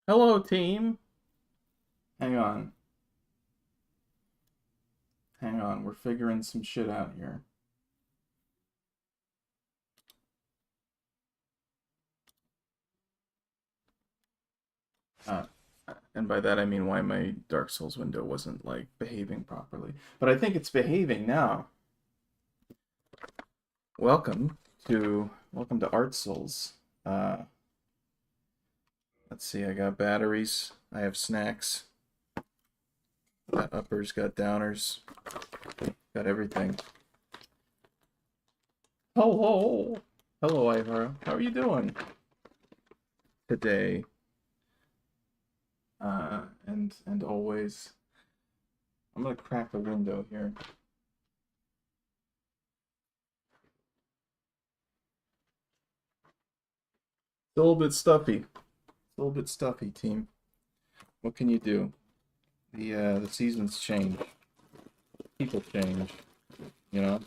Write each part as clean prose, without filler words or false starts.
Hello, team. Hang on. Hang on. We're figuring some shit out here. Uh, and by that I mean why my Dark Souls window wasn't like behaving properly. But I think it's behaving now. Welcome to Art Souls. Uh, let's see. I got batteries. I have snacks. Got uppers. Got downers. Got everything. Hello, hello, Ivara. How are you doing today? And always. I'm gonna crack the window here. It's a little bit stuffy. It's a little bit stuffy, team. What can you do? The seasons change. People change. You know?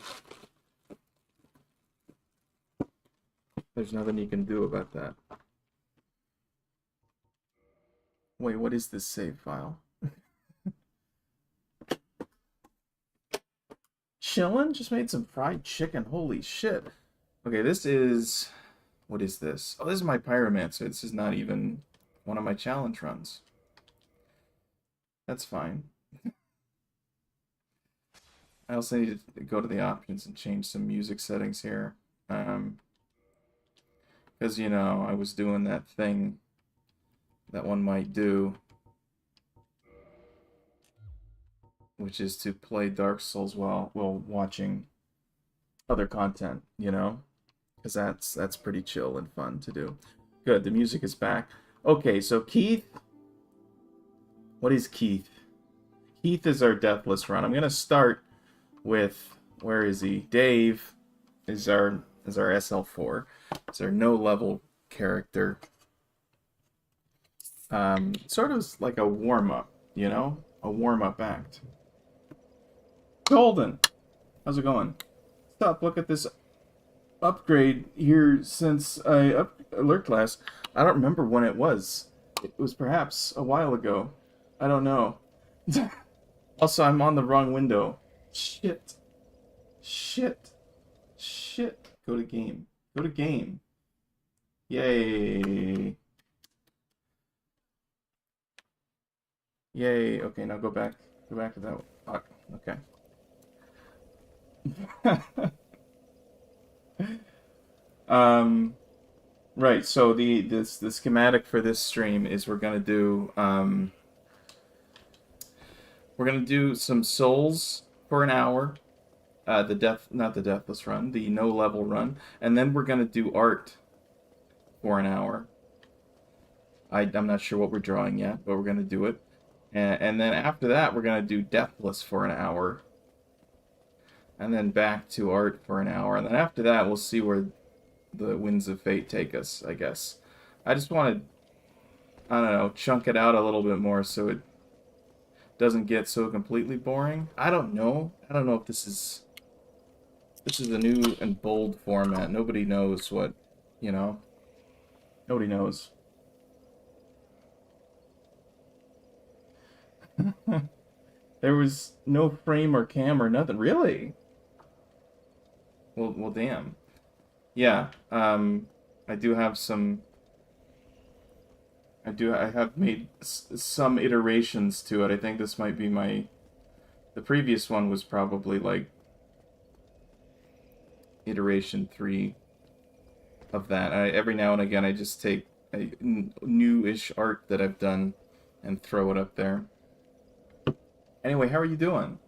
There's nothing you can do about that. Wait, what is this save file? Chillin'? Just made some fried chicken. Holy shit. Okay, this is... What is this? Oh, this is my Pyromancer. This is not even one of my challenge runs. That's fine. I also need to go to the options and change some music settings here. Because, you know, I was doing that thing that one might do, which is to play Dark Souls while watching other content, you know? Because that's pretty chill and fun to do. Good, the music is back. Okay, so Keith, what is Keith? Keith is our Deathless run. I'm gonna start with, where is he? Dave is our SL4. It's our no level character. Sort of like a warm up, you know, a warm up act. Golden, how's it going? Stop! Look at this upgrade here since I lurked last. I don't remember when it was. It was perhaps a while ago. I don't know. Also, I'm on the wrong window. Shit. Shit. Shit. Go to game. Go to game. Yay. Yay. Okay, now go back. Go back to that. Fuck. Okay. um, right. So the schematic for this stream is we're gonna do some souls for an hour. Not the deathless run, the no level run, and then we're gonna do art for an hour. I'm not sure what we're drawing yet, but we're gonna do it, and then after that we're gonna do deathless for an hour, and then back to art for an hour, and then after that we'll see where the winds of fate take us. I guess I just want to, I don't know, chunk it out a little bit more so it doesn't get so completely boring. I don't know. I don't know if this is a new and bold format. Nobody knows what, you know. Nobody knows. There was no frame or cam or nothing. Really? Well, damn. Yeah. I do have some. I have made some iterations to it. I think this might be my. The previous one was probably like iteration 3 of that. Every now and again, I just take a new-ish art that I've done and throw it up there. Anyway, how are you doing?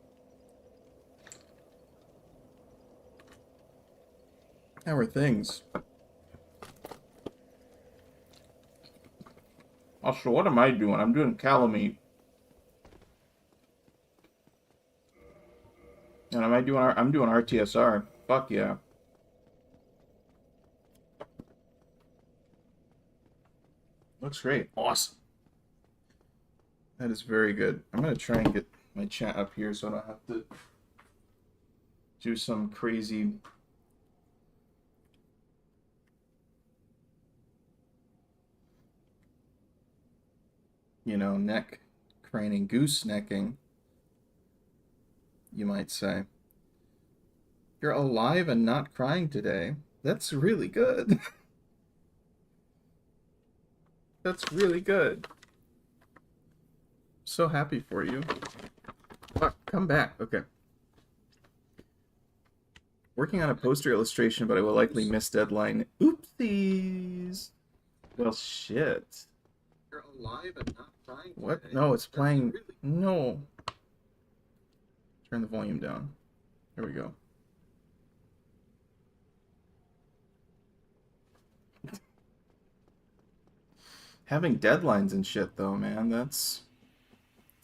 How are things? Also, what am I doing? I'm doing Calamite. And I'm doing RTSR. Fuck yeah. Looks great. Awesome. That is very good. I'm gonna try and get my chat up here so I don't have to do some crazy. you know, neck craning, goose necking, you might say. You're alive and not crying today. That's really good. That's really good. So happy for you. Fuck, come back. Okay. Working on a poster illustration, but I will likely miss deadline. Oopsies. Well, shit. You're alive and not crying. What? Today. No, it's playing. Really... No. Turn the volume down. There we go. Having deadlines and shit, though, man, that's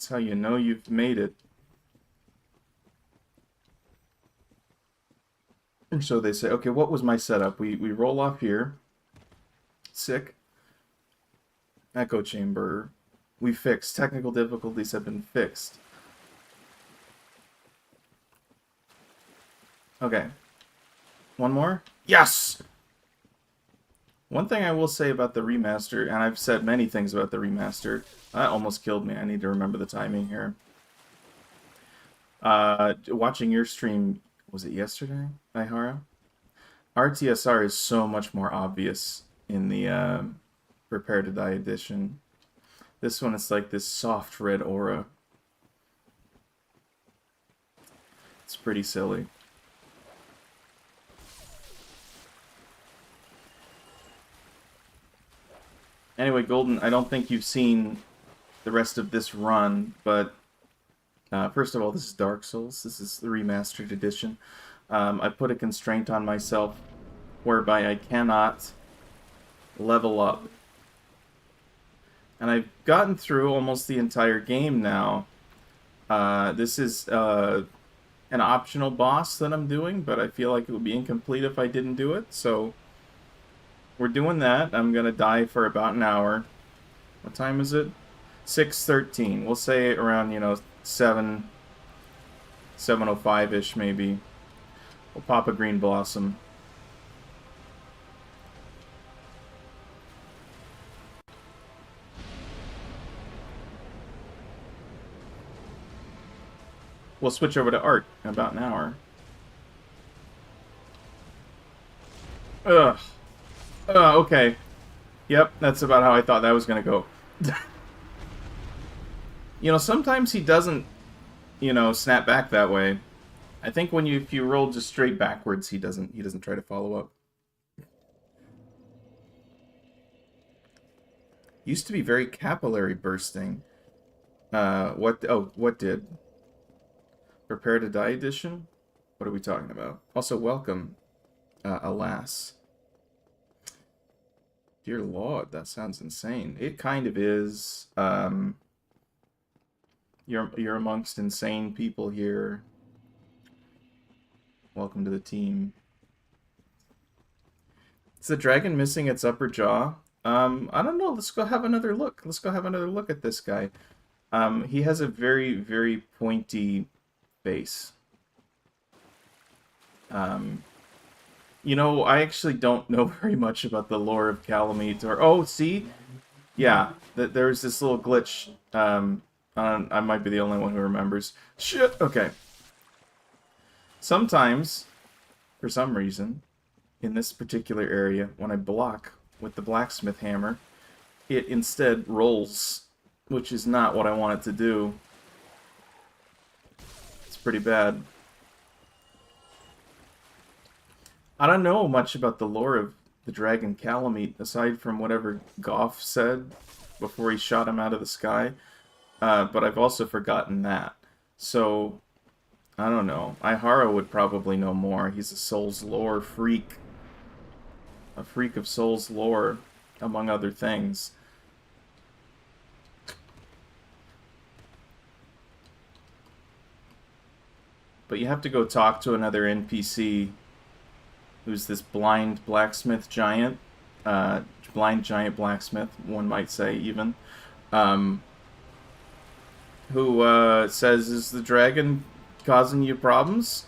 how you know you've made it. And so they say, okay, what was my setup? We roll off here. Sick. Echo chamber. We fixed. Technical difficulties have been fixed. Okay. One more? Yes! One thing I will say about the remaster, and I've said many things about the remaster, that almost killed me. I need to remember the timing here. Watching your stream, was it yesterday, Ihara? RTSR is so much more obvious in the Prepare to Die edition. This one is like this soft red aura. It's pretty silly. Anyway, Golden, I don't think you've seen the rest of this run, but first of all, this is Dark Souls. This is the remastered edition. I put a constraint on myself whereby I cannot level up. And I've gotten through almost the entire game now. This is an optional boss that I'm doing, but I feel like it would be incomplete if I didn't do it, so we're doing that. I'm gonna die for about an hour. What time is it? 6:13. We'll say around, you know, 7:05-ish maybe. We'll pop a green blossom. We'll switch over to art in about an hour. Ugh. Okay. Yep, that's about how I thought that was gonna go. You know, sometimes he doesn't, you know, snap back that way. I think if you roll just straight backwards, he doesn't try to follow up. Used to be very capillary bursting. What did? Prepare to Die edition? What are we talking about? Also, welcome, Alas. Dear Lord, that sounds insane. It kind of is. You're amongst insane people here. Welcome to the team. Is the dragon missing its upper jaw? I don't know. Let's go have another look. Let's go have another look at this guy. He has a very, very pointy face. You know, I actually don't know very much about the lore of Calamite, or... Oh, see? Yeah, there's this little glitch. I might be the only one who remembers. Shit! Okay. Sometimes, for some reason, in this particular area, when I block with the blacksmith hammer, it instead rolls, which is not what I want it to do. It's pretty bad. I don't know much about the lore of the dragon Calamite, aside from whatever Goff said before he shot him out of the sky. But I've also forgotten that. So, I don't know. Ihara would probably know more. He's a Souls lore freak. A freak of Souls lore, among other things. But you have to go talk to another NPC who's this blind blacksmith giant. Blind giant blacksmith, one might say, even. Who says, is the dragon causing you problems?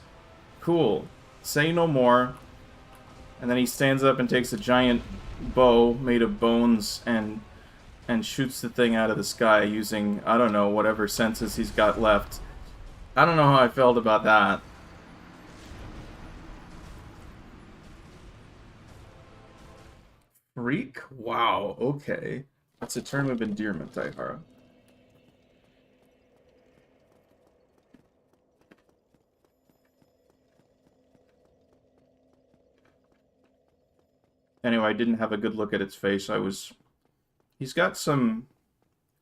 Cool. Say no more. And then he stands up and takes a giant bow made of bones and and shoots the thing out of the sky using, I don't know, whatever senses he's got left. I don't know how I felt about that. Freak? Wow, okay. That's a term of endearment, Taihara. Anyway, I didn't have a good look at its face. He's got some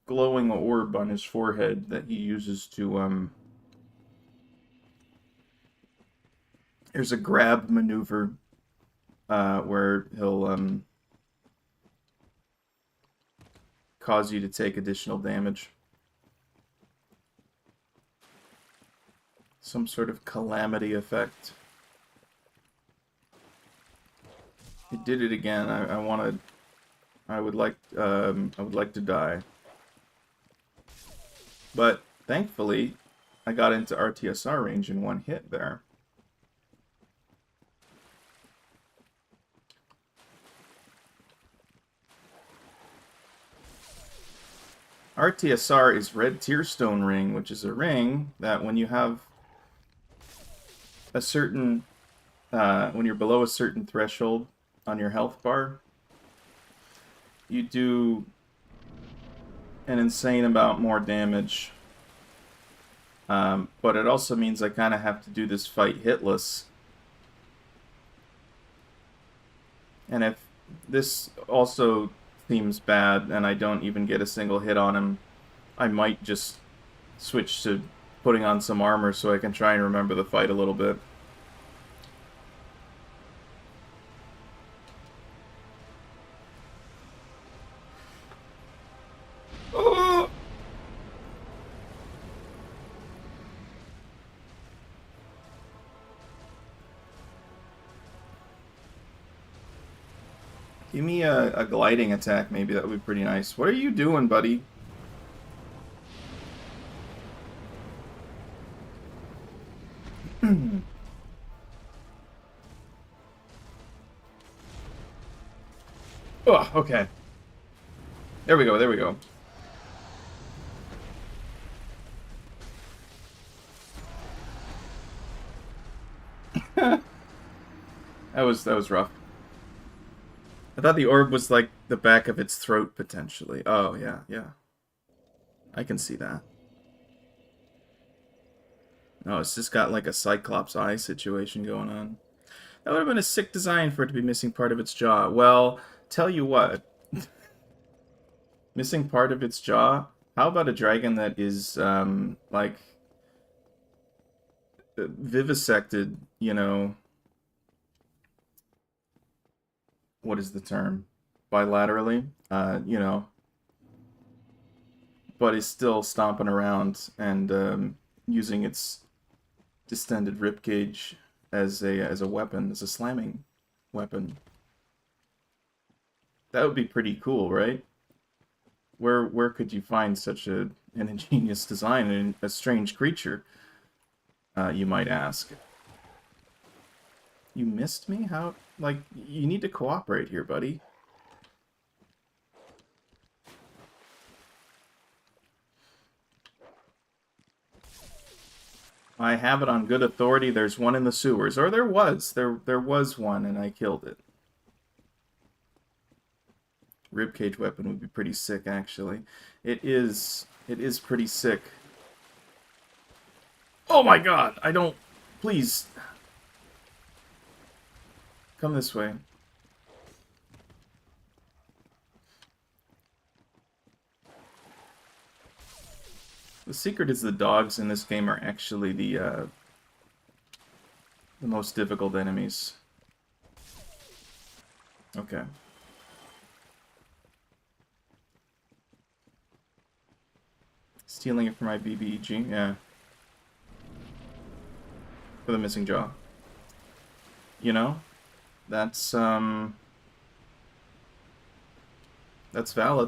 glowing orb on his forehead that he uses to, there's a grab maneuver, where he'll, cause you to take additional damage. Some sort of calamity effect. He did it again. I would like to die. But thankfully, I got into RTSR range in one hit there. RTSR is Red Tearstone Ring, which is a ring that when you have a certain, when you're below a certain threshold on your health bar, you do an insane amount more damage. But it also means I kind of have to do this fight hitless. And if this also seems bad and I don't even get a single hit on him, I might just switch to putting on some armor so I can try and remember the fight a little bit. Oh! Give me a gliding attack, maybe. That would be pretty nice. What are you doing, buddy? Oh, okay. There we go, there we go. That was rough. I thought the orb was like the back of its throat, potentially. Oh, yeah, yeah. I can see that. Oh, it's just got like a Cyclops eye situation going on. That would have been a sick design for it to be missing part of its jaw. Well, tell you what. Missing part of its jaw? How about a dragon that is, like, vivisected, you know... What is the term? Bilaterally? You know... But is still stomping around and, using its distended ribcage as a weapon, as a slamming weapon. That would be pretty cool, right? Where could you find such an ingenious design in a strange creature? You might ask. You missed me? How? Like, you need to cooperate here, buddy. I have it on good authority. There's one in the sewers. Or there was. There was one, and I killed it. Ribcage weapon would be pretty sick, actually. It is pretty sick. Oh my god! I don't... Please. Come this way. The secret is the dogs in this game are actually the most difficult enemies. Okay. Stealing it from my BBEG? Yeah. For the missing jaw. You know? That's valid.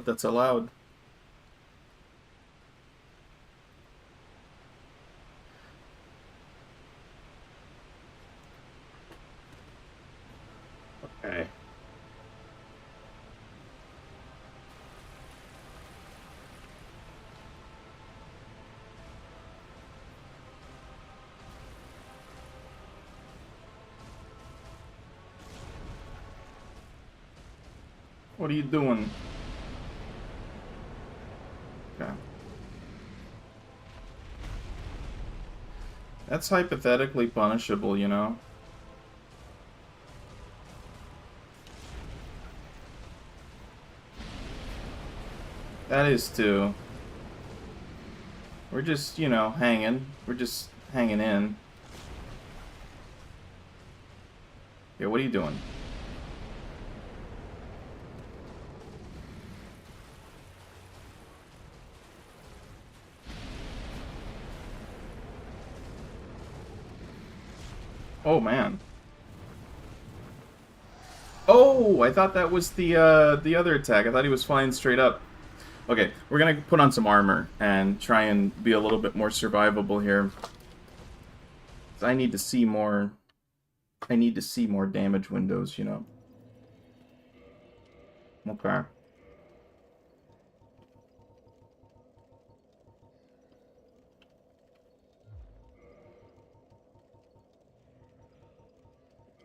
That's allowed. Okay. What are you doing? Okay. That's hypothetically punishable, you know? That is too. We're just, you know, hanging. We're just hanging in. Yeah, what are you doing? Oh, man. Oh, I thought that was the other attack. I thought he was flying straight up. Okay, we're gonna put on some armor and try and be a little bit more survivable here. I need to see more. I need to see more damage windows, you know. Okay. I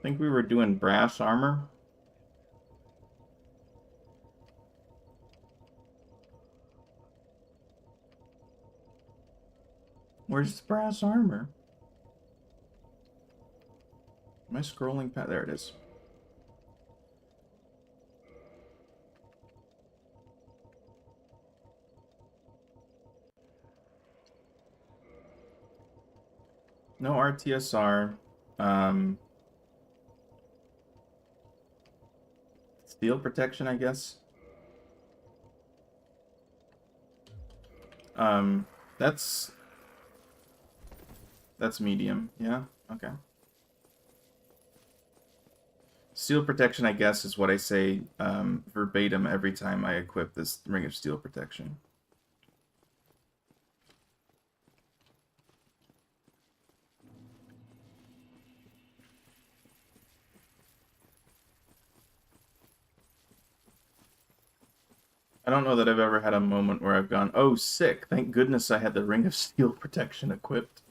think we were doing brass armor. Where's the brass armor? Am I scrolling past? There it is. No RTSR. Steel protection, I guess. That's medium. Yeah. Okay. Steel protection, I guess, is what I say verbatim every time I equip this Ring of Steel protection. I don't know that I've ever had a moment where I've gone, oh, sick, thank goodness I had the Ring of Steel protection equipped.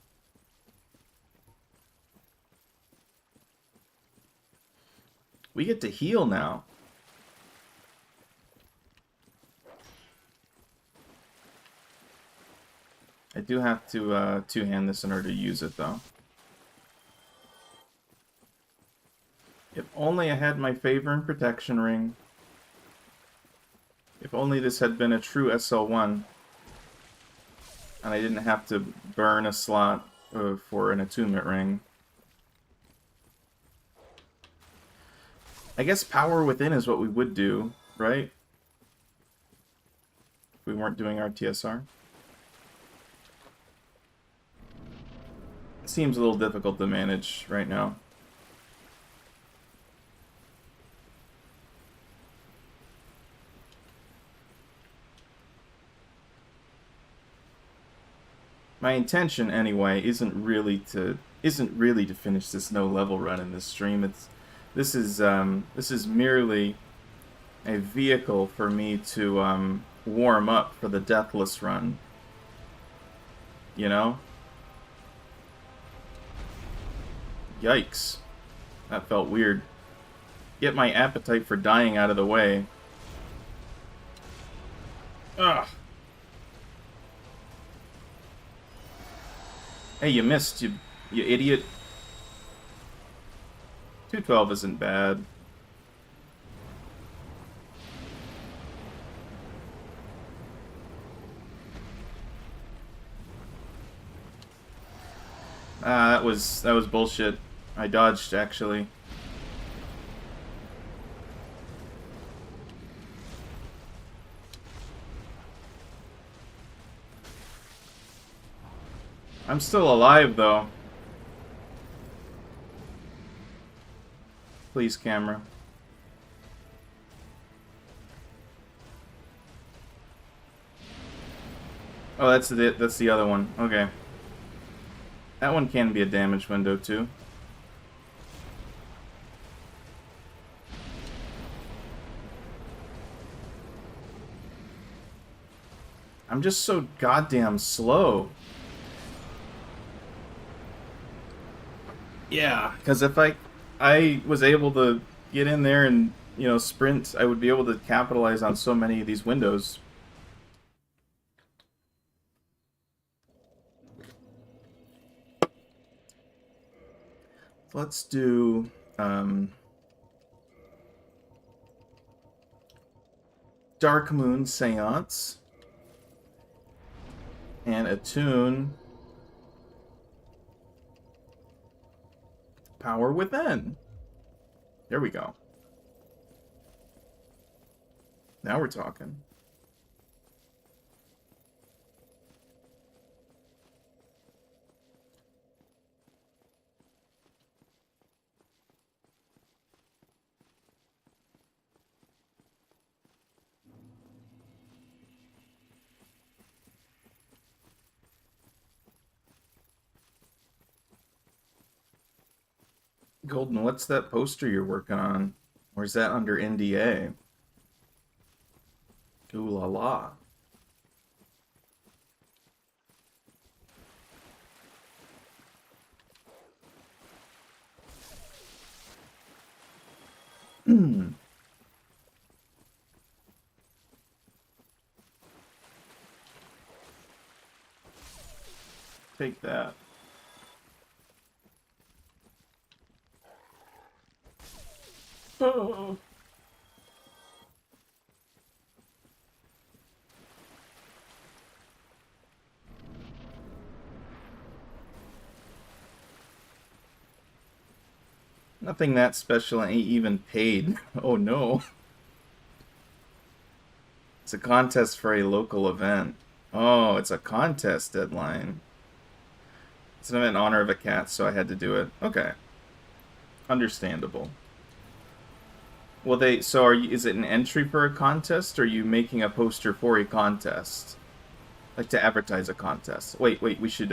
We get to heal now. I do have to two-hand this in order to use it, though. If only I had my favor and protection ring. If only this had been a true SL1. And I didn't have to burn a slot for an attunement ring. I guess power within is what we would do, right? If we weren't doing our TSR. It seems a little difficult to manage right now. My intention, anyway, isn't really to finish this no level run in this stream. This is merely a vehicle for me to warm up for the Deathless run. You know? Yikes. That felt weird. Get my appetite for dying out of the way. Ugh. Hey, you missed, you idiot. 212 isn't bad. That was bullshit. I dodged, actually. I'm still alive, though. Please, camera. Oh, that's the other one. Okay. That one can be a damage window, too. I'm just so goddamn slow. Yeah, because if I was able to get in there and, you know, sprint, I would be able to capitalize on so many of these windows. Let's do Dark Moon Seance and attune Power Within. There we go. Now we're talking. Golden, what's that poster you're working on? Or is that under NDA? Ooh la la. Take that. Oh. Nothing that special ain't even paid. Oh no. It's a contest for a local event. Oh, it's a contest deadline. It's an event in honor of a cat, so I had to do it. Okay. Understandable. Well, so is it an entry for a contest, or are you making a poster for a contest? Like to advertise a contest. Wait, we should,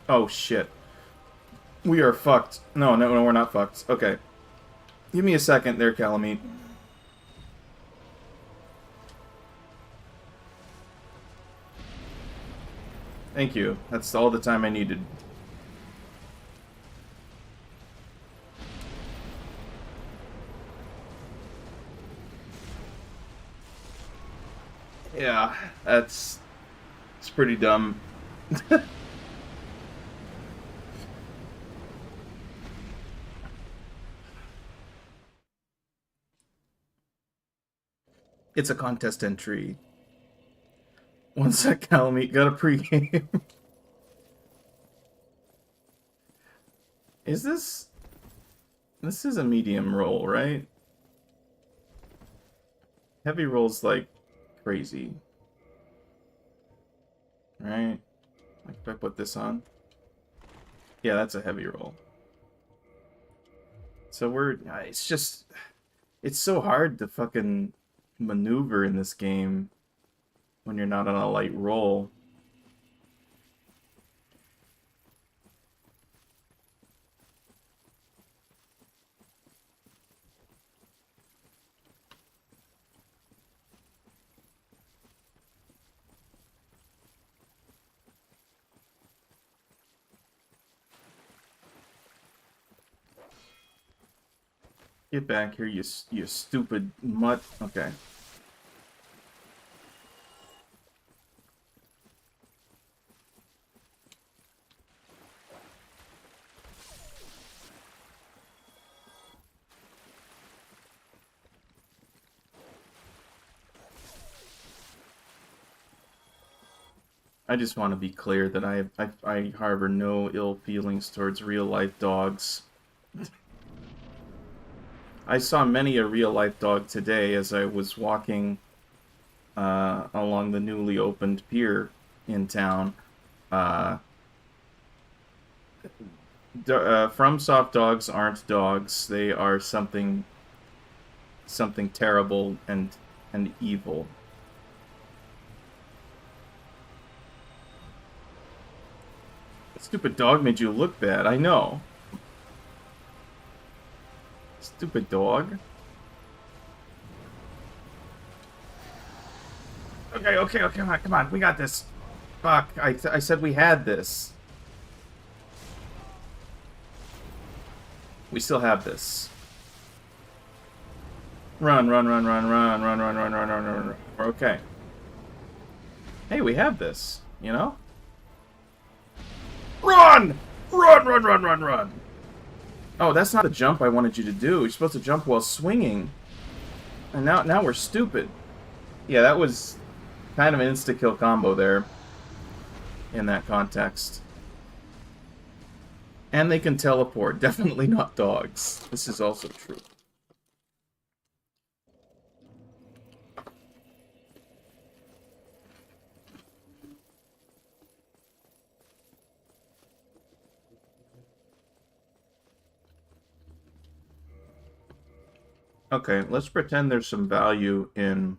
oh shit. We are fucked. No, we're not fucked. Okay. Give me a second there, Calamite. Thank you. That's all the time I needed. Yeah, it's pretty dumb. It's a contest entry. One sec, Calamite. Got a pregame. Is this... This is a medium roll, right? Heavy roll's like crazy. Right? Like if I put this on. Yeah, that's a heavy roll. So it's just... It's so hard to fucking maneuver in this game when you're not on a light roll. Get back here, you stupid mutt. Okay. I just want to be clear that I harbor no ill feelings towards real-life dogs. I saw many a real-life dog today as I was walking along the newly opened pier in town. FromSoft dogs aren't dogs. They are something terrible and evil. That stupid dog made you look bad. I know. Stupid dog. Okay, come on, we got this. Fuck, I said we had this. We still have this. Run, run, run, run, run, run, run, run, run, run, run, run. We're okay. Hey, we have this, you know? Run! Run, run, run, run, run! Oh, that's not the jump I wanted you to do. You're supposed to jump while swinging. And now we're stupid. Yeah, that was kind of an insta-kill combo there in that context. And they can teleport. Definitely not dogs. This is also true. Okay, let's pretend there's some value in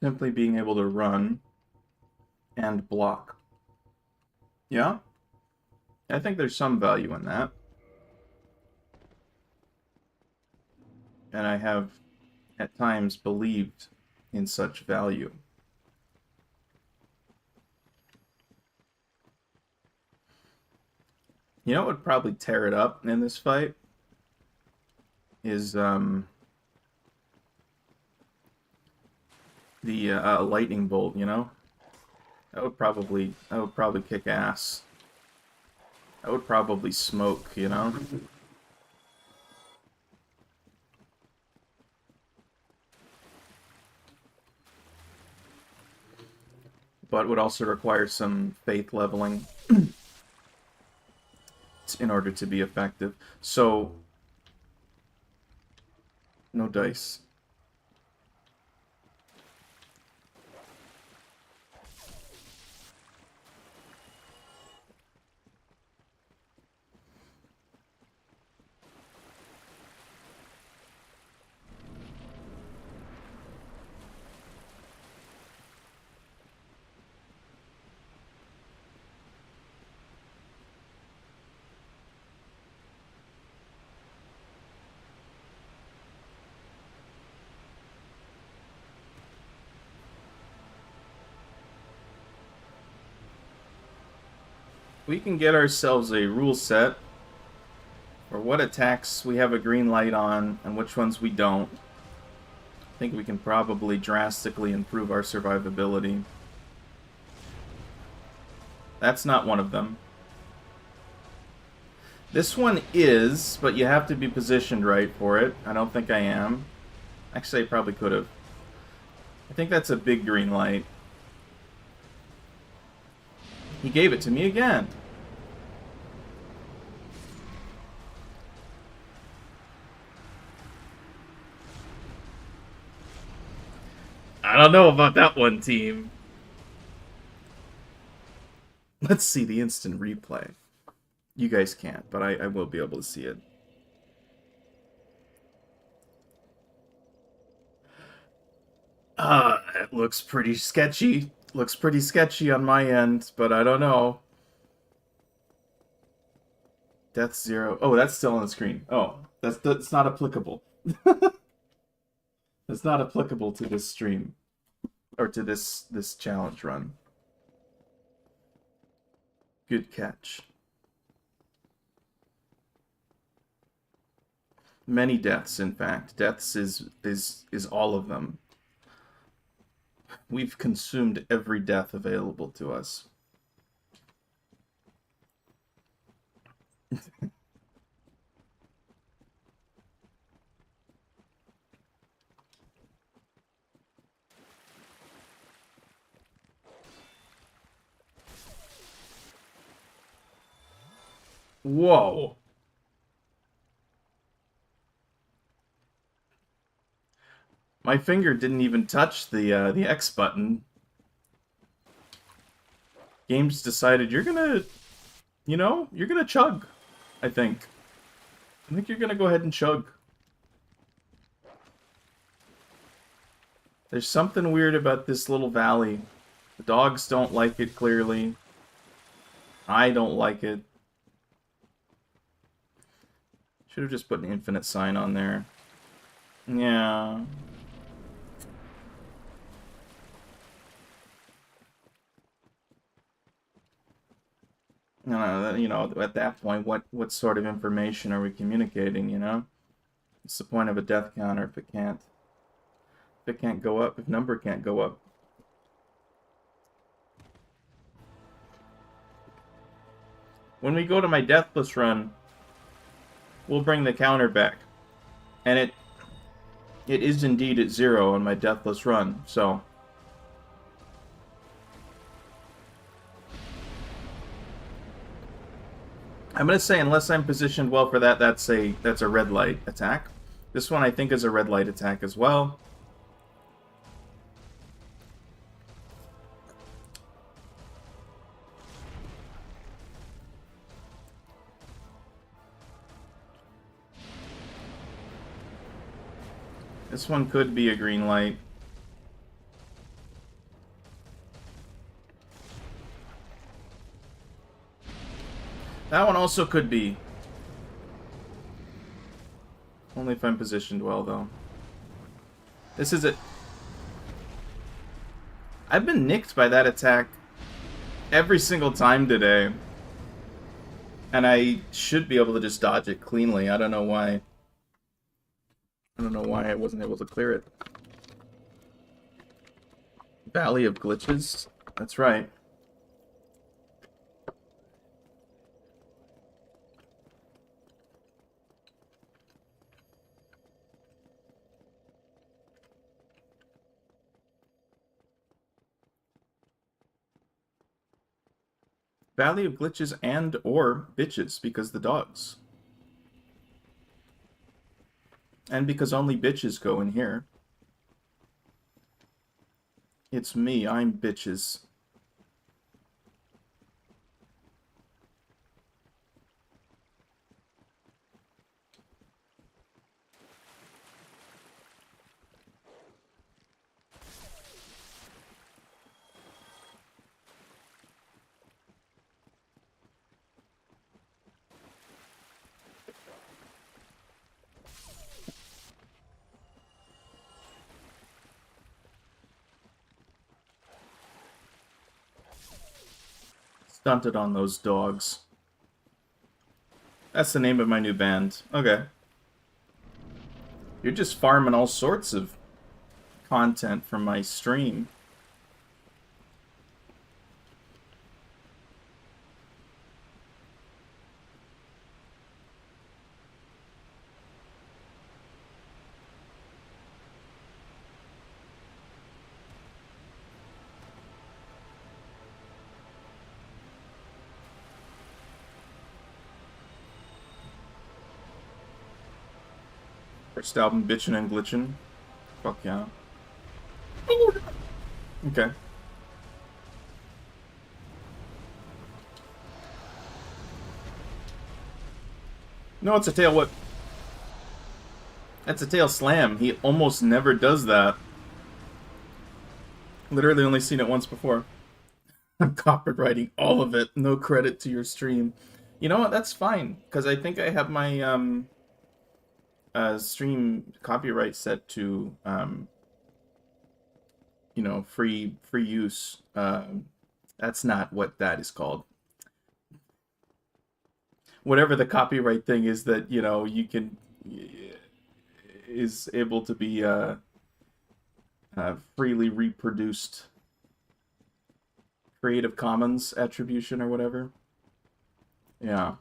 simply being able to run and block. Yeah? I think there's some value in that. And I have, at times, believed in such value. You know what would probably tear it up in this fight? Is, the lightning bolt, you know? That would probably kick ass. That would probably smoke, you know? But would also require some faith leveling in order to be effective. So, no dice. We can get ourselves a rule set for what attacks we have a green light on and which ones we don't. I think we can probably drastically improve our survivability. That's not one of them. This one is, but you have to be positioned right for it. I don't think I am. Actually, I probably could have. I think that's a big green light. He gave it to me again. I don't know about that one, team. Let's see the instant replay. You guys can't, but I will be able to see it. It looks pretty sketchy. Looks pretty sketchy on my end, but I don't know. Death 0. Oh, that's still on the screen. Oh, that's not applicable. That's not applicable to this stream. Or to this challenge run. Good catch. Many deaths, in fact. Deaths is all of them. We've consumed every death available to us. Whoa. My finger didn't even touch the X button. Games decided you're gonna, you're gonna chug. I think you're gonna go ahead and chug. There's something weird about this little valley. The dogs don't like it, clearly. I don't like it. Should have just put an infinite sign on there. Yeah. At that point, what sort of information are we communicating, you know? What's the point of a death counter if it can't? If it can't go up, if number can't go up. When we go to my Deathless run, we'll bring the counter back. And it is indeed at 0 on my Deathless run, so... I'm going to say, unless I'm positioned well for that, that's a red light attack. This one I think is a red light attack as well. This one could be a green light. That one also could be. Only if I'm positioned well, though. This is it. I've been nicked by that attack every single time today. And I should be able to just dodge it cleanly. I don't know why. I don't know why I wasn't able to clear it. Valley of Glitches? That's right. Valley of Glitches and or bitches, because the dogs. And because only bitches go in here. It's me, I'm bitches. Stunted on those dogs. That's the name of my new band. Okay. You're just farming all sorts of content from my stream. First album, Bitchin' and Glitchin'. Fuck yeah. Okay. No, it's a tail whip. That's a tail slam. He almost never does that. Literally only seen it once before. I'm copywriting all of it. No credit to your stream. You know what? That's fine, because I think I have my stream copyright set to you know, free use. That's not what that is called. Whatever the copyright thing is that, you know, you can is able to be freely reproduced. Creative Commons attribution or whatever. Yeah.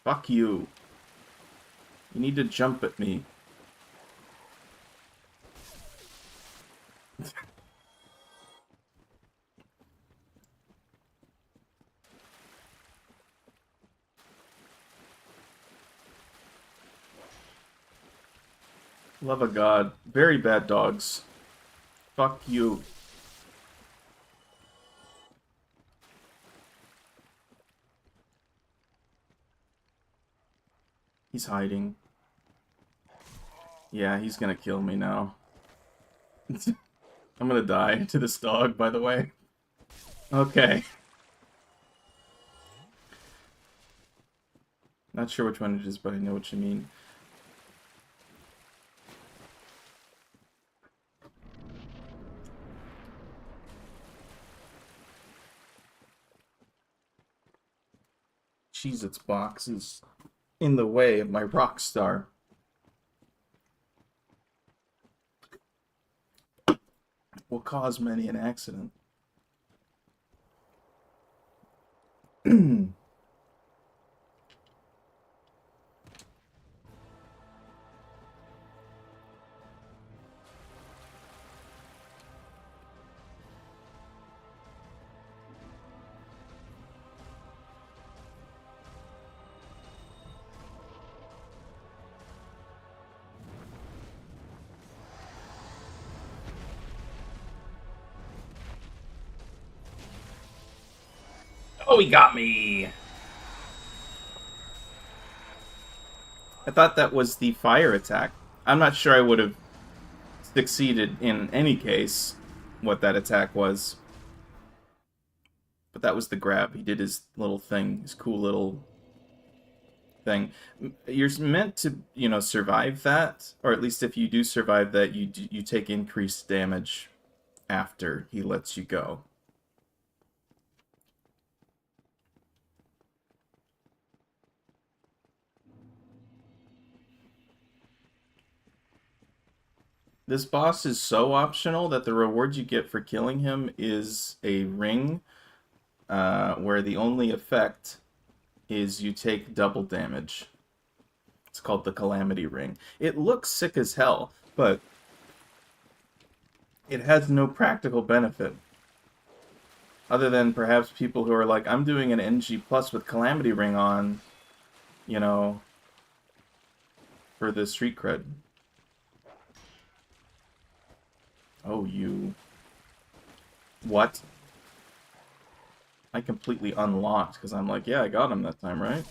Fuck you. You need to jump at me. Love of God. Very bad dogs. Fuck you. He's hiding. Yeah, he's gonna kill me now. I'm gonna die to this dog, by the way. Okay. Not sure which one it is, but I know what you mean. Cheez-Its box is in the way of my Rockstar. Will cause many an accident. Oh, he got me! I thought that was the fire attack. I'm not sure I would have succeeded in any case what that attack was. But that was the grab. He did his little thing, his cool little thing. You're meant to, survive that, or at least if you do survive that, you take increased damage after he lets you go. This boss is so optional that the reward you get for killing him is a ring, where the only effect is you take double damage. It's called the Calamity Ring. It looks sick as hell, but it has no practical benefit. Other than perhaps people who are like, I'm doing an NG plus with Calamity Ring on, for the street cred. Oh, you... What? I completely unlocked, because I'm like, yeah, I got him that time, right?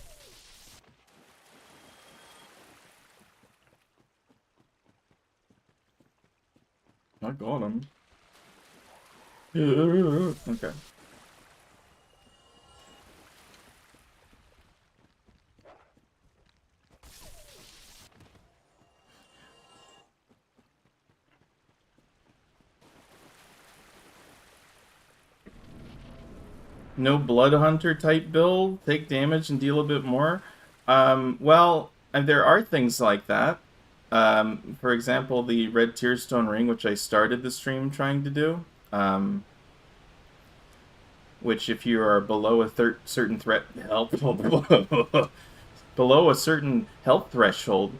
I got him. Okay. No Blood Hunter type build, take damage and deal a bit more. Well, there are things like that. For example, the Red Tearstone Ring, which I started the stream trying to do. Which, if you are below a certain threat health below a certain health threshold,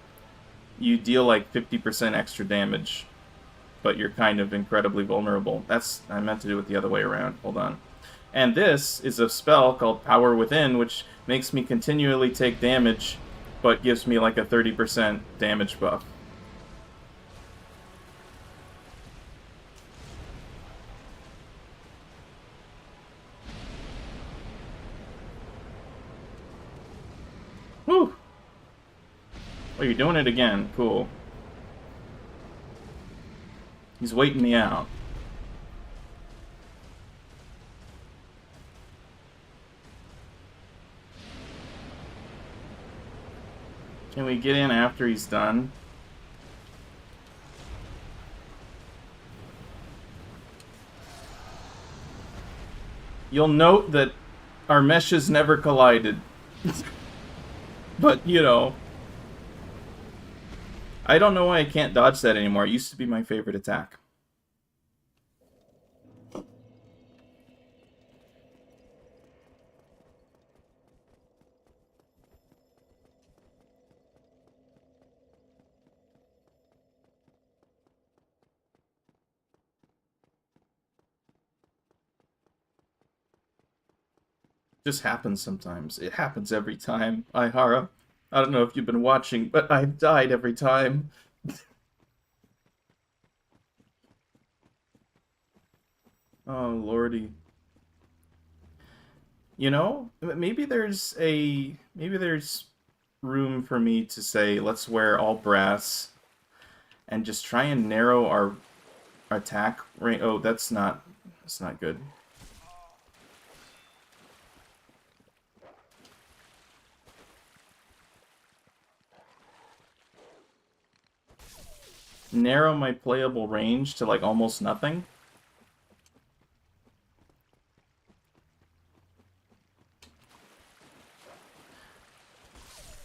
you deal like 50% extra damage, but you're kind of incredibly vulnerable. I meant to do it the other way around. Hold on. And this is a spell called Power Within, which makes me continually take damage, but gives me like a 30% damage buff. Whew! Oh, you're doing it again. Cool. He's waiting me out. Can we get in after he's done? You'll note that our meshes never collided. But, I don't know why I can't dodge that anymore. It used to be my favorite attack. Just happens sometimes. It happens every time. Ihara, I don't know if you've been watching, but I've died every time. Oh, lordy. Maybe there's room for me to say, let's wear all brass and just try and narrow our attack range. Oh, that's not good. Narrow my playable range to like almost nothing.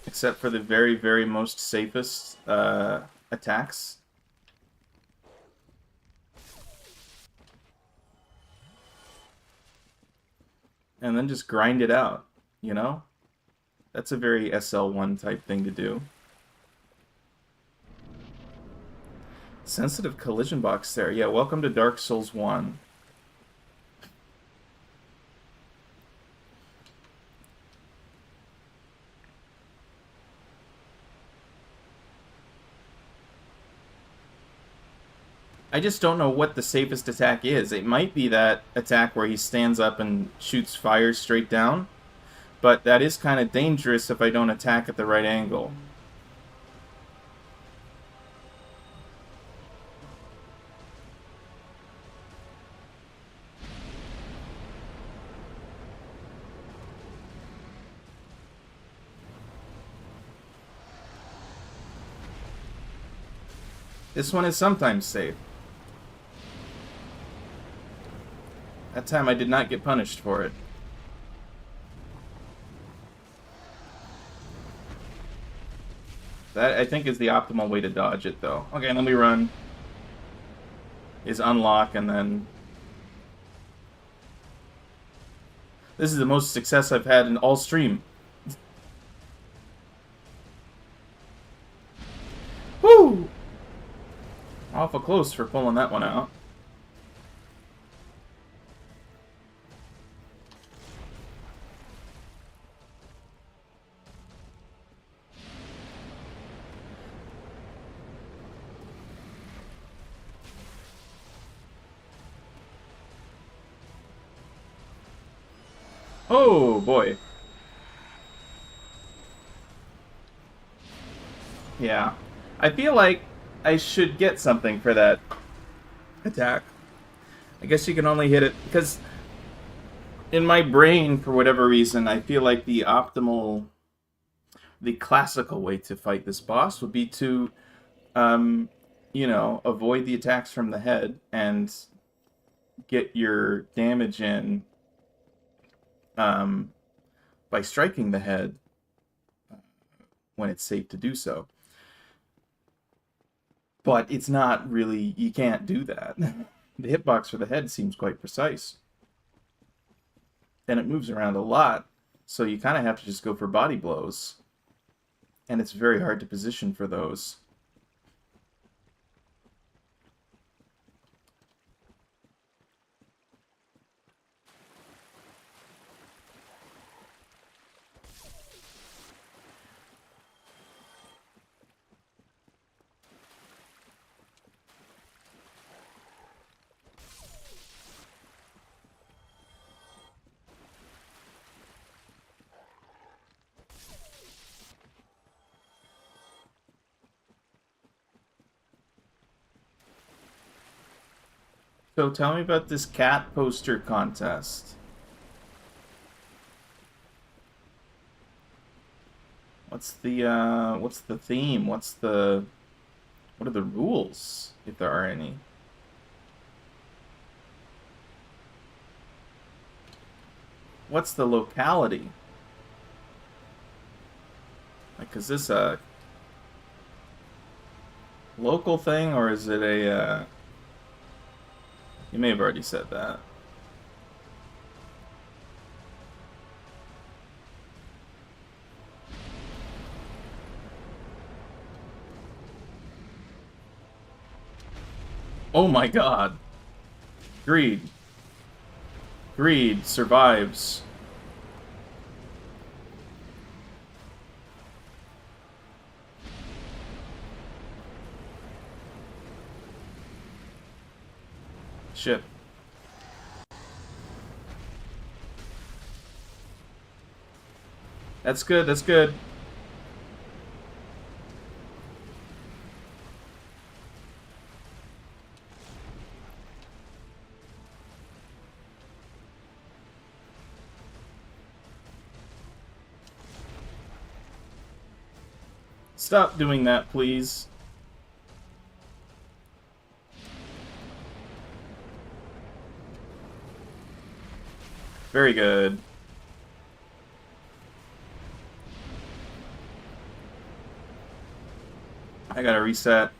except for the very, very most safest attacks. And then just grind it out, you know? That's a very SL1 type thing to do. Sensitive collision box there. Yeah, welcome to Dark Souls 1. I just don't know what the safest attack is. It might be that attack where he stands up and shoots fire straight down, but that is kind of dangerous if I don't attack at the right angle. This one is sometimes safe. That time I did not get punished for it. That, I think, is the optimal way to dodge it, though. Okay, and then we run. Is unlock, and then... This is the most success I've had in all stream. Woo! Awful close for pulling that one out. Oh, boy. Yeah. I feel like I should get something for that attack. I guess you can only hit it... Because in my brain, for whatever reason, I feel like the optimal... The classical way to fight this boss would be to, you know, avoid the attacks from the head and get your damage in... by striking the head when it's safe to do so. But it's not really, you can't do that. The hitbox for the head seems quite precise. And it moves around a lot, so you kind of have to just go for body blows. And it's very hard to position for those. So tell me about this cat poster contest. What's the theme? What are the rules, if there are any? What's the locality? Like, is this a local thing, or is it a, You may have already said that. Oh my god. Greed. Greed survives. Shit. That's good, that's good. Stop doing that, please. Very good. I gotta reset.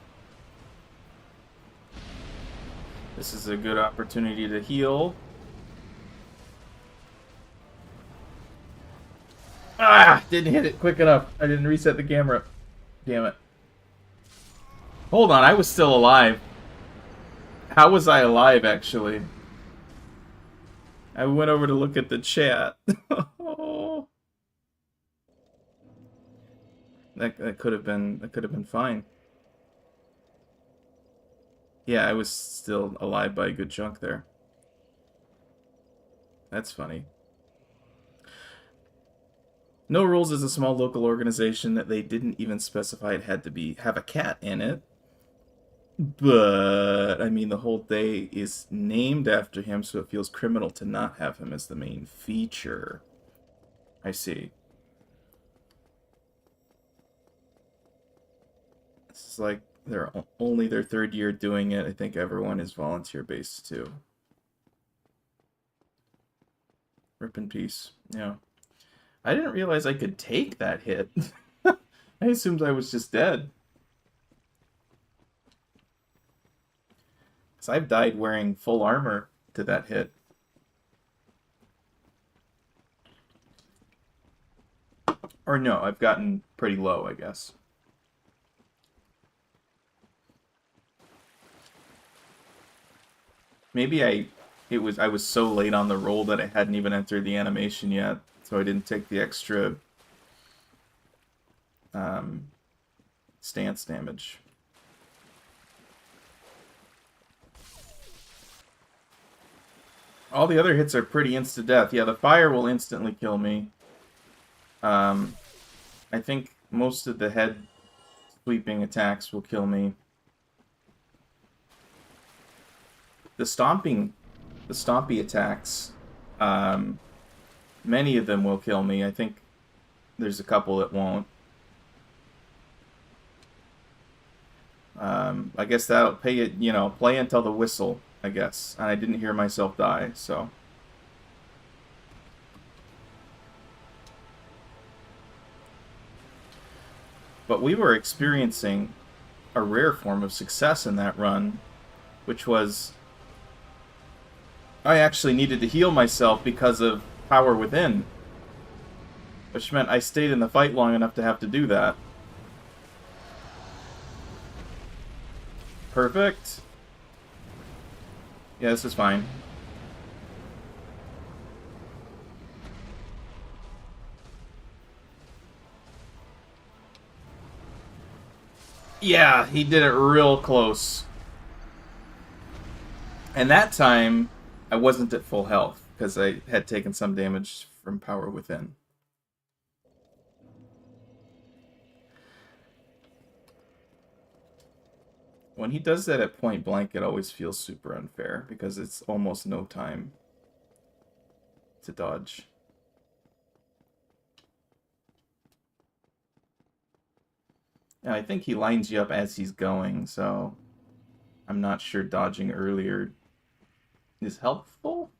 This is a good opportunity to heal. Ah! Didn't hit it quick enough. I didn't reset the camera. Damn it. Hold on, I was still alive. How was I alive, actually? I went over to look at the chat. That could have been fine. Yeah, I was still alive by a good chunk there. That's funny. No Rules is a small local organization that they didn't even specify it had to have a cat in it. But, I mean, the whole day is named after him, so it feels criminal to not have him as the main feature. I see. It's like they're only their third year doing it. I think everyone is volunteer-based, too. Rip in peace. Yeah. I didn't realize I could take that hit. I assumed I was just dead. Because I've died wearing full armor to that hit. Or no, I've gotten pretty low, I guess. Maybe I was so late on the roll that I hadn't even entered the animation yet, so I didn't take the extra stance damage. All the other hits are pretty insta-death. Yeah, the fire will instantly kill me. I think most of the head sweeping attacks will kill me. The stompy attacks, many of them will kill me. I think there's a couple that won't. I guess that'll play until the whistle, I guess. And I didn't hear myself die, so. But we were experiencing a rare form of success in that run, which was I actually needed to heal myself because of power within, which meant I stayed in the fight long enough to have to do that. Perfect. Yeah, this is fine. Yeah, he did it real close. And that time, I wasn't at full health, because I had taken some damage from power within. When he does that at point blank, it always feels super unfair, because it's almost no time to dodge. And I think he lines you up as he's going, so I'm not sure dodging earlier is helpful.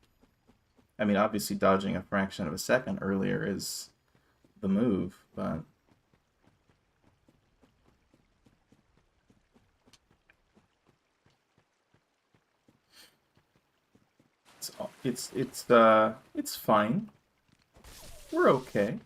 I mean, obviously dodging a fraction of a second earlier is the move, but it's fine. We're okay.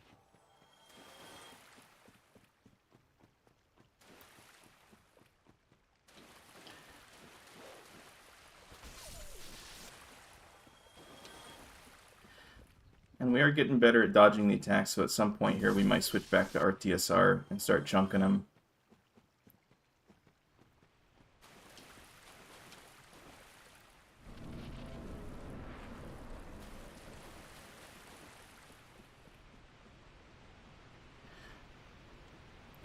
And we are getting better at dodging the attacks, so at some point here we might switch back to RTSR and start chunking them.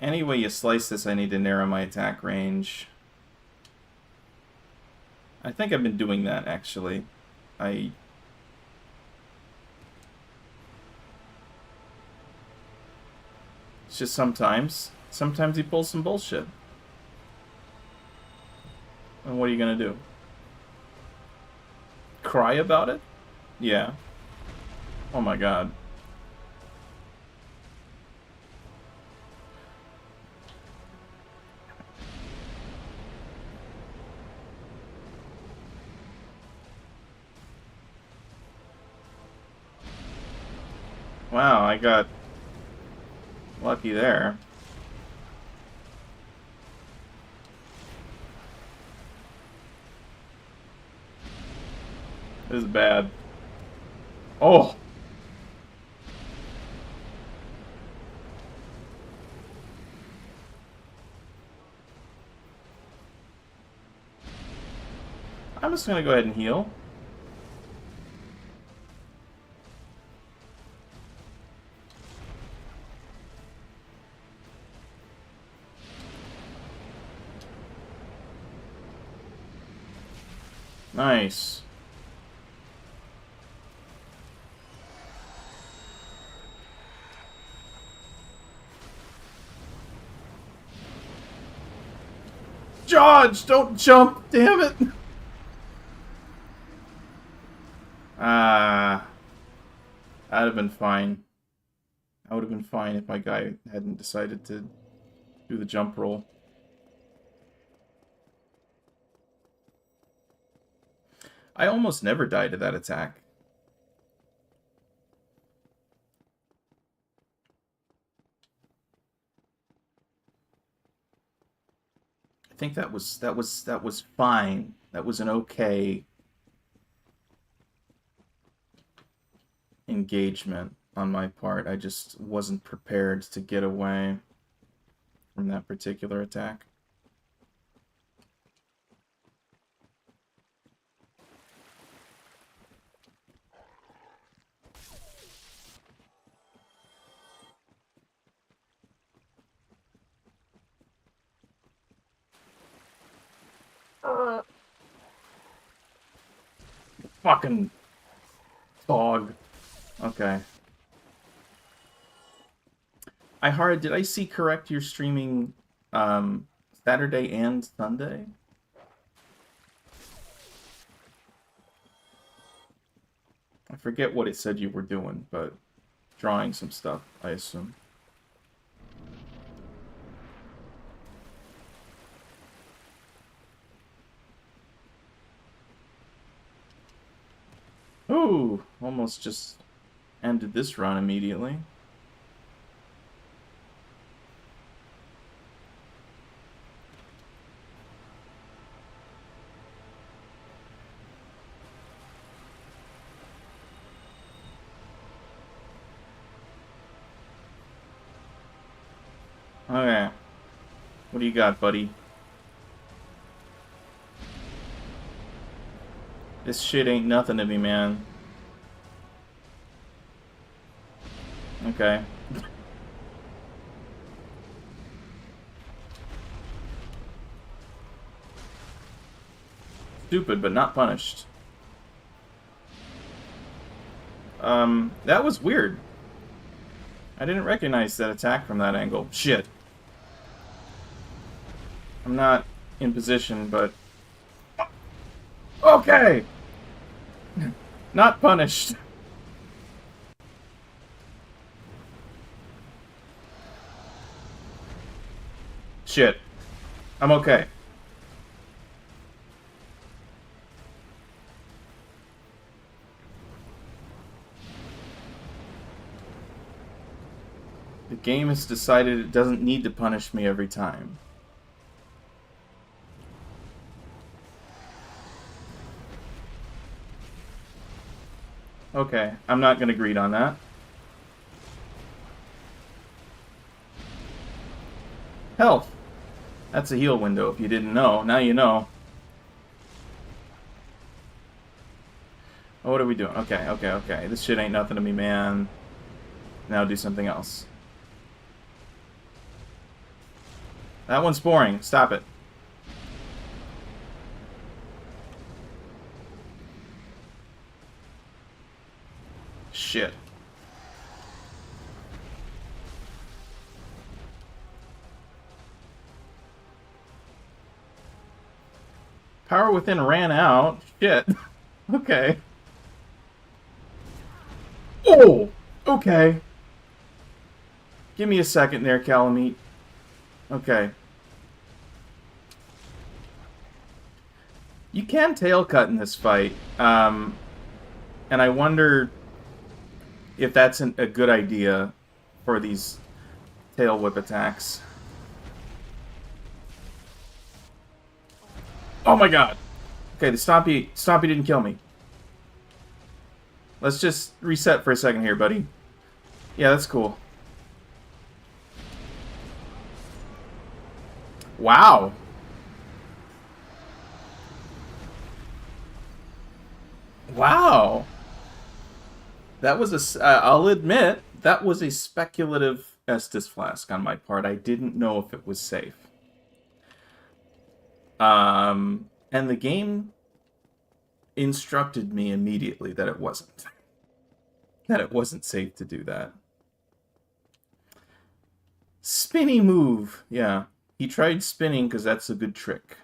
Any way you slice this, I need to narrow my attack range. I think I've been doing that, actually. It's just sometimes he pulls some bullshit. And what are you gonna do? Cry about it? Yeah. Oh my god. Wow, I got lucky there. This is bad. Oh! I'm just gonna go ahead and heal. Nice. Dodge! Don't jump! Damn it! That'd have been fine. I would have been fine if my guy hadn't decided to do the jump roll. I almost never die to that attack. I think that was fine. That was an okay engagement on my part. I just wasn't prepared to get away from that particular attack. Fucking dog. Okay. Did I see correct you're streaming Saturday and Sunday? I forget what it said you were doing, but drawing some stuff, I assume. Ooh, almost just ended this run immediately. Okay. What do you got, buddy? This shit ain't nothing to me, man. Okay. Stupid, but not punished. That was weird. I didn't recognize that attack from that angle. Shit. I'm not in position, but... Okay! Not punished. Shit. I'm okay. The game has decided it doesn't need to punish me every time. Okay, I'm not gonna greed on that. Health. That's a heal window if you didn't know. Now you know. Oh, what are we doing? Okay, okay, okay. This shit ain't nothing to me, man. Now do something else. That one's boring. Stop it. Shit. Power within ran out. Shit. Okay. Oh! Okay. Give me a second there, Calamite. Okay. You can tail cut in this fight. And I wonder if that's a good idea for these tail whip attacks. Oh my god! Okay, the Stompy didn't kill me. Let's just reset for a second here, buddy. Yeah, that's cool. Wow! Wow! That was I'll admit, that was a speculative Estus flask on my part. I didn't know if it was safe. And the game instructed me immediately that it wasn't. That it wasn't safe to do that. Spinny move. Yeah. He tried spinning because that's a good trick.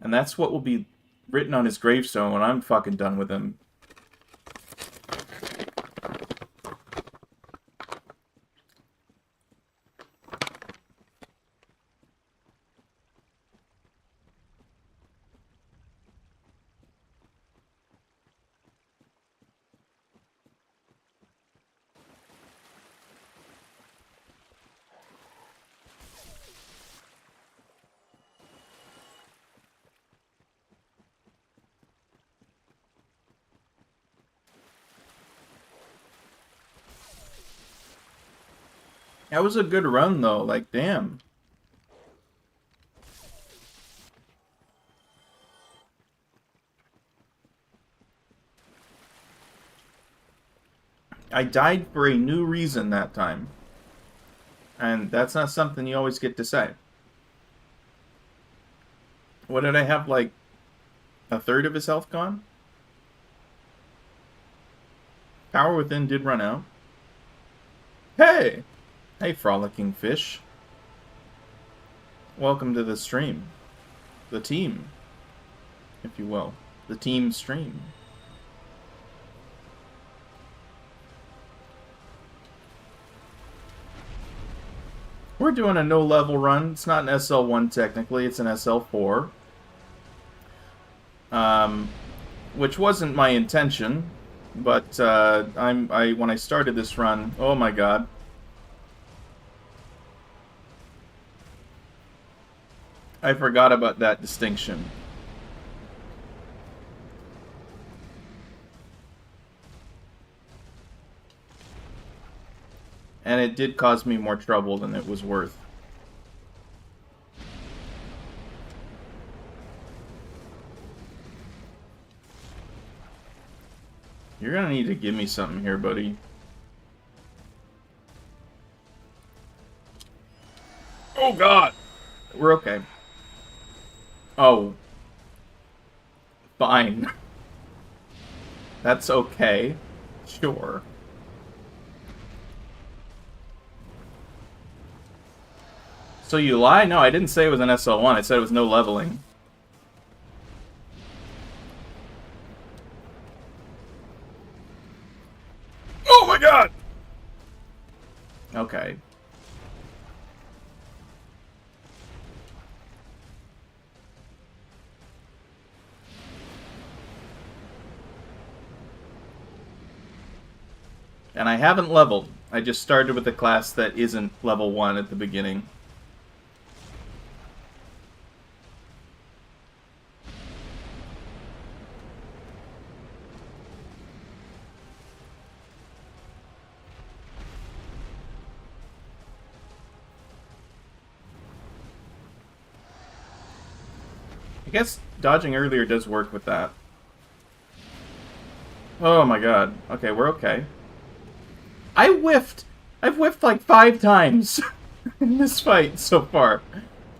And that's what will be written on his gravestone when I'm fucking done with him. That was a good run, though. Like, damn. I died for a new reason that time. And that's not something you always get to say. What did I have, like, a third of his health gone? Power Within did run out. Hey! Hey, frolicking fish. Welcome to the stream. The team, if you will. The team stream. We're doing a no-level run. It's not an SL1 technically, it's an SL4. Which wasn't my intention, but when I started this run, oh my god. I forgot about that distinction. And it did cause me more trouble than it was worth. You're gonna need to give me something here, buddy. Oh god! We're okay. Oh. Fine. That's okay. Sure. So you lie? No, I didn't say it was an SL1. I said it was no leveling. Oh my god! Okay. And I haven't leveled. I just started with a class that isn't level 1 at the beginning. I guess dodging earlier does work with that. Oh my god. Okay, we're okay. I've whiffed like 5 times in this fight so far.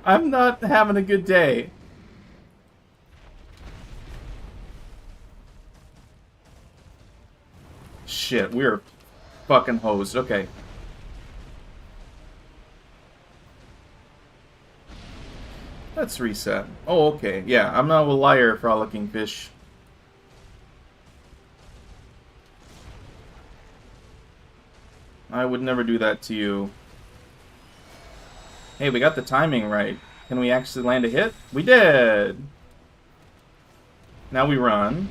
I'm not having a good day. Shit, we're fucking hosed. Okay. Let's reset. Oh, okay. Yeah, I'm not a liar, frolicking fish. I would never do that to you. Hey, we got the timing right. Can we actually land a hit? We did! Now we run.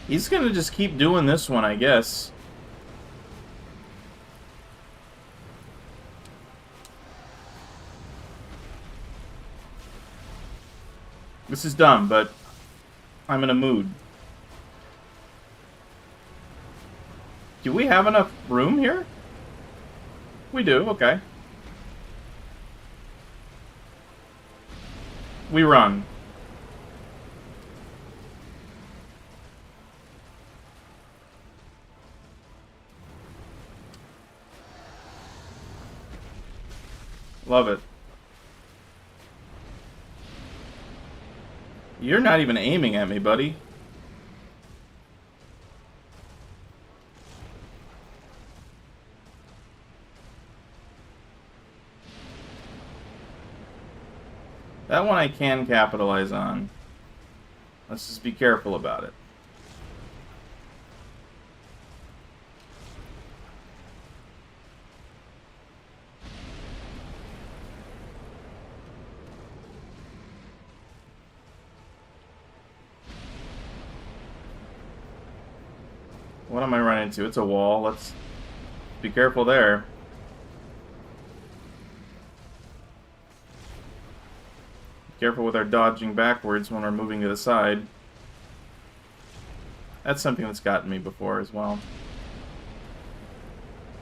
He's gonna just keep doing this one, I guess. This is dumb, but I'm in a mood. Do we have enough room here? We do, okay. We run. Love it. You're not even aiming at me, buddy. That one I can capitalize on. Let's just be careful about it. What am I running into? It's a wall. Let's be careful there. Careful with our dodging backwards when we're moving to the side. That's something that's gotten me before as well.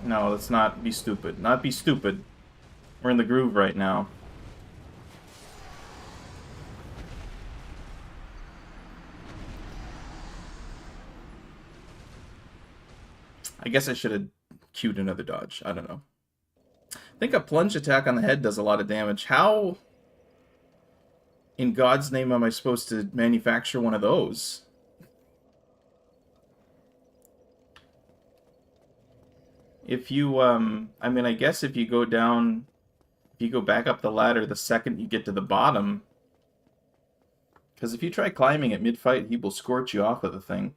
No, let's not be stupid. Not be stupid. We're in the groove right now. I guess I should have queued another dodge. I don't know. I think a plunge attack on the head does a lot of damage. How in God's name am I supposed to manufacture one of those? If you, I mean, I guess if you go down, if you go back up the ladder the second you get to the bottom, because if you try climbing at mid-fight, he will scorch you off of the thing.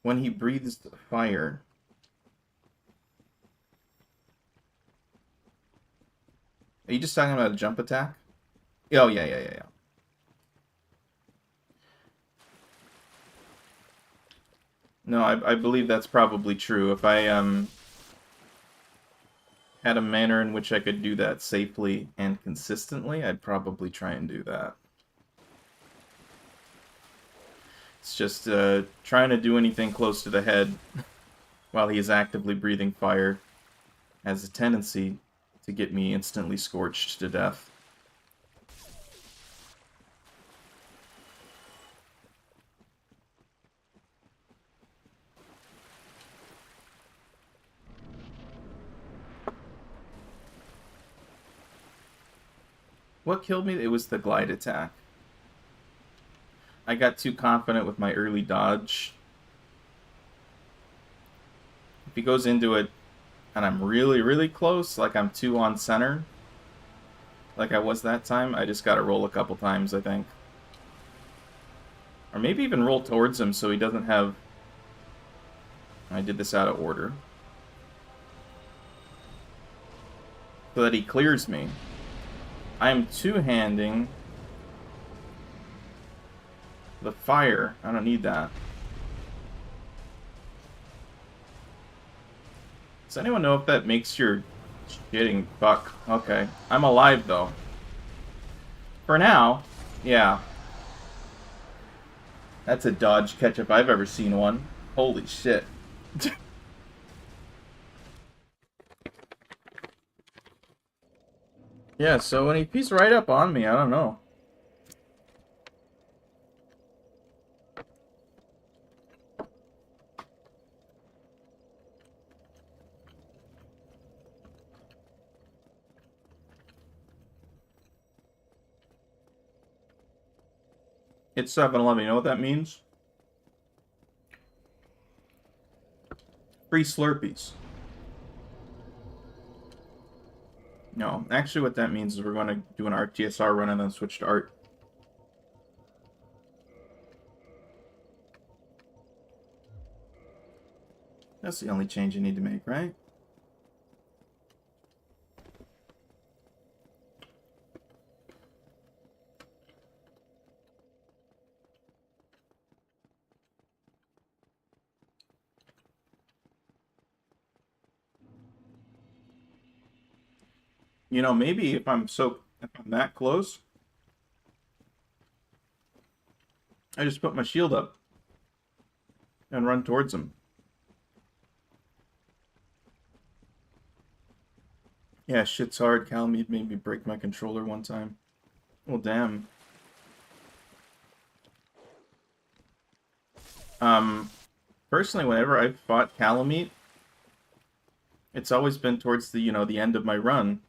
When he breathes fire. Are you just talking about a jump attack? Oh, yeah. No, I believe that's probably true. If I had a manner in which I could do that safely and consistently, I'd probably try and do that. It's just trying to do anything close to the head while he is actively breathing fire has a tendency to get me instantly scorched to death. What killed me? It was the glide attack. I got too confident with my early dodge. If he goes into it and I'm really, really close, like I'm 2 on center, like I was that time, I just gotta roll a couple times, I think. Or maybe even roll towards him so he doesn't have... I did this out of order. So that he clears me. I am two-handing the fire. I don't need that. Does anyone know if that makes your shitting fuck? Okay. I'm alive, though. For now, yeah. That's a dodge catch if I've ever seen one. Holy shit. Yeah, so when he's right up on me, I don't know. It's 7-Eleven. You know what that means? Free Slurpees. No, actually what that means is we're going to do an RTSR run and then switch to art. That's the only change you need to make, right? You know, maybe if I'm that close, I just put my shield up and run towards him. Yeah, shit's hard. Calamite made me break my controller one time. Well, damn. Personally, whenever I've fought Calamite, it's always been towards the, the end of my run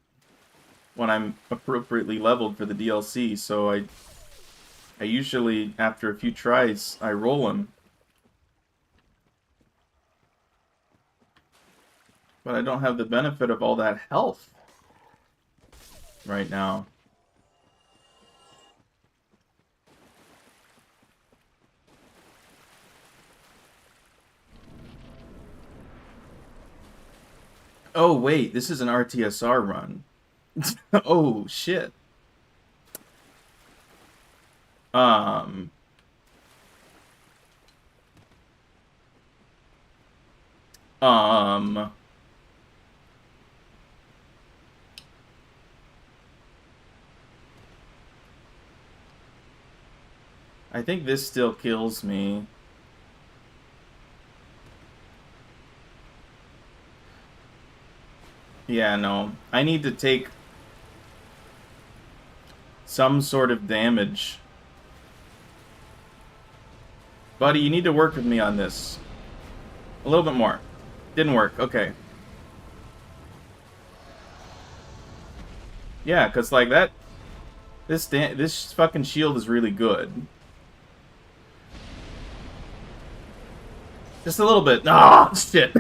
when I'm appropriately leveled for the DLC, so I usually, after a few tries, I roll him. But I don't have the benefit of all that health right now. Oh, wait, this is an RTSR run. Oh, shit. Um... I think this still kills me. Yeah, no. I need to take some sort of damage. Buddy, you need to work with me on this. A little bit more. Didn't work. Okay. Yeah, because, like, that... This fucking shield is really good. Just a little bit. Ah, shit.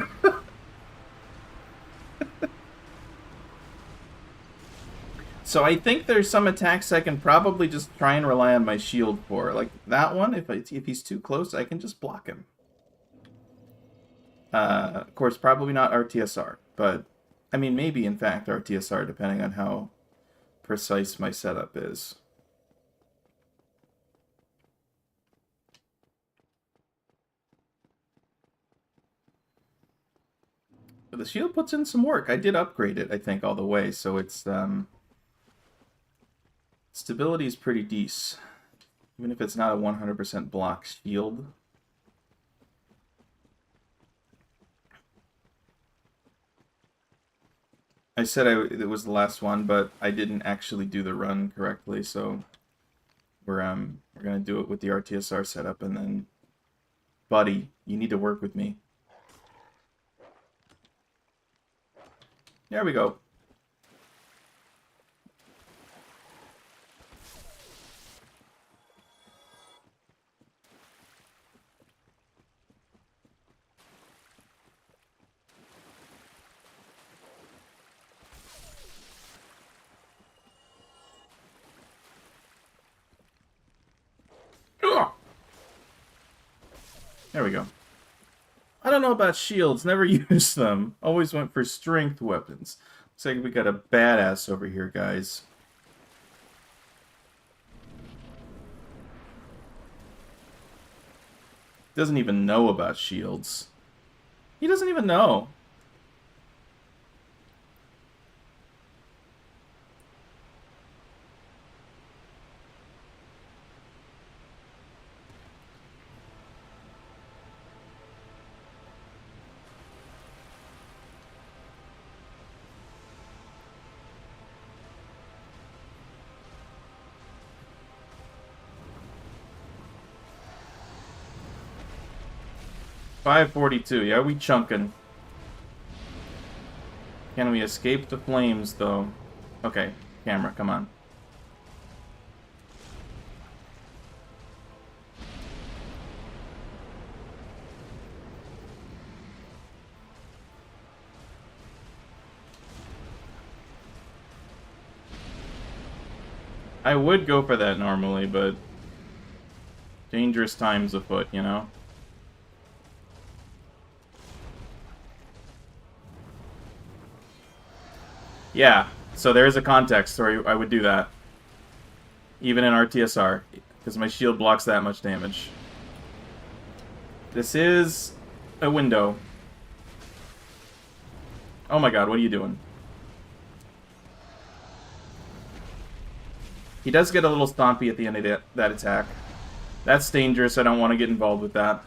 So I think there's some attacks I can probably just try and rely on my shield for. Like that one, if he's too close, I can just block him. Of course, probably not RTSR, but I mean, maybe in fact RTSR, depending on how precise my setup is. But the shield puts in some work. I did upgrade it, I think, all the way, so it's stability is pretty decent, even if it's not a 100% block shield. I said it was the last one, but I didn't actually do the run correctly, so we're gonna do it with the RTSR setup, and then, buddy, you need to work with me. There we go. There we go. I don't know about shields. Never used them. Always went for strength weapons. Looks like we got a badass over here, guys. Doesn't even know about shields. He doesn't even know. $542. Yeah, we chunkin'. Can we escape the flames, though? Okay, camera, come on. I would go for that normally, but dangerous times afoot, you know? Yeah, so there is a context where I would do that. Even in RTSR, because my shield blocks that much damage. This is a window. Oh my god, what are you doing? He does get a little stompy at the end of that attack. That's dangerous. I don't want to get involved with that.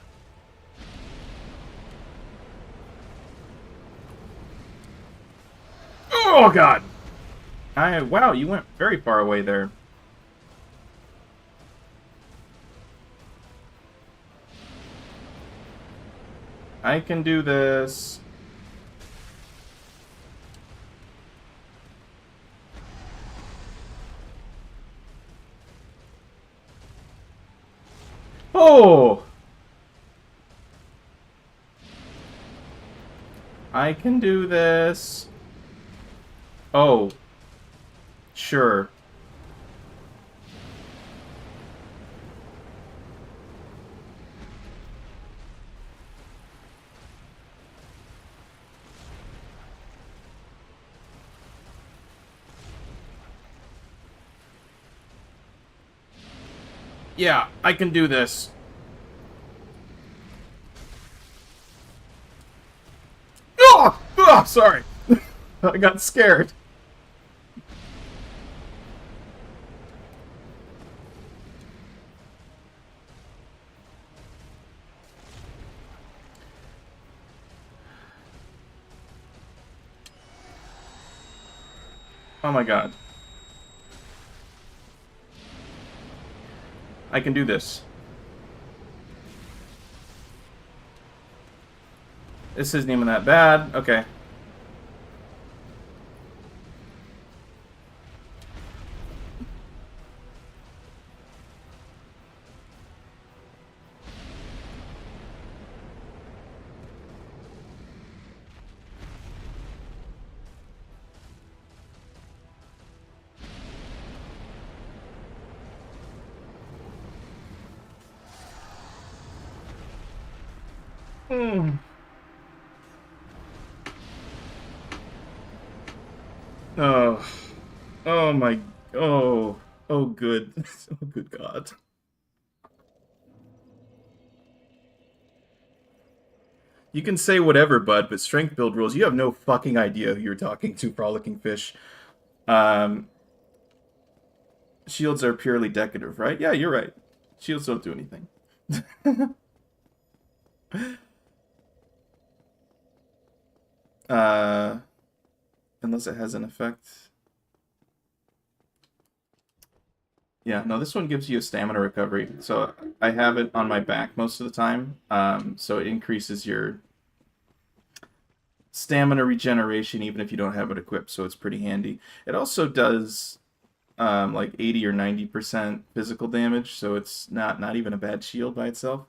Oh, God! Wow, you went very far away there. I can do this. Oh! I can do this. Oh. Sure. Yeah, I can do this. Oh! Oh, sorry. I got scared. Oh my god. I can do this. This isn't even that bad. Okay. Mm. Oh. Oh my. Oh. Oh, good. Oh, good God. You can say whatever, bud, but strength build rules, you have no fucking idea who you're talking to, Frolicking Fish. Um, shields are purely decorative, right? Yeah, you're right. Shields don't do anything. uh, unless it has an effect. Yeah, no, this one gives you a stamina recovery. So I have it on my back most of the time. So it increases your stamina regeneration even if you don't have it equipped, so it's pretty handy. It also does like 80 or 90% physical damage, so it's not even a bad shield by itself.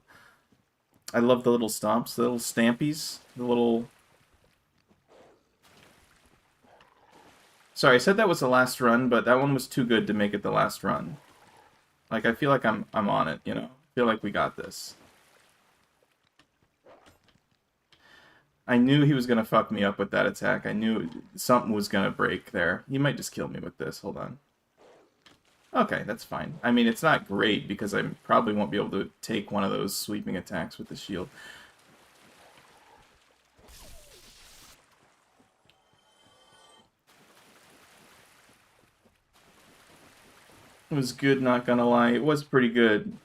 I love the little stomps, the little stampies, the little... Sorry, I said that was the last run, but that one was too good to make it the last run. Like, I feel like I'm on it, you know? I feel like we got this. I knew he was going to fuck me up with that attack. I knew something was going to break there. He might just kill me with this. Hold on. Okay, that's fine. I mean, it's not great because I probably won't be able to take one of those sweeping attacks with the shield. It was good, not gonna lie. It was pretty good.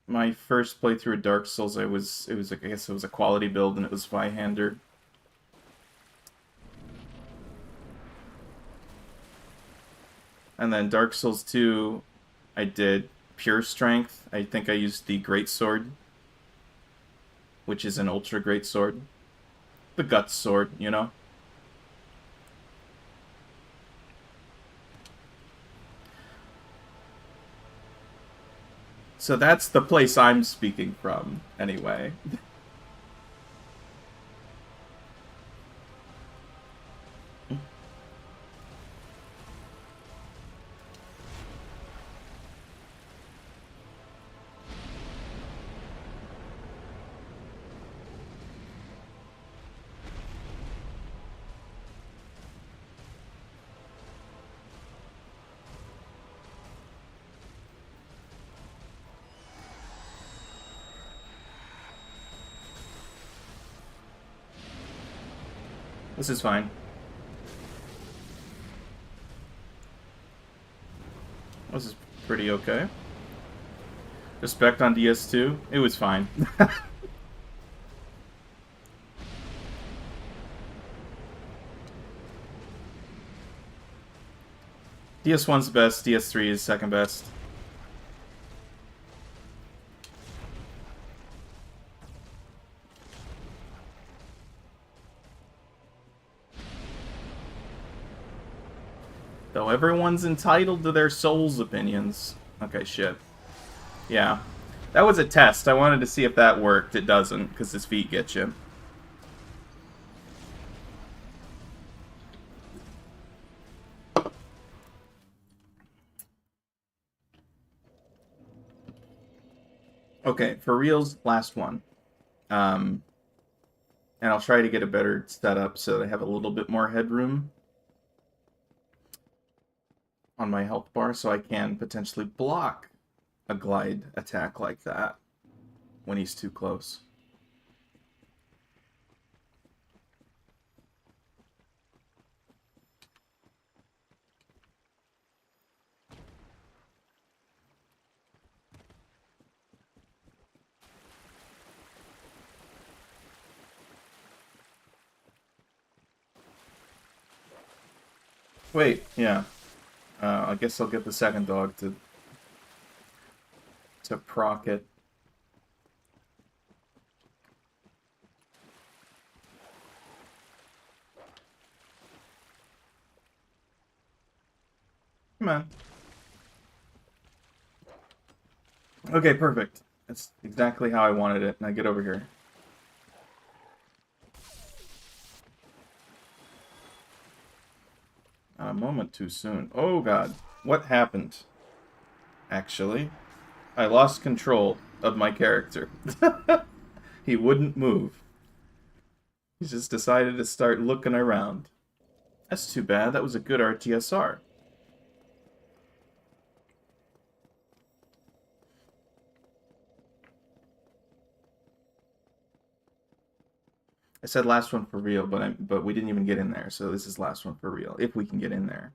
My first playthrough of Dark Souls, I guess it was a quality build and it was Zweihander. And then Dark Souls 2, I did Pure Strength. I think I used the Great Sword, which is an ultra great sword. The Guts sword, you know? So that's the place I'm speaking from, anyway. This is fine. This is pretty okay. Respect on DS2? It was fine. DS1's best, DS3 is second best. Though everyone's entitled to their soul's opinions. Okay, shit. Yeah. That was a test. I wanted to see if that worked. It doesn't, because his feet get you. Okay, for reals, last one. And I'll try to get a better setup so that I have a little bit more headroom on my health bar so I can potentially block a glide attack like that when he's too close. Wait, yeah. I guess I'll get the second dog to proc it. Come on. Okay, perfect. That's exactly how I wanted it. Now get over here. A moment too soon. Oh god. What happened? Actually, I lost control of my character. He wouldn't move. He just decided to start looking around. That's too bad. That was a good RTSR. I said last one for real, but we didn't even get in there, so this is last one for real, if we can get in there.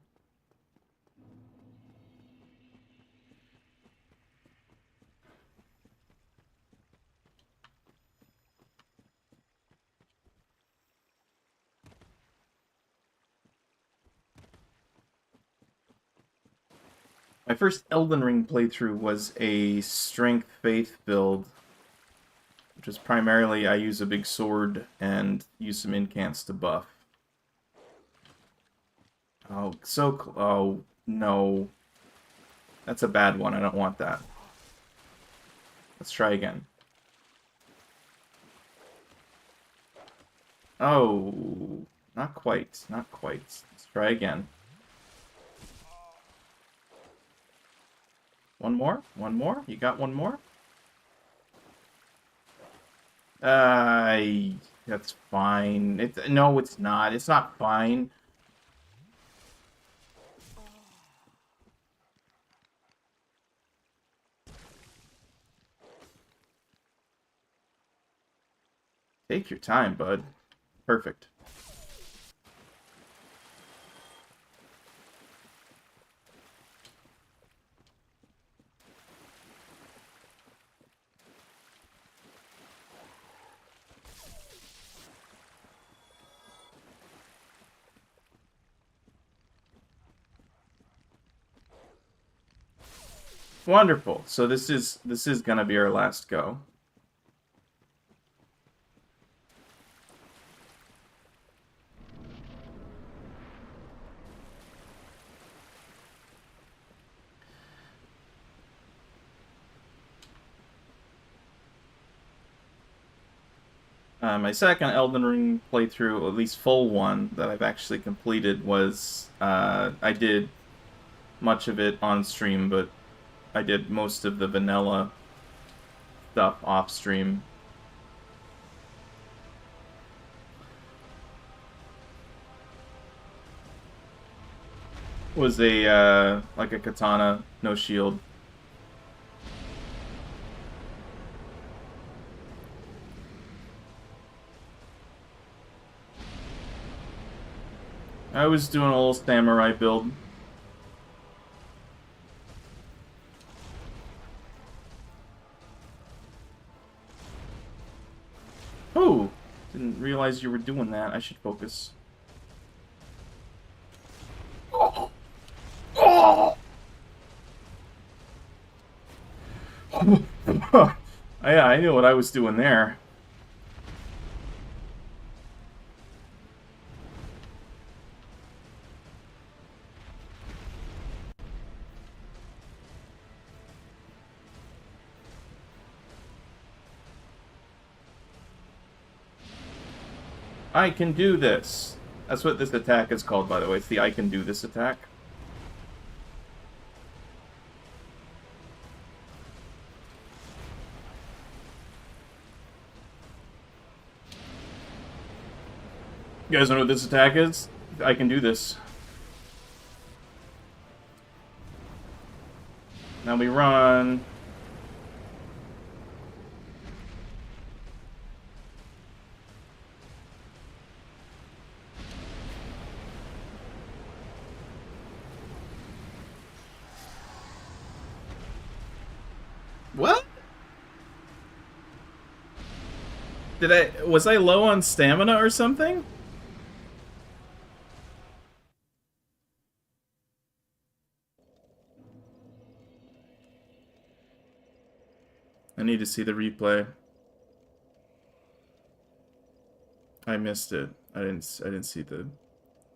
My first Elden Ring playthrough was a Strength Faith build, which is primarily I use a big sword and use some incants to buff. Oh, oh, no. That's a bad one. I don't want that. Let's try again. Oh, not quite. Not quite. Let's try again. One more? One more? You got one more? That's fine. No, it's not. It's not fine. Take your time, bud. Perfect. Wonderful. So this is gonna be our last go. My second Elden Ring playthrough, at least full one, that I've actually completed was, I did much of it on stream, but I did most of the vanilla stuff off stream. Was a, like a katana, no shield. I was doing a little samurai build. Oh! Didn't realize you were doing that. I should focus. Oh! Oh! Yeah, I knew what I was doing there. I can do this. That's what this attack is called, by the way. It's the I can do this attack. You guys know what this attack is? I can do this. Now we run. What? Was I low on stamina or something? I need to see the replay. I missed it. I didn't see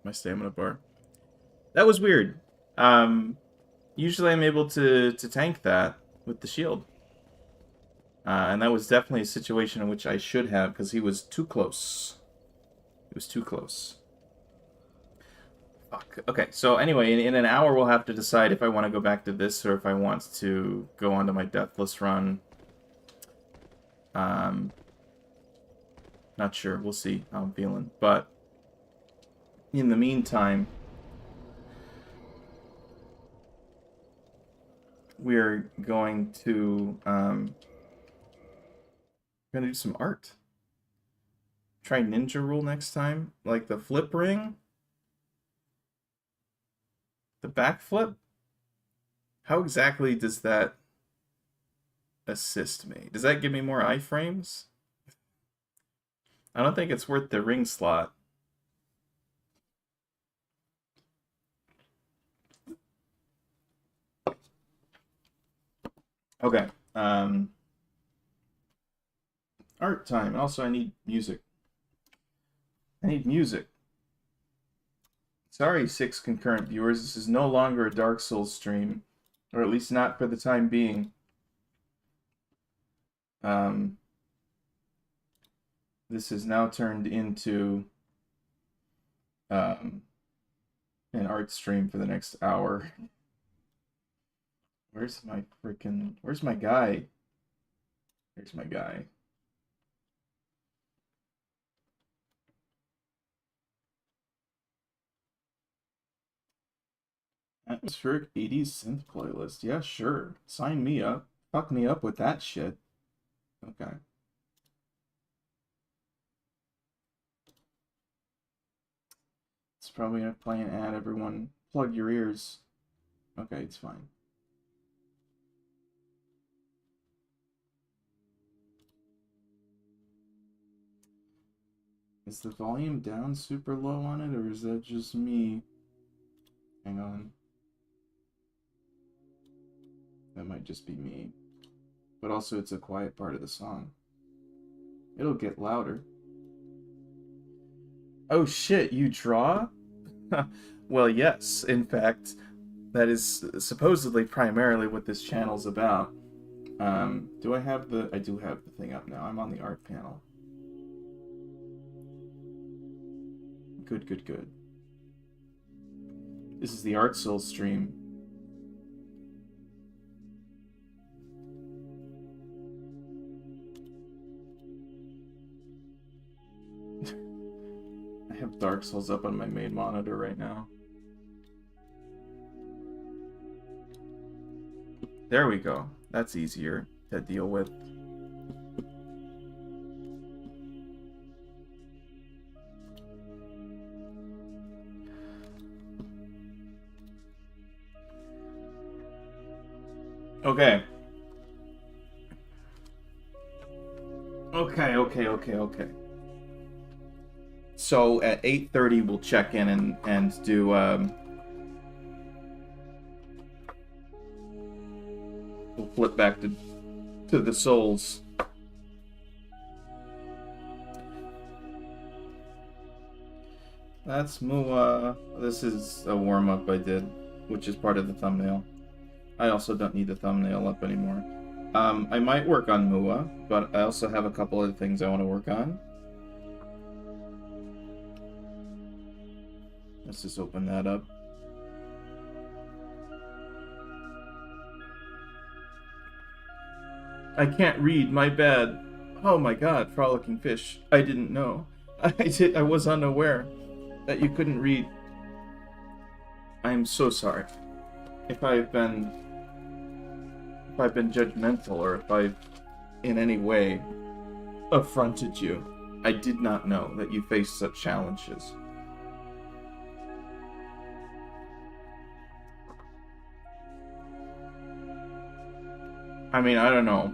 my stamina bar. That was weird. Usually I'm able to tank that with the shield. And that was definitely a situation in which I should have, because he was too close. He was too close. Fuck. Okay, so anyway, in an hour we'll have to decide if I want to go back to this or if I want to go on to my Deathless run. Not sure. We'll see how I'm feeling. But in the meantime, we're going to do some art. Try Ninja Rule next time, like the flip ring, the backflip. How exactly does that assist me? Does that give me more iframes? I don't think it's worth the ring slot. Okay. Art time. Also, I need music. I need music. Sorry, 6 concurrent viewers. This is no longer a Dark Souls stream. Or at least not for the time being. This has now turned into an art stream for the next hour. Where's my guy? Here's my guy. Atmospheric 80s synth playlist. Yeah, sure. Sign me up. Fuck me up with that shit. Okay. It's probably gonna play an ad. Everyone, plug your ears. Okay, it's fine. Is the volume down super low on it, or is that just me? Hang on. That might just be me. But also, it's a quiet part of the song. It'll get louder. Oh shit, you draw? Well, yes, in fact, that is supposedly primarily what this channel's about. Do I have the... I do have the thing up now. I'm on the art panel. Good, good, good. This is the Art Souls stream. I have Dark Souls up on my main monitor right now. There we go. That's easier to deal with. Okay. Okay. So at 8:30 we'll check in and do we'll flip back to the souls. That's Mua. This is a warm-up I did, which is part of the thumbnail. I also don't need the thumbnail up anymore. I might work on Mua, but I also have a couple other things I want to work on. Let's just open that up. I can't read, my bad. Oh my god, frolicking fish. I didn't know. I was unaware that you couldn't read. I'm so sorry. If I've been judgmental, or if I've in any way affronted you, I did not know that you faced such challenges. I mean, I don't know.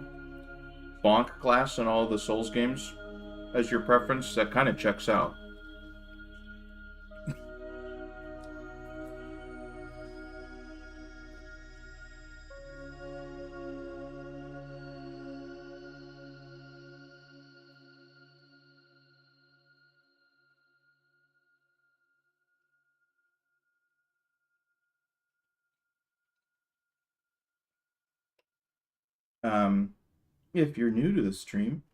Bonk class in all the Souls games as your preference, that kind of checks out. If you're new to the stream,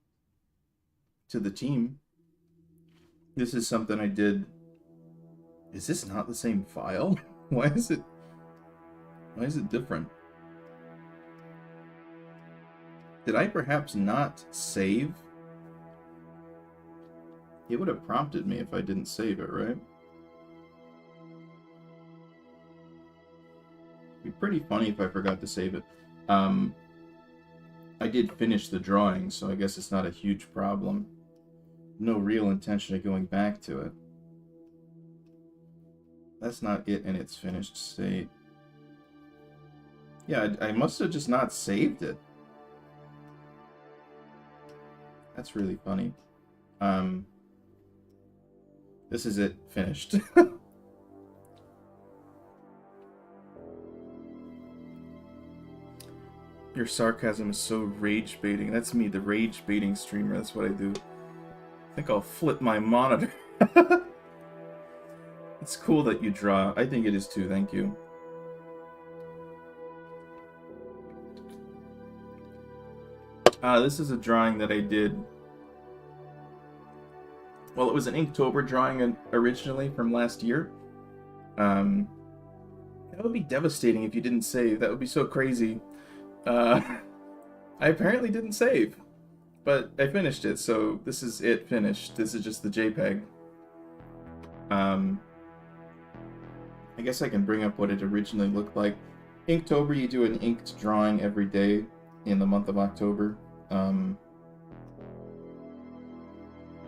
to the team, this is something I did. Is this not the same file? Why is it different? Did I perhaps not save? It would have prompted me if I didn't save it, right? It'd be pretty funny if I forgot to save it. I did finish the drawing, so I guess it's not a huge problem. No real intention of going back to it. That's not it in its finished state. Yeah, I must have just not saved it. That's really funny. This is it finished. Your sarcasm is so rage baiting. That's me, the rage baiting streamer. That's what I do. I think I'll flip my monitor. It's cool that you draw. I think it is too, thank you. This is a drawing that I did. Well, it was an Inktober drawing originally from last year. That would be devastating if you didn't save. That would be so crazy. I apparently didn't save, but I finished it, so this is it finished. This is just the JPEG. I guess I can bring up what it originally looked like. Inktober, you do an inked drawing every day in the month of October.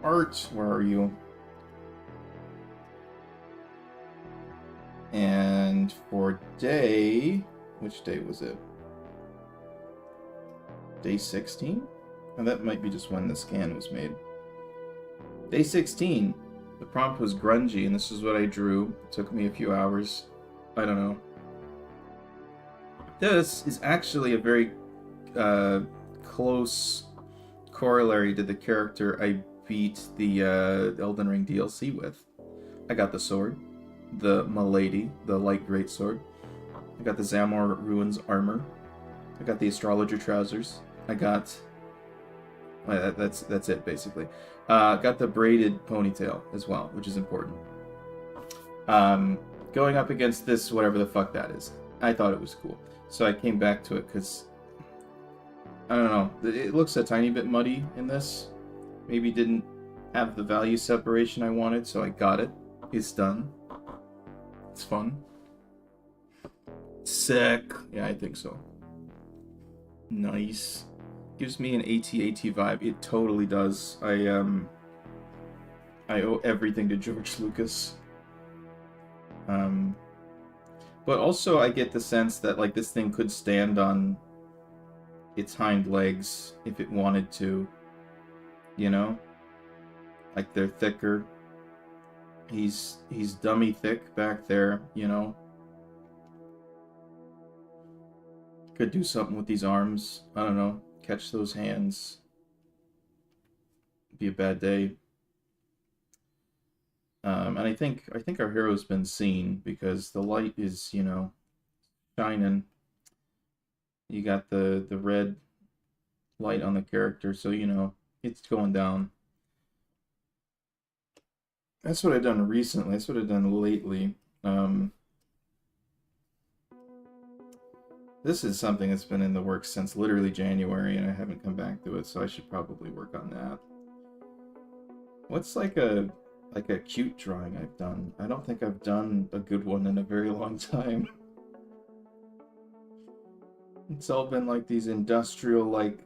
Art, where are you? And for day, which day was it? Day 16? And that might be just when the scan was made. Day 16. The prompt was grungy, and this is what I drew. It took me a few hours. I don't know. This is actually a very close corollary to the character I beat the Elden Ring DLC with. I got the sword, the Milady, the light greatsword. I got the Zamor Ruins armor. I got the astrologer trousers. I got... that's it, basically. Got the braided ponytail as well, which is important. Going up against this, whatever the fuck that is. I thought it was cool. So I came back to it because... I don't know. It looks a tiny bit muddy in this. Maybe didn't have the value separation I wanted, so I got it. It's done. It's fun. Sick. Yeah, I think so. Nice. Gives me an AT-AT vibe. It totally does. I owe everything to George Lucas. But also I get the sense that like this thing could stand on its hind legs if it wanted to, you know? Like they're thicker. He's dummy thick back there, you know? Could do something with these arms. I don't know. Catch those hands. Be a bad day. And I think our hero's been seen because the light is, you know, shining. You got the red light on the character, so you know it's going down. That's what I've done recently. That's what I've done lately. This is something that's been in the works since literally January, and I haven't come back to it, so I should probably work on that. What's like a cute drawing I've done? I don't think I've done a good one in a very long time. It's all been like these industrial, like,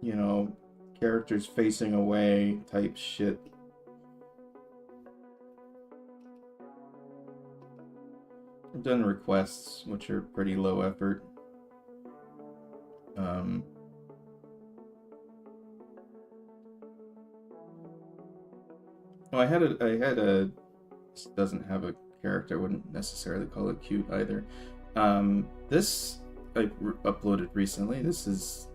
you know, characters facing away type shit. I've done requests, which are pretty low effort. Oh, I had a. This doesn't have a character. I wouldn't necessarily call it cute either. This I uploaded recently. This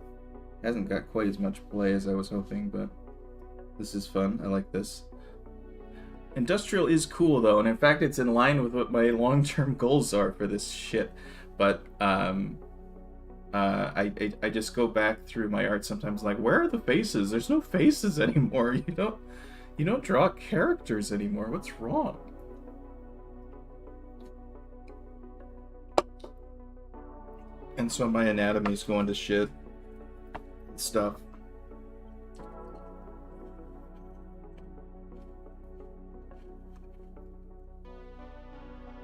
hasn't got quite as much play as I was hoping, but this is fun. I like this. Industrial is cool though, and in fact, it's in line with what my long-term goals are for this shit. But I just go back through my art sometimes, like, where are the faces? There's no faces anymore. You don't draw characters anymore. What's wrong? And so my anatomy's going to shit and stuff.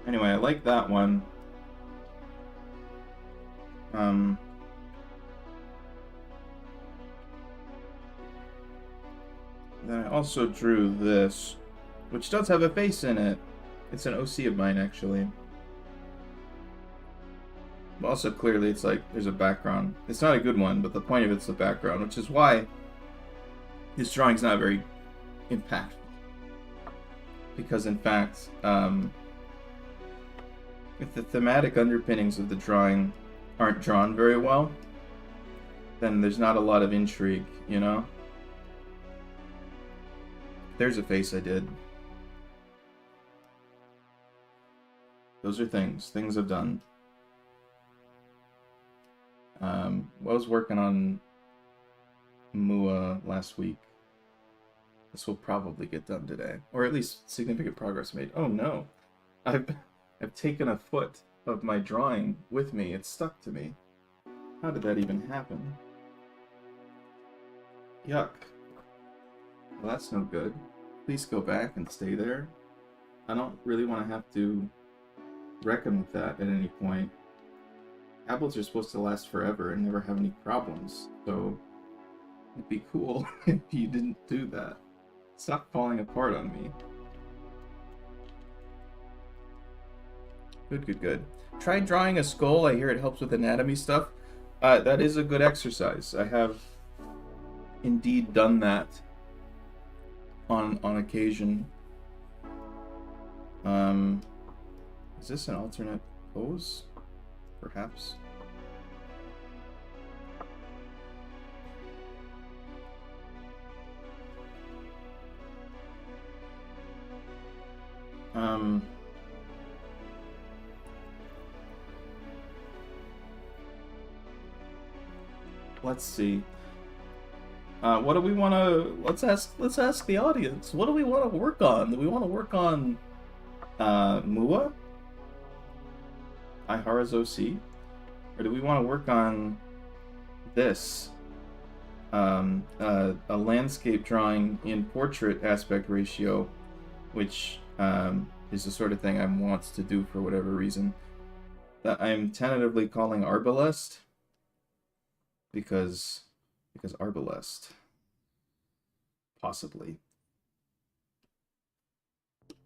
Anyway, I like that one. Then I also drew this, which does have a face in it. It's an OC of mine, actually. But also, clearly, it's like, there's a background. It's not a good one, but the point of it's the background, which is why this drawing's not very impactful. Because, in fact, if the thematic underpinnings of the drawing aren't drawn very well, then there's not a lot of intrigue, you know? There's a face I did. Those are things I've done. I was working on Mua last week. This will probably get done today, or at least significant progress made. Oh no, I've taken a foot of my drawing with me. It's stuck to me. How did that even happen? Yuck. Well, that's no good. Please go back and stay there. I don't really want to have to reckon with that at any point. Tablets are supposed to last forever and never have any problems, so it'd be cool if you didn't do that. Stop falling apart on me. Good. Try drawing a skull. I hear it helps with anatomy stuff. That is a good exercise. I have indeed done that on occasion. Is this an alternate pose? Perhaps. Let's see. What do we want to? Let's ask the audience. What do we want to work on? Do we want to work on Mua? Ihara's OC? Or do we want to work on this? A landscape drawing in portrait aspect ratio, which is the sort of thing I want to do for whatever reason. That I'm tentatively calling Arbalest. Because Arbalest. Possibly. Does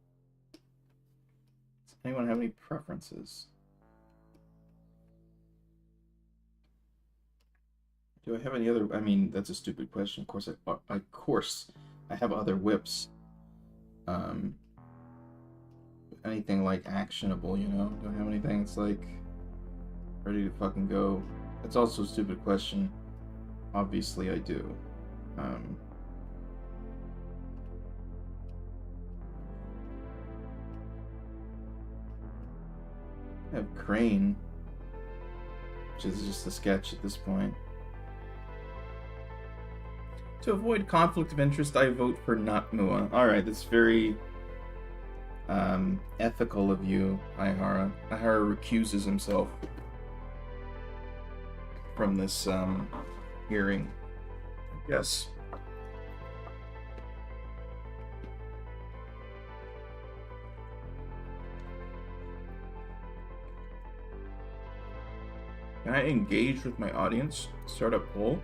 anyone have any preferences? Do I have any other? I mean, that's a stupid question. Of course, I have other whips. Anything like actionable, you know? Do I have anything that's like ready to fucking go? That's also a stupid question. Obviously, I do. I have Crane, which is just a sketch at this point. To avoid conflict of interest, I vote for not Mua. Alright, that's very ethical of you, Aihara. Aihara recuses himself from this hearing, I guess. Can I engage with my audience? Start a poll?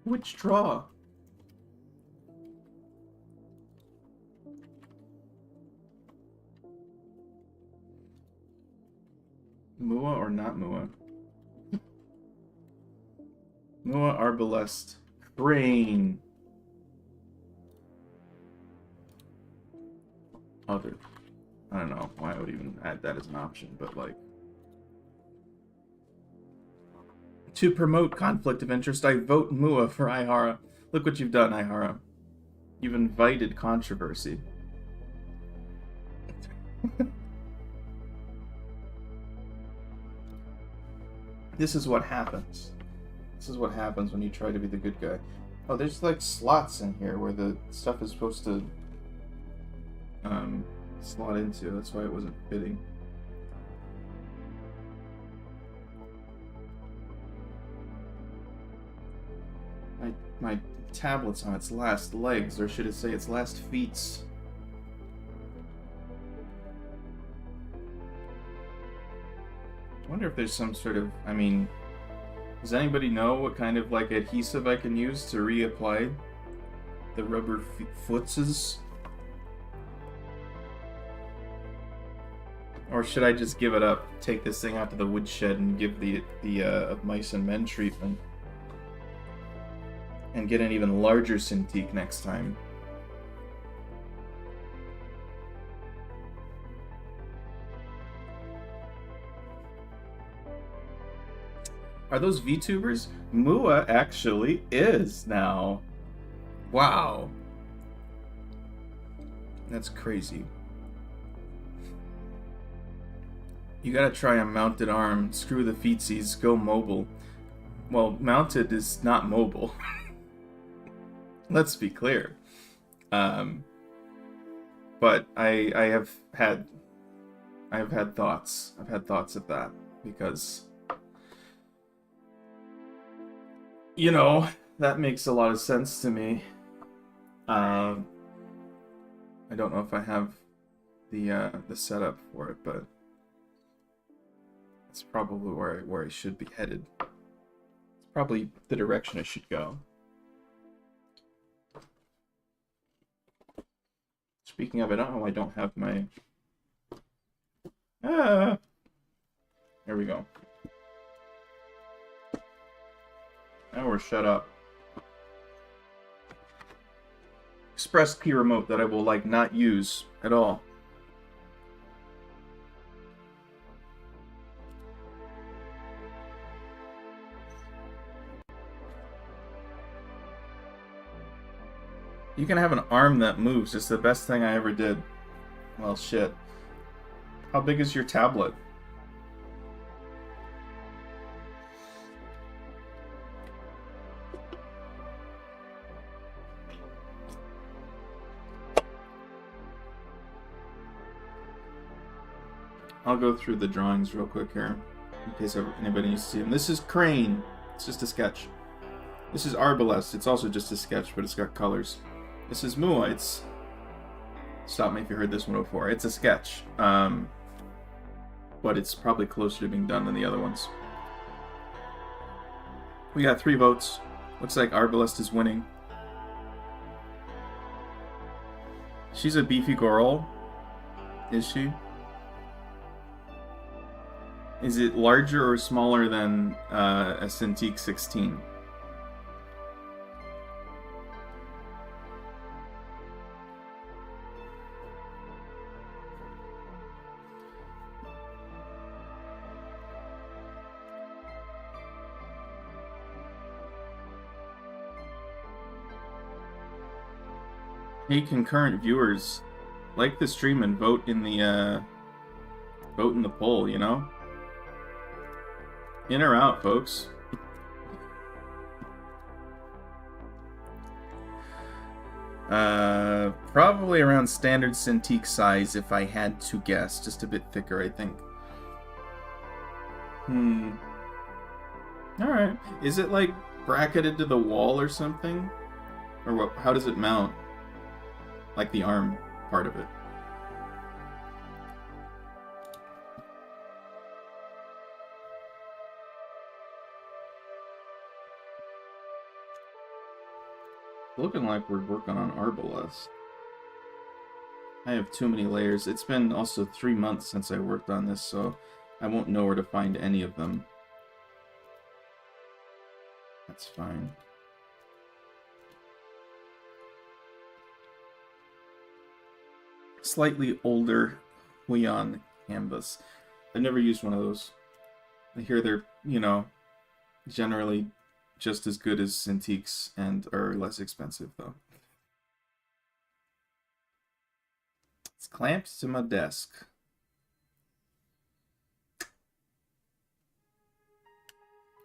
Which draw? Mua or not Mua? Mua Arbalest. Brain. Other. I don't know why I would even add that as an option, but like... To promote conflict of interest, I vote Mua for Aihara. Look what you've done, Aihara. You've invited controversy. This is what happens. This is what happens when you try to be the good guy. Oh, there's like slots in here where the stuff is supposed to slot into. That's why it wasn't fitting. My tablet's on its last legs, or should I say its last feet. I wonder if there's some sort of, I mean, does anybody know what kind of like adhesive I can use to reapply the rubber footses? Or should I just give it up, take this thing out to the woodshed and give the mice and men treatment? And get an even larger Cintiq next time. Are those VTubers? Mua actually is now. Wow. That's crazy. You gotta try a mounted arm. Screw the feetsies. Go mobile. Well, mounted is not mobile. Let's be clear. But I have had thoughts. I've had thoughts of that because, you know, that makes a lot of sense to me. I don't know if I have the setup for it, but it's probably where I should be headed. It's probably the direction I should go. Speaking of, I don't know why I don't have my... There we go. Now we're shut up. Express key remote that I will, like, not use at all. You can have an arm that moves. It's the best thing I ever did. Well, shit. How big is your tablet? I'll go through the drawings real quick here, in case anybody needs to see them. This is Crane. It's just a sketch. This is Arbalest. It's also just a sketch, but it's got colors. This is Mua. It's... Stop me if you heard this one before. It's a sketch. But it's probably closer to being done than the other ones. We got 3 votes. Looks like Arbalest is winning. She's a beefy girl. Is she? Is it larger or smaller than a Cintiq 16? Hey, concurrent viewers, like the stream and vote in the poll. You know, in or out, folks. Probably around standard Cintiq size if I had to guess. Just a bit thicker, I think. Alright. Is it like bracketed to the wall or something? Or what? How does it mount? Like the arm part of it. Looking like we're working on Arbalest. I have too many layers. It's been also 3 months since I worked on this, so I won't know where to find any of them. That's fine. Slightly older Huion canvas. I've never used one of those. I hear they're, you know, generally just as good as Cintiqs and are less expensive, though. It's clamped to my desk.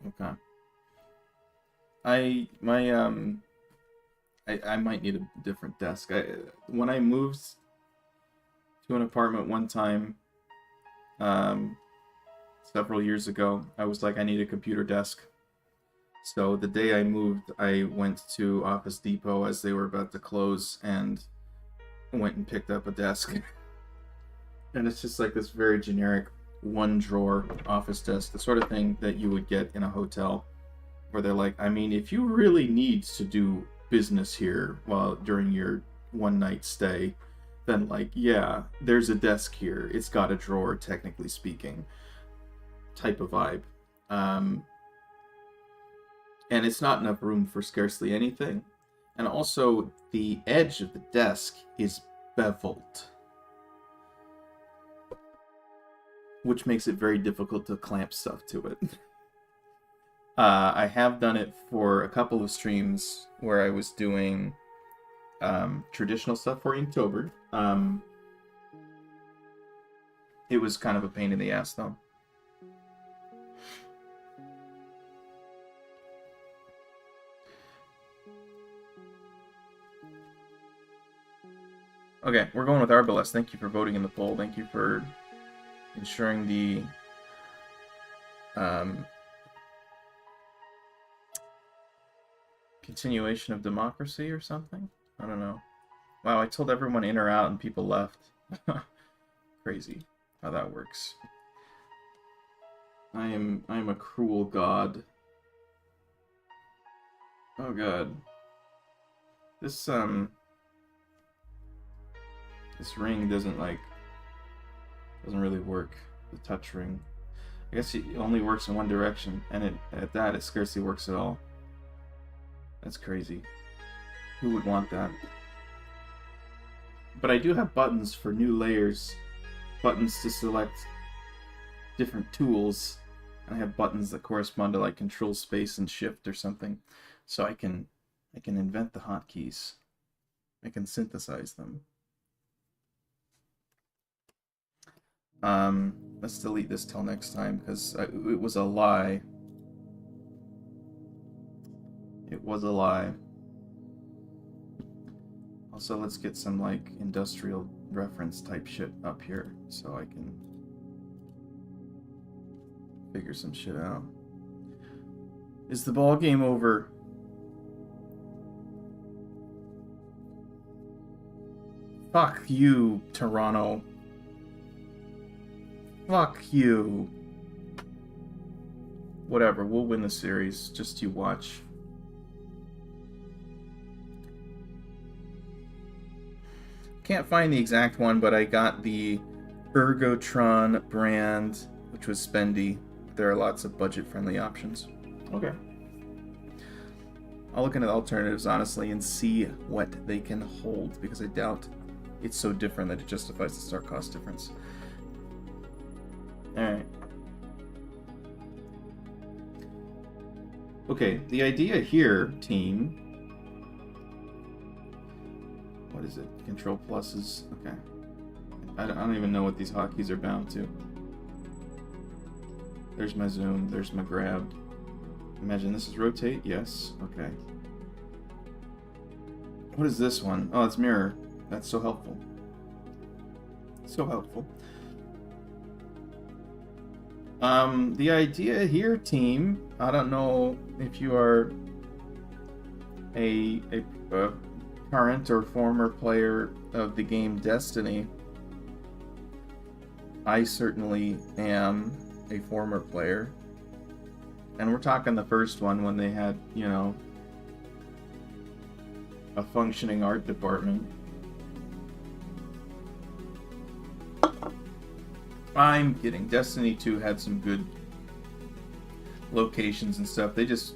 Okay. I might need a different desk. When I moved to an apartment one time, several years ago, I was like, I need a computer desk. So the day I moved, I went to Office Depot as they were about to close and went and picked up a desk. And it's just like this very generic one drawer office desk, the sort of thing that you would get in a hotel where they're like, I mean, if you really need to do business here during your one night stay, then like, yeah, there's a desk here. It's got a drawer, technically speaking, type of vibe. And it's not enough room for scarcely anything. And also, the edge of the desk is beveled, which makes it very difficult to clamp stuff to it. I have done it for a couple of streams where I was doing traditional stuff for Inktober. It was kind of a pain in the ass, though. Okay, we're going with Arbalest. Thank you for voting in the poll. Thank you for ensuring the continuation of democracy or something. I don't know. Wow, I told everyone in or out and people left. Crazy how that works. I am a cruel god. Oh god. This ring doesn't really work. The touch ring. I guess it only works in one direction, and at that it scarcely works at all. That's crazy. Who would want that? But I do have buttons for new layers, buttons to select different tools, and I have buttons that correspond to like control space and shift or something, so I can invent the hotkeys. I can synthesize them. Let's delete this till next time, because it was a lie. It was a lie. Also, let's get some, like, industrial reference type shit up here, so I can figure some shit out. Is the ball game over? Fuck you, Toronto. Fuck you. Whatever, we'll win the series. Just you watch. Can't find the exact one, but I got the Ergotron brand which was spendy. There are lots of budget-friendly options. Okay. I'll look into the alternatives, honestly, and see what they can hold, because I doubt it's so different that it justifies the start cost difference. Alright. Okay, the idea here, team... What is it? Control pluses? Okay. I don't even know what these hotkeys are bound to. There's my zoom, there's my grab. Imagine this is rotate, yes, okay. What is this one? Oh, it's mirror. That's so helpful. So helpful. The idea here, team, I don't know if you are a current or former player of the game Destiny. I certainly am a former player. And we're talking the first one when they had, you know, a functioning art department. I'm kidding. Destiny 2 had some good locations and stuff. They just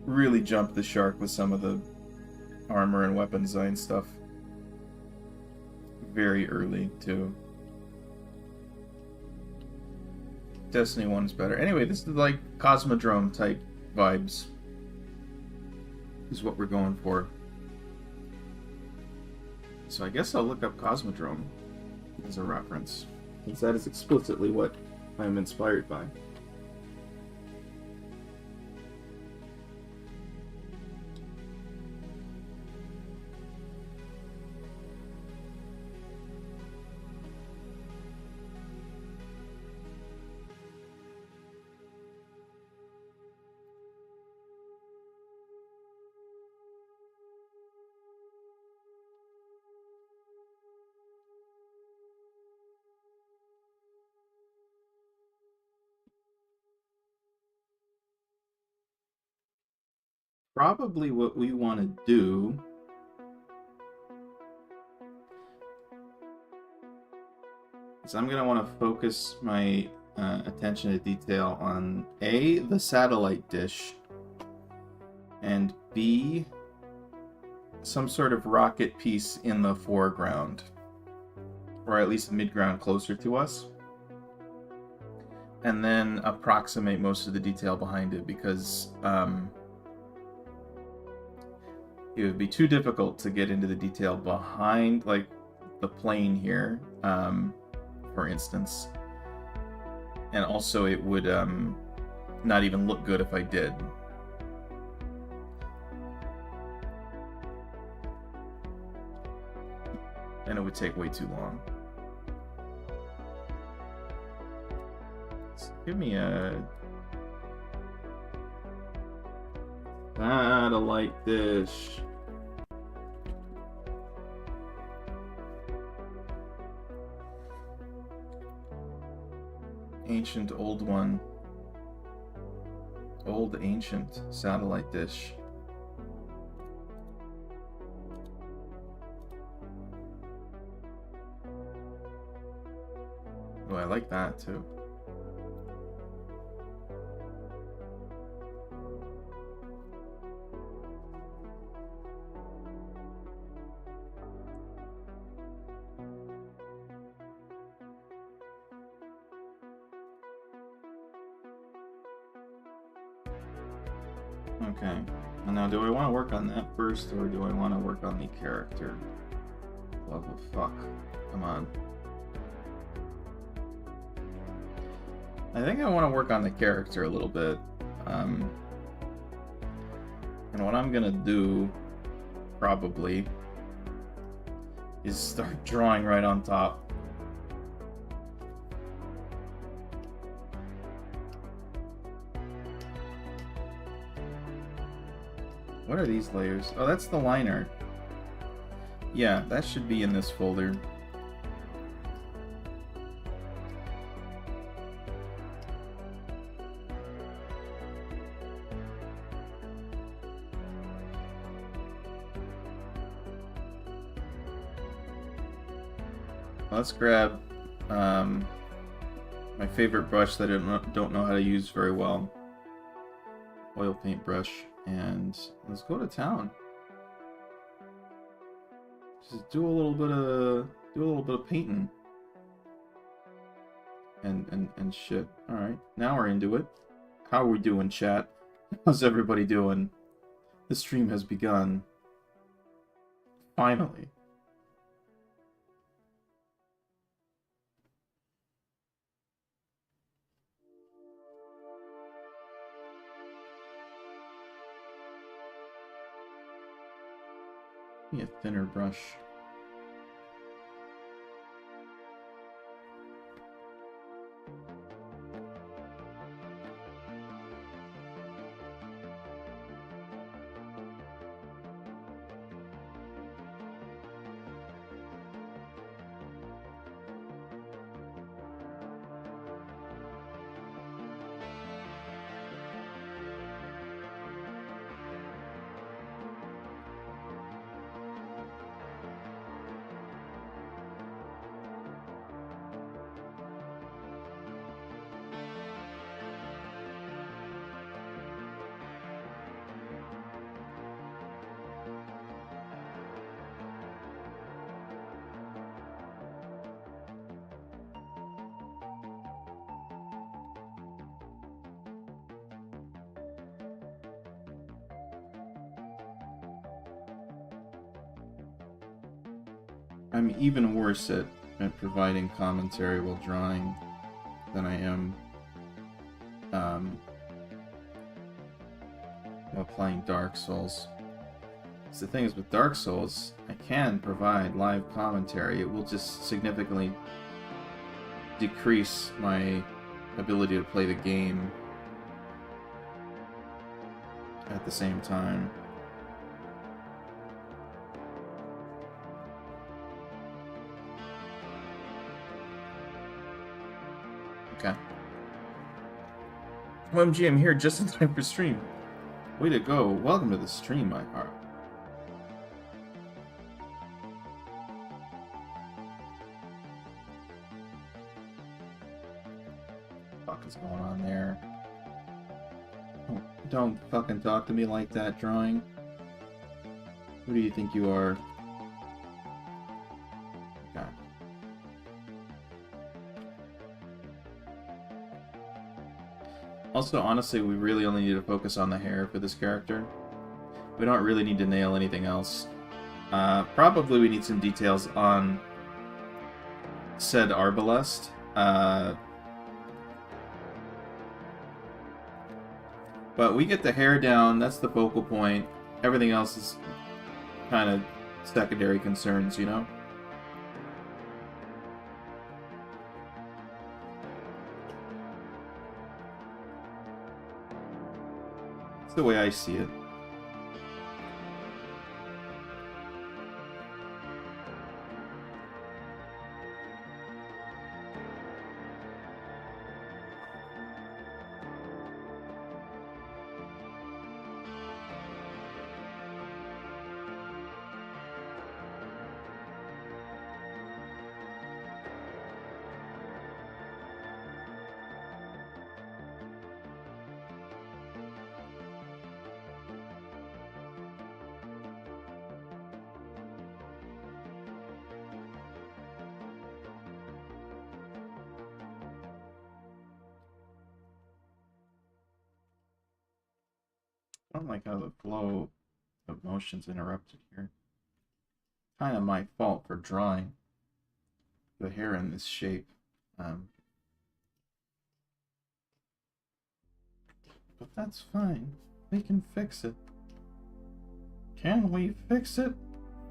really jumped the shark with some of the armor and weapon design stuff very early, too. Destiny 1's better. Anyway, this is like Cosmodrome type vibes. Is what we're going for. So I guess I'll look up Cosmodrome as a reference, since that is explicitly what I'm inspired by. Probably what we want to do is I'm going to want to focus my attention to detail on A, the satellite dish, and B, some sort of rocket piece in the foreground, or at least mid-ground closer to us, and then approximate most of the detail behind it, because it would be too difficult to get into the detail behind, like, the plane here, for instance. And also it would not even look good if I did. And it would take way too long. So give me a satellite dish. Ancient old one. Old ancient satellite dish. Oh, I like that too. Okay, and now do I want to work on that first, or do I want to work on the character? Love of fuck. Come on. I think I want to work on the character a little bit. And what I'm gonna do, probably, is start drawing right on top. What are these layers? Oh, that's the liner. Yeah, that should be in this folder. Let's grab My favorite brush that I don't know how to use very well. Oil paint brush. And let's go to town. Just do a little bit of painting. And shit. Alright, now we're into it. How are we doing, chat? How's everybody doing? The stream has begun. Finally. Give me a thinner brush. I'm even worse at providing commentary while drawing than I am while playing Dark Souls. So the thing is, with Dark Souls, I can provide live commentary. It will just significantly decrease my ability to play the game at the same time. Okay. OMG, I'm here just in time for stream. Way to go. Welcome to the stream, my heart. What the fuck is going on there? Don't fucking talk to me like that, drawing. Who do you think you are? Okay. Also, honestly, we really only need to focus on the hair for this character. We don't really need to nail anything else. Probably we need some details on said Arbalest. But we get the hair down, that's the focal point. Everything else is kind of secondary concerns, you know? The way I see it. I don't like how the flow of motion's interrupted here. Kind of my fault for drawing the hair in this shape. But that's fine. We can fix it. Can we fix it?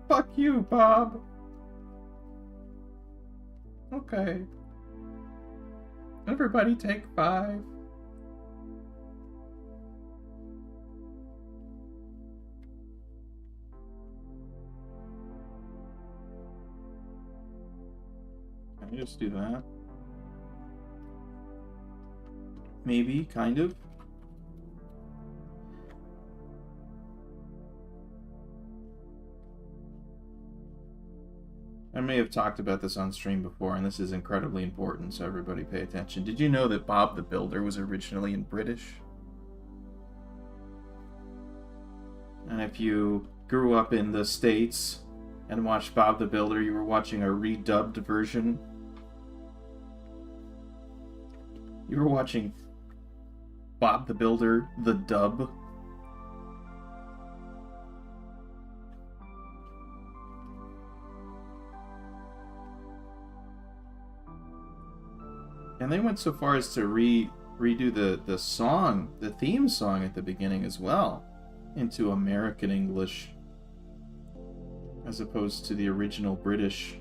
Fuck you, Bob! Okay. Everybody take 5. Can I just do that? Maybe, kind of. may have talked about this on stream before, and this is incredibly important, so everybody pay attention. Did you know that Bob the Builder was originally in British? And if you grew up in the States and watched Bob the Builder, you were watching a redubbed version. You were watching Bob the Builder, the dub. And they went so far as to redo the song, the theme song at the beginning as well, into American English, as opposed to the original British.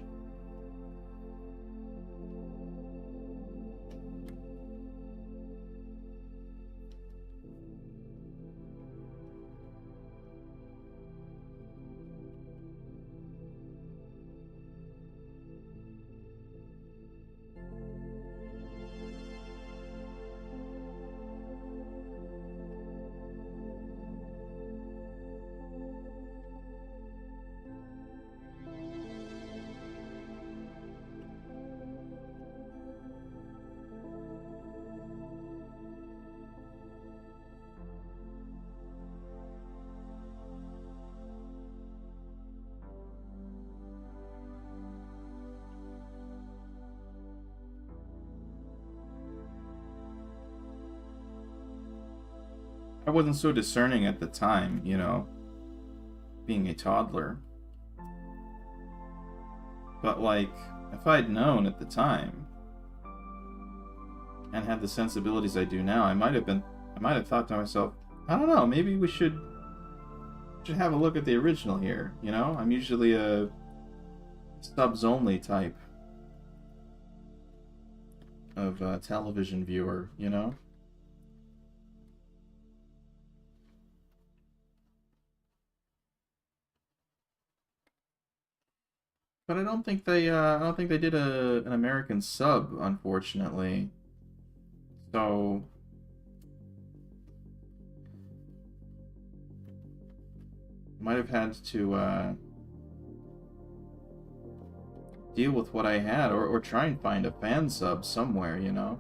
I wasn't so discerning at the time, you know, being a toddler. But, like, if I'd known at the time and had the sensibilities I do now, I might have thought to myself, I don't know, maybe we should have a look at the original here, you know? I'm usually a subs-only type of television viewer, you know? But I don't think they did an American sub, unfortunately. So might have had to deal with what I had, or try and find a fan sub somewhere, you know.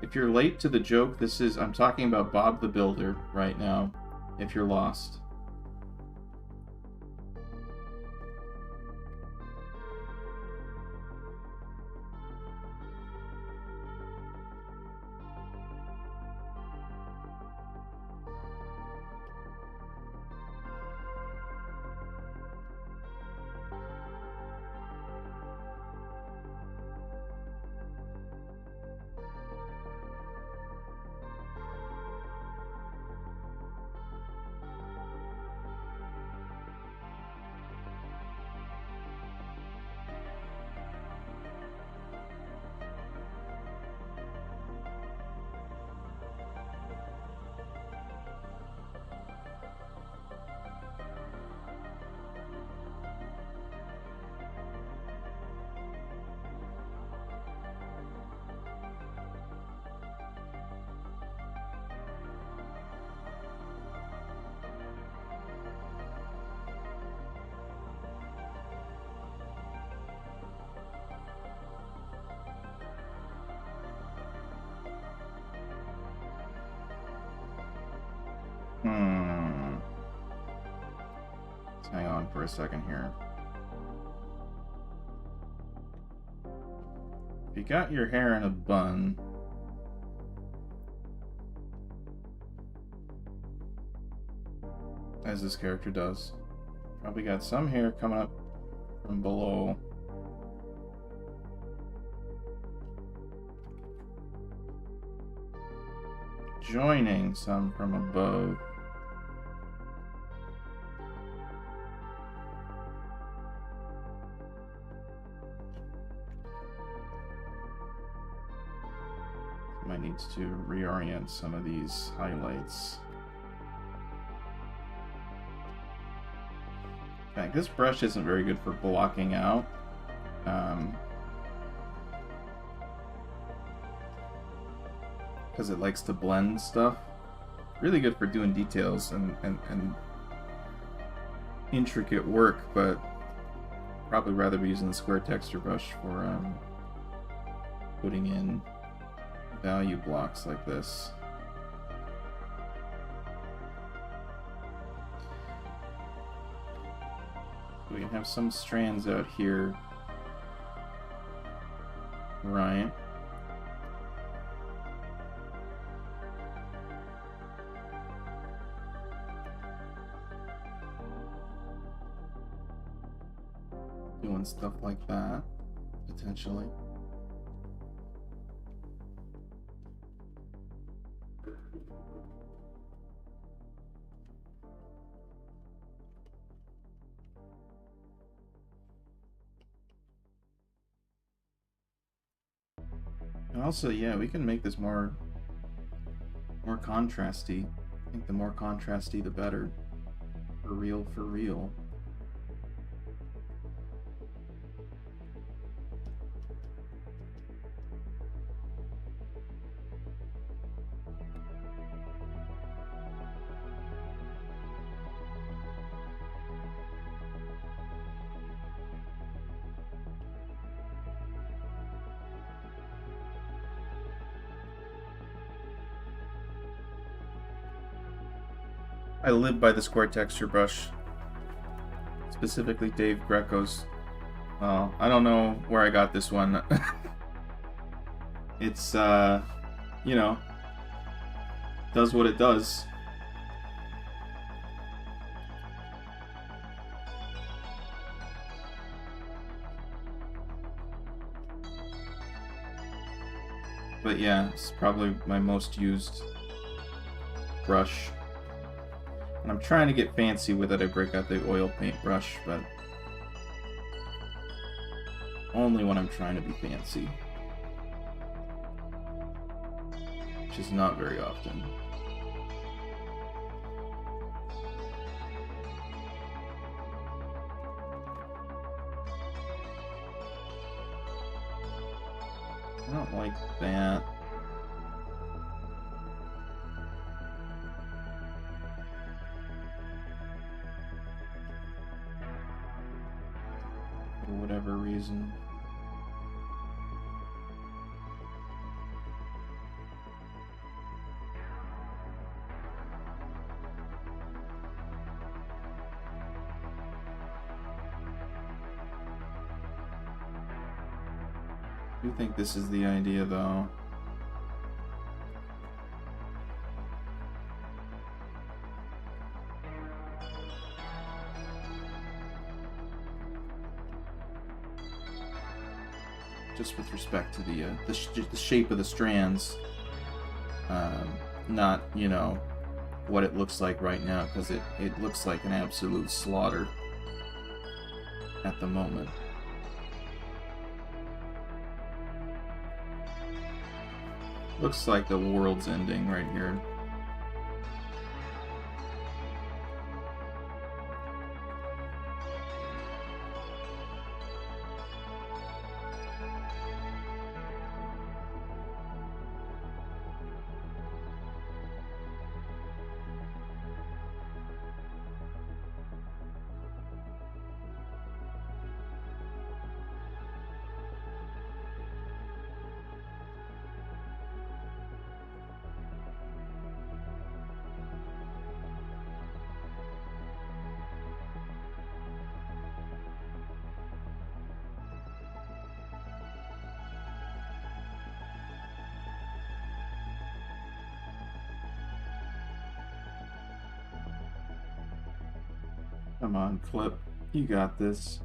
If you're late to the joke, I'm talking about Bob the Builder right now, if you're lost. Let's hang on for a second here. If you got your hair in a bun, as this character does, probably got some hair coming up from below. Joining some from above. Might need to reorient some of these highlights. In fact, this brush isn't very good for blocking out. Because it likes to blend stuff. really good for doing details and intricate work, but probably rather be using the square texture brush for putting in value blocks like this. We can have some strands out here, right? Doing stuff like that, potentially. And also, yeah, we can make this more contrasty. I think the more contrasty, the better. For real, for real. I live by the square texture brush, specifically Dave Greco's. I don't know where I got this one. It's, you know, does what it does. But yeah, it's probably my most used brush. And I'm trying to get fancy with it. I break out the oil paint brush, but only when I'm trying to be fancy. Which is not very often. I don't like that. For whatever reason. I do think this is the idea, though. Just with respect to the shape of the strands, not, you know, what it looks like right now, because it looks like an absolute slaughter at the moment. Looks like the world's ending right here. Come on, Clip. You got this.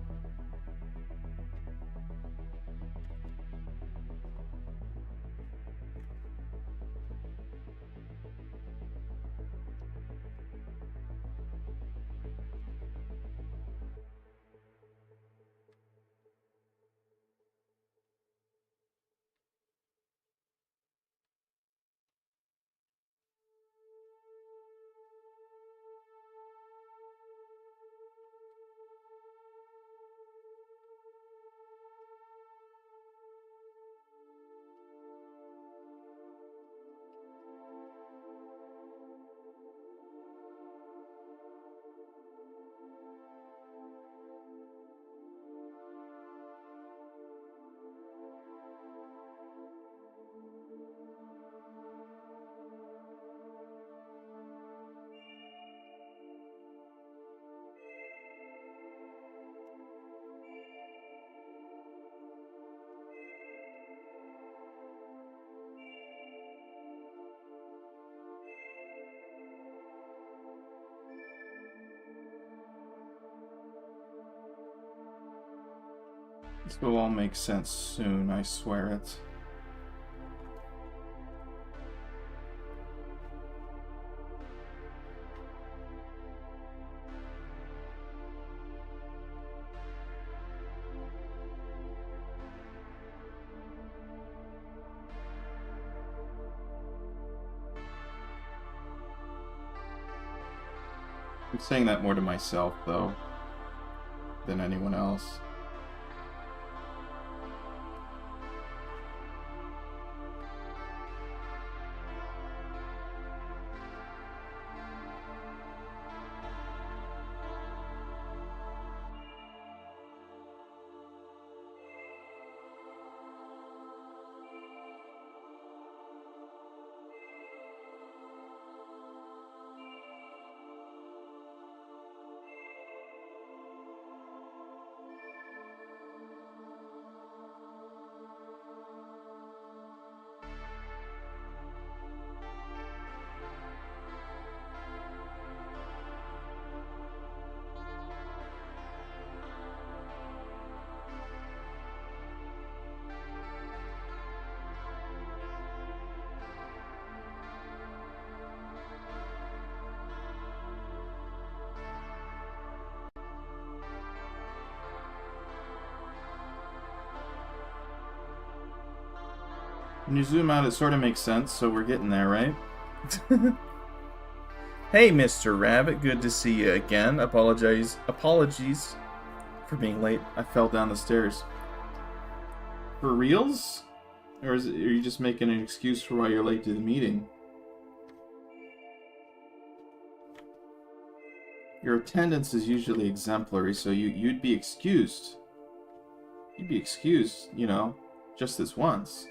This will all make sense soon, I swear it. I'm saying that more to myself, though, than anyone else. When you zoom out, it sort of makes sense, so we're getting there, right? Hey, Mr. Rabbit, good to see you again. Apologies for being late. I fell down the stairs. For reals? Or are you just making an excuse for why you're late to the meeting? Your attendance is usually exemplary, so you'd be excused. You'd be excused, you know, just this once.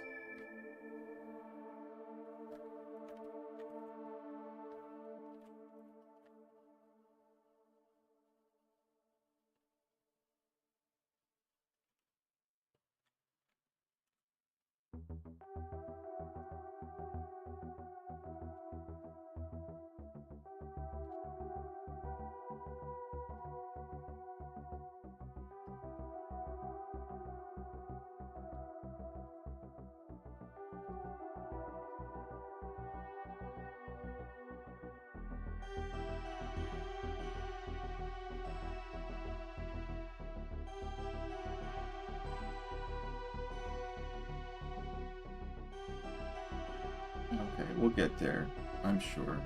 Okay, we'll get there, I'm sure.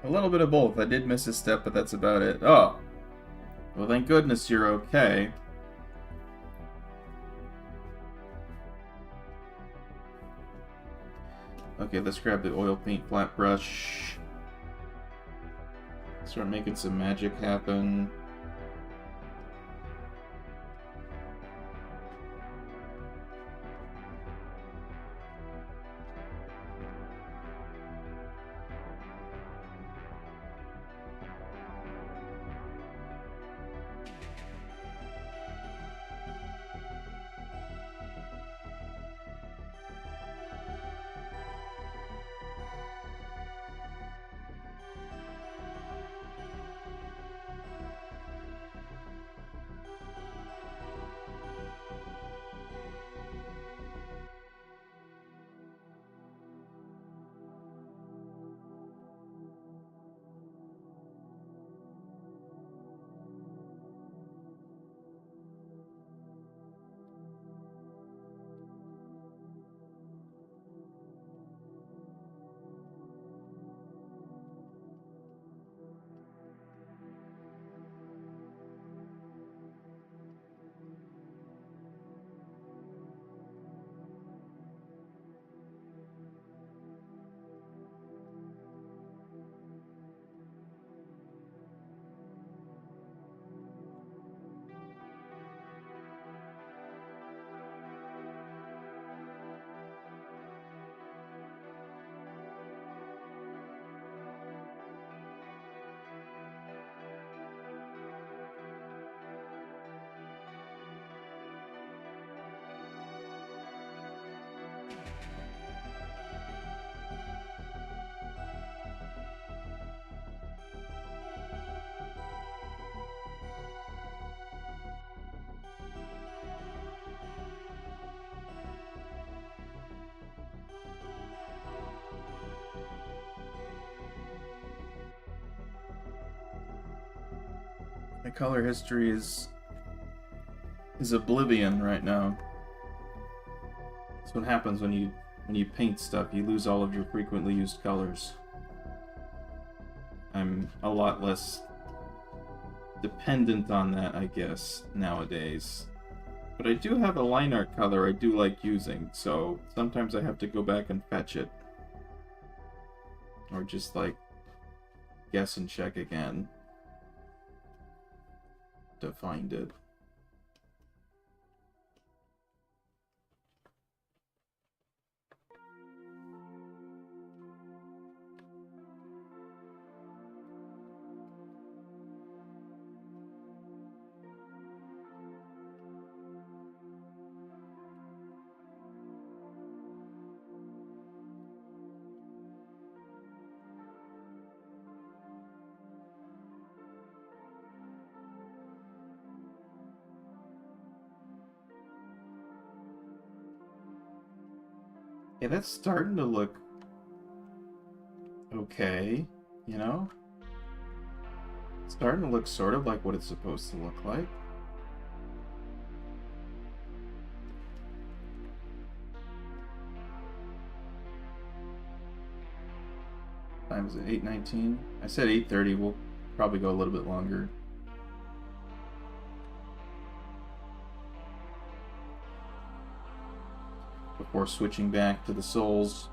A little bit of both. I did miss a step, but that's about it. Oh! Well, thank goodness you're okay. Okay, let's grab the oil paint flat brush. Start making some magic happen. My color history is oblivion right now. That's what happens when you paint stuff. You lose all of your frequently used colors. I'm a lot less dependent on that, I guess, nowadays. But I do have a line art color I do like using, so sometimes I have to go back and fetch it. Or just, like, guess and check again to find it. Yeah, that's starting to look okay, you know? It's starting to look sort of like what it's supposed to look like. Time is it? 8:19? I said 8:30. We'll probably go a little bit longer. Before switching back to the souls.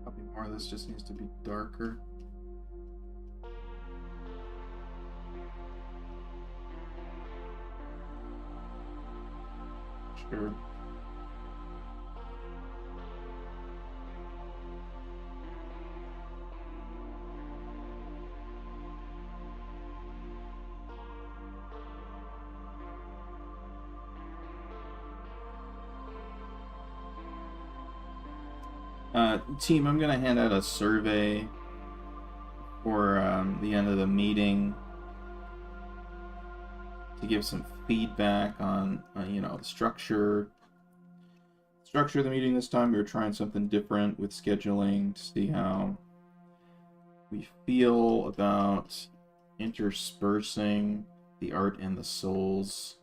Probably more of this just needs to be darker. Sure. Team, I'm going to hand out a survey for the end of the meeting to give some feedback on, you know, the structure of the meeting this time. We were trying something different with scheduling to see how we feel about interspersing the art and the souls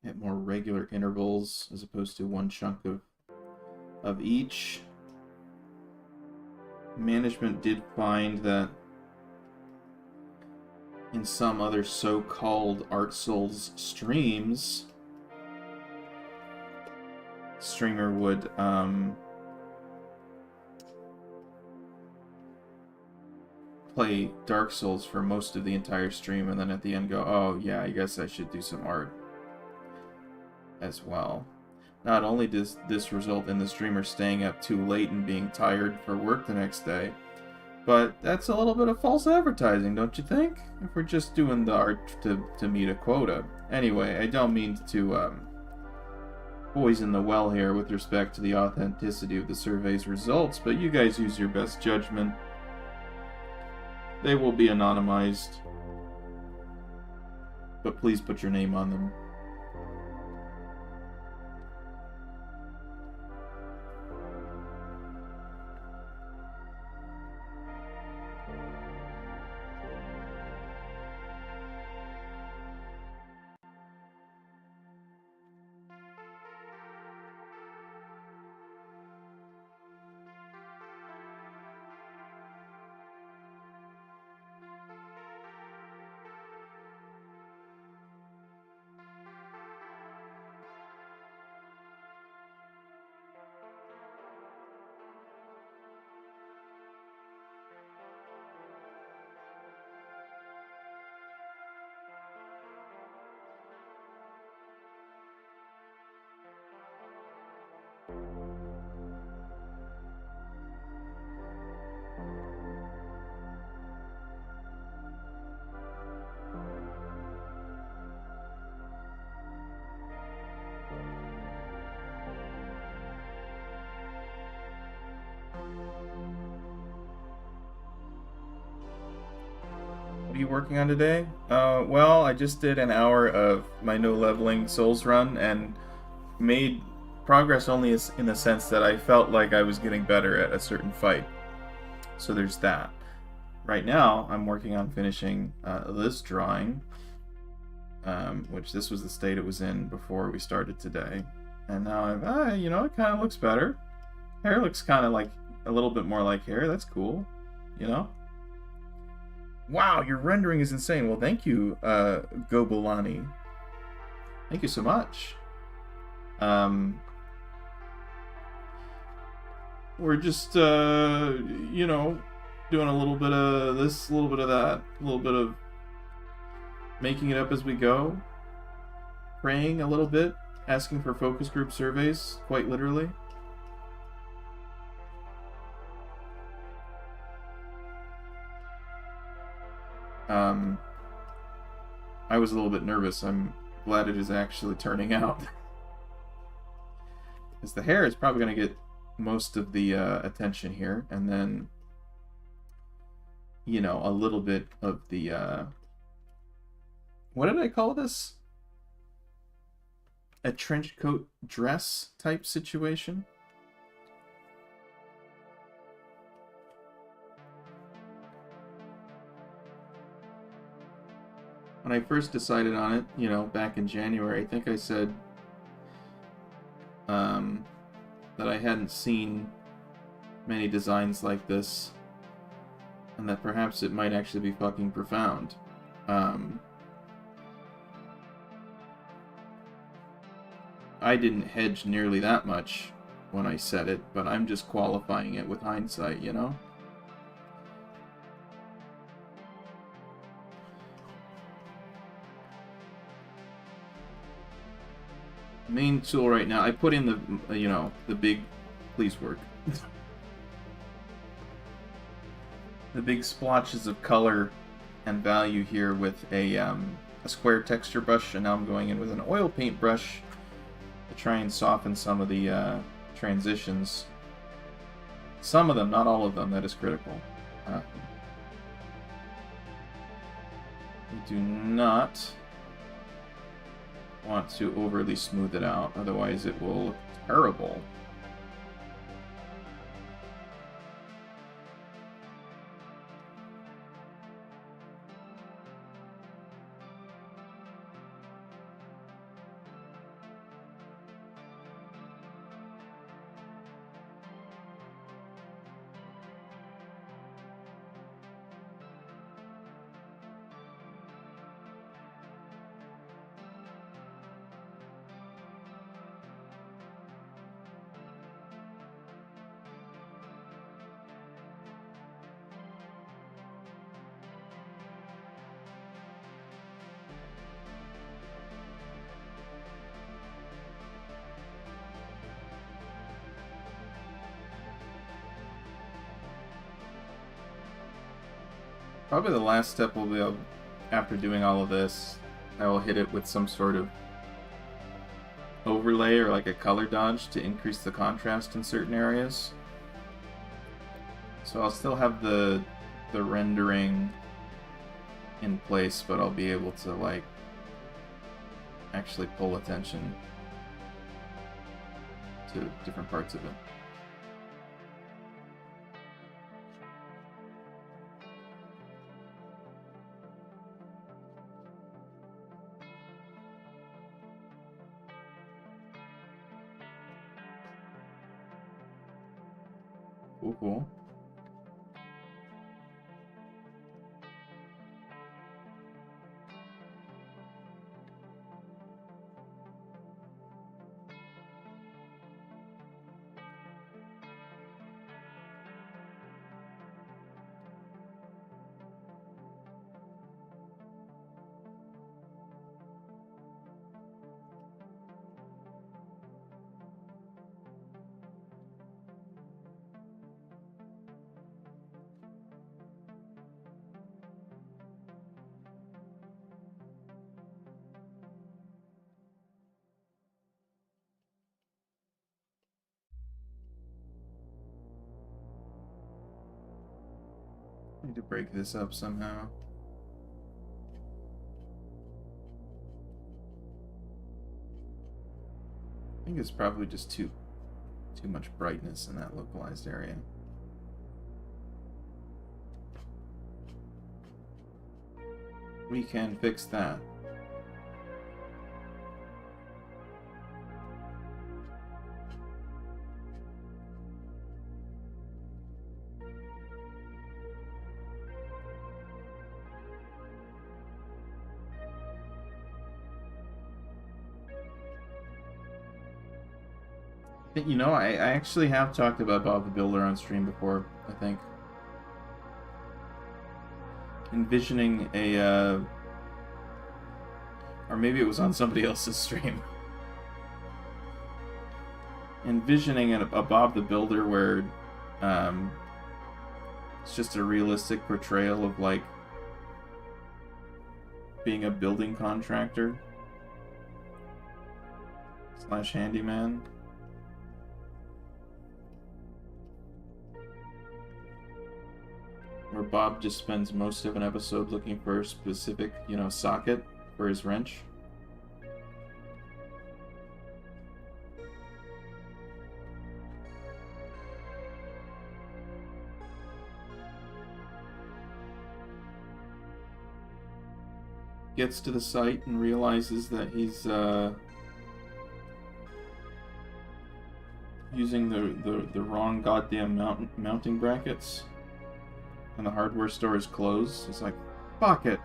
at more regular intervals as opposed to one chunk of each. Management did find that in some other so-called Art Souls streams, streamer would play Dark Souls for most of the entire stream and then at the end go, oh yeah, I guess I should do some art as well. Not only does this result in the streamer staying up too late and being tired for work the next day, but that's a little bit of false advertising, don't you think? If we're just doing the art to meet a quota. Anyway, I don't mean to poison the well here with respect to the authenticity of the survey's results, but you guys use your best judgment. They will be anonymized, but please put your name on them. What are you working on today? Well, I just did an hour of my no leveling Souls run and made progress only in the sense that I felt like I was getting better at a certain fight. So there's that. Right now, I'm working on finishing this drawing, which this was the state it was in before we started today. And now I'm, you know, it kind of looks better. Hair looks kind of like a little bit more like hair. That's cool, you know? Wow, your rendering is insane. Well, thank you, Gobolani. Thank you so much. We're just, you know, doing a little bit of this, a little bit of that, a little bit of making it up as we go, praying a little bit, asking for focus group surveys, quite literally. I was a little bit nervous. I'm glad it is actually turning out. Because the hair is probably going to get most of the attention here, and then, you know, a little bit of the, what did I call this? A trench coat dress type situation? When I first decided on it, you know, back in January, I think I said that I hadn't seen many designs like this, and that perhaps it might actually be fucking profound. I didn't hedge nearly that much when I said it, but I'm just qualifying it with hindsight, you know? Main tool right now, I put in the, you know, the big, please work. The big splotches of color and value here with a square texture brush, and now I'm going in with an oil paint brush to try and soften some of the transitions. Some of them, not all of them, that is critical. We do not want to overly smooth it out, otherwise it will look terrible. Probably the last step will be, after doing all of this, I will hit it with some sort of overlay or like a color dodge to increase the contrast in certain areas. So I'll still have the rendering in place, but I'll be able to like actually pull attention to different parts of it. Cool, cool. Need to break this up somehow. I think it's probably just too much brightness in that localized area. We can fix that. You know, I actually have talked about Bob the Builder on stream before, I think. Envisioning a, or maybe it was on somebody else's stream. Envisioning a Bob the Builder where it's just a realistic portrayal of, like, being a building contractor / handyman. Where Bob just spends most of an episode looking for a specific, you know, socket for his wrench. Gets to the site and realizes that he's using the wrong goddamn mounting brackets. And the hardware store is closed. It's like, fuck it.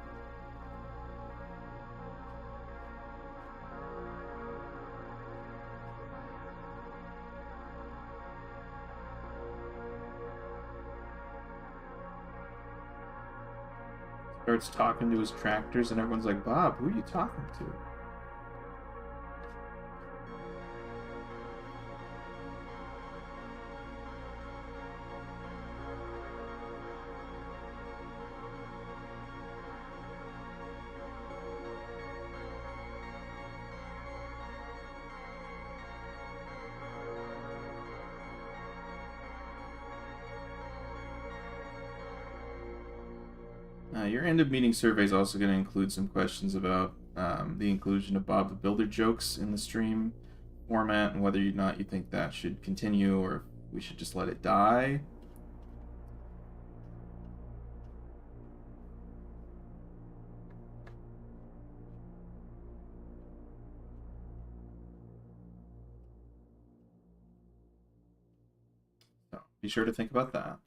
Starts talking to his tractors, and everyone's like, Bob, who are you talking to? Your end of meeting survey is also going to include some questions about the inclusion of Bob the Builder jokes in the stream format and whether or not you think that should continue or if we should just let it die. So be sure to think about that.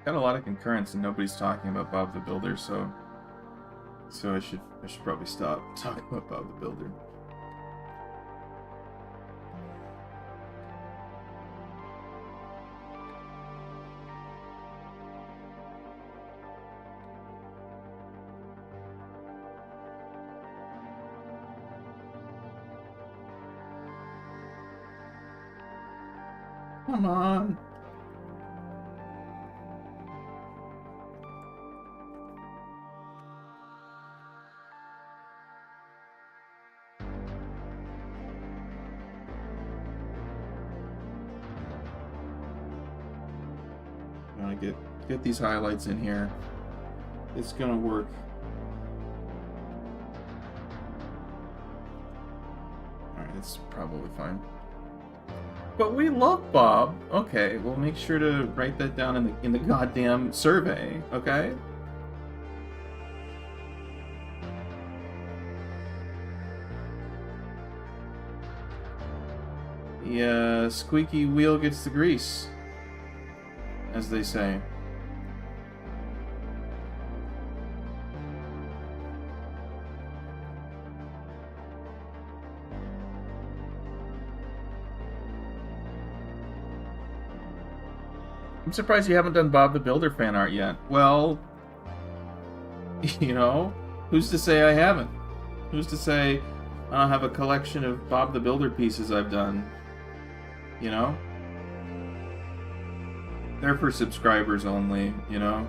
Got a lot of concurrents and nobody's talking about Bob the Builder, so I should probably stop talking about Bob the Builder. Come on. I want to get these highlights in here. It's gonna work. Alright, it's probably fine. But we love Bob. Okay, we'll make sure to write that down in the goddamn survey, okay? The squeaky wheel gets the grease, as they say. I'm surprised you haven't done Bob the Builder fan art yet. Well, you know, who's to say I haven't? Who's to say I don't have a collection of Bob the Builder pieces I've done? You know? They're for subscribers only, you know?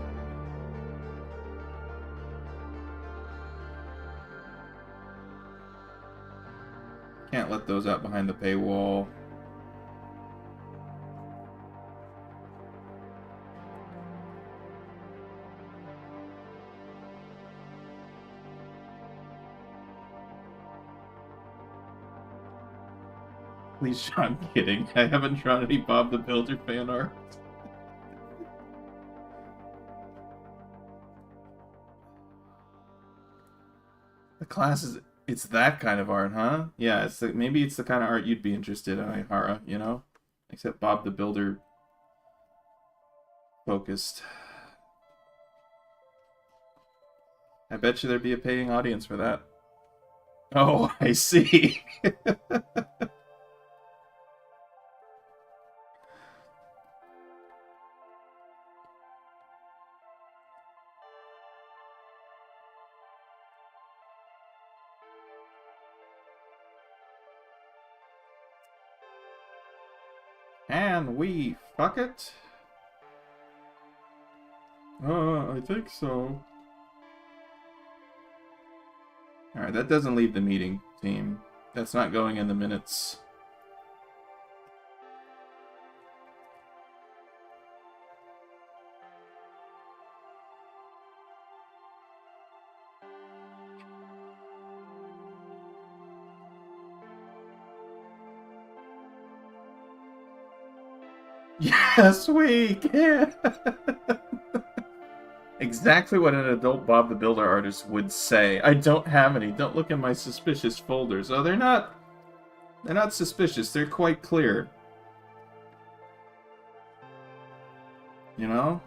Can't let those out behind the paywall. Please, I'm kidding. I haven't drawn any Bob the Builder fan art. The class is... It's that kind of art, huh? Yeah, it's like, maybe it's the kind of art you'd be interested in, Ihara, you know? Except Bob the Builder focused. I bet you there'd be a paying audience for that. Oh, I see. Can we fuck it? I think so. Alright, that doesn't leave the meeting, team. That's not going in the minutes. Yes, we can! Exactly what an adult Bob the Builder artist would say. I don't have any. Don't look in my suspicious folders. Oh, they're not suspicious. They're quite clear. You know?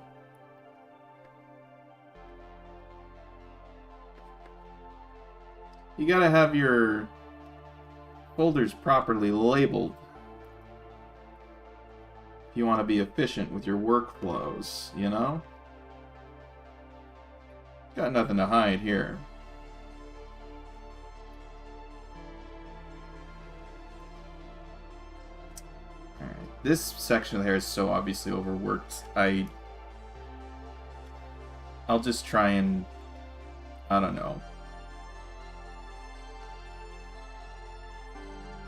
You gotta have your folders properly labeled if you want to be efficient with your workflows, you know? Got nothing to hide here. Alright, this section of the hair is so obviously overworked. I'll just try and... I don't know.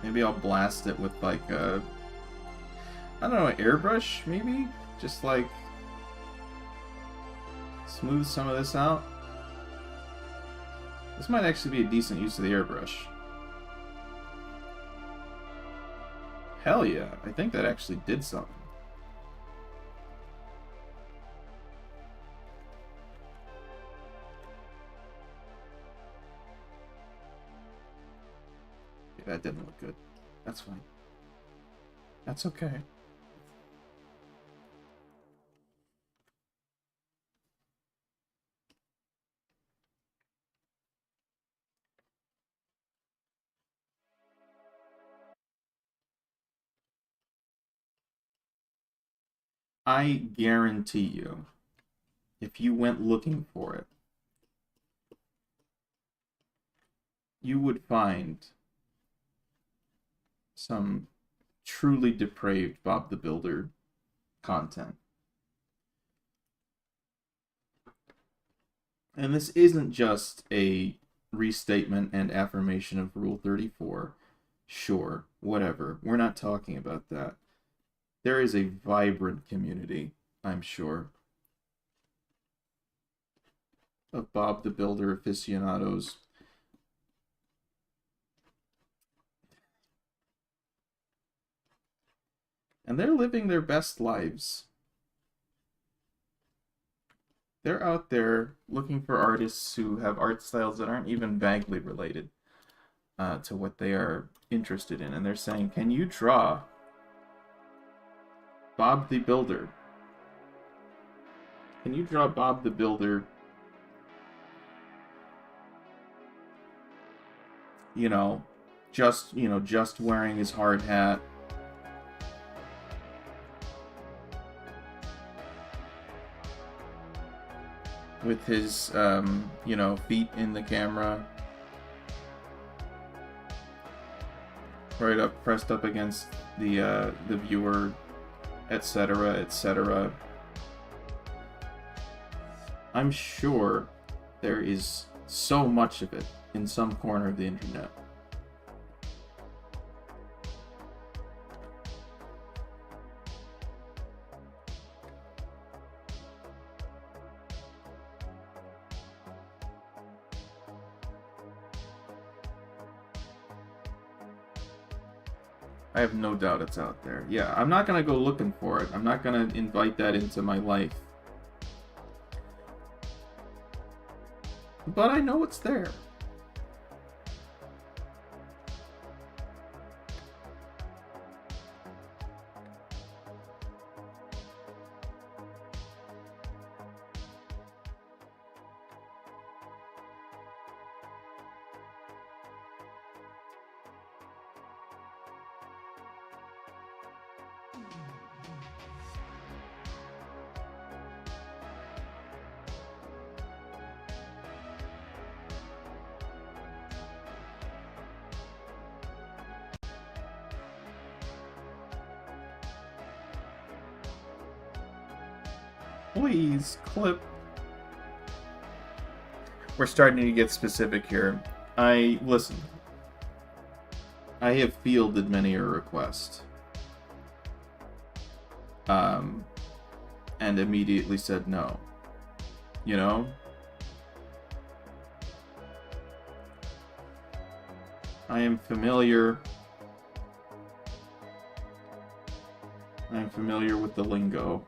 Maybe I'll blast it with like a... I don't know, an airbrush maybe? Just like... smooth some of this out. This might actually be a decent use of the airbrush. Hell yeah, I think that actually did something. Okay, that didn't look good. That's fine. That's okay. I guarantee you, if you went looking for it, you would find some truly depraved Bob the Builder content. And this isn't just a restatement and affirmation of Rule 34. Sure, whatever. We're not talking about that. There is a vibrant community, I'm sure, of Bob the Builder aficionados. And they're living their best lives. They're out there looking for artists who have art styles that aren't even vaguely related to what they are interested in. And they're saying, can you draw Bob the Builder? Can you draw Bob the Builder, just wearing his hard hat, with his feet in the camera, right up, pressed up against the viewer, etc., etc. I'm sure there is so much of it in some corner of the internet. I have no doubt it's out there. Yeah, I'm not going to go looking for it. I'm not going to invite that into my life. But I know it's there. Please, clip. We're starting to get specific here. Listen. I have fielded many a request. And immediately said no. I am familiar. I'm familiar with the lingo.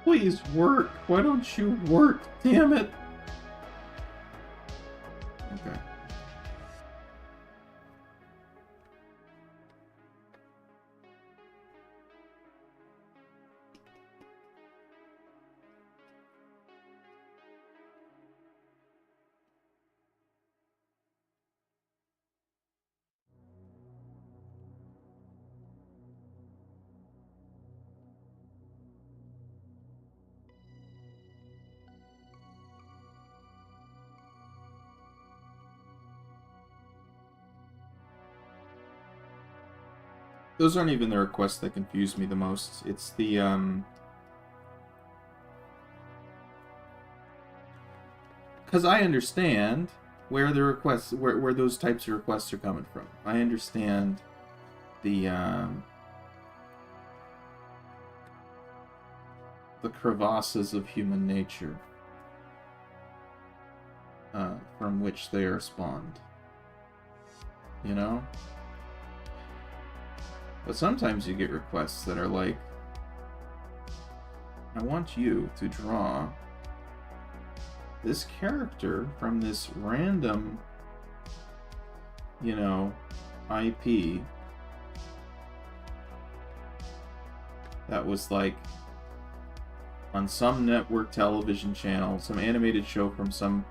Please work. Why don't you work? Damn it. Okay. Those aren't even the requests that confuse me the most. It's the, because I understand where the requests, where those types of requests are coming from. I understand the crevasses of human nature from which they are spawned. You know? But sometimes you get requests that are like, I want you to draw this character from this random, you know, IP that was like on some network television channel, some animated show from some,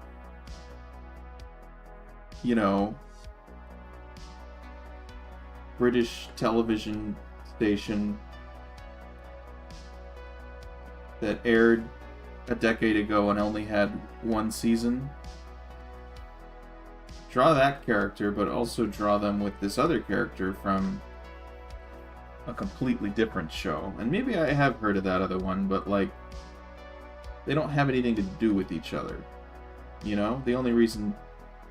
you know, British television station that aired a decade ago and only had one season. Draw that character, but also draw them with this other character from a completely different show. And maybe I have heard of that other one, but like, they don't have anything to do with each other. You know? The only reason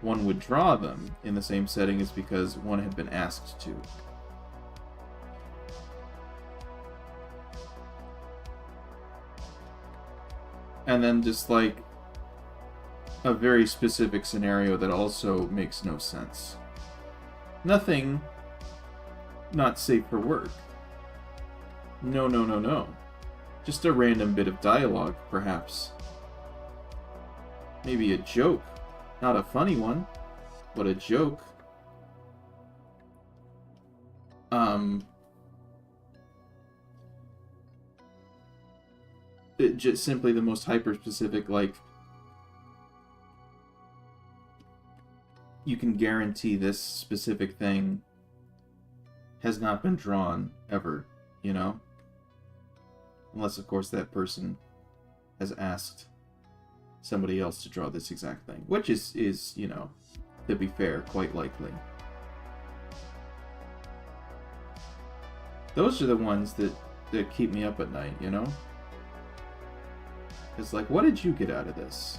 one would draw them in the same setting is because one had been asked to. And then just like a very specific scenario that also makes no sense. Nothing not safe for work. No, no, no, no. Just a random bit of dialogue, perhaps. Maybe a joke. Not a funny one, but a joke. It just simply the most hyper-specific, like, you can guarantee this specific thing has not been drawn ever, you know? Unless, of course, that person has asked somebody else to draw this exact thing. Which is, you know, to be fair, quite likely. Those are the ones that keep me up at night, you know? It's like, what did you get out of this?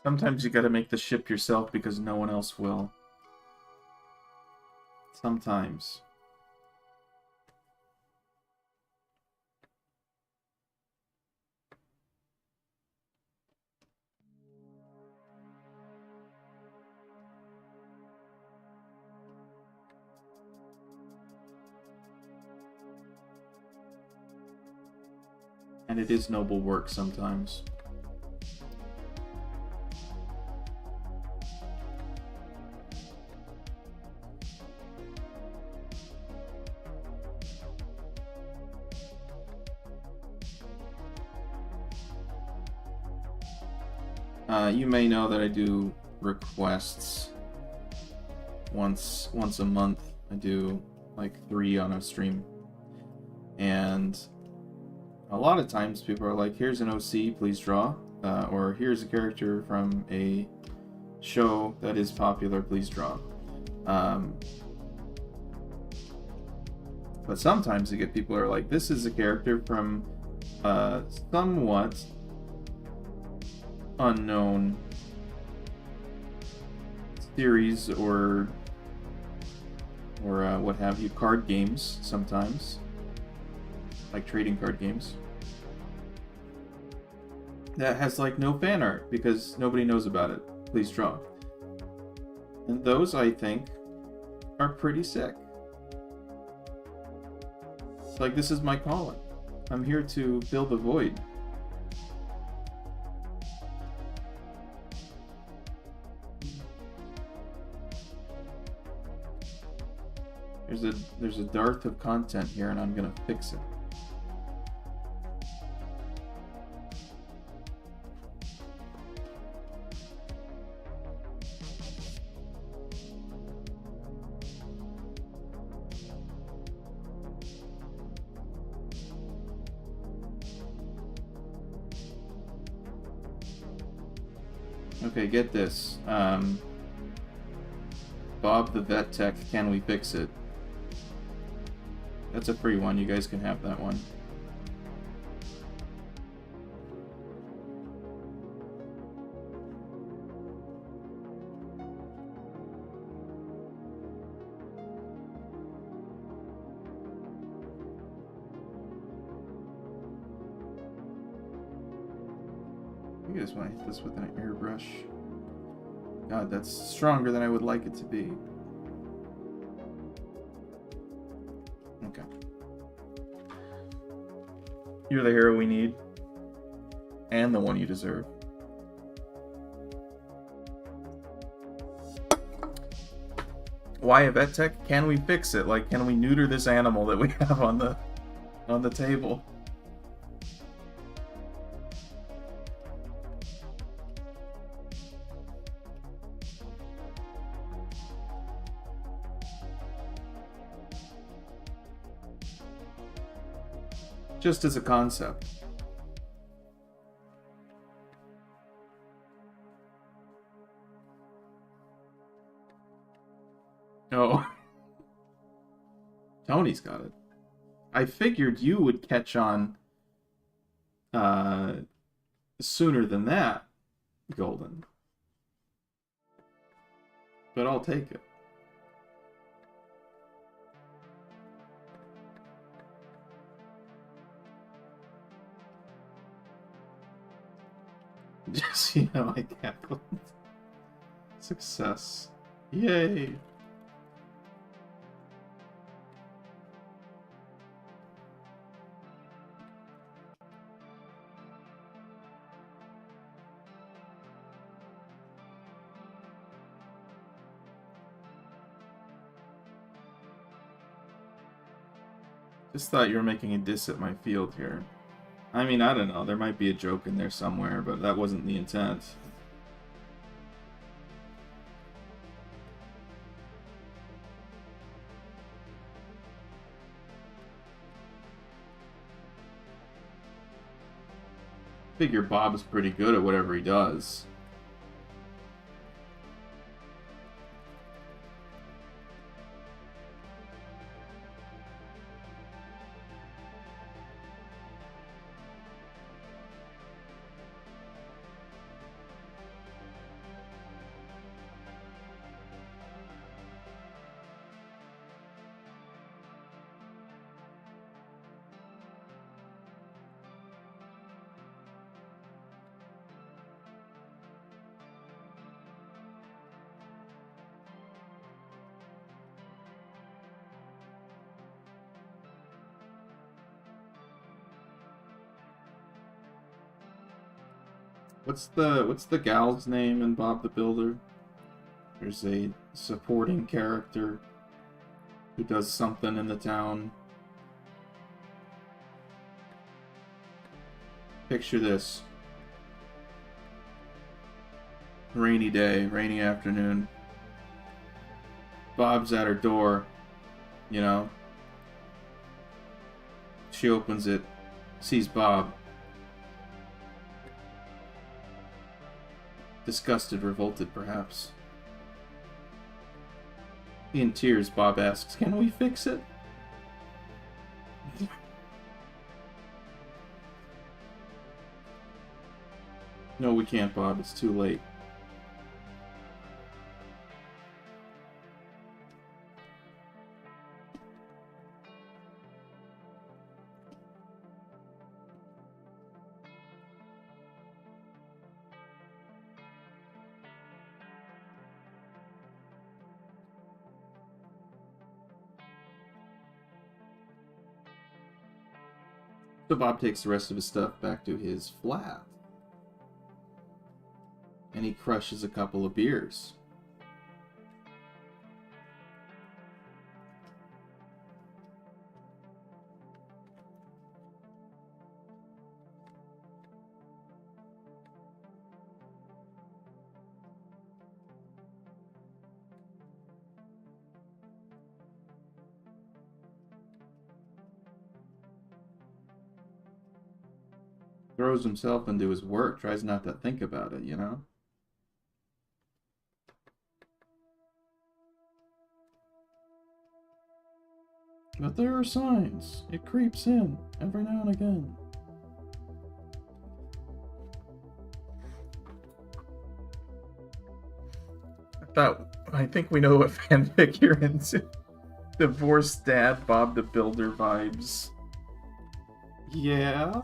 Sometimes you gotta make the ship yourself because no one else will. Sometimes. And it is noble work sometimes. You may know that I do requests once a month. I do like 3 on a stream. And a lot of times people are like, here's an OC, please draw. Or here's a character from a show that is popular, please draw. But sometimes you get people who are like, this is a character from somewhat unknown series or what have you, card games sometimes, like trading card games, that has like no fan art because nobody knows about it. Please draw. And those, I think, are pretty sick. It's like, this is my calling. I'm here to fill the void. There's a dearth of content here, and I'm gonna fix it. Okay, get this. Bob the Vet Tech, can we fix it? That's a free one. You guys can have that one. You guys want to hit this with an airbrush? God, that's stronger than I would like it to be. Okay. You're the hero we need. And the one you deserve. Why a vet tech? Can we fix it? Like, can we neuter this animal that we have on the table? Just as a concept. Oh. Tony's got it. I figured you would catch on sooner than that, Golden. But I'll take it. Just, you know, I cackled. Success. Yay! Just thought you were making a diss at my field here. I mean, I don't know. There might be a joke in there somewhere, but that wasn't the intent. Figure Bob's pretty good at whatever he does. What's the gal's name in Bob the Builder? There's a supporting character who does something in the town. Picture this. Rainy day, rainy afternoon. Bob's at her door, you know. She opens it, sees Bob. Disgusted, revolted, perhaps. In tears, Bob asks, "Can we fix it?" No, we can't, Bob. It's too late. So Bob takes the rest of his stuff back to his flat. And he crushes a couple of beers. Throws himself into his work, tries not to think about it, you know? But there are signs. It creeps in every now and again. I think we know what fanfic you're into. Divorced dad, Bob the Builder vibes. Yeah?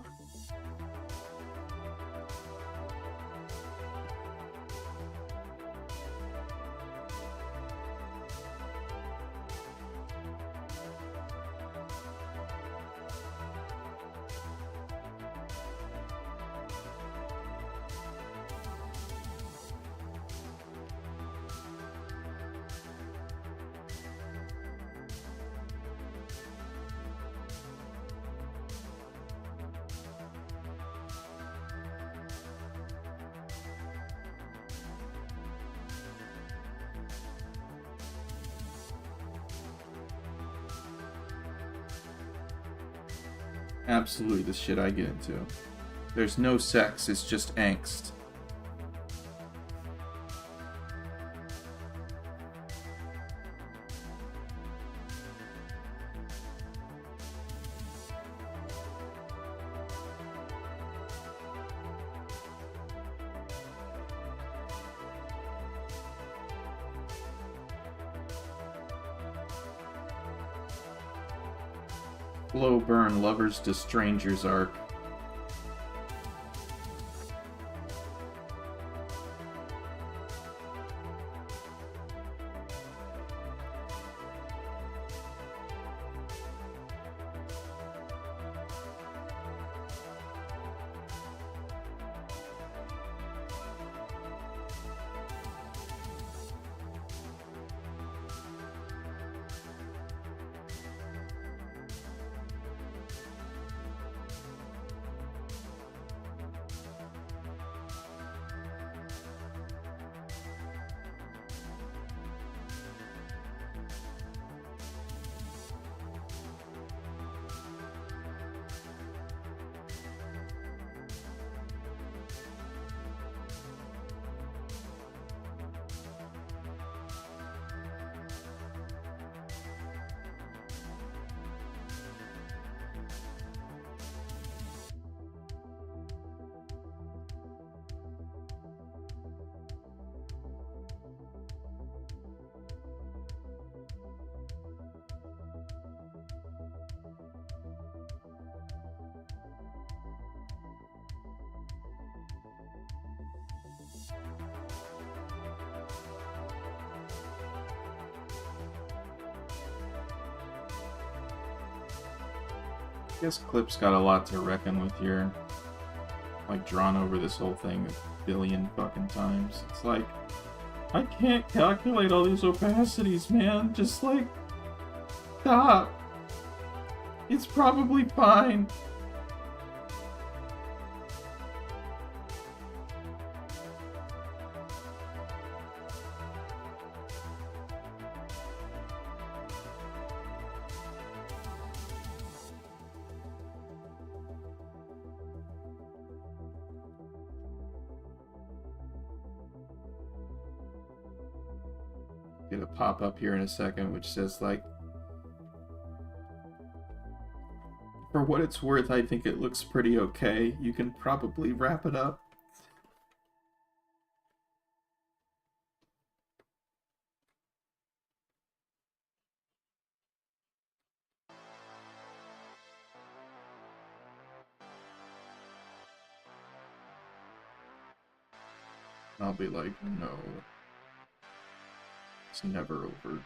Absolutely the shit I get into. There's no sex, it's just angst. Slow burn, lovers to strangers arc. I guess Clip's got a lot to reckon with here. Like, drawn over this whole thing a billion fucking times. It's like, I can't calculate all these opacities, man. Just, like, stop. It's probably fine. Gonna pop up here in a second, which says, like, for what it's worth, I think it looks pretty okay. You can probably wrap it up. I'll be like, no. It's never over.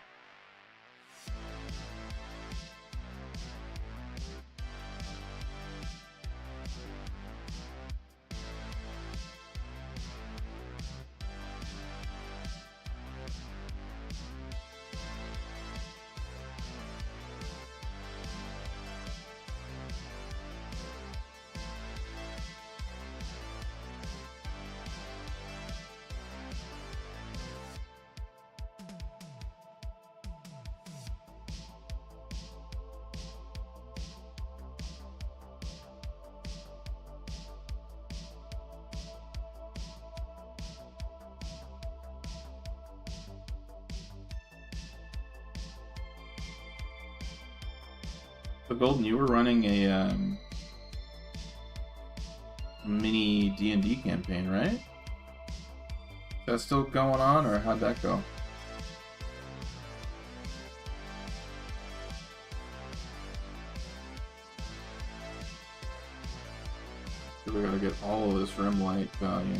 So Golden, you were running a mini D&D campaign, right? Is that still going on, or how'd that go? We gotta get all of this rim light value.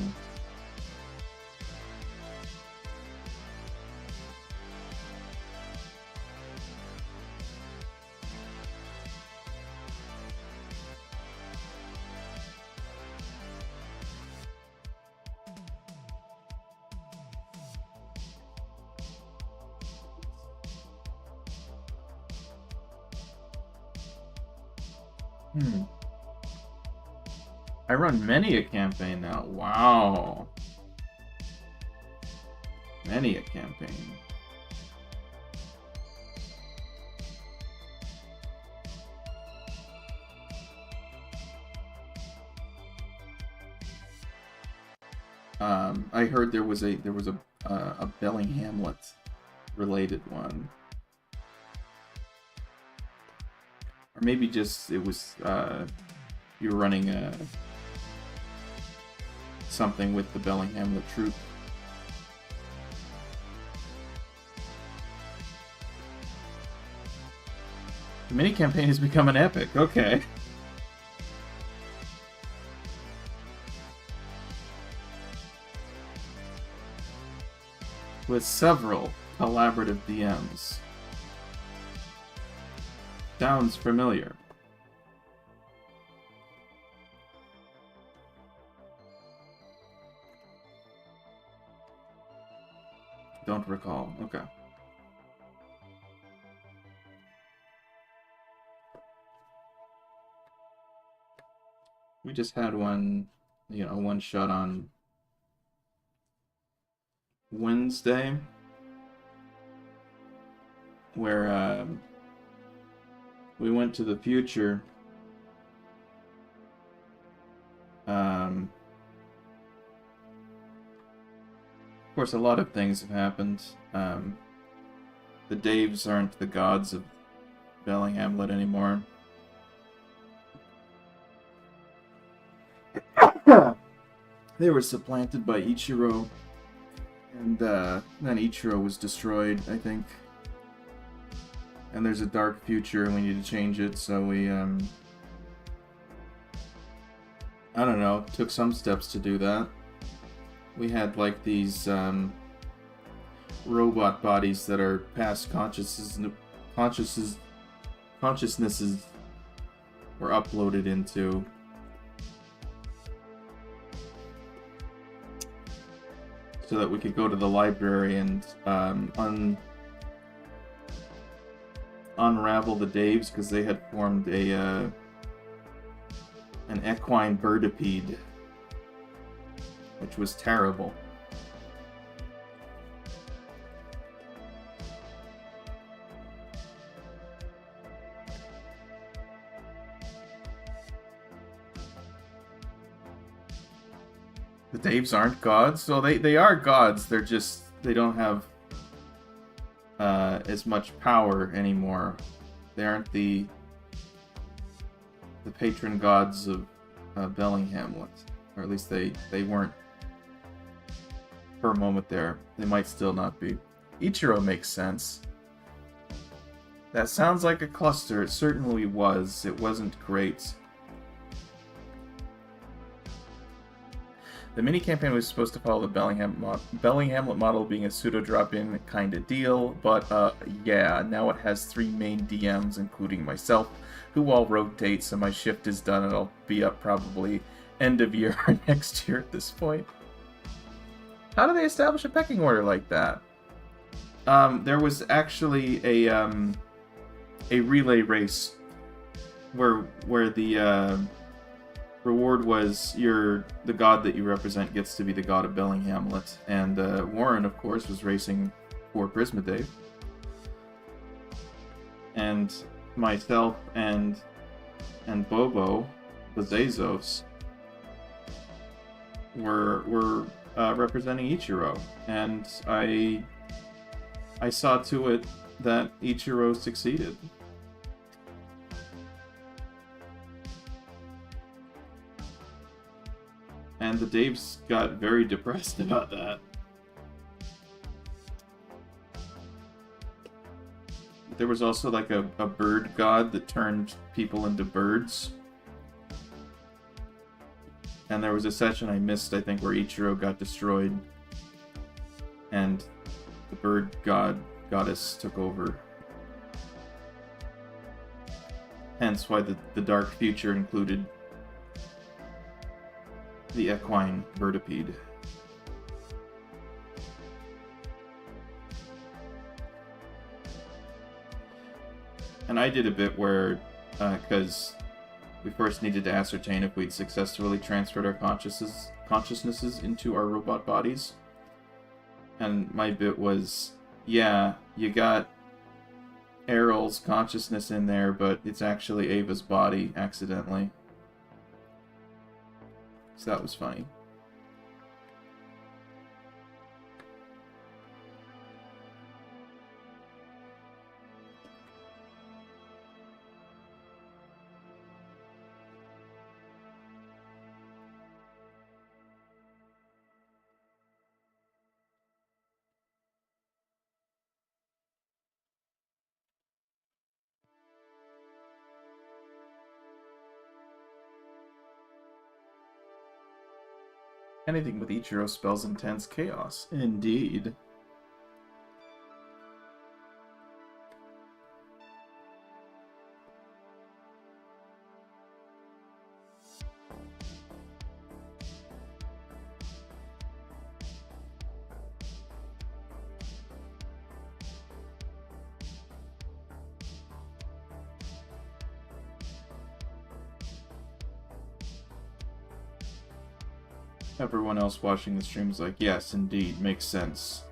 I run many a campaign now. Wow. Many a campaign. I heard there was a Belling Hamlet related one. Or maybe just it was you were running something with the Belling Hamlet troop. The mini campaign has become an epic. Okay. With several collaborative DMs. Sounds familiar. Don't recall. Okay. We just had one shot on Wednesday where we went to the future. Of course, a lot of things have happened. The Daves aren't the gods of Belling Hamlet anymore. They were supplanted by Ichiro, and then Ichiro was destroyed, I think. And there's a dark future, and we need to change it, so we, I don't know, took some steps to do that. We had, like, these, robot bodies that are past consciousnesses were uploaded into. So that we could go to the library and unravel the Daves, because they had formed an equine birdipede, which was terrible. The Daves aren't gods? So they are gods, they're just, they don't have as much power anymore. They aren't the patron gods of Belling Hamlet. Or at least they weren't for a moment there. They might still not be. Ichiro makes sense. That sounds like a cluster. It certainly was. It wasn't great. The mini-campaign was supposed to follow the Belling Hamlet model, being a pseudo-drop-in kind of deal, but yeah, now it has 3 main DMs, including myself, who all rotate, so my shift is done and I'll be up probably end of year or next year at this point. How do they establish a pecking order like that? There was actually a relay race where the reward was the god that you represent gets to be the god of Belling Hamlet, and Warren, of course, was racing for Prisma Dave, and myself and Bobo Bezazos were representing Ichiro, and I saw to it that Ichiro succeeded. and the Daves got very depressed about that. There was also like a bird god that turned people into birds. And there was a session I missed, I think, where Ichiro got destroyed. And the bird goddess took over. Hence why the dark future included the equine birdipede. And I did a bit where, because we first needed to ascertain if we'd successfully transferred our consciousnesses into our robot bodies. And my bit was, yeah, you got Errol's consciousness in there, but it's actually Ava's body, accidentally. So that was funny. Anything with Ichiro spells intense chaos. Indeed. Everyone else watching the stream is like, yes, indeed, makes sense.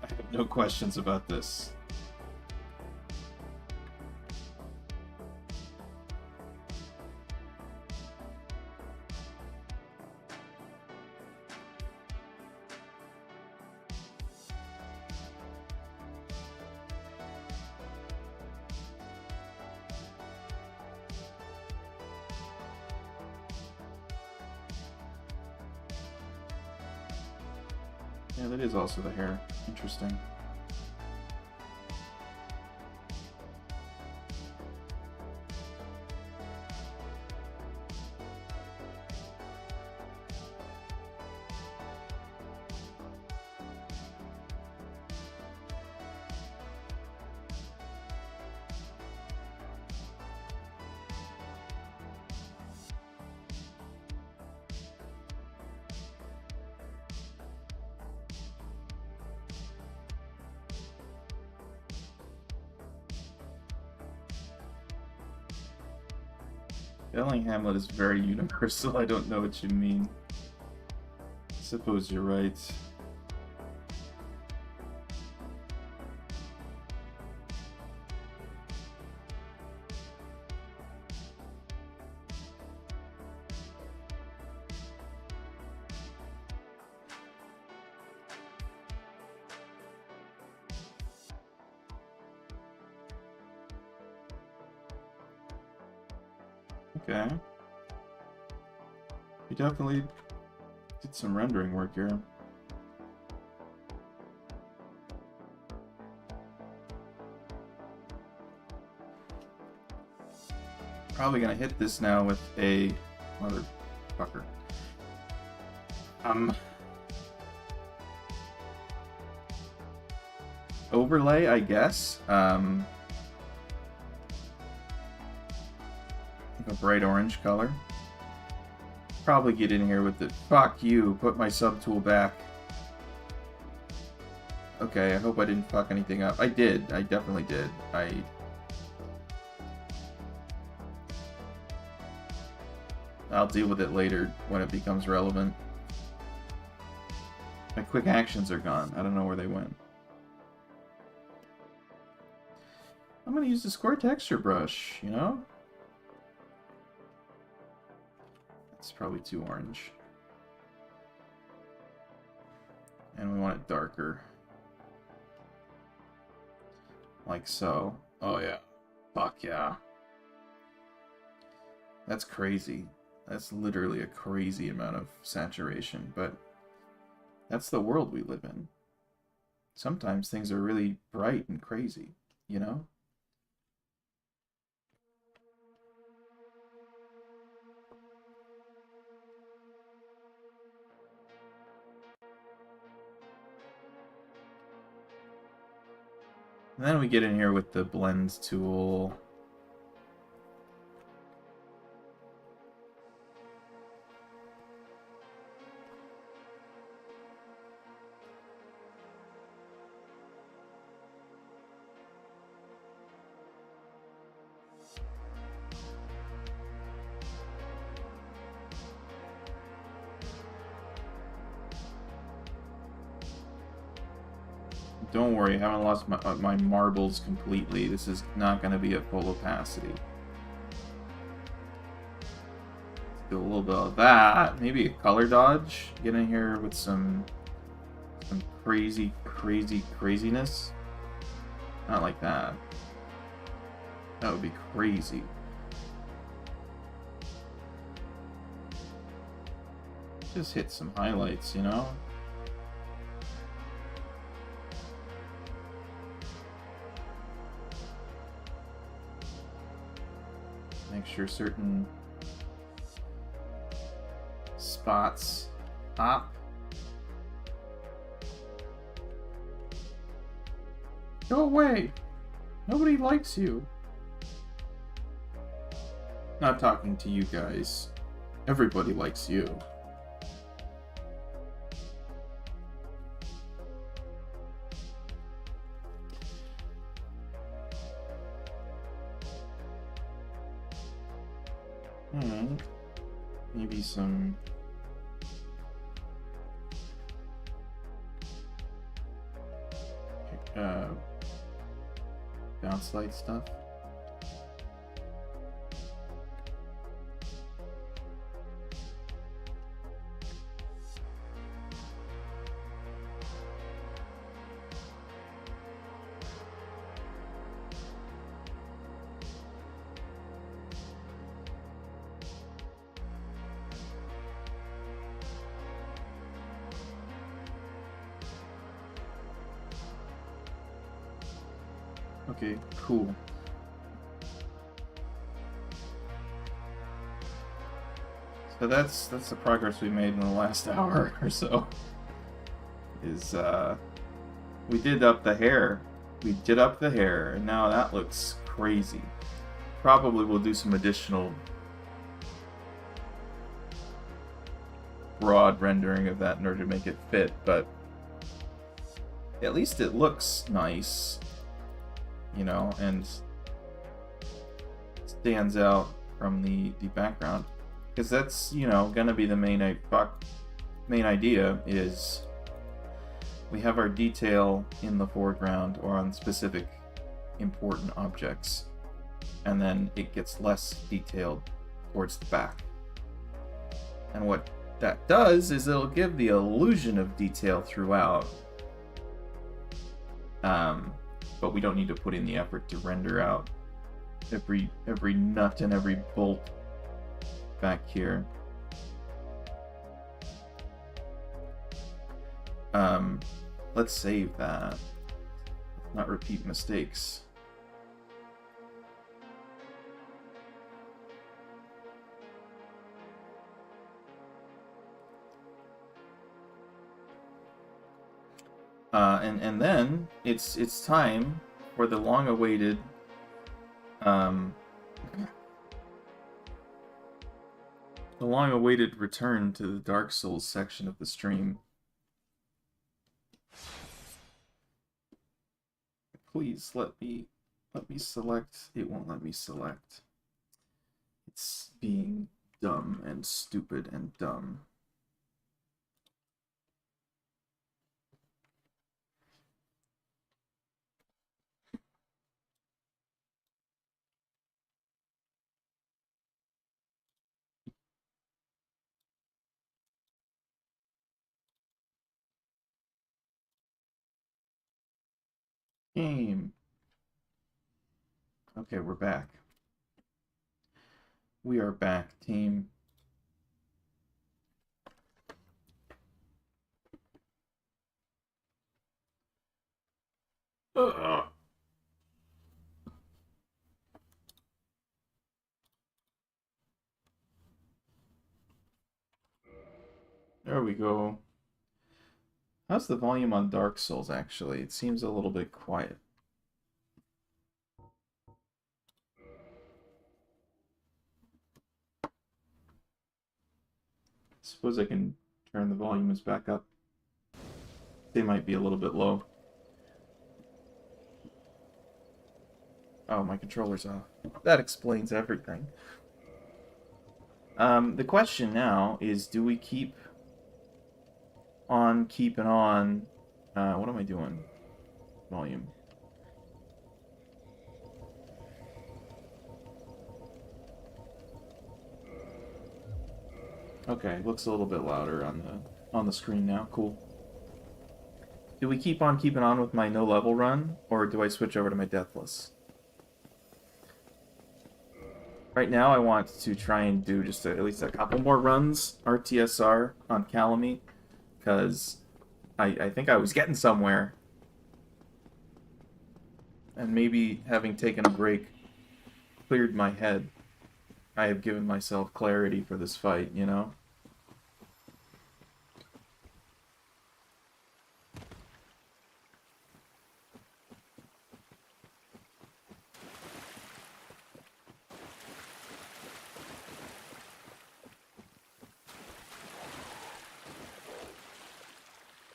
I have no questions about this. Yeah, that is also the hair. Interesting. Spelling Hamlet is very universal. I don't know what you mean. I suppose you're right. Okay. We definitely did some rendering work here. Probably gonna hit this now with a motherfucker. Overlay, I guess. A bright orange color. Probably get in here with the fuck you, put my subtool back. Okay, I hope I didn't fuck anything up. I did, I definitely did. I'll deal with it later when it becomes relevant. My quick actions are gone. I don't know where they went. I'm gonna use the square texture brush, you know? It's probably too orange. And we want it darker. Like so. Oh yeah. Fuck yeah. That's crazy. That's literally a crazy amount of saturation, but that's the world we live in. Sometimes things are really bright and crazy, you know? And then we get in here with the blends tool. Don't worry, I haven't lost my marbles completely. This is not going to be at full opacity. Do a little bit of that. Maybe a color dodge. Get in here with some craziness. Not like that. That would be crazy. Just hit some highlights, you know? Make sure certain spots pop. Go away! Nobody likes you. Not talking to you guys. Everybody likes you. Maybe some bounce light stuff. Okay, cool. So that's the progress we made in the last hour or so. Is we did up the hair. We did up the hair, and now that looks crazy. Probably we'll do some additional broad rendering of that in order to make it fit, but at least it looks nice. You know, and stands out from the background, because that's, you know, gonna be the main idea is we have our detail in the foreground or on specific important objects, and then it gets less detailed towards the back. And what that does is it'll give the illusion of detail throughout. But we don't need to put in the effort to render out every nut and every bolt back here. Let's save that. Not repeat mistakes. And then it's time for the long-awaited return to the Dark Souls section of the stream. Please let me select. It won't let me select. It's being dumb and stupid and dumb. Game. Okay, we're back. We are back, team. Ugh. There we go. How's the volume on Dark Souls, actually? It seems a little bit quiet. Suppose I can turn the volumes back up. They might be a little bit low. Oh, my controller's off. That explains everything. The question now is, do we keep on keeping on? What am I doing? Volume. Okay, looks a little bit louder on the screen now. Cool. Do we keep on keeping on with my no level run, or do I switch over to my Deathless? Right now, I want to try and do just at least a couple more runs RTSR on Calamite, because I think I was getting somewhere. And maybe having taken a break cleared my head. I have given myself clarity for this fight, you know?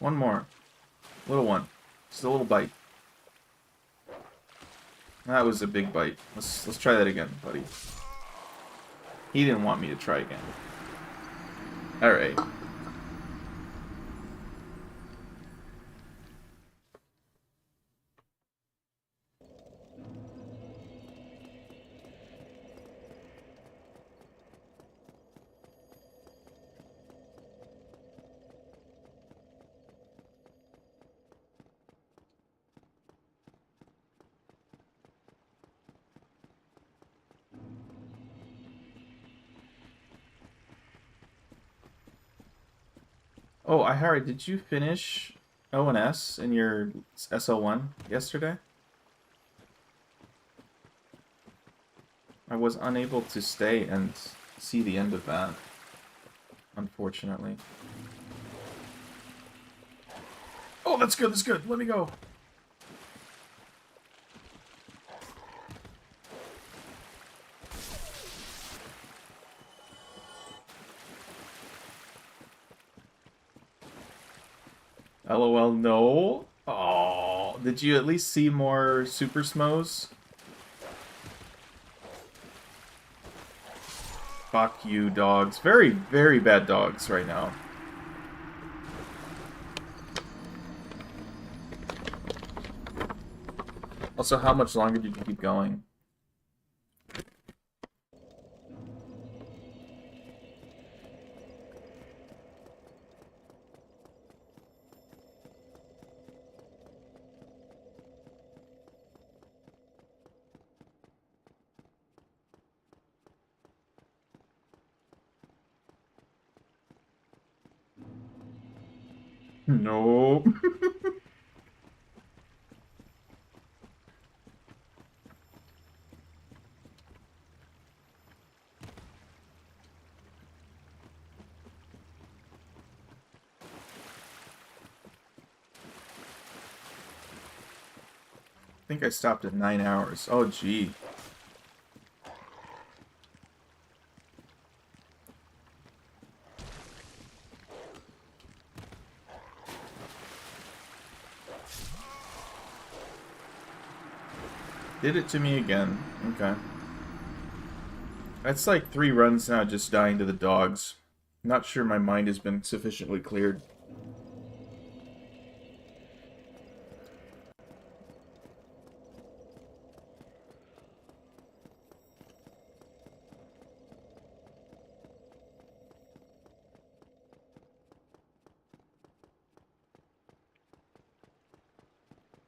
One more. Little one. Just a little bite. That was a big bite. Let's try that again, buddy. He didn't want me to try again. Alright. Oh, Ihara, did you finish O&S in your SL1 yesterday? I was unable to stay and see the end of that, unfortunately. Oh, that's good, that's good. Let me go. LOL, no. Oh, did you at least see more Super Smos? Fuck you, dogs. Very, very bad dogs right now. Also, how much longer did you keep going? No. I think I stopped at 9 hours. Oh, gee. Did it to me again. Okay. That's like 3 runs now just dying to the dogs. Not sure my mind has been sufficiently cleared.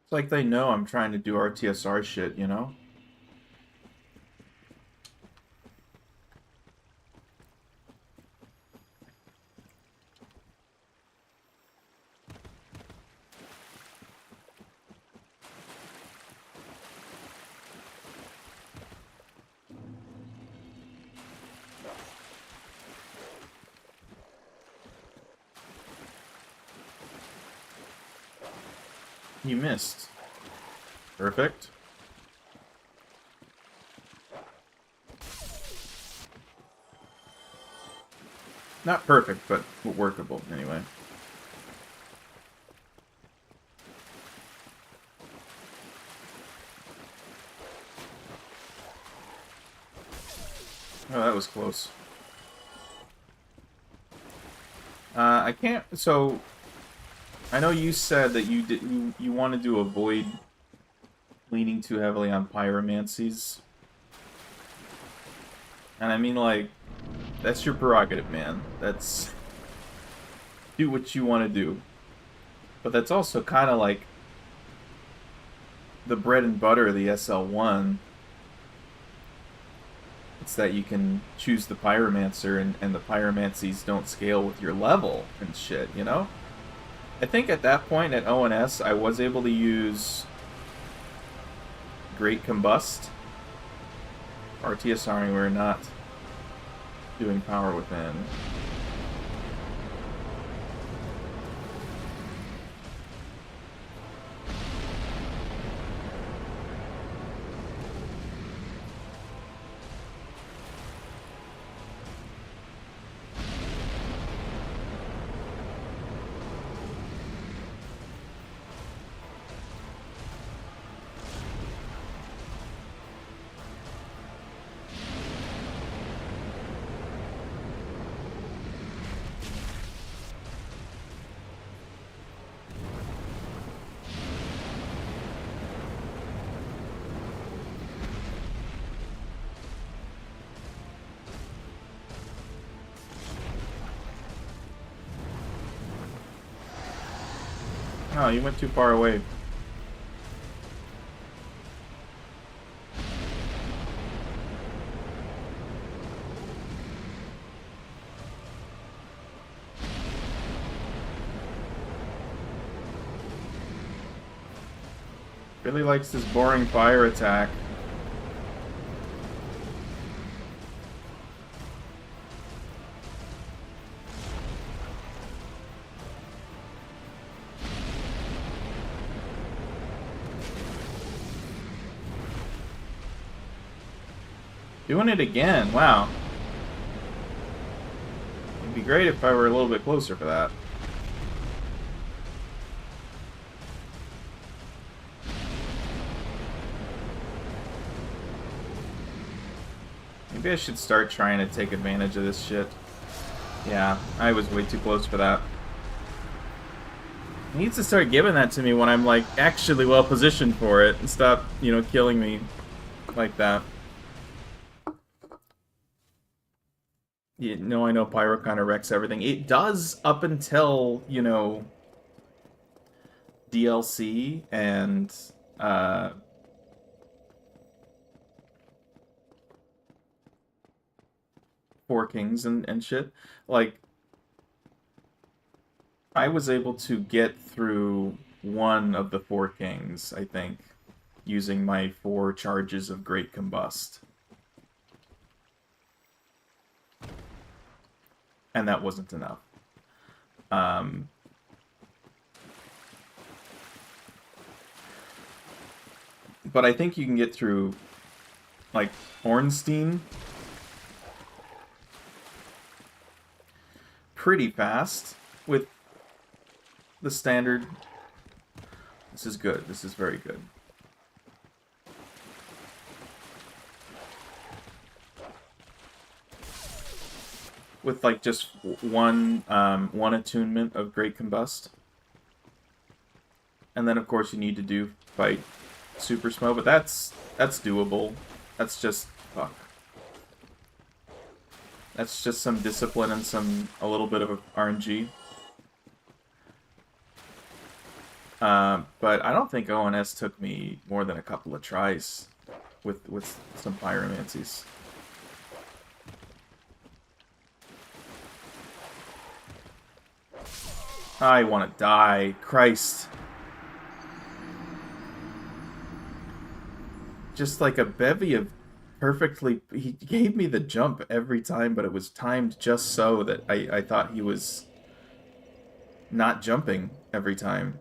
It's like they know I'm trying to do RTSR shit, you know? You missed. Perfect. Not perfect, but workable, anyway. Oh, that was close. I can't... So, I know you said that you wanted to avoid leaning too heavily on pyromancies. And I mean, like, that's your prerogative, man. That's... Do what you want to do. But that's also kind of like the bread and butter of the SL1. It's that you can choose the Pyromancer and the Pyromancies don't scale with your level and shit, you know? I think at that point at ONS I was able to use Great Combust. RTSRing, we're not doing Power Within. Oh, you went too far away. Really likes this boring fire attack. Doing it again, wow. It'd be great if I were a little bit closer for that. Maybe I should start trying to take advantage of this shit. Yeah, I was way too close for that. He needs to start giving that to me when I'm, like, actually well positioned for it and stop, you know, killing me like that. You know, I know Pyro kind of wrecks everything. It does up until, you know, DLC and, Four Kings and shit. Like, I was able to get through one of the Four Kings, I think, using my 4 charges of Great Combust. And that wasn't enough. But I think you can get through, like, Ornstein pretty fast with the standard. This is good. This is very good. With, like, just one attunement of Great Combust. And then, of course, you need to fight Super Smo, but that's doable. That's just... fuck. That's just some discipline and a little bit of RNG. But I don't think ONS took me more than a couple of tries with some pyromancies. I want to die. Christ. Just like a bevy of perfectly... He gave me the jump every time, but it was timed just so that I thought he was not jumping every time.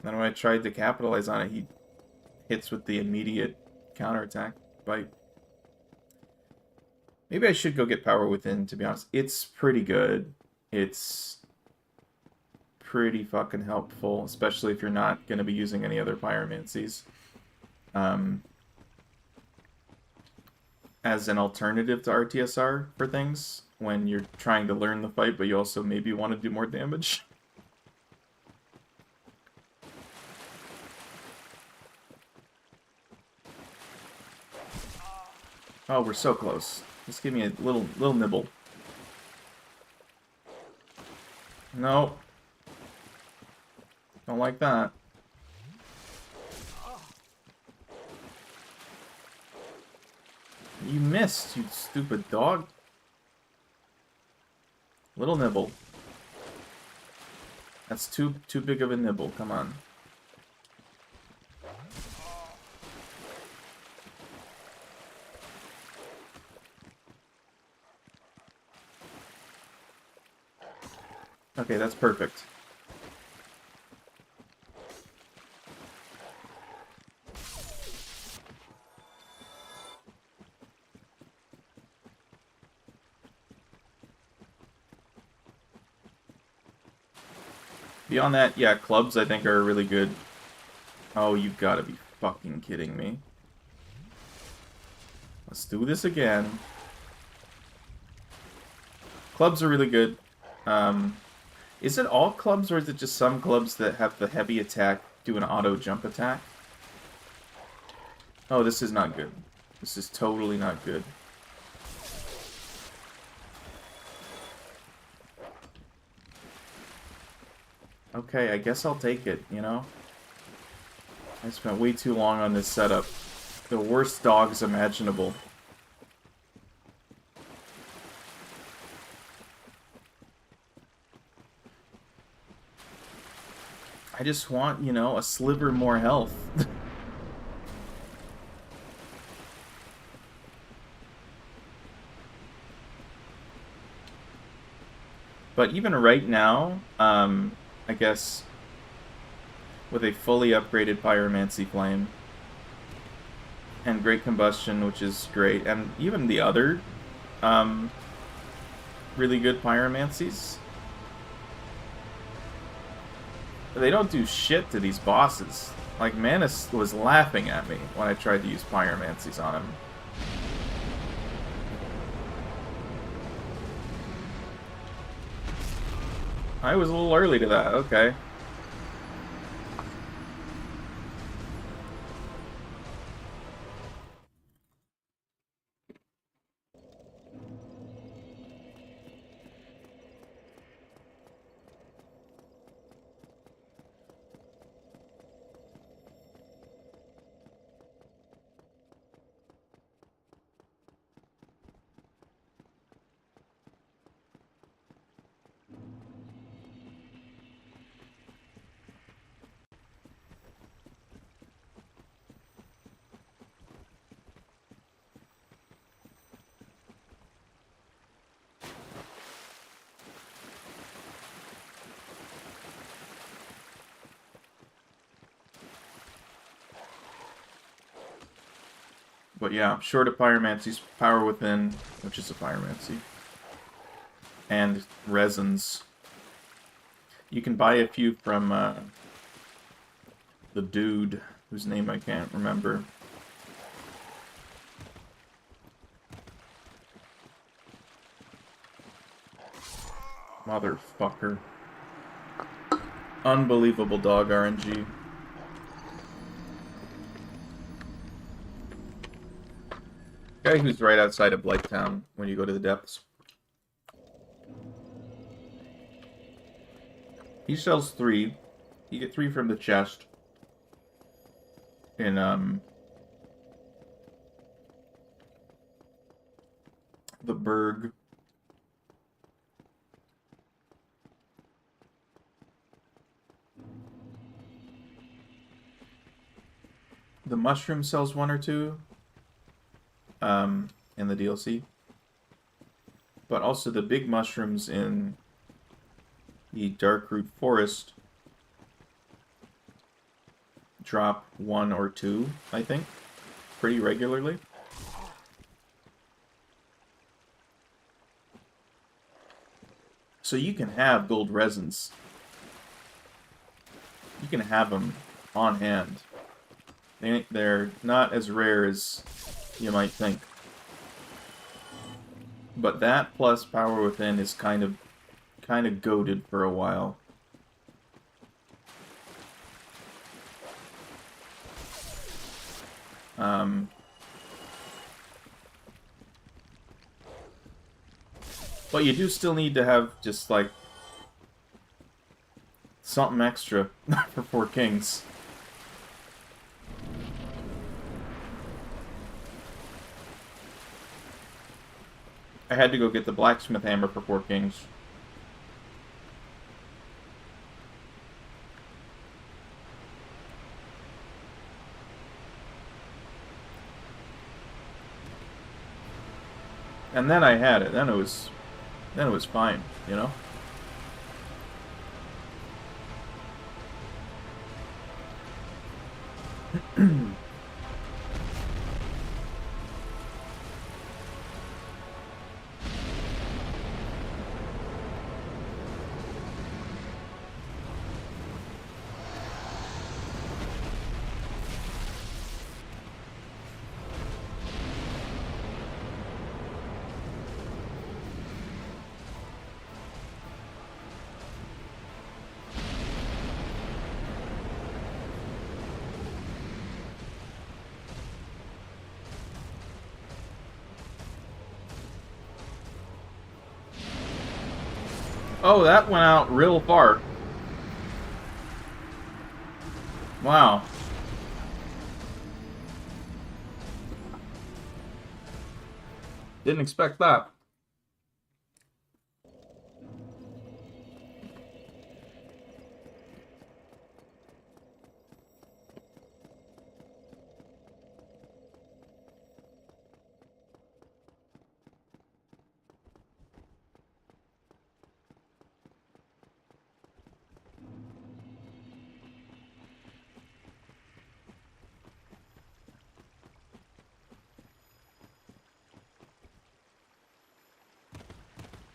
Then when I tried to capitalize on it, he hits with the immediate counterattack bite. Maybe I should go get Power Within, to be honest. It's pretty good. It's pretty fucking helpful, especially if you're not going to be using any other pyromancies. As an alternative to RTSR for things, when you're trying to learn the fight, but you also maybe want to do more damage. Oh, we're so close. Just give me a little nibble. No. Don't like that. You missed, you stupid dog. Little nibble. That's too big of a nibble. Come on. Okay, that's perfect. Beyond that, yeah, clubs I think are really good. Oh, you gotta be fucking kidding me. Let's do this again. Clubs are really good. Is it all clubs, or is it just some clubs that have the heavy attack do an auto jump attack? Oh, this is not good. This is totally not good. Okay, I guess I'll take it, you know? I spent way too long on this setup. The worst dogs imaginable. I just want, you know, a sliver more health. But even right now, I guess, with a fully upgraded Pyromancy Flame, and Great Combustion, which is great, and even the other really good Pyromancies, they don't do shit to these bosses. Like, Manus was laughing at me when I tried to use Pyromancies on him. I was a little early to that, okay. But yeah, short of Pyromancy's Power Within, which is a Pyromancy, and Resins. You can buy a few from the dude, whose name I can't remember. Motherfucker. Unbelievable dog RNG. Guy who's right outside of Blighttown when you go to the depths. He sells 3. You get 3 from the chest. In the Berg. The mushroom sells 1 or 2. In the DLC. But also the big mushrooms in the Darkroot Forest drop 1 or 2, I think, pretty regularly. So you can have gold resins. You can have them on hand. They're not as rare as you might think. But that plus Power Within is kind of goated for a while. But you do still need to have just like something extra for 4 Kings. I had to go get the blacksmith hammer for 4 Kings. And then I had it. Then it was fine, you know? Oh, that went out real far. Wow. Didn't expect that.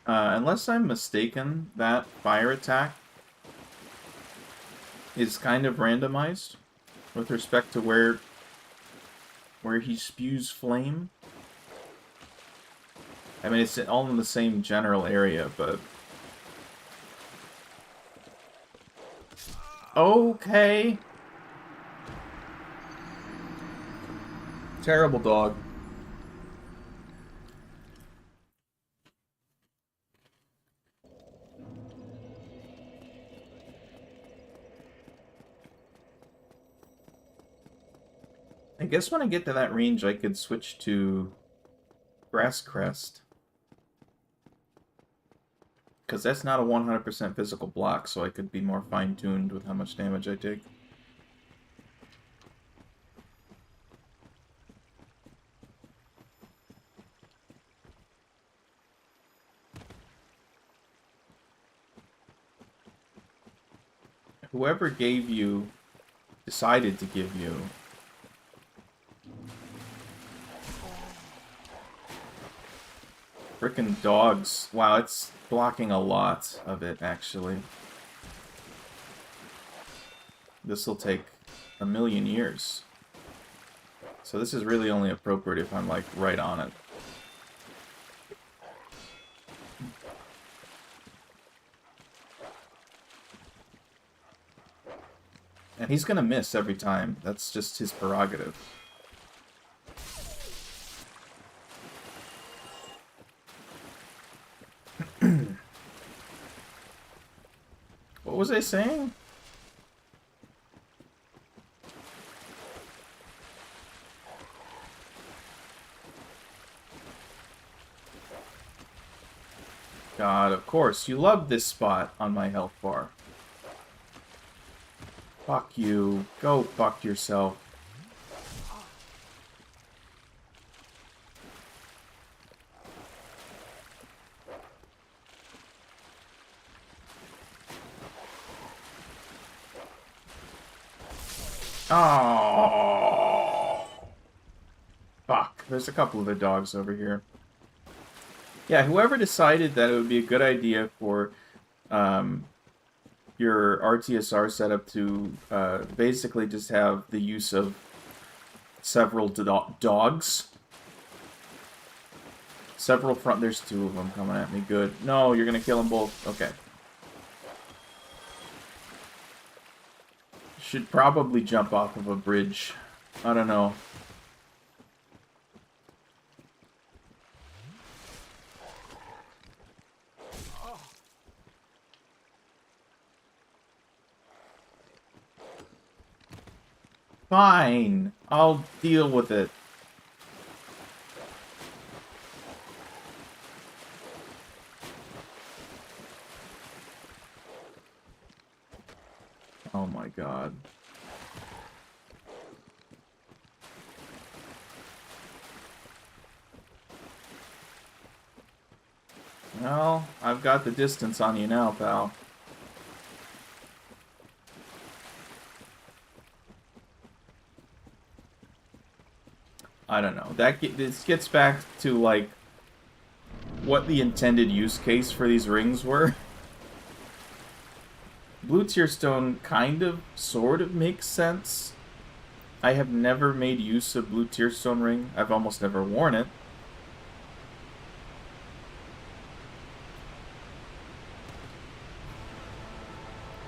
Unless I'm mistaken, that fire attack is kind of randomized with respect to where he spews flame. I mean, it's all in the same general area, but... Okay. Terrible dog. I guess when I get to that range, I could switch to Grass Crest. Because that's not a 100% physical block, so I could be more fine-tuned with how much damage I take. Whoever decided to give you... Frickin' dogs. Wow, it's blocking a lot of it, actually. This'll take a million years. So this is really only appropriate if I'm, like, right on it. And he's gonna miss every time. That's just his prerogative. What was I saying? God, of course. You love this spot on my health bar. Fuck you. Go fuck yourself. Oh, fuck. There's a couple other dogs over here. Yeah, whoever decided that it would be a good idea for your RTSR setup to basically just have the use of several dogs. Several front... There's two of them coming at me. Good. No, you're going to kill them both. Okay. Should probably jump off of a bridge. I don't know. Fine. I'll deal with it. Oh my god. Well, I've got the distance on you now, pal. I don't know. This gets back to, like, what the intended use case for these rings were. Blue tier stone kind of, sort of makes sense. I have never made use of blue tier stone ring. I've almost never worn it.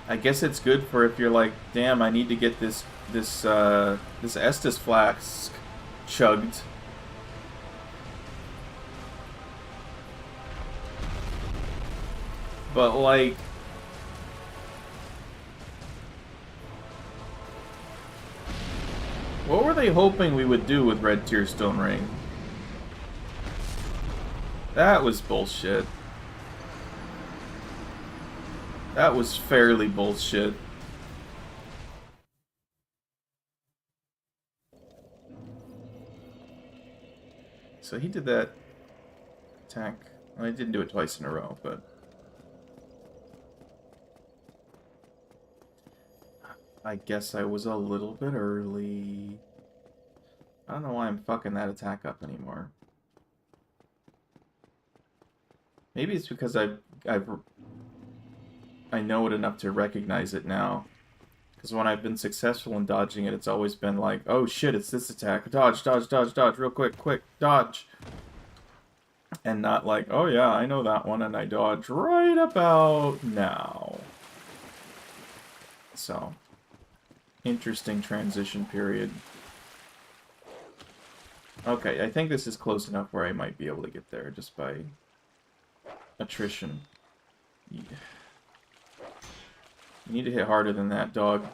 I guess it's good for if you're like, damn, I need to get this Estus flask chugged. But like, what were they hoping we would do with red tier stone ring? That was bullshit. That was fairly bullshit. So he did that attack. Well, I didn't do it twice in a row, but... I guess I was a little bit early. I don't know why I'm fucking that attack up anymore. Maybe it's because I know it enough to recognize it now. Because when I've been successful in dodging it, it's always been like, oh shit, it's this attack. Dodge, dodge, dodge, dodge, real quick, quick, dodge. And not like, oh yeah, I know that one, and I dodge right about now. So, interesting transition period. Okay, I think this is close enough where I might be able to get there just by attrition. Yeah. You need to hit harder than that, dog.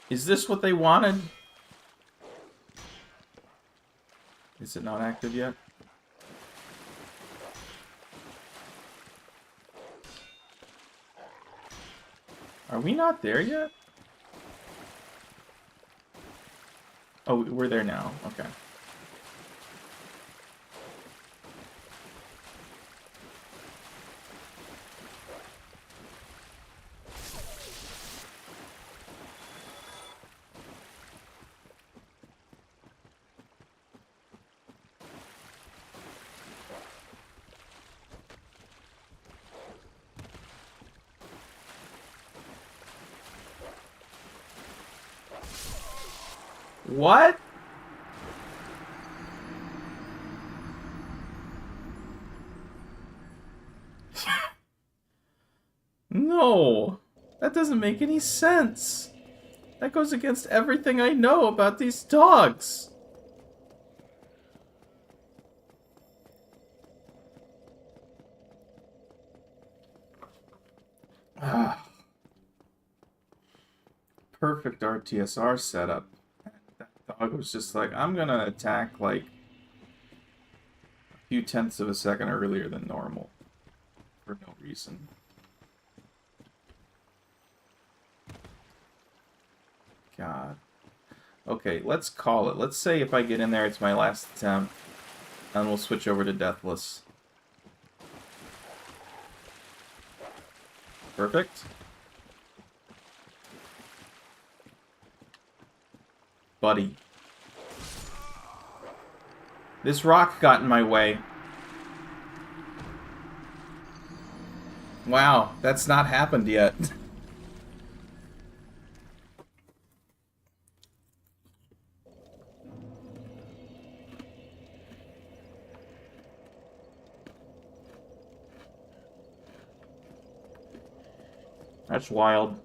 Is this what they wanted? Is it not active yet? Are we not there yet? Oh, we're there now. Okay. What? No, that doesn't make any sense. That goes against everything I know about these dogs. Perfect RTSR setup. That dog was just like, I'm gonna attack like a few tenths of a second earlier than normal. for no reason. God. Okay, let's call it. Let's say if I get in there, it's my last attempt. And we'll switch over to Deathless. Perfect. Buddy. This rock got in my way. Wow, that's not happened yet. That's wild.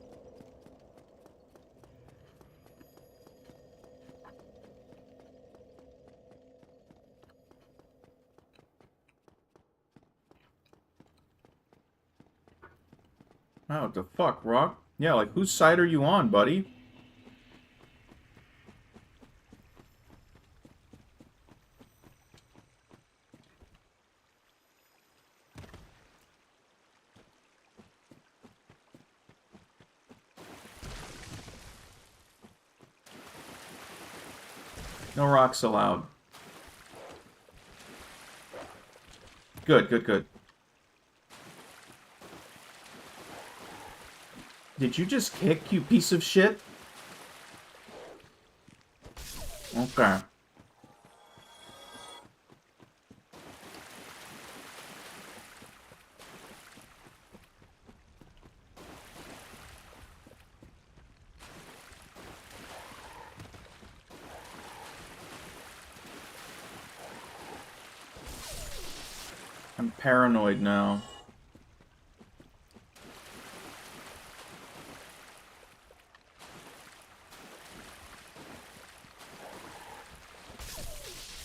Oh, what the fuck, Rock? Yeah, like, whose side are you on, buddy? No rocks allowed. Good, good, good. Did you just kick, you piece of shit? Okay. I'm paranoid now.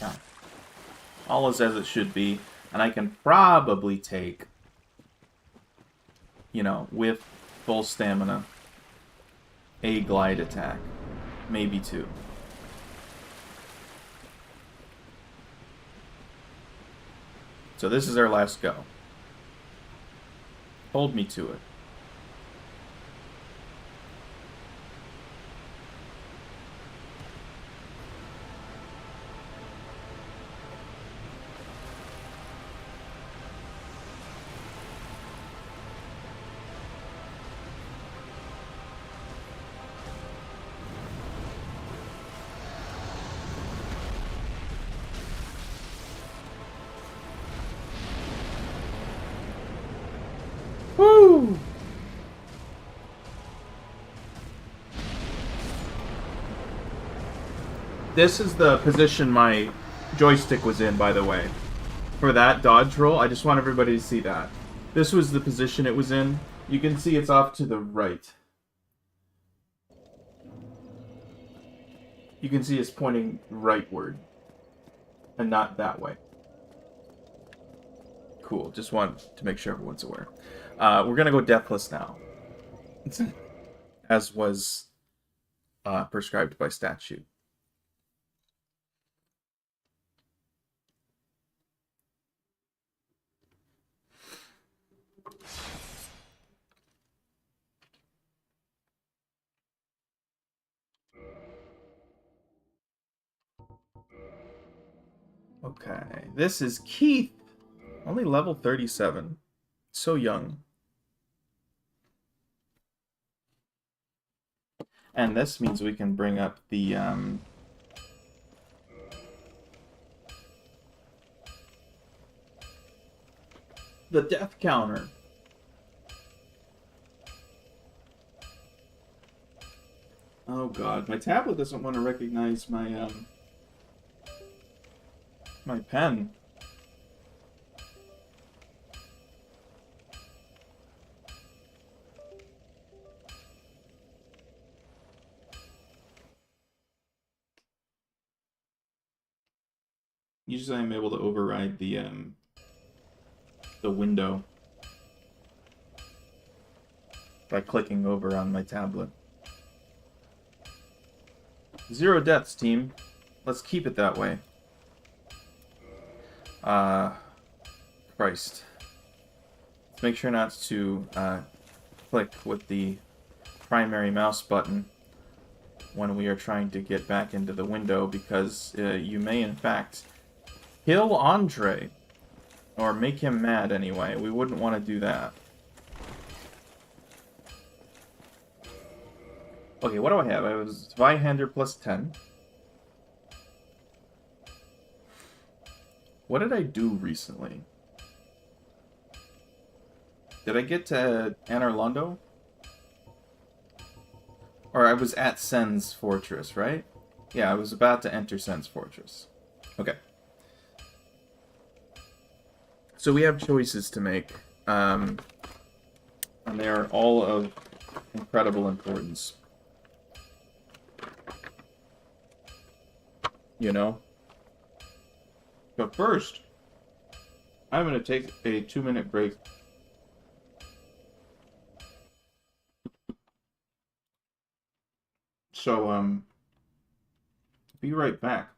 Yeah. All is as it should be. And I can probably take, you know, with full stamina, a glide attack. Maybe two. So this is our last go. Hold me to it. Woo! This is the position my joystick was in, by the way. For that dodge roll, I just want everybody to see that. This was the position it was in. You can see it's off to the right. You can see it's pointing rightward. And not that way. Cool, just want to make sure everyone's aware. We're going to go Deathless now. As was prescribed by statute. Okay, this is Keith. Only level 37. So young. And this means we can bring up the death counter. Oh god, my tablet doesn't want to recognize my my pen. Usually I'm able to override the window by clicking over on my tablet. 0 deaths, team. Let's keep it that way. Christ. make sure not to click with the primary mouse button when we are trying to get back into the window, because you may in fact kill Andre, or make him mad anyway. We wouldn't want to do that. Okay, what do I have? I was Zweihander plus 10. What did I do recently? Did I get to Anor? Or I was at Sen's Fortress, right? Yeah, I was about to enter Sen's Fortress. Okay. So we have choices to make. And they are all of incredible importance. You know? But first, I'm going to take a 2-minute break. So, be right back.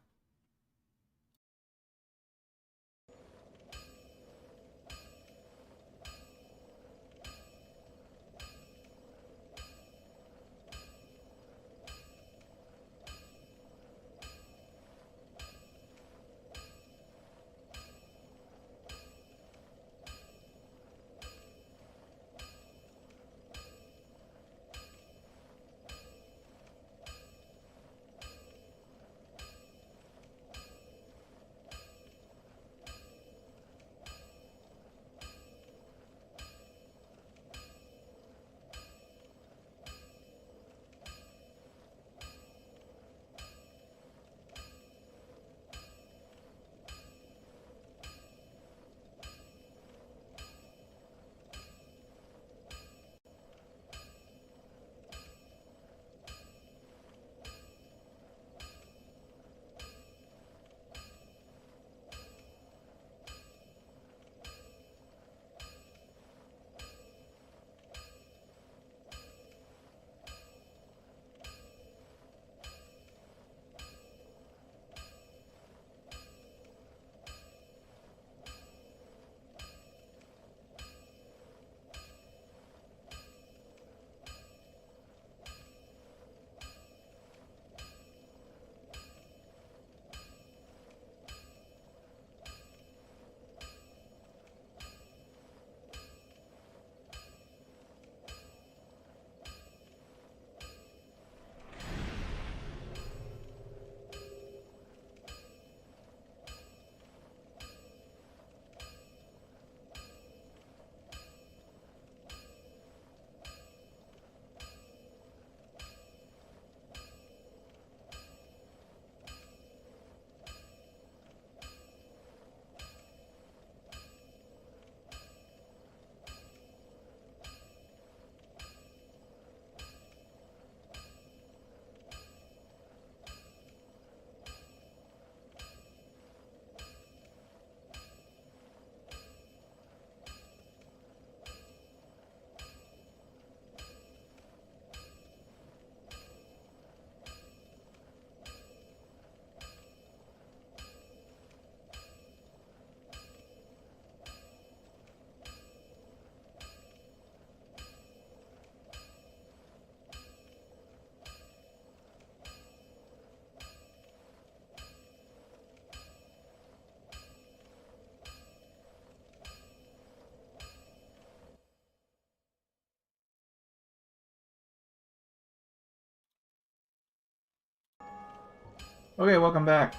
Okay, welcome back.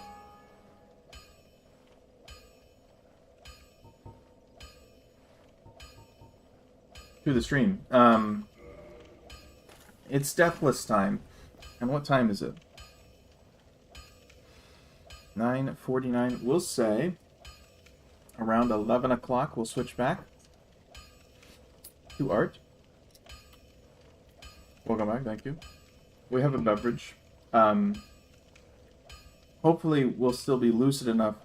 To the stream. It's Deathless time. And what time is it? 9:49. We'll say around 11 o'clock we'll switch back to art. Welcome back, thank you. We have a beverage. Hopefully we'll still be lucid enough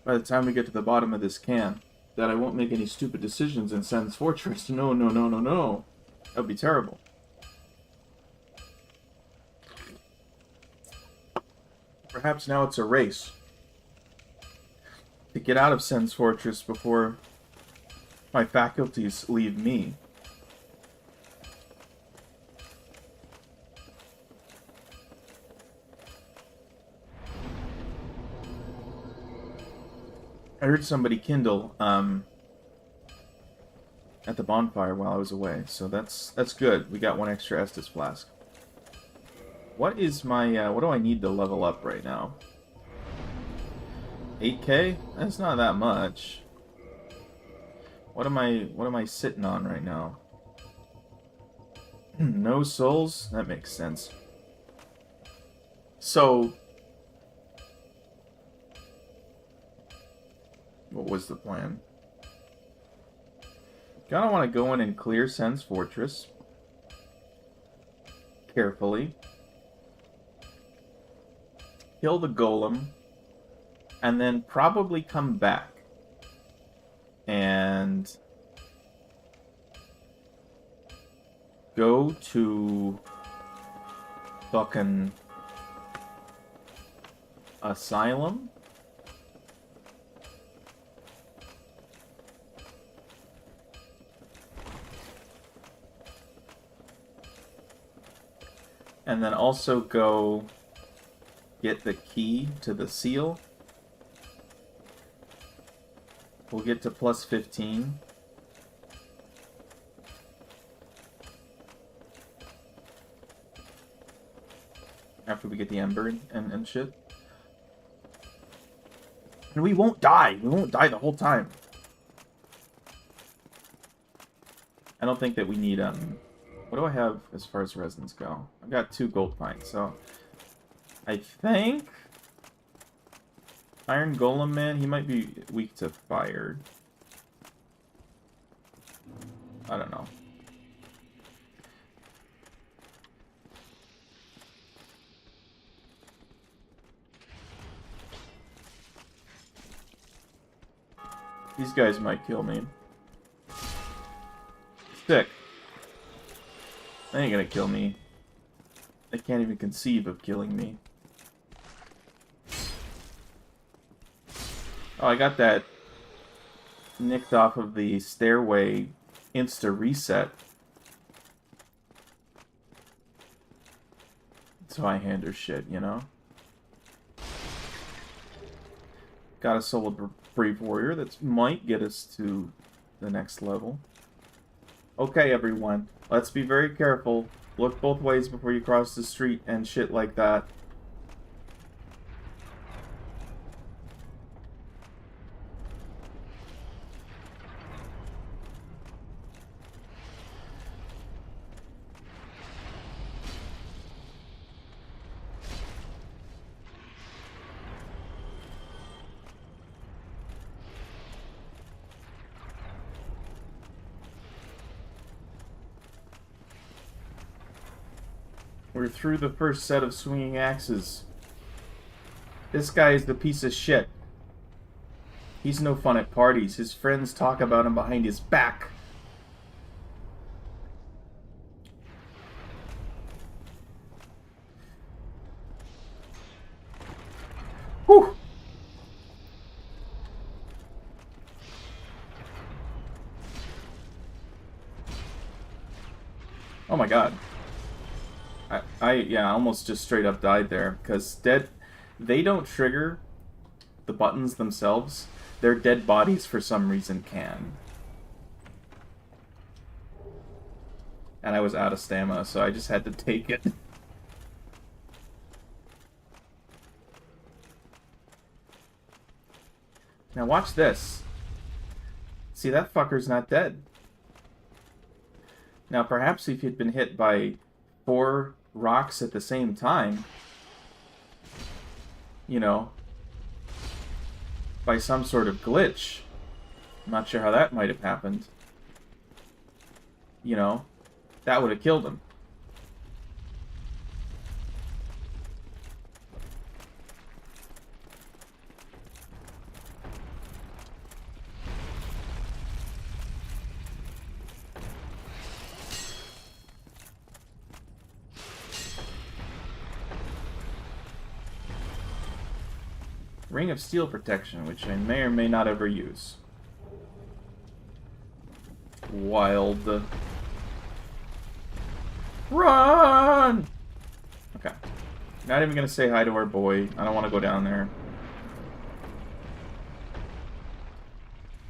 by the time we get to the bottom of this can that I won't make any stupid decisions in Sen's Fortress. No, no, no, no, no. That would be terrible. Perhaps now it's a race to get out of Sen's Fortress before My faculties leave me. I heard somebody kindle at the bonfire while I was away, so that's good. We got one extra Estus flask. What is my what do I need to level up right now? 8K? That's not that much. What am I sitting on right now? No souls? That makes sense. So what was the plan? Kinda want to go in and clear Sen's Fortress. Carefully. Kill the golem. And then probably come back. And go to fucking Asylum. And then also go get the key to the seal. We'll get to plus 15. After we get the ember and shit. And we won't die. We won't die the whole time. I don't think that we need, what do I have as far as resins go? I've got 2 gold pints, so I think Iron Golem Man, he might be weak to fire. I don't know. These guys might kill me. Sick. They ain't gonna kill me. They can't even conceive of killing me. Oh, I got that nicked off of the stairway insta-reset. So I handle shit, you know? Got a solo brave warrior that might get us to the next level. Okay, everyone. Let's be very careful. Look both ways before you cross the street and shit like that. We're through the first set of swinging axes. This guy is the piece of shit. He's no fun at parties. His friends talk about him behind his back. Whew! Oh my god. I almost just straight up died there, because they don't trigger the buttons themselves. Their dead bodies, for some reason, can. And I was out of stamina, so I just had to take it. Now watch this. See, that fucker's not dead. Now perhaps if he'd been hit by 4 rocks at the same time, you know, by some sort of glitch, I'm not sure how that might have happened, you know, that would have killed him. Ring of Steel protection, which I may or may not ever use. wild. Run! Okay. Not even gonna say hi to our boy. I don't want to go down there.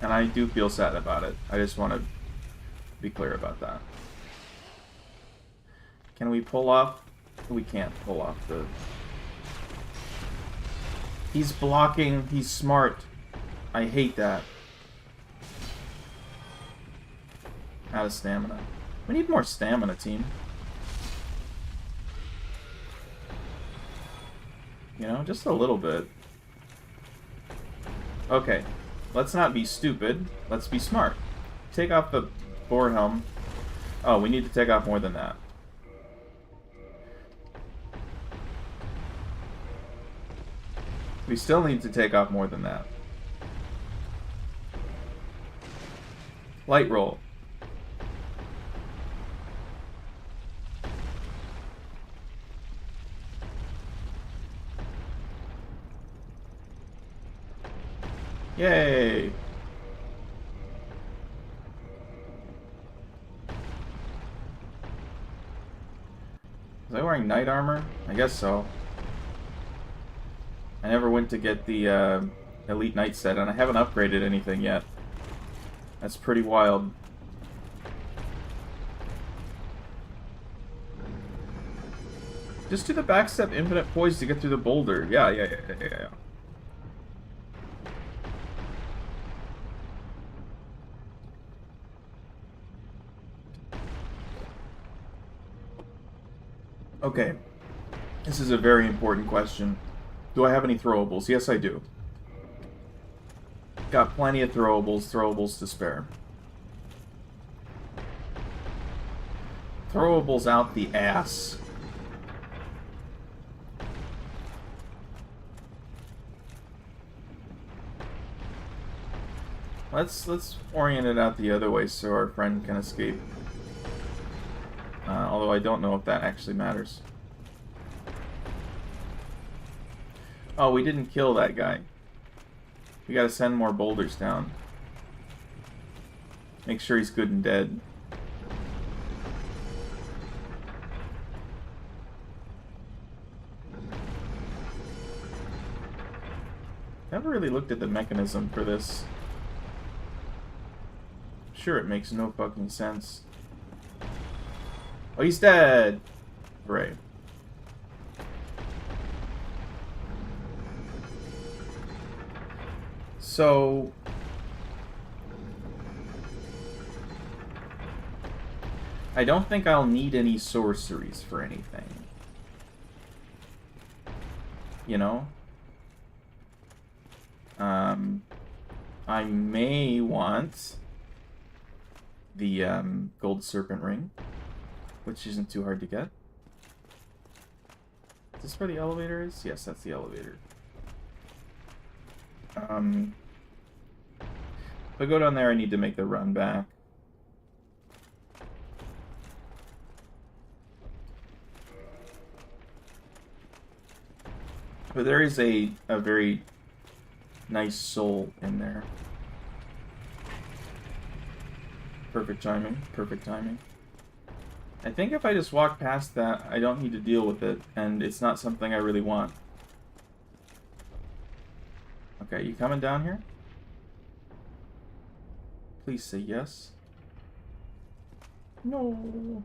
And I do feel sad about it. I just want to be clear about that. Can we pull off? We can't pull off the... He's blocking. He's smart. I hate that. Out of stamina. We need more stamina, team. You know, just a little bit. Okay. Let's not be stupid. Let's be smart. Take off the board helm. Oh, we need to take off more than that. We still need to take off more than that. Light roll. Yay! Was I wearing knight armor? I guess so. I never went to get the Elite Knight set, and I haven't upgraded anything yet. That's pretty wild. Just do the backstep infinite poise to get through the boulder. Yeah. Okay. This is a very important question. Do I have any throwables? Yes, I do. Got plenty of throwables to spare. Throwables out the ass. Let's orient it out the other way so our friend can escape. Although I don't know if that actually matters. Oh, we didn't kill that guy. We gotta send more boulders down. Make sure he's good and dead. Never really looked at the mechanism for this. Sure, it makes no fucking sense. Oh, he's dead! Hooray. So... I don't think I'll need any sorceries for anything. You know? I may want the gold serpent ring, which isn't too hard to get. Is this where the elevator is? Yes, that's the elevator. If I go down there, I need to make the run back. But there is a very nice soul in there. Perfect timing, perfect timing. I think if I just walk past that, I don't need to deal with it, and it's not something I really want. Okay, you coming down here? Please say yes. No.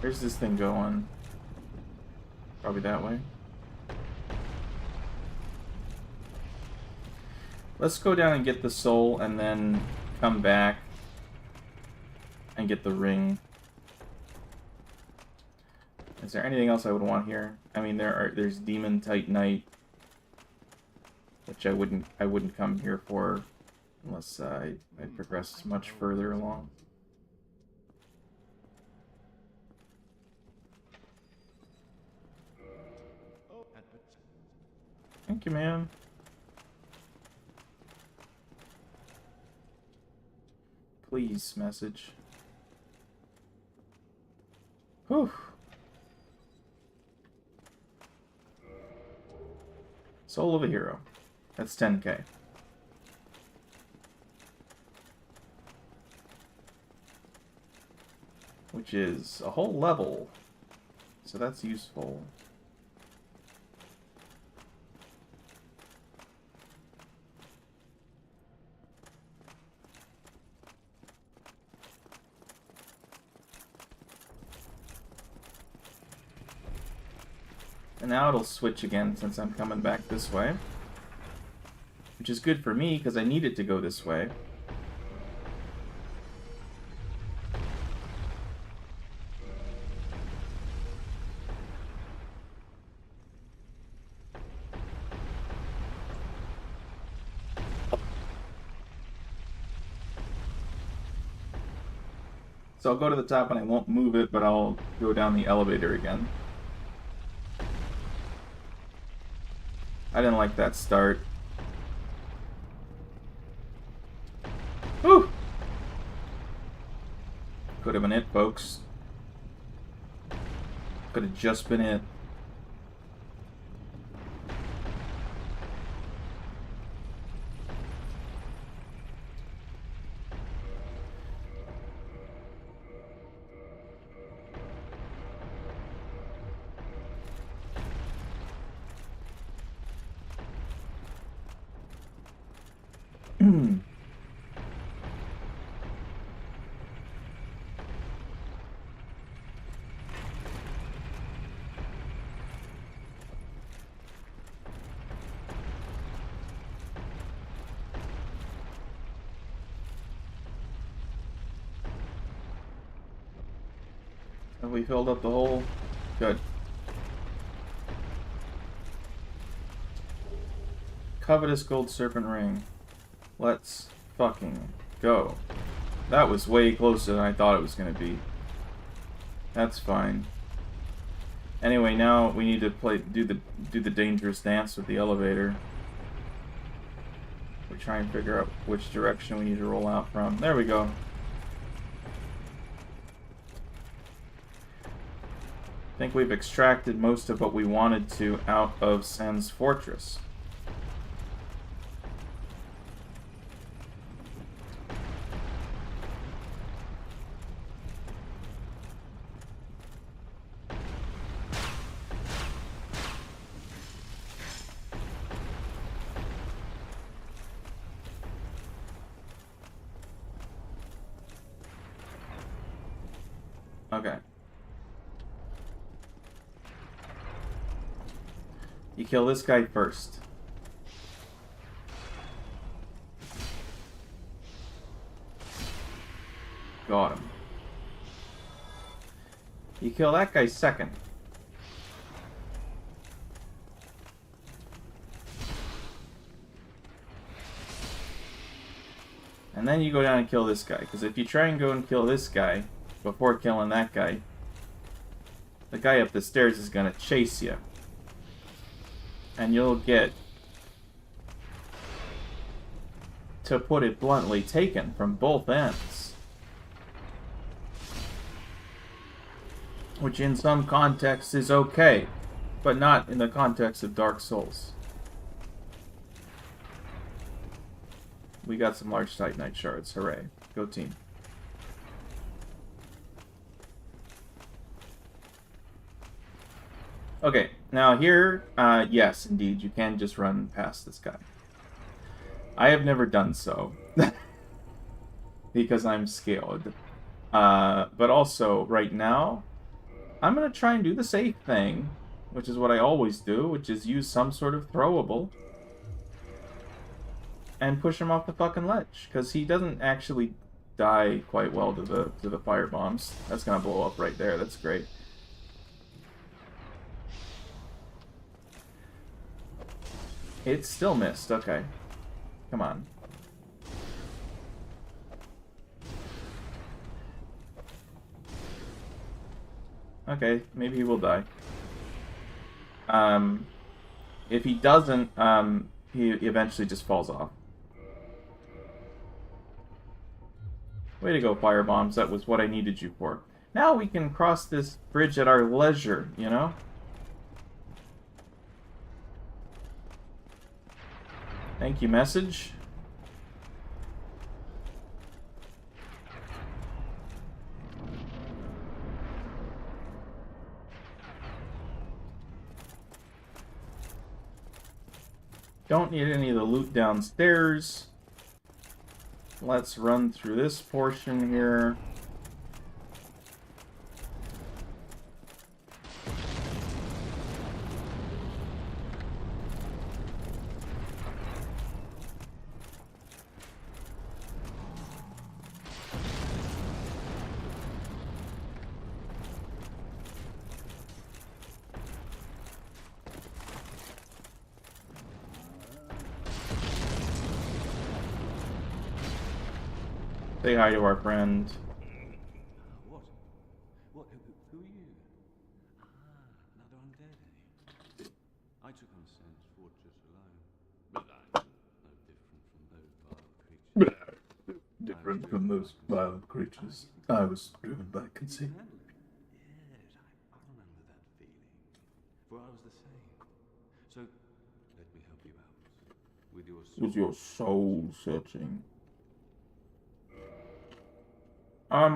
Where's this thing going? Probably that way. Let's go down and get the soul and then come back and get the ring. Is there anything else I would want here? I mean, there's Demon Tight Knight, which I wouldn't come here for unless I progress much further along. Thank you, man. Please, message. Whew. Soul of a hero. That's 10k. Which is a whole level. So that's useful. And now it'll switch again since I'm coming back this way. Which is good for me, because I need it to go this way. So I'll go to the top and I won't move it, but I'll go down the elevator again. I didn't like that start. Whew! Could have been it, folks. Could have just been it. Have we filled up the hole? Good. Covetous gold serpent ring. Let's fucking go. That was way closer than I thought it was gonna be. That's fine. Anyway, now we need to do the dangerous dance with the elevator. We're trying to figure out which direction we need to roll out from. There we go. I think we've extracted most of what we wanted to out of Sen's fortress. Okay. You kill this guy first. Got him. You kill that guy second. And then you go down and kill this guy. Because if you try and go and kill this guy before killing that guy, the guy up the stairs is going to chase you. And you'll get, to put it bluntly, taken from both ends. Which in some contexts is okay, but not in the context of Dark Souls. We got some large Titanite shards, hooray. Go team. Okay, now here, yes, indeed, you can just run past this guy. I have never done so. Because I'm scaled. But also, right now, I'm going to try and do the safe thing, which is what I always do, which is use some sort of throwable. And push him off the fucking ledge, because he doesn't actually die quite well to the fire bombs. That's going to blow up right there, that's great. It's still missed. Okay. Come on. Okay, maybe he will die. If he doesn't, he eventually just falls off. Way to go, firebombs. That was what I needed you for. Now we can cross this bridge at our leisure, you know? Thank you, message. Don't need any of the loot downstairs. Let's run through this portion here. Say hi to our friend. What? Who are you? Another undead. I took on Sen's fortress alone. But I'm no different from those vile creatures. I was driven by conceit. Yes, I remember that feeling. For I was the same. So, let me help you out. With your soul searching. I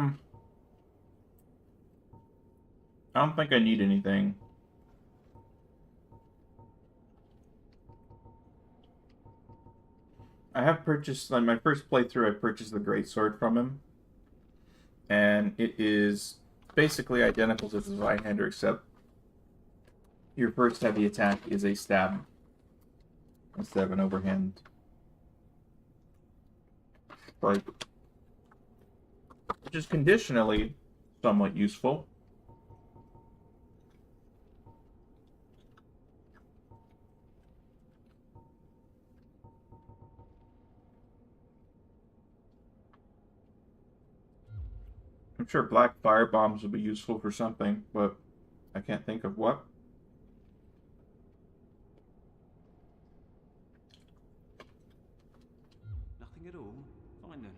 don't think I need anything. I have purchased, like, my first playthrough, I purchased the greatsword from him. And it is basically identical to the right-hander, except your first heavy attack is a stab instead of an overhand. Like, which is conditionally somewhat useful. I'm sure black fire bombs would be useful for something, but I can't think of what. Nothing at all? Fine then.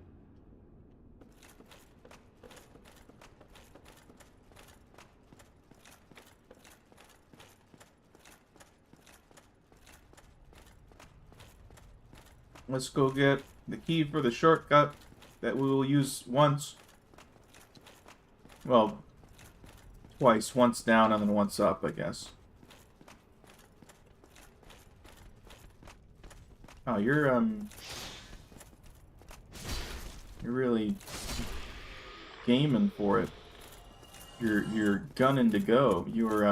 Let's go get the key for the shortcut that we will use once. Well, twice. Once down and then once up, I guess. Oh, you're really gaming for it. You're gunning to go. You're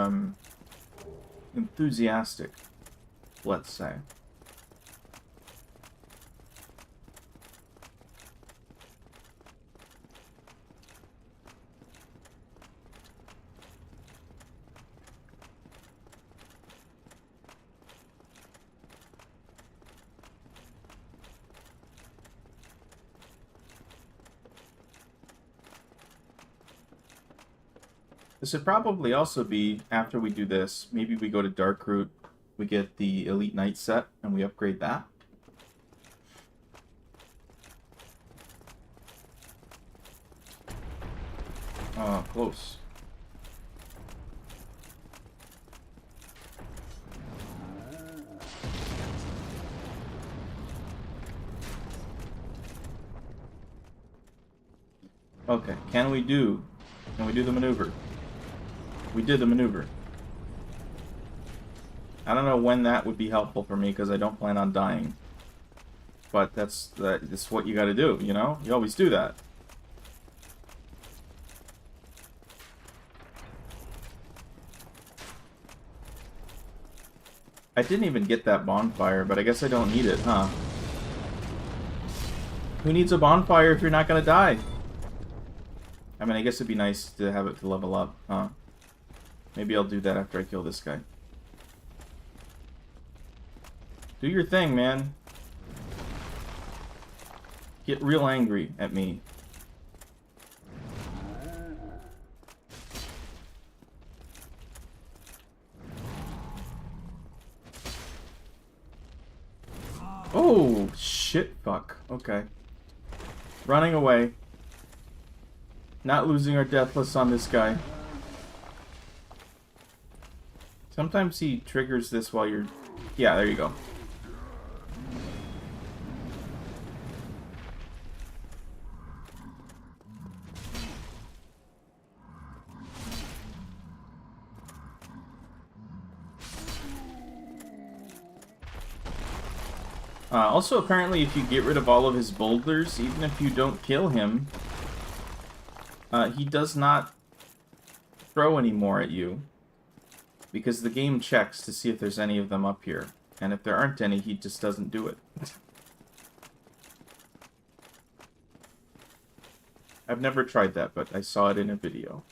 enthusiastic, let's say. This would probably also be, after we do this, maybe we go to Dark Route, we get the Elite Knight set, and we upgrade that. Close. Okay, can we do the maneuver? We did the maneuver. I don't know when that would be helpful for me because I don't plan on dying. But that's what you got to do, you know? You always do that. I didn't even get that bonfire, but I guess I don't need it, huh? Who needs a bonfire if you're not gonna die? I mean, I guess it'd be nice to have it to level up, huh? Maybe I'll do that after I kill this guy. Do your thing, man. Get real angry at me. Okay. Running away. Not losing our Deathless on this guy. Sometimes he triggers this while you're... Yeah, there you go. Also, apparently, if you get rid of all of his boulders, even if you don't kill him, he does not throw any more at you. Because the game checks to see if there's any of them up here. And if there aren't any, he just doesn't do it. I've never tried that, but I saw it in a video.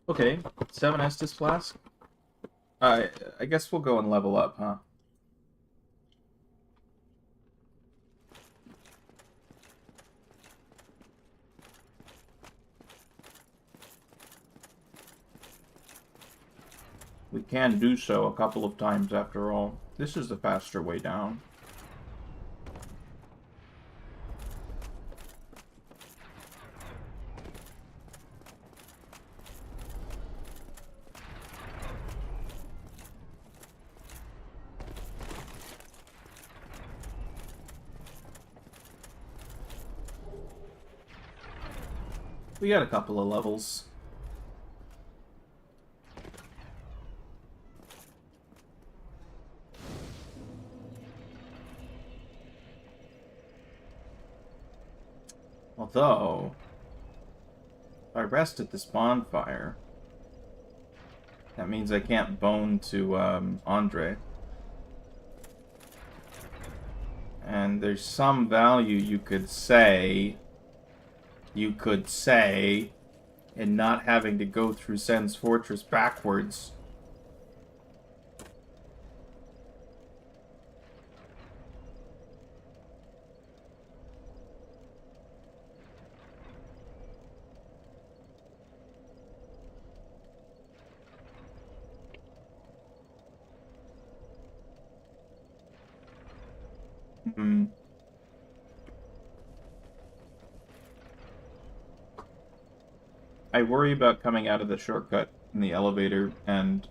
Okay, 7 Estus Flask. I guess we'll go and level up, huh? We can do so a couple of times after all. This is the faster way down. We got a couple of levels. Although, if I rest at this bonfire, that means I can't bone to Andre. And there's some value you could say in not having to go through Sen's Fortress backwards. I worry about coming out of the shortcut in the elevator and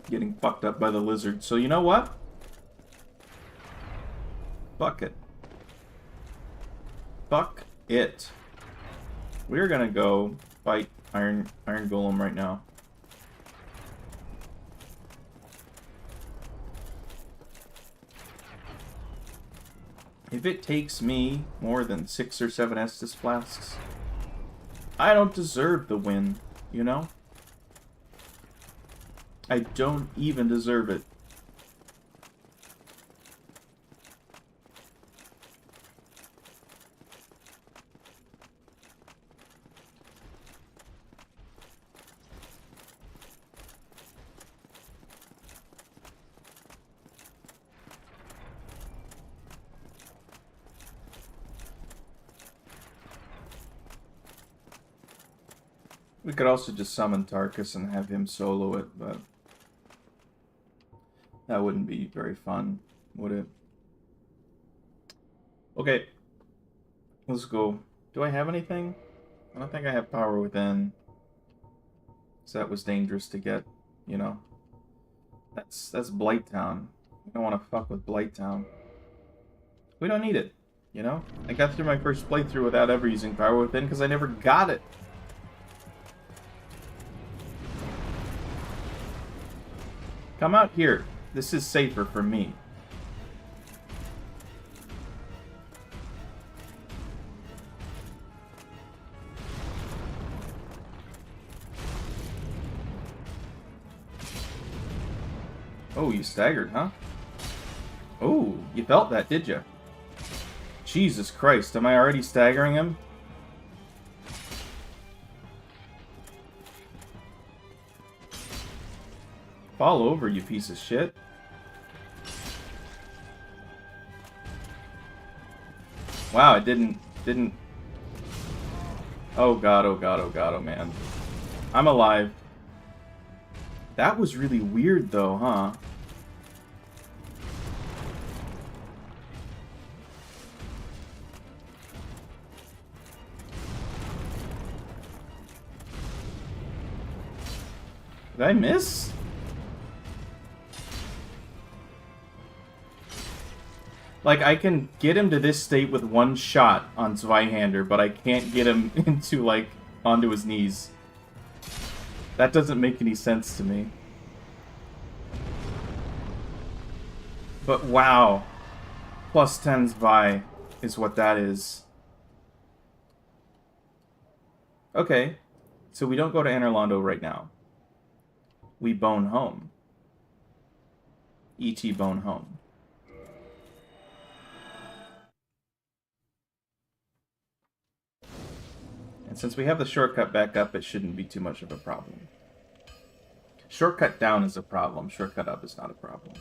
getting fucked up by the lizard. So you know what? Fuck it. Fuck it. We're gonna go fight Iron Golem right now. If it takes me more than 6 or 7 Estus Flasks, I don't deserve the win, you know? I don't even deserve it. We could also just summon Tarkus and have him solo it, but that wouldn't be very fun, would it? Okay, let's go. Do I have anything? I don't think I have Power Within. So that was dangerous to get, you know. That's Blighttown. We don't want to fuck with Blighttown. We don't need it, you know? I got through my first playthrough without ever using Power Within because I never got it. Come out here. This is safer for me. Oh, you staggered, huh? Oh, you felt that, did you? Jesus Christ, am I already staggering him? Fall over, you piece of shit. Wow, it didn't... Oh god, oh god, oh god, oh man. I'm alive. That was really weird, though, huh? Did I miss? Like, I can get him to this state with one shot on Zweihander, but I can't get him into, like, onto his knees. That doesn't make any sense to me. But wow. Plus 10 Zwei is what that is. Okay. So we don't go to Anorlando right now. We bone home. E.T. bone home. And since we have the shortcut back up, it shouldn't be too much of a problem. Shortcut down is a problem. Shortcut up is not a problem.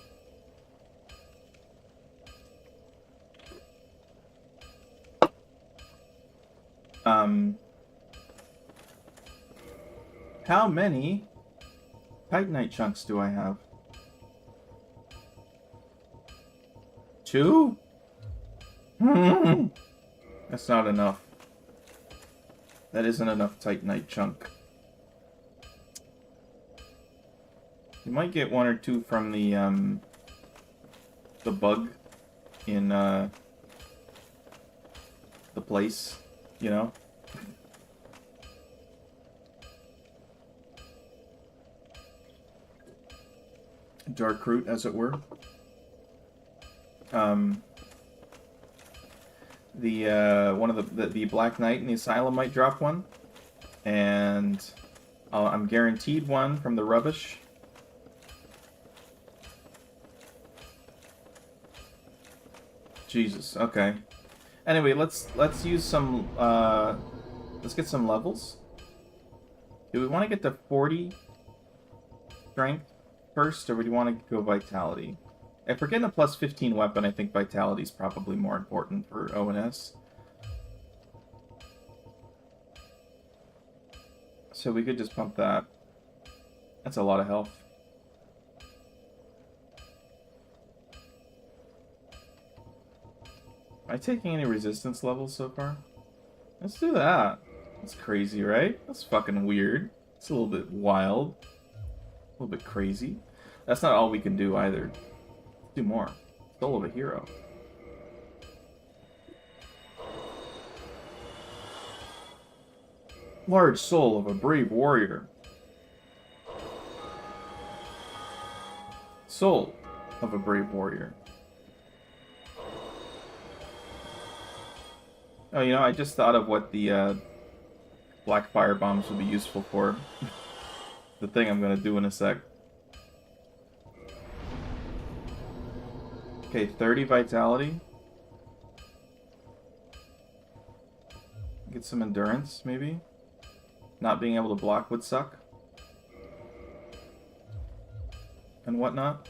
How many Titanite chunks do I have? 2? That's not enough. That isn't enough Titanite chunk. You might get 1 or 2 from the bug in the place, you know? Dark root, as it were. One of the Black Knight in the Asylum might drop one, and I'm guaranteed one from the rubbish. Jesus. Okay. Anyway, let's use some. Let's get some levels. Do we want to get to 40 strength first, or do we want to go vitality? If we're getting a plus 15 weapon, I think vitality is probably more important for ONS. So we could just pump that. That's a lot of health. Am I taking any resistance levels so far? Let's do that. That's crazy, right? That's fucking weird. It's a little bit wild. A little bit crazy. That's not all we can do either. Let's do more. Soul of a hero. Large soul of a brave warrior. Soul of a brave warrior. Oh, you know, I just thought of what the black fire bombs would be useful for. The thing I'm gonna do in a sec. Okay, 30 vitality. Get some endurance, maybe. Not being able to block would suck. And whatnot.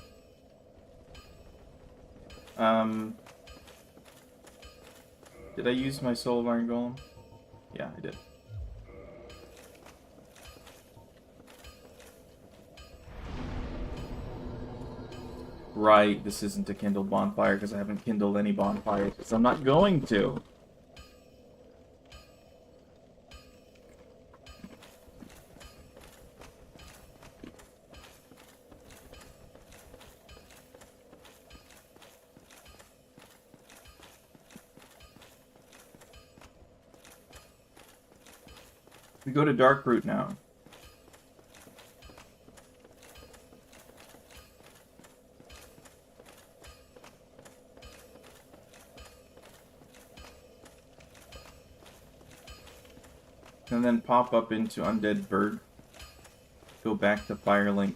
Did I use my Soul of Iron Golem? Yeah, I did. Right, this isn't a kindled bonfire because I haven't kindled any bonfires because I'm not going to. We go to Dark Root now. And then pop up into Undead Bird. Go back to Firelink.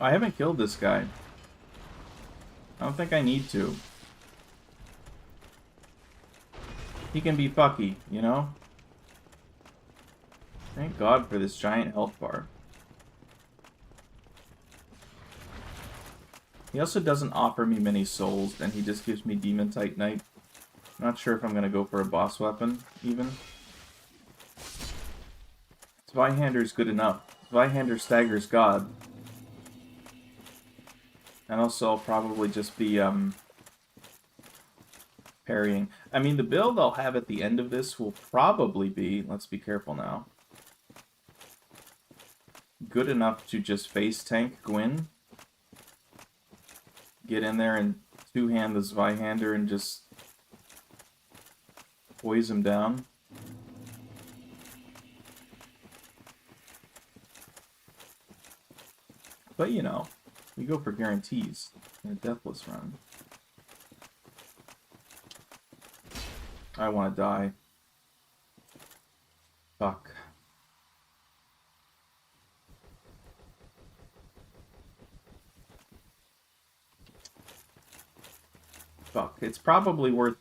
I haven't killed this guy. I don't think I need to. He can be fucky, you know? Thank God for this giant health bar. He also doesn't offer me many souls, and he just gives me Demon Titanite. Not sure if I'm gonna go for a boss weapon, even. Zweihander's good enough. Zweihander staggers God. And also I'll probably just be parrying. I mean, the build I'll have at the end of this will probably be, let's be careful now, good enough to just face tank Gwyn. Get in there and two-hand the Zweihander and just poise him down. But, you know, we go for guarantees in a Deathless run. I want to die. Fuck. Fuck. It's probably worth,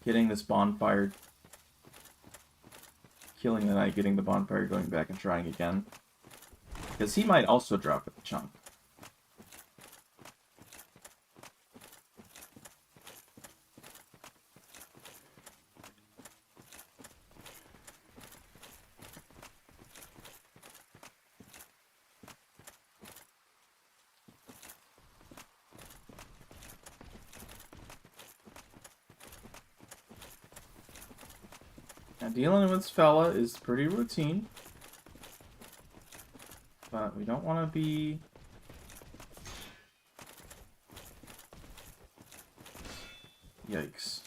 getting this bonfire, killing the knight, getting the bonfire, going back and trying again. Because he might also drop at the chunk. Now, dealing with this fella is pretty routine. But we don't want to be... Yikes.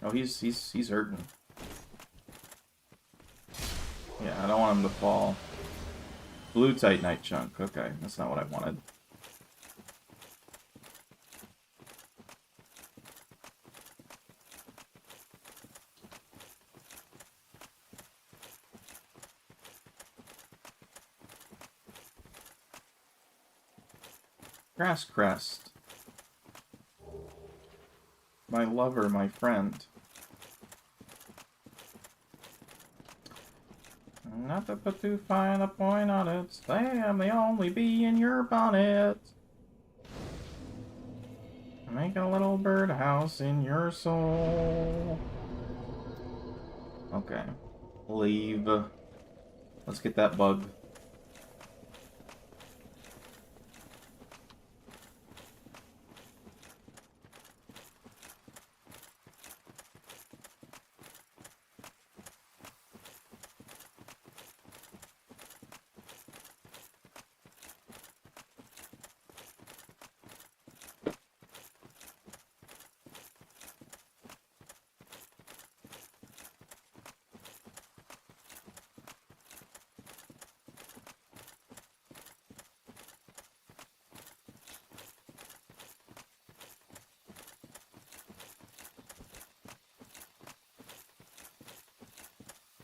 Oh, he's hurting. Yeah, I don't want him to fall. Blue Titanite chunk. Okay, that's not what I wanted. Grass Crest. My lover, my friend. Not to put too fine a point on it, say I'm the only bee in your bonnet. Make a little birdhouse in your soul. Okay. Leave. Let's get that bug.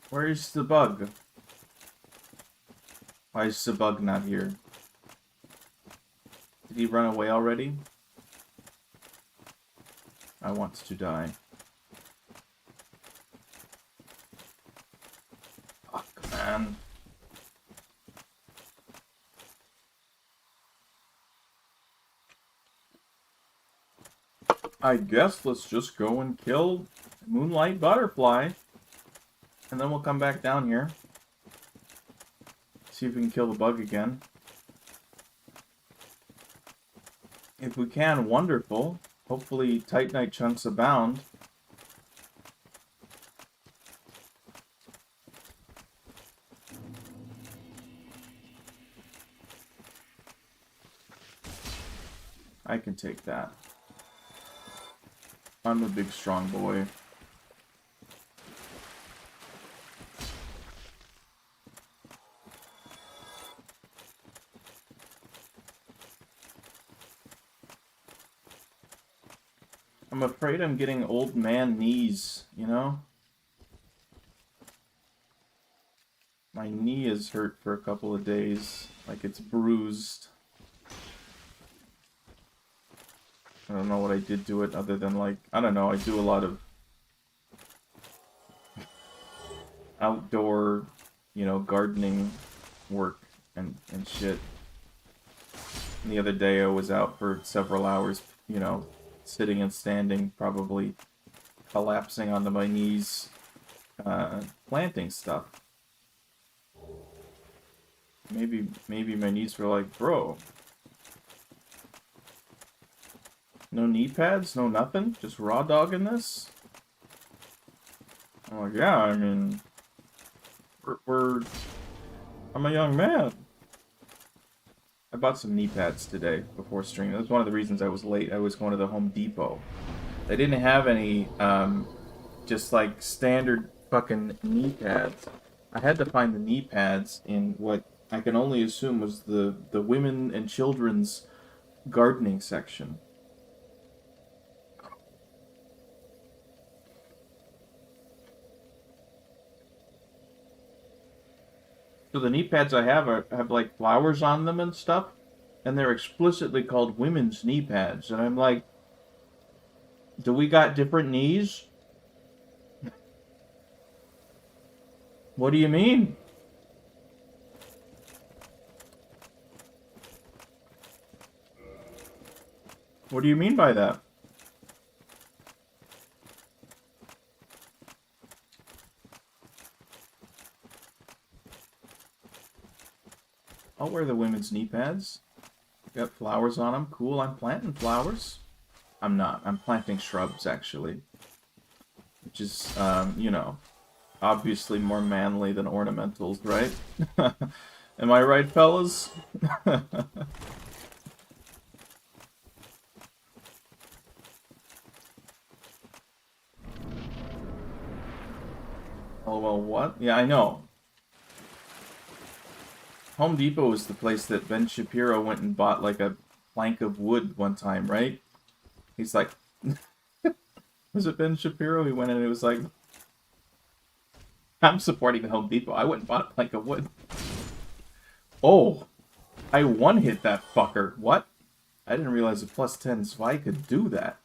Where's the bug? Why is the bug not here? Did he run away already? I want to die. Fuck, man. I guess let's just go and kill Moonlight Butterfly. And then we'll come back down here. See if we can kill the bug again. If we can, wonderful. Hopefully Titanite chunks abound. I can take that. I'm a big strong boy. I'm afraid I'm getting old man knees, you know? My knee is hurt for a couple of days. Like it's bruised. I don't know what I did to it other than like, I don't know, I do a lot of outdoor, you know, gardening work and shit. And the other day I was out for several hours, you know, sitting and standing, probably collapsing onto my knees, planting stuff. Maybe my knees were like, bro, no knee pads, no nothing, just raw dogging this? I'm like, yeah, I mean, I'm a young man. I bought some knee pads today before streaming. That was one of the reasons I was late. I was going to the Home Depot. They didn't have any, just like standard fucking knee pads. I had to find the knee pads in what I can only assume was the women and children's gardening section. So the knee pads I have like flowers on them and stuff, and they're explicitly called women's knee pads. And I'm like, do we got different knees? What do you mean? What do you mean by that? I'll wear the women's knee pads. Got flowers on them. Cool, I'm planting flowers. I'm not. I'm planting shrubs, actually. Which is, you know, obviously more manly than ornamentals, right? Am I right, fellas? Oh, well, what? Yeah, I know. Home Depot was the place that Ben Shapiro went and bought, like, a plank of wood one time, right? He's like... Was it Ben Shapiro? He went in and it was like... I'm supporting the Home Depot. I went and bought a plank of wood. Oh! I one-hit that fucker. What? I didn't realize a plus 10 spy could do that.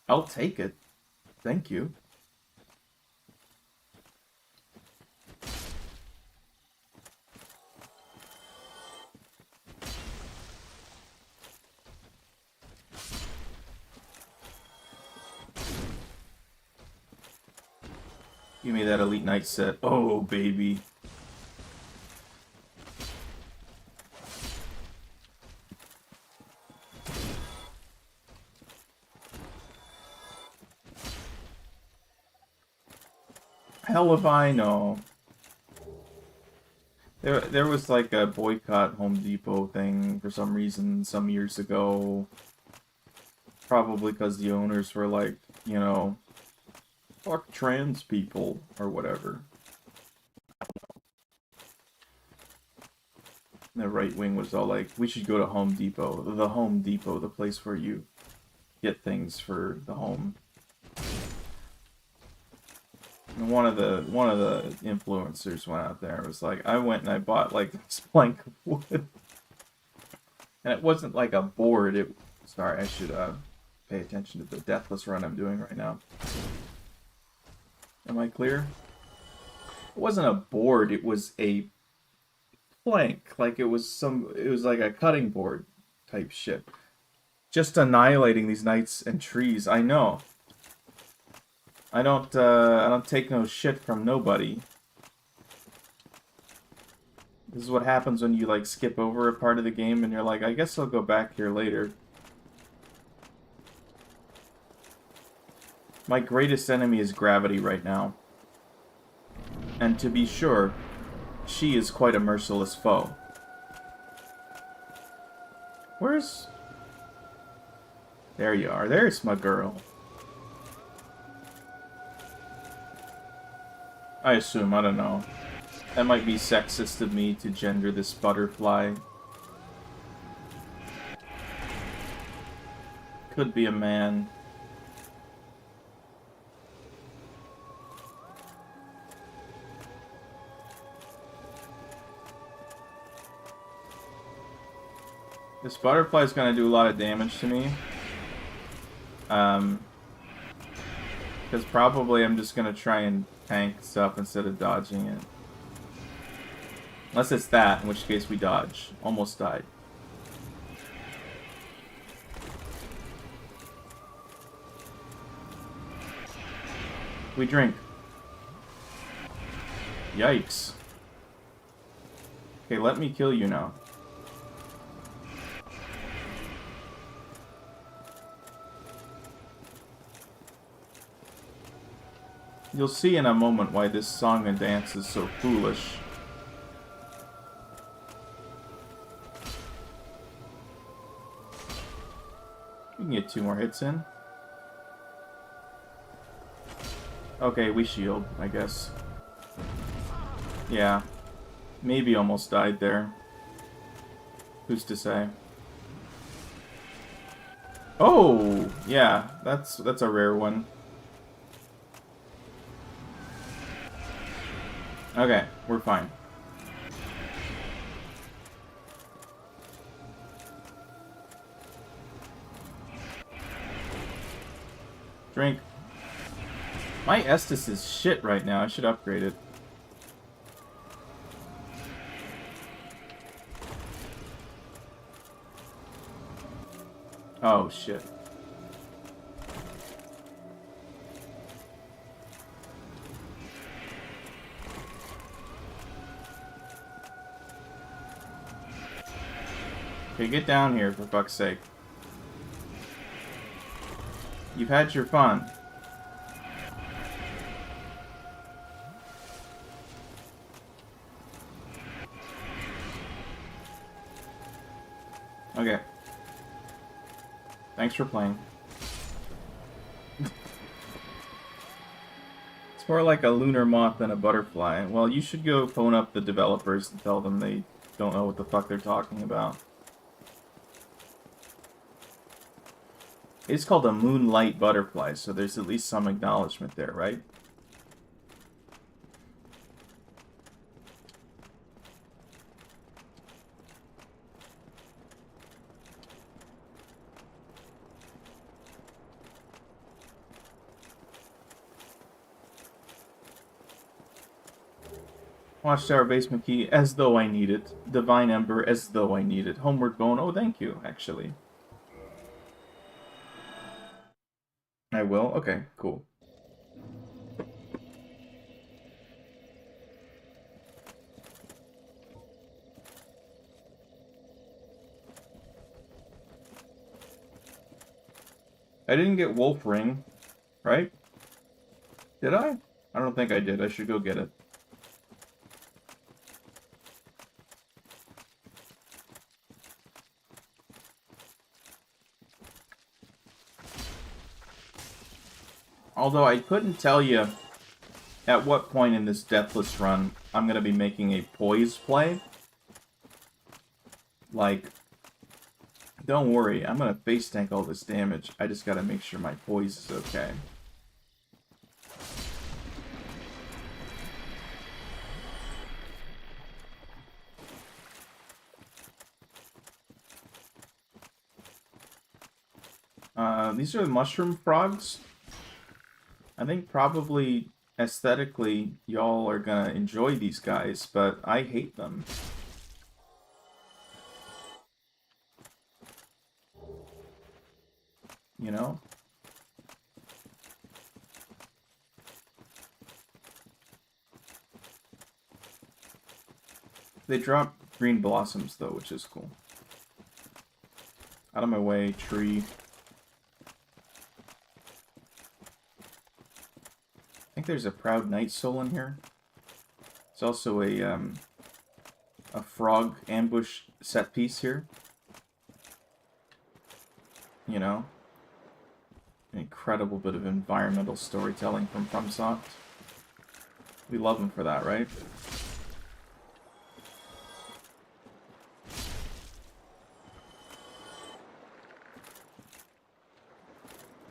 I'll take it. Thank you. Give me that Elite Knight set. Oh, baby. Hell if I know. There was like a boycott Home Depot thing for some reason some years ago. Probably because the owners were like, you know, fuck trans people or whatever. And the right wing was all like, we should go to Home Depot. The Home Depot, the place where you get things for the home. And one of the influencers went out there and was like, I went and I bought like this plank of wood. And it wasn't like a board. Sorry, I should pay attention to the Deathless run I'm doing right now. Am I clear? It wasn't a board, it was a plank. Like it was like a cutting board type shit. Just annihilating these knights and trees. I know. I don't take no shit from nobody. This is what happens when you like skip over a part of the game and you're like, I guess I'll go back here later. My greatest enemy is gravity right now. And to be sure, she is quite a merciless foe. Where's... There you are. There's my girl. I assume, I don't know. That might be sexist of me to gender this butterfly. Could be a man. This butterfly is going to do a lot of damage to me. Because probably I'm just going to try and tank stuff instead of dodging it. Unless it's that, in which case we dodge. Almost died. We drink. Yikes. Okay, let me kill you now. You'll see in a moment why this song and dance is so foolish. We can get 2 more hits in. Okay, we shield, I guess. Yeah. Maybe almost died there. Who's to say? Oh! Yeah, that's a rare one. Okay, we're fine. Drink. My Estus is shit right now. I should upgrade it. Oh, shit. Okay, get down here, for fuck's sake. You've had your fun. Okay. Thanks for playing. It's more like a lunar moth than a butterfly. Well, you should go phone up the developers and tell them they don't know what the fuck they're talking about. It's called a moonlight butterfly, so there's at least some acknowledgement there, right? Watchtower basement key, as though I need it. Divine Ember, as though I need it. Homeward Bone, oh thank you, actually. I will? Okay, cool. I didn't get Wolf Ring, right? Did I? I don't think I did. I should go get it. Although I couldn't tell you at what point in this Deathless run I'm going to be making a poise play. Like, don't worry, I'm going to face tank all this damage. I just got to make sure my poise is okay. These are the mushroom frogs. I think probably aesthetically y'all are gonna enjoy these guys, but I hate them. You know? They drop green blossoms though, which is cool. Out of my way, tree. I think there's a Proud Knight soul in here. There's also a frog ambush set piece here. You know? An incredible bit of environmental storytelling from FromSoft. We love them for that, right?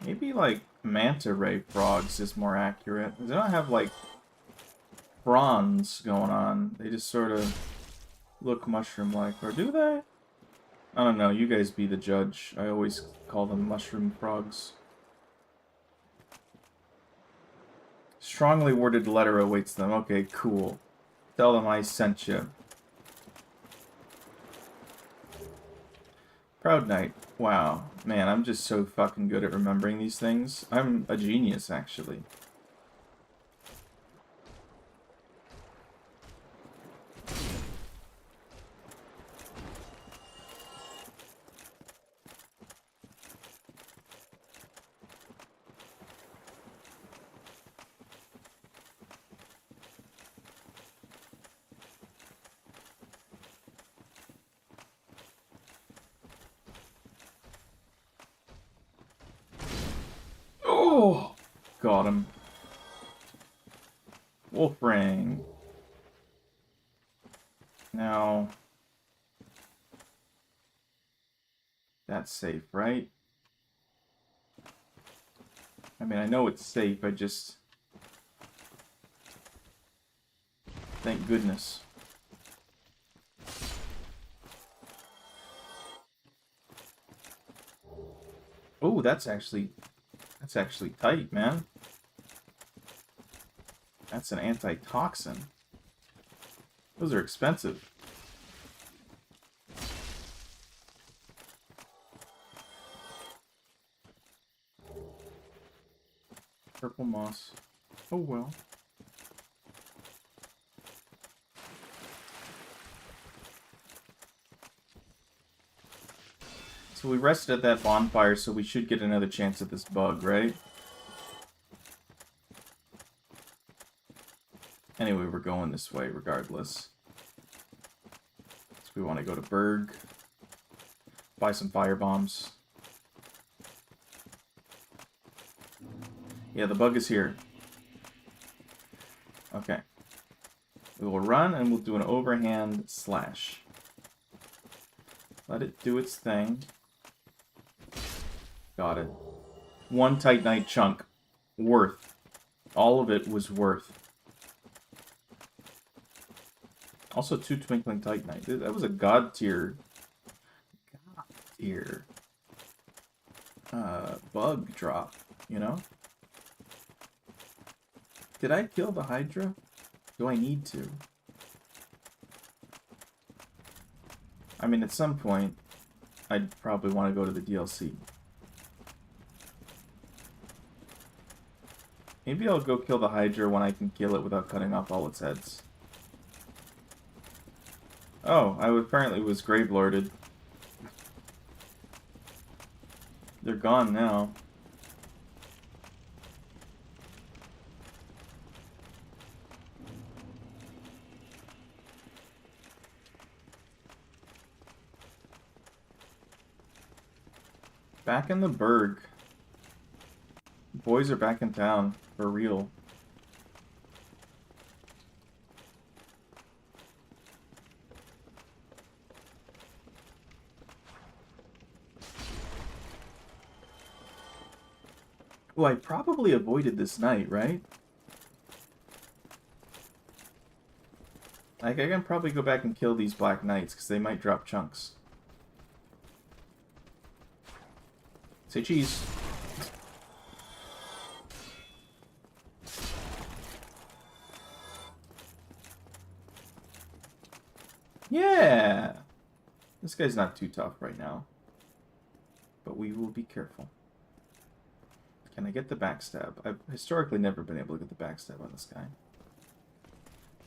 Maybe, like, manta ray frogs is more accurate. They don't have, like, bronze going on. They just sort of look mushroom-like. Or do they? I don't know. You guys be the judge. I always call them mushroom frogs. Strongly worded letter awaits them. Okay, cool. Tell them I sent you. Proud Knight. Wow. Man, I'm just so fucking good at remembering these things. I'm a genius, actually. Got him. Wolf ring. Now, that's safe, right? I mean, I know it's safe, I just... Thank goodness. Oh, that's actually tight, man. That's an antitoxin. Those are expensive. Purple moss. Oh well. So we rested at that bonfire, so we should get another chance at this bug, right? Anyway, we're going this way regardless. So we want to go to Berg. Buy some fire bombs. Yeah, the bug is here. Okay. We will run and we'll do an overhand slash. Let it do its thing. Got it. One Titanite chunk. Worth. All of it was worth. Also 2 Twinkling Titanite. That was a god tier. Bug drop, you know? Did I kill the Hydra? Do I need to? I mean, at some point, I'd probably want to go to the DLC. Maybe I'll go kill the Hydra when I can kill it without cutting off all its heads. Oh, I apparently was Gravelorded. They're gone now. Back in the Berg. Boys are back in town, for real. Well, I probably avoided this night, right? Like, I can probably go back and kill these Black Knights, because they might drop chunks. Say cheese. Yeah! This guy's not too tough right now. But we will be careful. Can I get the backstab? I've historically never been able to get the backstab on this guy.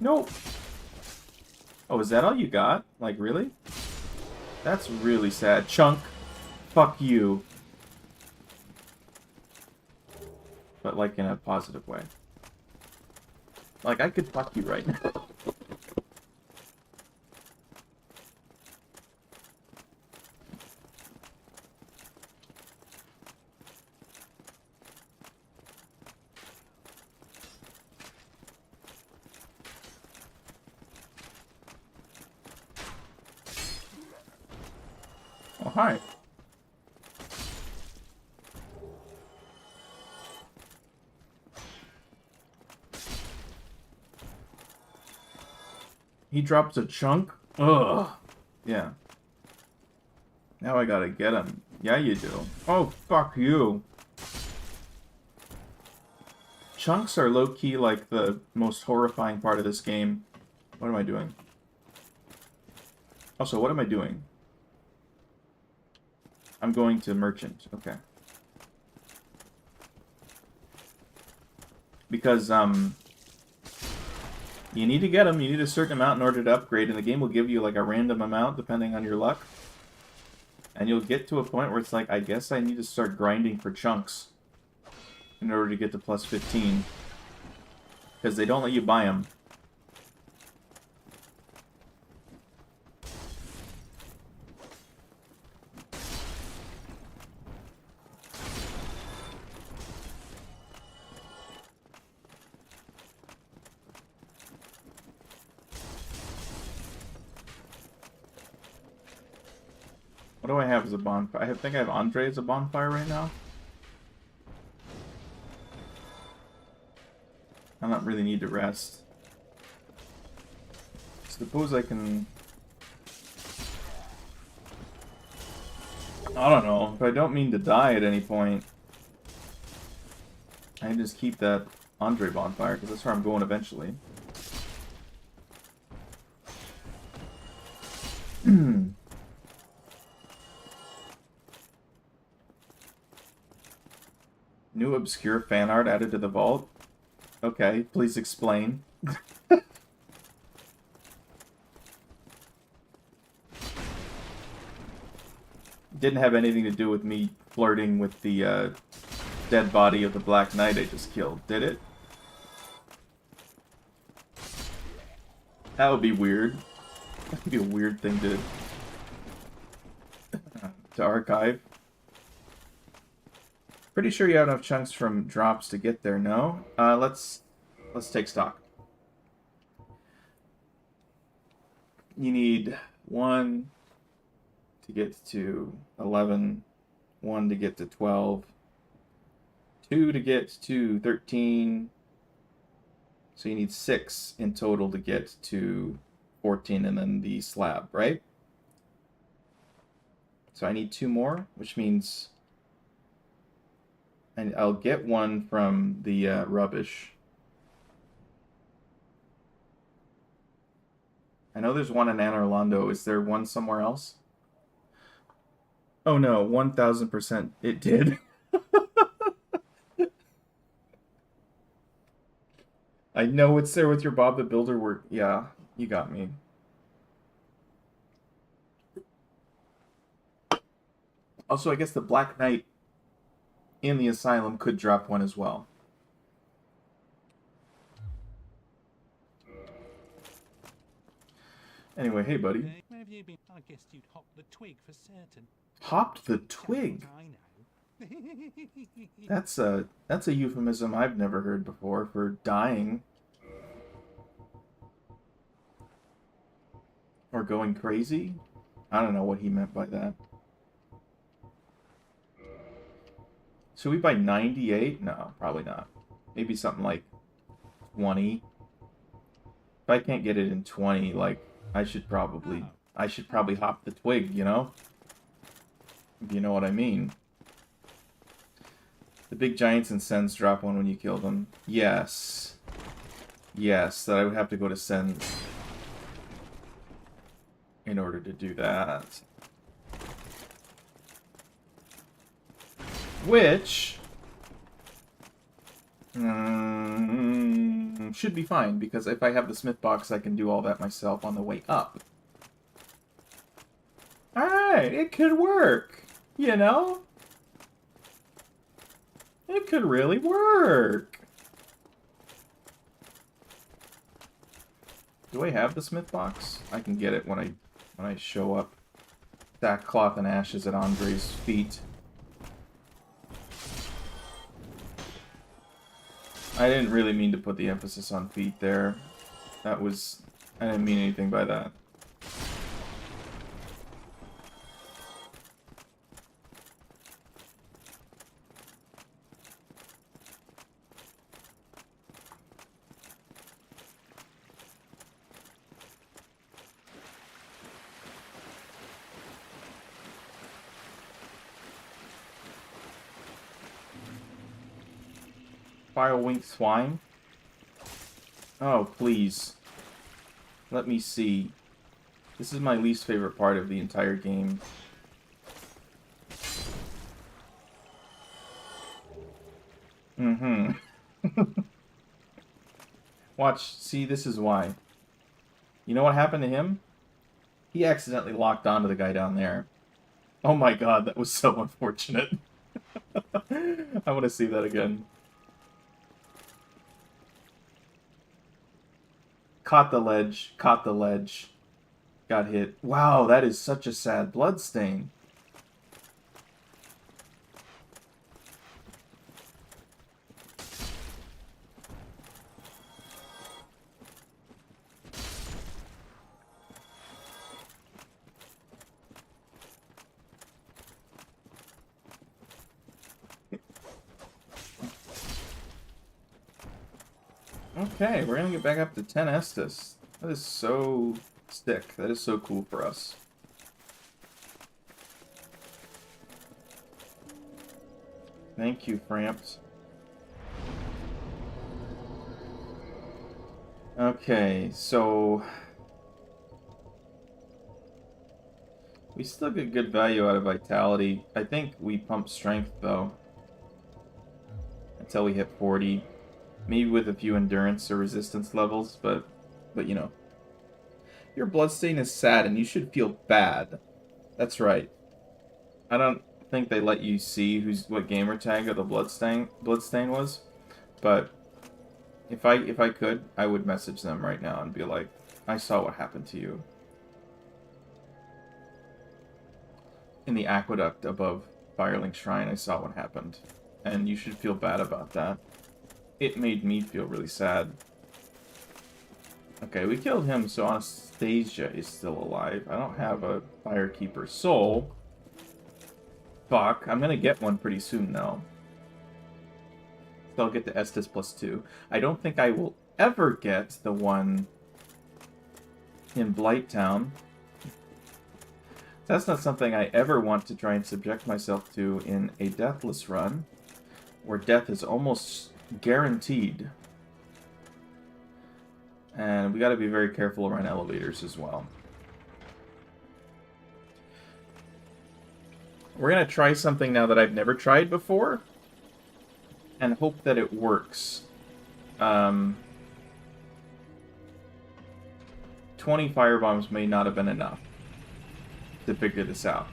Nope! Oh, is that all you got? Like, really? That's really sad. Chunk. Fuck you. But, like, in a positive way. Like, I could fuck you right now. Oh, hi. He drops a chunk? Ugh. Yeah. Now I gotta get him. Yeah, you do. Oh, fuck you. Chunks are low-key, like, the most horrifying part of this game. What am I doing? Also, what am I doing? I'm going to Merchant. Okay. Because, you need to get them. You need a certain amount in order to upgrade, and the game will give you, like, a random amount depending on your luck. And you'll get to a point where it's like, I guess I need to start grinding for chunks in order to get to plus 15. Because they don't let you buy them. What do I have as a bonfire? I think I have Andre as a bonfire right now. I don't really need to rest. Suppose I can... I don't know. If I don't mean to die at any point, I can just keep that Andre bonfire, because that's where I'm going eventually. New obscure fan art added to the vault. Okay, please explain. Didn't have anything to do with me flirting with the dead body of the Black Knight I just killed, did it? That would be weird. That would be a weird thing to archive. Pretty sure you have enough chunks from drops to get there, no? Let's take stock. You need 1 to get to 11, 1 to get to 12, 2 to get to 13, so you need 6 in total to get to 14 and then the slab, right? So I need 2 more, which means... and I'll get 1 from the rubbish. I know there's 1 in Anor Londo. Is there 1 somewhere else? Oh no, 1000% it did. I know it's there with your Bob the Builder work. Yeah, you got me. Also, I guess the Black Knight in the Asylum could drop 1 as well. Anyway, hey buddy. Where have you been? I guessed you'd hop the twig for certain. Hopped the twig? I know. That's a euphemism I've never heard before for dying. Or going crazy? I don't know what he meant by that. Should we buy 98? No, probably not. Maybe something like 20. If I can't get it in 20, like, I should probably hop the twig, you know? If you know what I mean. The big giants and Sens drop 1 when you kill them. Yes. Yes, that I would have to go to Sens in order to do that. Which should be fine, because if I have the smith box, I can do all that myself on the way up. Alright, it could work, you know? It could really work. Do I have the smith box? I can get it when I show up. Sackcloth and ashes at Andre's feet. I didn't really mean to put the emphasis on feet there. I didn't mean anything by that. Firewink swine? Oh, please. Let me see. This is my least favorite part of the entire game. Mm-hmm. Watch. See, this is why. You know what happened to him? He accidentally locked onto the guy down there. Oh my god, that was so unfortunate. I want to see that again. Caught the ledge. Caught the ledge. Got hit. Wow, that is such a sad bloodstain. Okay, we're gonna get back up to 10 Estus. That is so sick. That is so cool for us. Thank you, Framps. Okay, so we still get good value out of vitality. I think we pump strength though until we hit 40, maybe with a few endurance or resistance levels, but you know, your bloodstain is sad and you should feel bad. That's right. I don't think they let you see what gamer tag of the bloodstain was, but if I could, I would message them right now and be like, I saw what happened to you in the aqueduct above Firelink Shrine. I saw what happened, and you should feel bad about that. It made me feel really sad. Okay, we killed him, so Anastasia is still alive. I don't have a Firekeeper soul. Fuck, I'm gonna get one pretty soon, though. So I'll get the Estus +2. I don't think I will ever get the one in Blighttown. That's not something I ever want to try and subject myself to in a Deathless run, where death is almost guaranteed. And we gotta be very careful around elevators as well. We're gonna try something now that I've never tried before, and hope that it works. 20 firebombs may not have been enough to figure this out,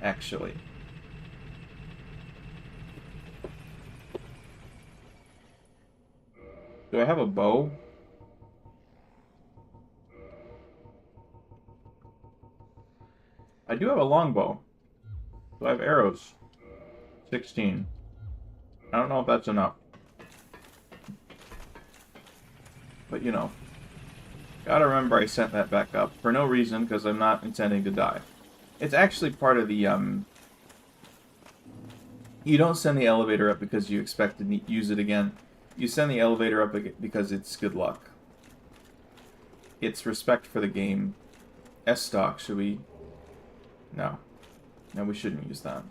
actually. Do I have a bow? I do have a longbow. Do I have arrows? 16. I don't know if that's enough. But, you know. Gotta remember I sent that back up. For no reason, because I'm not intending to die. It's actually part of the, You don't send the elevator up because you expect to use it again. You send the elevator up because it's good luck. It's respect for the game. S-stock, should we... No. No, we shouldn't use that.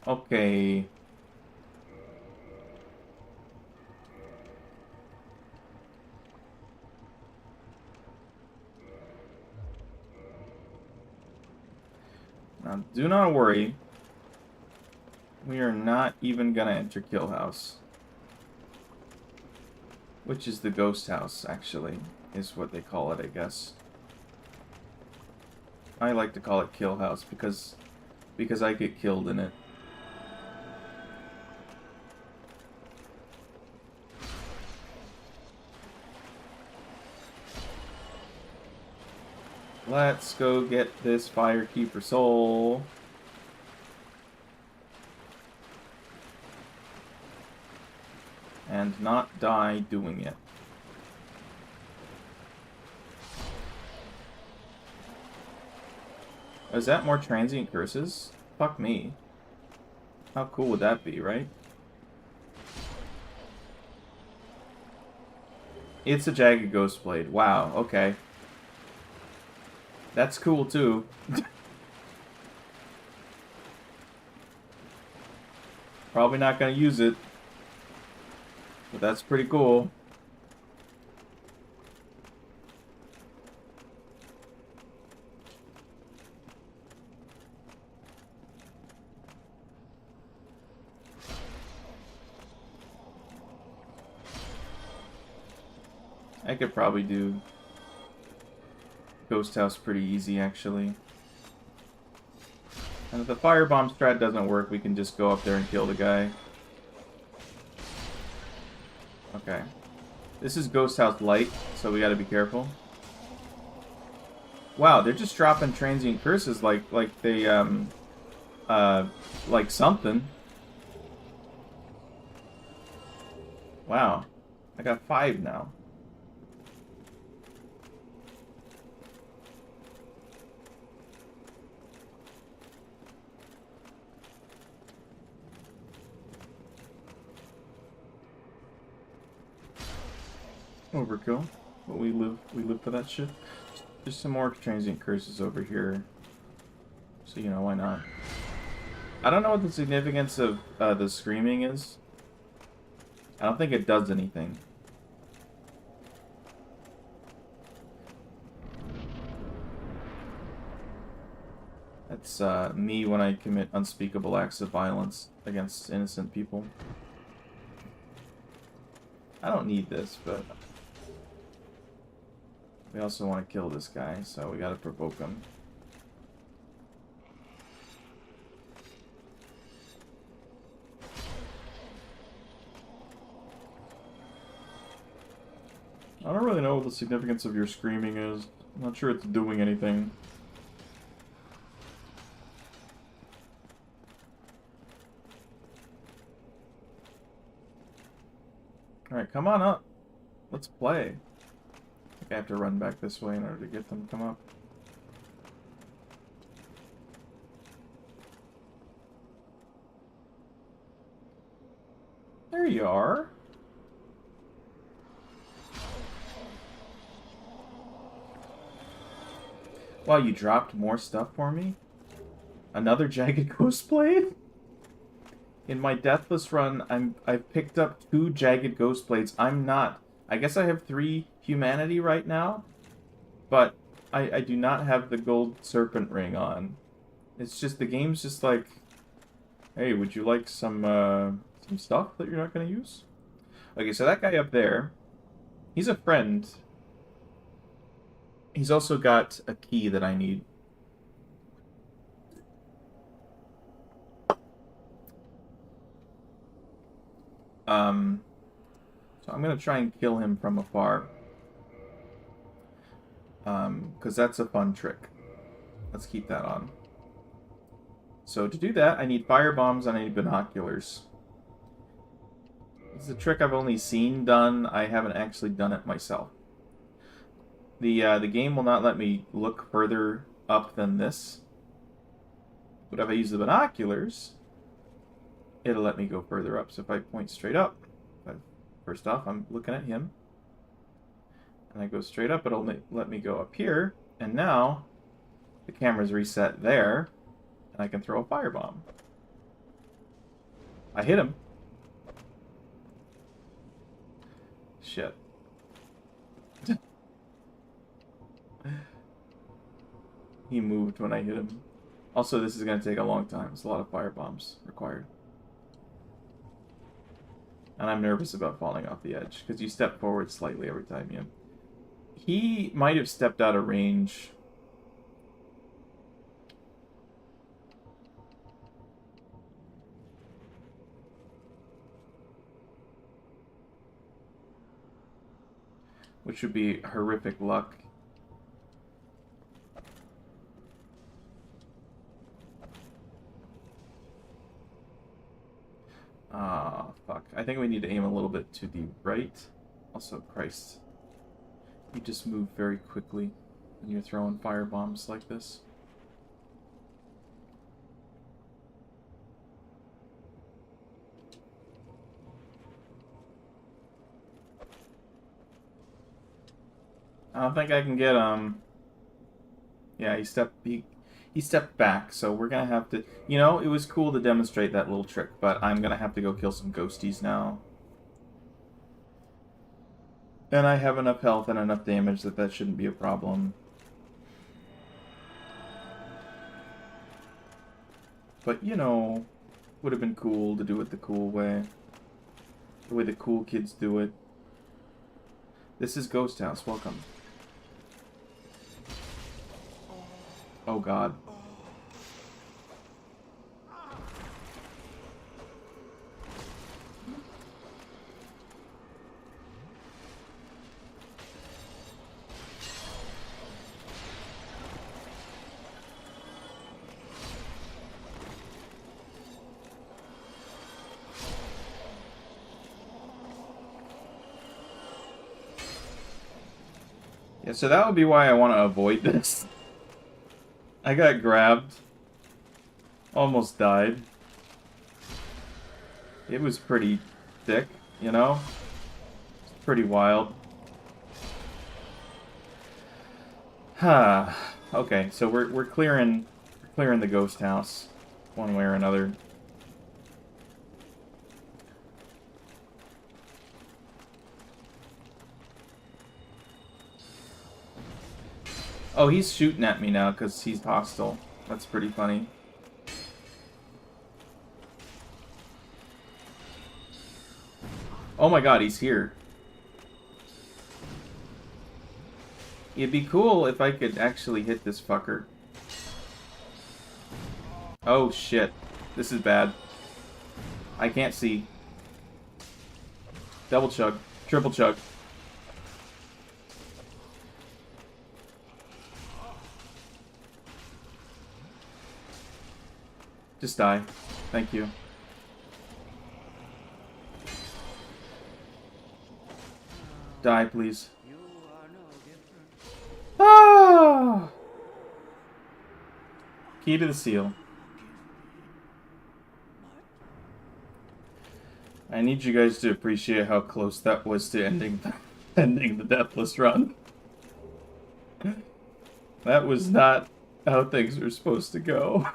Okay. Now, do not worry. We are not even gonna enter Kill House. Which is the ghost house, actually, is what they call it, I guess. I like to call it Kill House because I get killed in it. Let's go get this Firekeeper soul. And not die doing it. Is that more transient curses? Fuck me. How cool would that be, right? It's a Jagged Ghostblade. Wow, okay. That's cool too. Probably not gonna use it. But that's pretty cool. I could probably do Ghost House pretty easy, actually. And if the Firebomb strat doesn't work, we can just go up there and kill the guy. Okay. This is Ghost House Light, so we gotta be careful. Wow, they're just dropping transient curses like they, like something. Wow. I got 5 now. Overkill. But we live for that shit. Just some more transient curses over here. So, you know, why not? I don't know what the significance of the screaming is. I don't think it does anything. That's me when I commit unspeakable acts of violence against innocent people. I don't need this, but we also want to kill this guy, so we gotta provoke him. I don't really know what the significance of your screaming is. I'm not sure it's doing anything. Alright, come on up. Let's play. I think I have to run back this way in order to get them to come up. There you are. Wow, you dropped more stuff for me? Another Jagged Ghost Blade? In my Deathless run, I've picked up 2 Jagged Ghost Blades. I guess I have 3 humanity right now, but I do not have the gold serpent ring on. It's just, the game's just like, hey, would you like some stuff that you're not going to use? Okay, so that guy up there, he's a friend. He's also got a key that I need. So I'm going to try and kill him from afar. Because that's a fun trick. Let's keep that on. So to do that, I need fire bombs and I need binoculars. This is a trick I've only seen done. I haven't actually done it myself. The game will not let me look further up than this. But if I use the binoculars, it'll let me go further up. So if I point straight up, first off, I'm looking at him. And I go straight up, it'll let me go up here. And now, the camera's reset there. And I can throw a firebomb. I hit him. Shit. He moved when I hit him. Also, this is going to take a long time. It's a lot of firebombs required. And I'm nervous about falling off the edge, because you step forward slightly every time you... He might have stepped out of range. Which would be horrific luck. Ah, fuck. I think we need to aim a little bit to the right. Also, Christ. You just move very quickly when you're throwing firebombs like this. I don't think I can get Yeah, he stepped back, so we're gonna have to... You know, it was cool to demonstrate that little trick, but I'm gonna have to go kill some ghosties now. And I have enough health and enough damage that shouldn't be a problem. But, you know, would have been cool to do it the cool way. The way the cool kids do it. This is Ghost House, welcome. Oh god. Yeah, so that would be why I want to avoid this. I got grabbed. Almost died. It was pretty thick, you know? It's pretty wild. Okay, so we're clearing the ghost house one way or another. Oh, he's shooting at me now because he's hostile. That's pretty funny. Oh my god, he's here. It'd be cool if I could actually hit this fucker. Oh shit. This is bad. I can't see. Double chug. Triple chug. Just die. Thank you. Die, please. Ah! Key to the seal. I need you guys to appreciate how close that was to ending the Deathless run. That was not how things were supposed to go.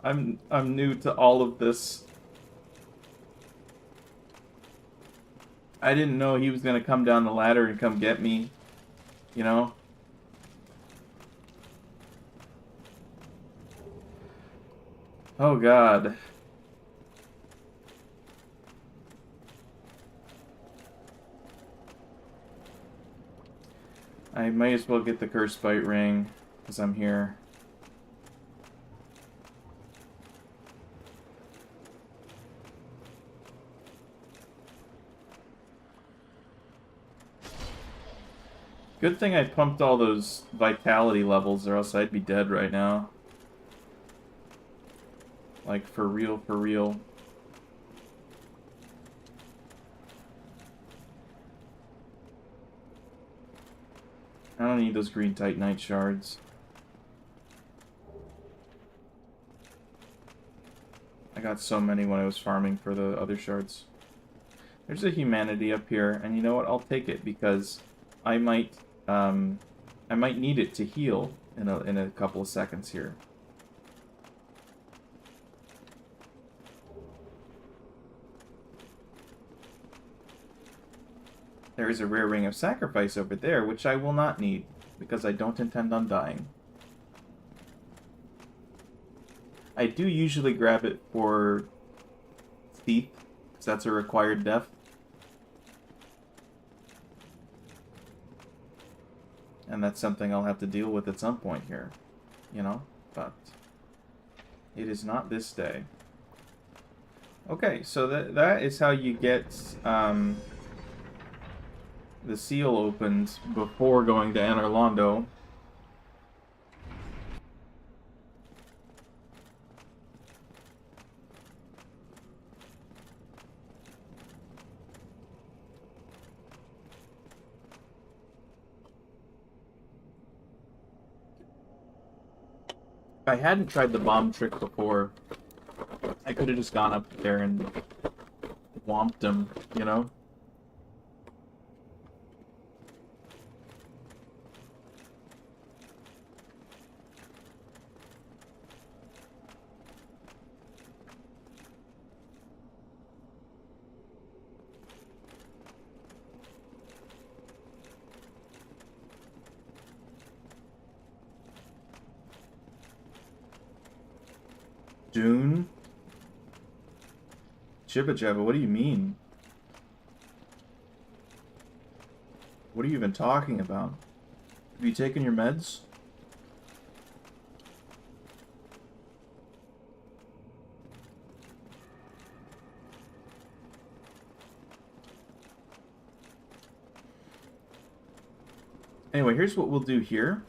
I'm new to all of this. I didn't know he was gonna come down the ladder and come get me. You know? Oh god. I might as well get the Curse Bite Ring, because I'm here. Good thing I pumped all those vitality levels, or else I'd be dead right now. Like, for real, for real. I don't need those green Titanite shards. I got so many when I was farming for the other shards. There's a humanity up here, and you know what? I'll take it because I might need it to heal in a couple of seconds here. There is a rare ring of sacrifice over there, which I will not need, because I don't intend on dying. I do usually grab it for Thief, because that's a required death. And that's something I'll have to deal with at some point here, you know? But it is not this day. Okay, so that is how you get the seal opened before going to Anor Londo. If I hadn't tried the bomb trick before, I could have just gone up there and whomped him, you know? Dune? Jibba Jabba, what do you mean? What are you even talking about? Have you taken your meds? Anyway, here's what we'll do here.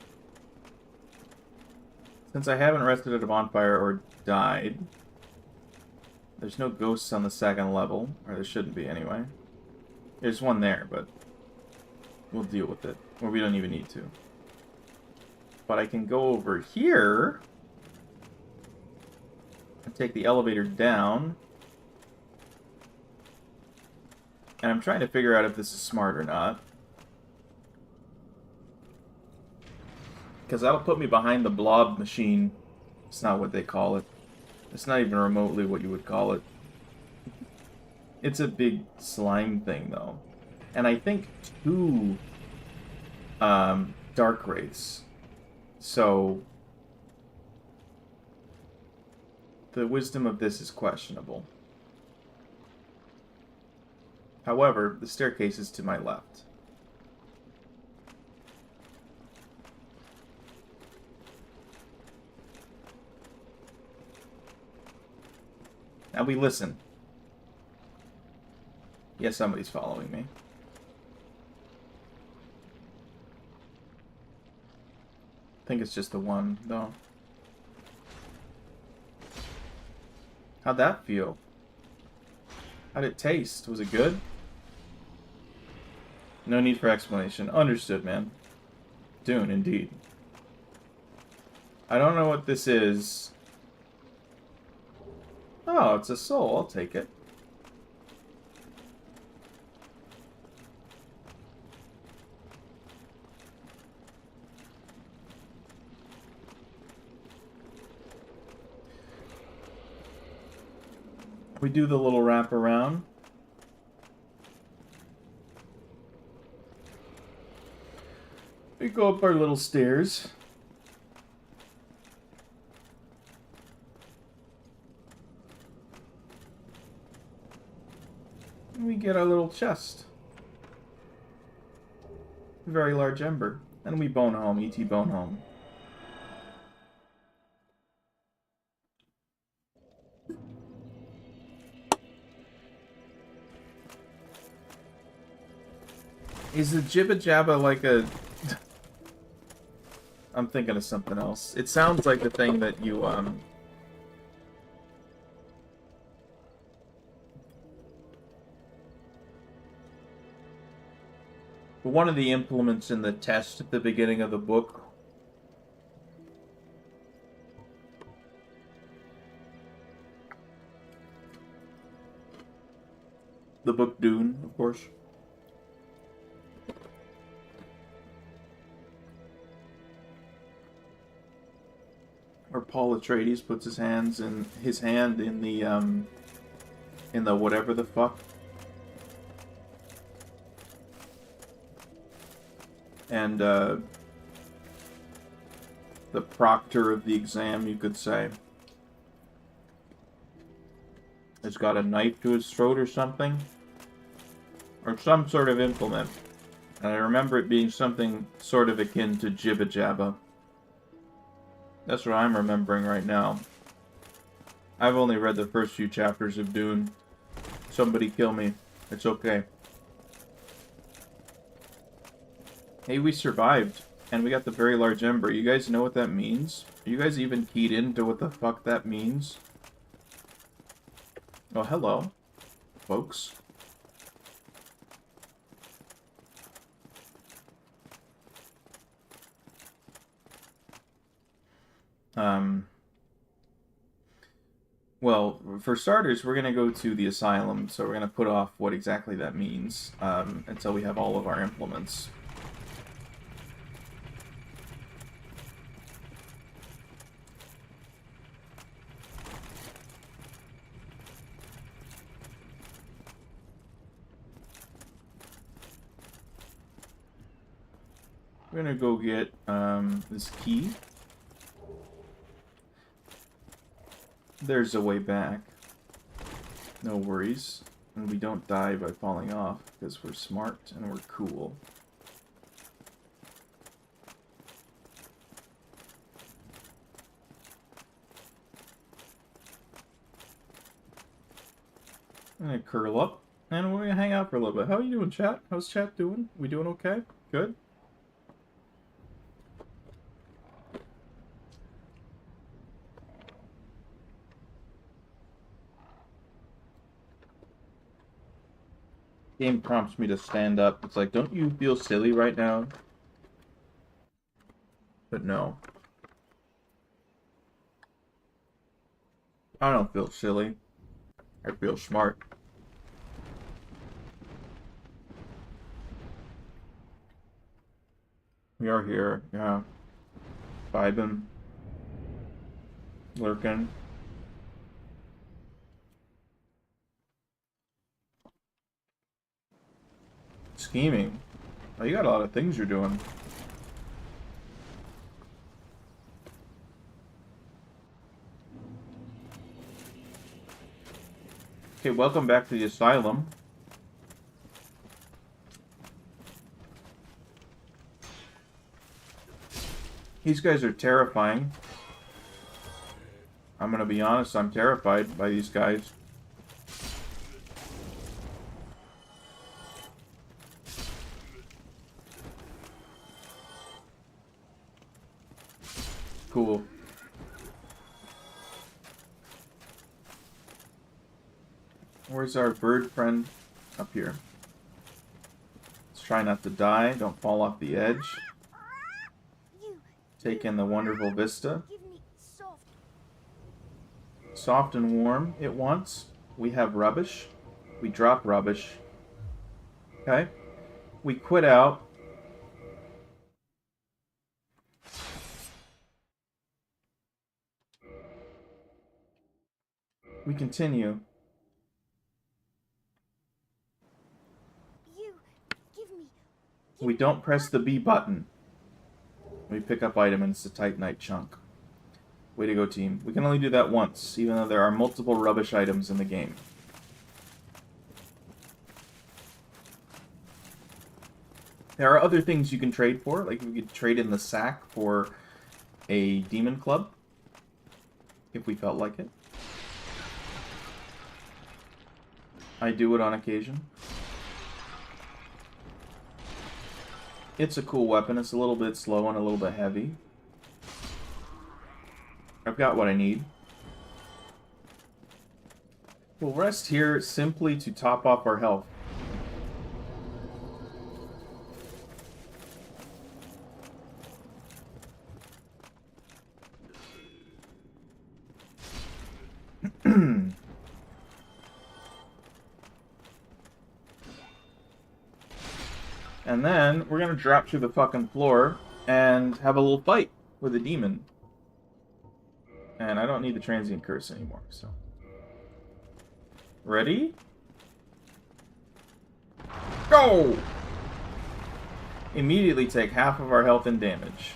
Since I haven't rested at a bonfire or died, there's no ghosts on the second level, or there shouldn't be anyway. There's one there, but we'll deal with it, or we don't even need to. But I can go over here and take the elevator down. And I'm trying to figure out if this is smart or not. because that'll put me behind the blob machine. It's not what they call it. It's not even remotely what you would call it. It's a big slime thing, though. And I think 2 dark wraiths. So the wisdom of this is questionable. However, the staircase is to my left. Now we listen. Yes, somebody's following me. I think it's just the one, though. How'd that feel? How'd it taste? Was it good? No need for explanation. Understood, man. Dune, indeed. I don't know what this is. Oh, it's a soul. I'll take it. We do the little wrap around. We go up our little stairs. And we get our little chest. Very large ember. And we bone home, E.T. bone home. Is the Jibba Jabba like a... I'm thinking of something else. It sounds like the thing that you, one of the implements in the test at the beginning of the book. The book Dune, of course. Or Paul Atreides puts his hand in the whatever the fuck. And the proctor of the exam, you could say, has got a knife to his throat or something, or some sort of implement. And I remember it being something sort of akin to Jibba Jabba. That's what I'm remembering right now. I've only read the first few chapters of Dune. Somebody kill me. It's okay. Hey, we survived. And we got the very large ember. You guys know what that means? Are you guys even keyed into what the fuck that means? Oh, hello, folks. Well, for starters, we're going to go to the asylum, so we're going to put off what exactly that means until we have all of our implements. We're going to go get this key. There's a way back. No worries. And we don't die by falling off, because we're smart and we're cool. I'm gonna curl up, and we're gonna hang out for a little bit. How are you doing, chat? How's chat doing? We doing okay? Good? Game prompts me to stand up. It's like, don't you feel silly right now? But no. I don't feel silly. I feel smart. We are here, yeah. vibing. Lurking. Scheming. Oh, you got a lot of things you're doing. Okay, welcome back to the asylum. These guys are terrifying. I'm gonna be honest, I'm terrified by these guys. Cool. Where's our bird friend? Up here. Let's try not to die. Don't fall off the edge. Take in the wonderful vista. Soft and warm it wants. We have rubbish. We drop rubbish. Okay. We quit out. We continue. We don't press the B button. We pick up item and it's a Titanite chunk. Way to go, team. We can only do that once, even though there are multiple rubbish items in the game. There are other things you can trade for, like we could trade in the sack for a demon club, if we felt like it. I do it on occasion. It's a cool weapon. It's a little bit slow and a little bit heavy. I've got what I need. We'll rest here simply to top off our health. And then we're gonna drop through the fucking floor and have a little fight with a demon. And I don't need the transient curse anymore, so. Ready? Go! Immediately take half of our health and damage.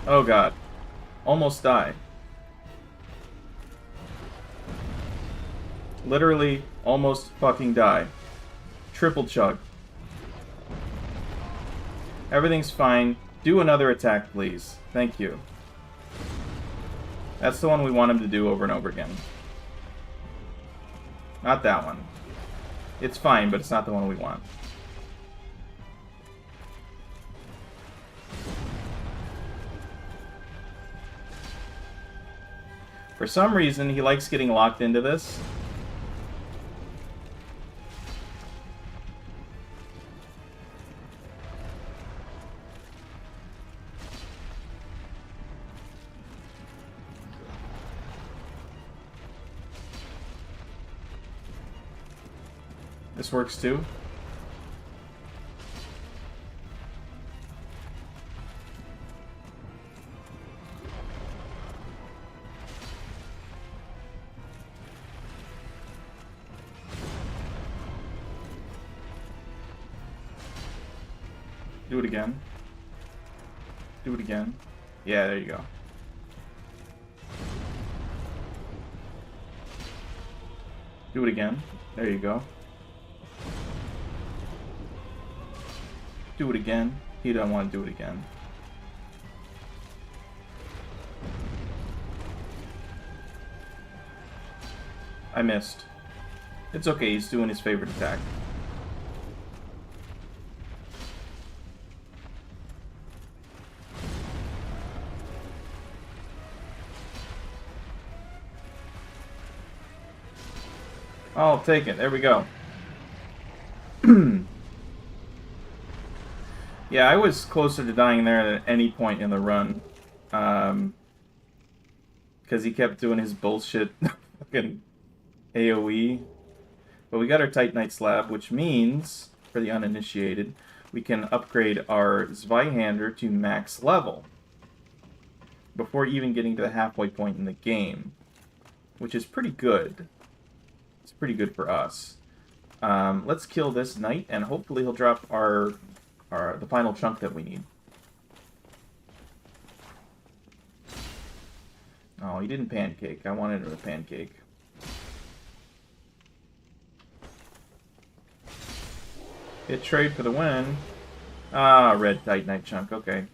Oh god. Almost die. Literally, almost fucking die. Triple chug. Everything's fine. Do another attack, please. Thank you. That's the one we want him to do over and over again. Not that one. It's fine, but it's not the one we want. For some reason, he likes getting locked into this. This works too. Do it again. Do it again. Yeah, there you go. Do it again. There you go. Do it again. He doesn't want to do it again. I missed. It's okay, he's doing his favorite attack. I'll take it. There we go. Yeah, I was closer to dying there than at any point in the run. Because he kept doing his bullshit fucking AoE. But we got our Titanite slab, which means, for the uninitiated, we can upgrade our Zweihander to max level before even getting to the halfway point in the game, which is pretty good. It's pretty good for us. Let's kill this knight, and hopefully he'll drop the final chunk that we need. Oh, he didn't pancake. I wanted a pancake. Hit trade for the win. Ah, red Titanite chunk. Okay.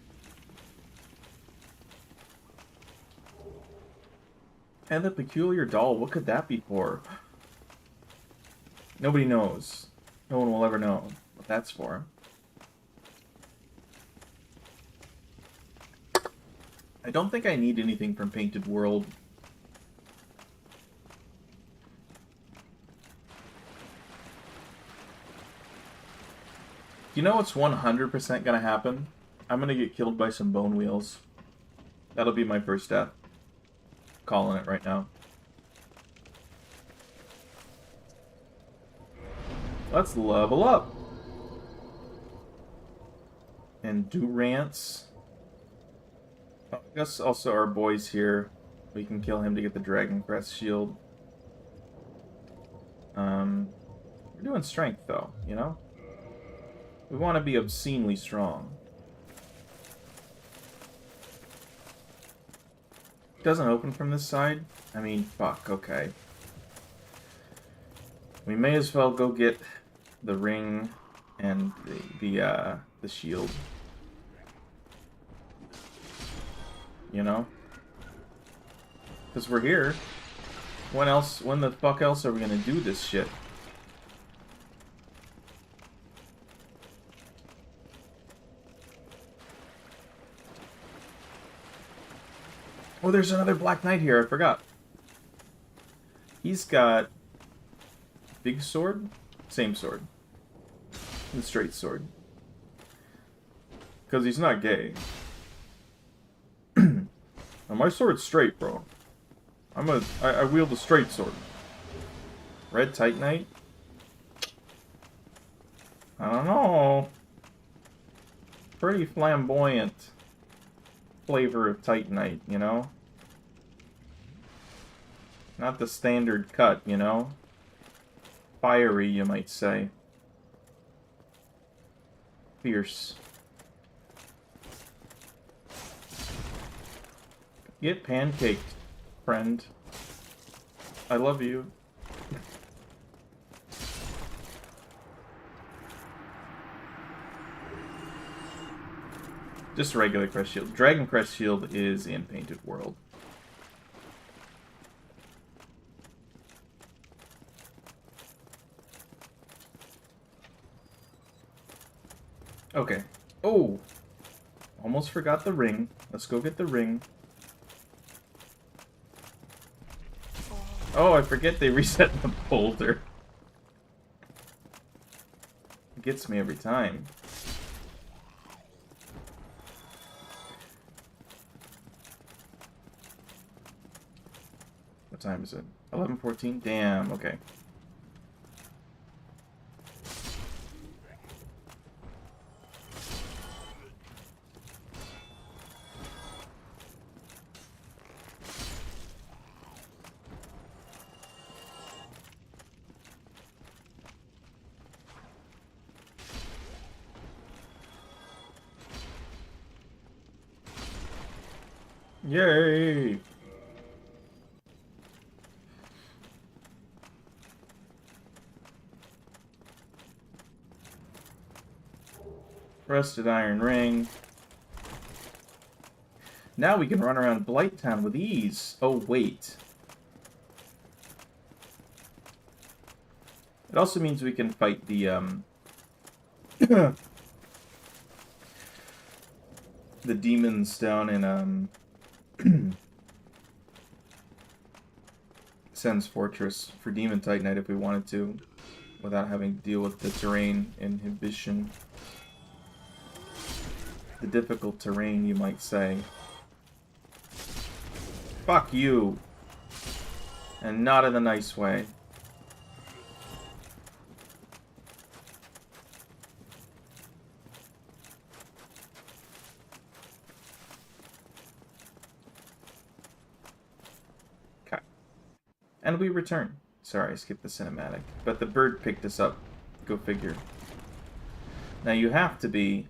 And the peculiar doll. What could that be for? Nobody knows. No one will ever know what that's for. I don't think I need anything from Painted World. You know what's 100% gonna happen? I'm gonna get killed by some bone wheels. That'll be my first death. Calling it right now. Let's level up. Endurance. I guess also our boys here. We can kill him to get the Dragon Crest shield. We're doing strength though, you know? We want to be obscenely strong. Doesn't open from this side? I mean, fuck, okay. We may as well go get the ring and the shield. You know? Because we're here. When the fuck else are we gonna do this shit? Oh, there's another Black Knight here, I forgot. He's got big sword, same sword. The straight sword. Because he's not gay. Now my sword's straight, bro. I wield a straight sword. Red Titanite? I don't know. Pretty flamboyant flavor of Titanite, you know? Not the standard cut, you know? Fiery, you might say. Fierce. Get pancaked, friend. I love you. Just regular Crest Shield. Dragon Crest Shield is in Painted World. Okay. Oh! Almost forgot the ring. Let's go get the ring. Oh, I forget they reset the boulder. It gets me every time. What time is it? 11:14? Damn, okay. Yay! Rusted iron ring. Now we can run around Blighttown with ease. Oh, wait. It also means we can fight the, the demons down in, Sen's Fortress for Demon Titanite if we wanted to, without having to deal with the terrain inhibition. The difficult terrain, you might say. Fuck you! And not in a nice way. And we return. Sorry, I skipped the cinematic. But the bird picked us up. Go figure. Now you have to be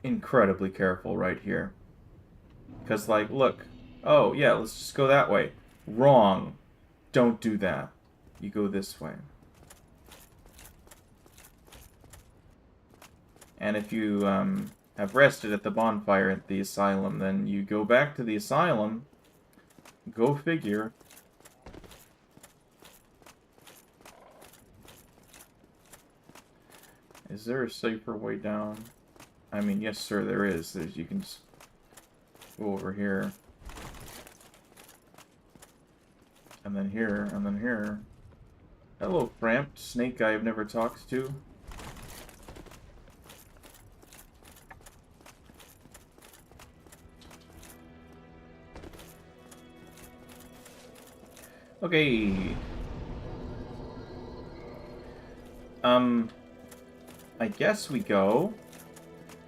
incredibly careful right here. Because, like, look. Oh, yeah, let's just go that way. Wrong. Don't do that. You go this way. And if you have rested at the bonfire at the asylum, then you go back to the asylum. Go figure. Is there a safer way down? I mean, yes, sir, there is. You can just go over here. And then here, and then here. Hello, cramped snake guy I've never talked to. Okay. I guess we go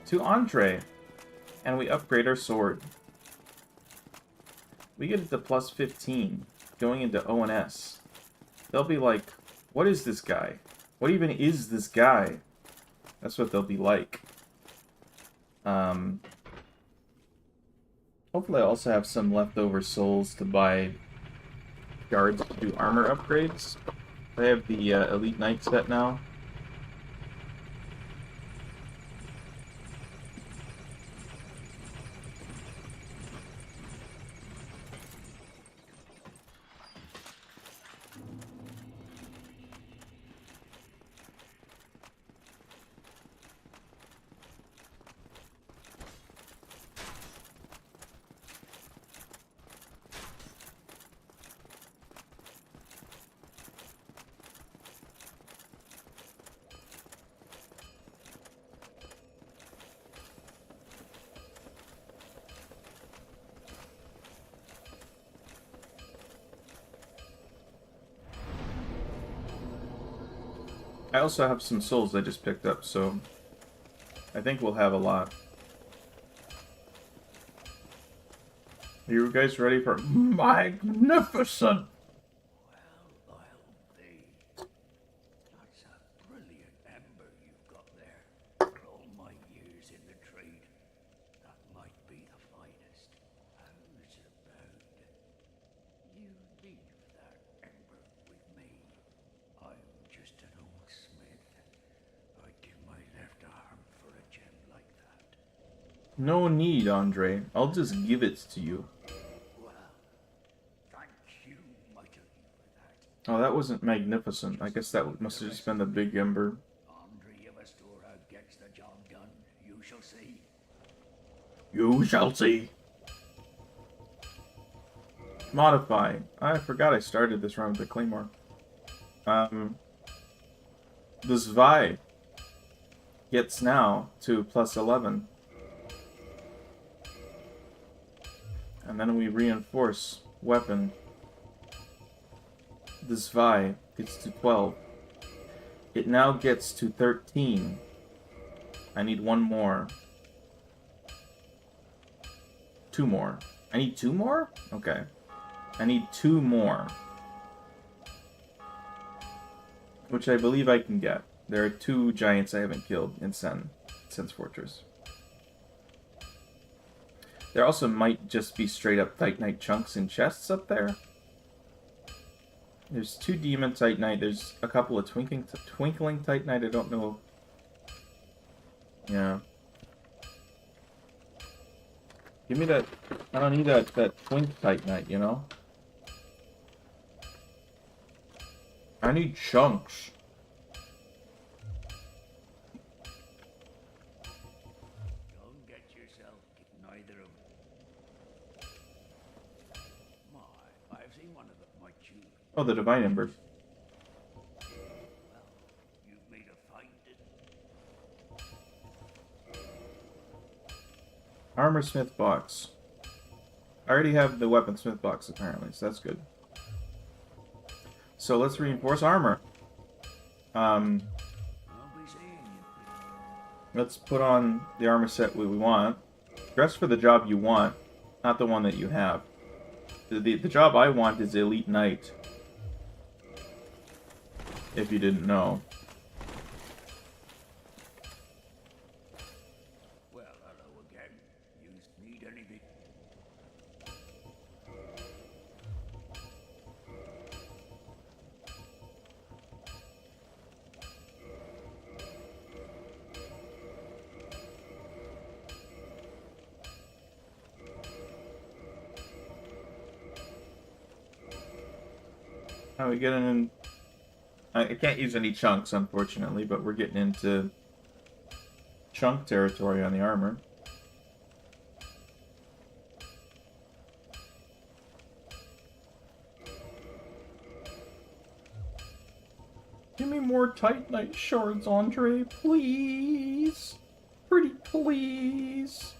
to Andre, and we upgrade our sword. We get it to plus 15, going into ONS. They'll be like, what is this guy? What even is this guy? That's what they'll be like. Hopefully I also have some leftover souls to buy guards to do armor upgrades. I have the Elite Knight set now. I also have some souls I just picked up, so I think we'll have a lot. Are you guys ready for magnificent? Well, I'll be. That's a brilliant ember you've got there. For all my years in the trade, that might be the finest. How's about you leave that ember with me? I'm just an old smith. I'd give my left arm for a gem like that. No need, Andre. I'll just give it to you. Well, thank you mightily for that. Oh, that wasn't magnificent. I guess that must have just been the big ember. Andre of a storehouse gets the job done. You shall see. You shall see. Modify. I forgot I started this round with the Claymore. The Zwei gets now to plus 11. And then we reinforce weapon. The Zwei gets to 12. It now gets to 13. I need one more. Two more. I need two more? Okay. I need two more. Which I believe I can get. There are two giants I haven't killed in Sen's Fortress. There also might just be straight up Titanite chunks in chests up there. There's two Demon Titanite. There's a couple of Twinkling Titanite. I don't know. Yeah. Give me that. I don't need that Twink Titanite, you know? I need chunks. Don't get yourself getting either of them. My, I've seen one of them, my tube. Oh, the Divine Ember. Well, you've made a find it. Armorsmith box. I already have the weaponsmith box apparently, so that's good. So let's reinforce armor. I'll be seeing you. Let's put on the armor set we want. Dress for the job you want, not the one that you have. The job I want is Elite Knight. if you didn't know. Well, hello again. You need anything? How are we getting in? I can't use any chunks, unfortunately, but we're getting into chunk territory on the armor. Give me more Titanite shards, Andre, please. Pretty please.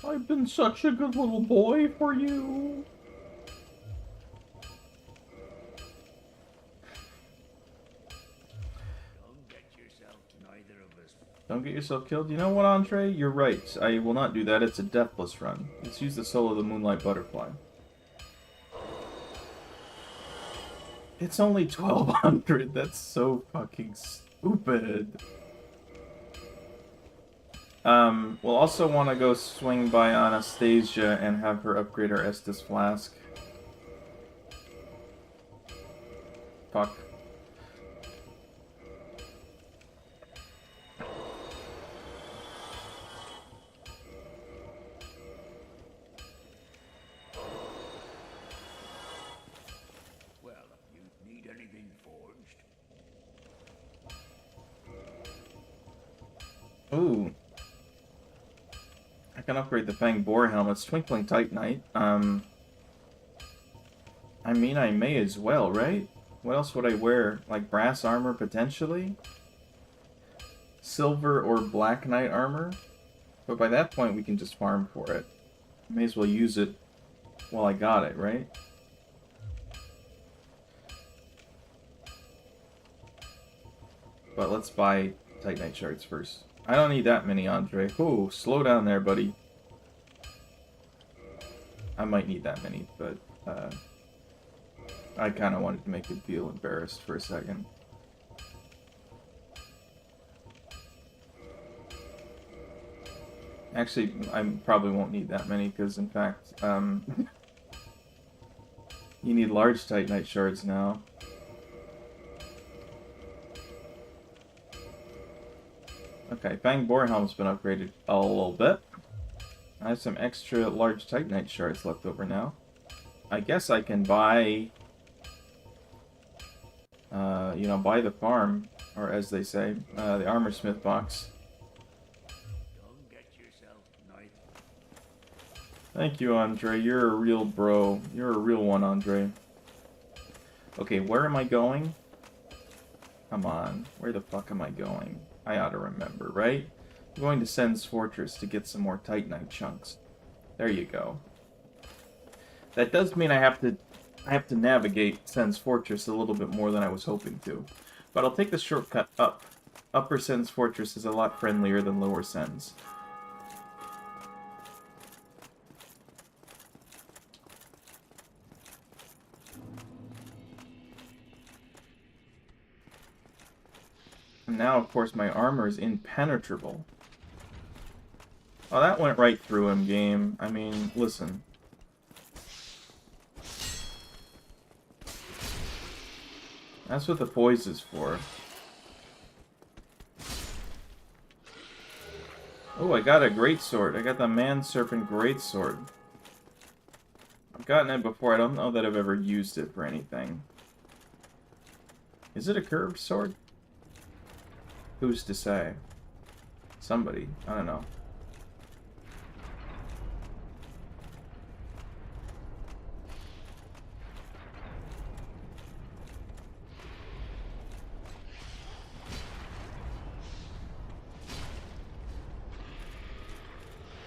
I've been such a good little boy for you. Don't get yourself, neither of us. Don't get yourself killed. You know what, Andre? You're right. I will not do that. It's a deathless run. Let's use the soul of the Moonlight Butterfly. It's only 1200. That's so fucking stupid. We'll also want to go swing by Anastasia and have her upgrade our Estus Flask. Fuck. Well, if you need anything forged. Ooh. I can upgrade the Fang Boar helmets. Twinkling Titanite. I mean, I may as well, right? What else would I wear? Like brass armor, potentially? Silver or black knight armor? But by that point, we can just farm for it. May as well use it while I got it, right? But let's buy Titanite shards first. I don't need that many, Andre. Ooh, slow down there, buddy. I might need that many, but I kind of wanted to make him feel embarrassed for a second. Actually, I probably won't need that many, because in fact, you need large Titanite shards now. Okay, Fang Boar Helm's been upgraded a little bit. I have some extra large Titanite shards left over now. I guess I can buy, you know, buy the farm, or as they say, the Armor Smith box. Don't get yourself, neither. Thank you, Andre. You're a real bro. You're a real one, Andre. Okay, where am I going? Come on. Where the fuck am I going? I ought to remember, right? I'm going to Sen's Fortress to get some more Titanite chunks. There you go. That does mean I have to navigate Sen's Fortress a little bit more than I was hoping to. But I'll take the shortcut up. Upper Sen's Fortress is a lot friendlier than Lower Sen's. And now, of course, my armor is impenetrable. Oh, that went right through him, game. I mean, listen. That's what the poise is for. Oh, I got a greatsword. I got the Man Serpent greatsword. I've gotten it before. I don't know that I've ever used it for anything. Is it a curved sword? Who's to say? Somebody. I don't know.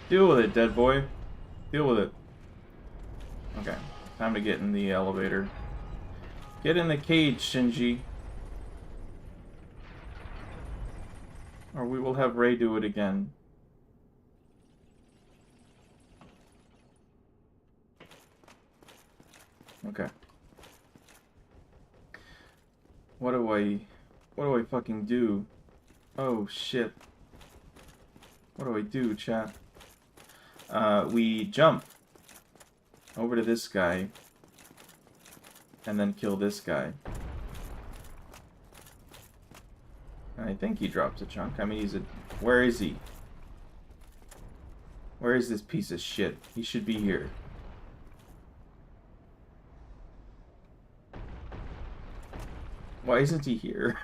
Deal with it, dead boy. Deal with it. Okay. Time to get in the elevator. Get in the cage, Shinji. Or we will have Ray do it again. Okay. What do I fucking do? Oh shit. What do I do, chat? We jump over to this guy and then kill this guy. And I think he drops a chunk. I mean, he's a... Where is he? Where is this piece of shit? He should be here. Why isn't he here?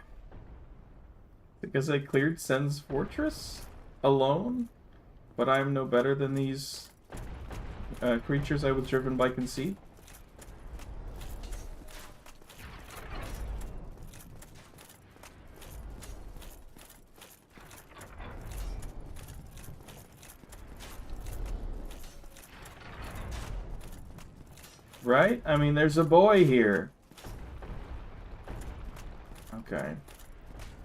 Because I cleared Sen's fortress alone? But I'm no better than these creatures I was driven by conceit? Right? I mean, there's a boy here. Okay.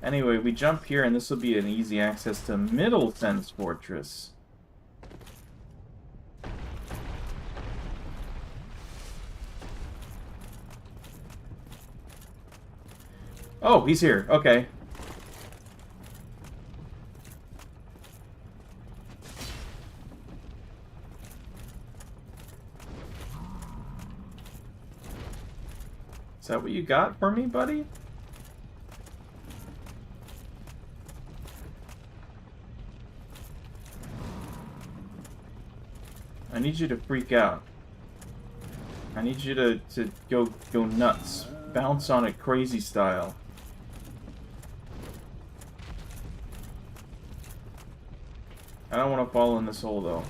Anyway, we jump here, and this will be an easy access to Middle Sen's fortress. Oh, he's here. Okay. Is that what you got for me, buddy? I need you to freak out. I need you to go nuts. Bounce on it crazy style. I don't want to fall in this hole, though.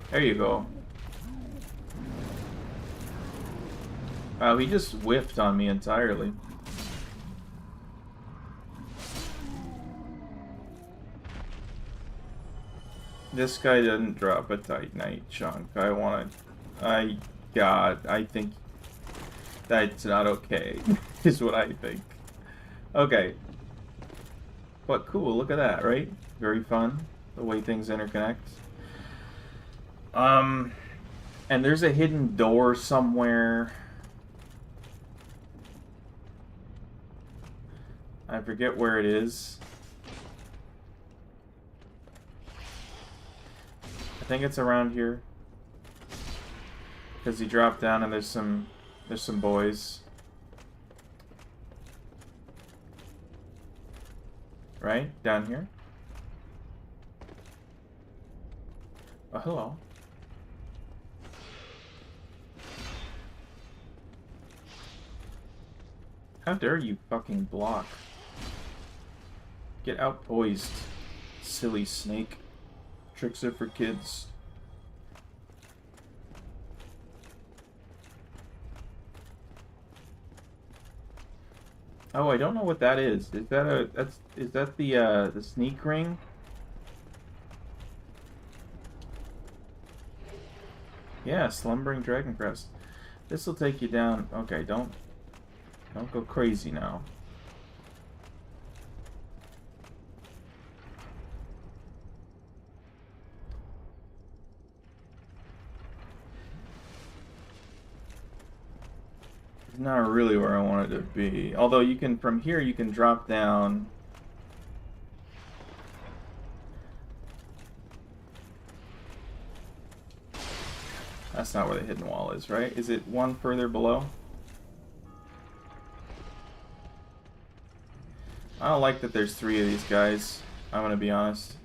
There you go. Wow, he just whiffed on me entirely. This guy didn't drop a Titanite chunk. God, I think that's not okay, is what I think. Okay. But cool, look at that, right? Very fun, the way things interconnect. And there's a hidden door somewhere. I forget where it is. I think it's around here. Because he dropped down and there's some boys. Right? Down here? Oh, hello. How dare you fucking block? Get out poised, silly snake. Tricks are for kids. Oh, I don't know what that is. Is that the sneak ring? Yeah, slumbering dragon crest. This will take you down. Okay, don't go crazy now. It's not really where I wanted to be. Although you can, from here, you can drop down. That's not where the hidden wall is, right? Is it one further below? I don't like that there's 3 of these guys. I'm gonna be honest.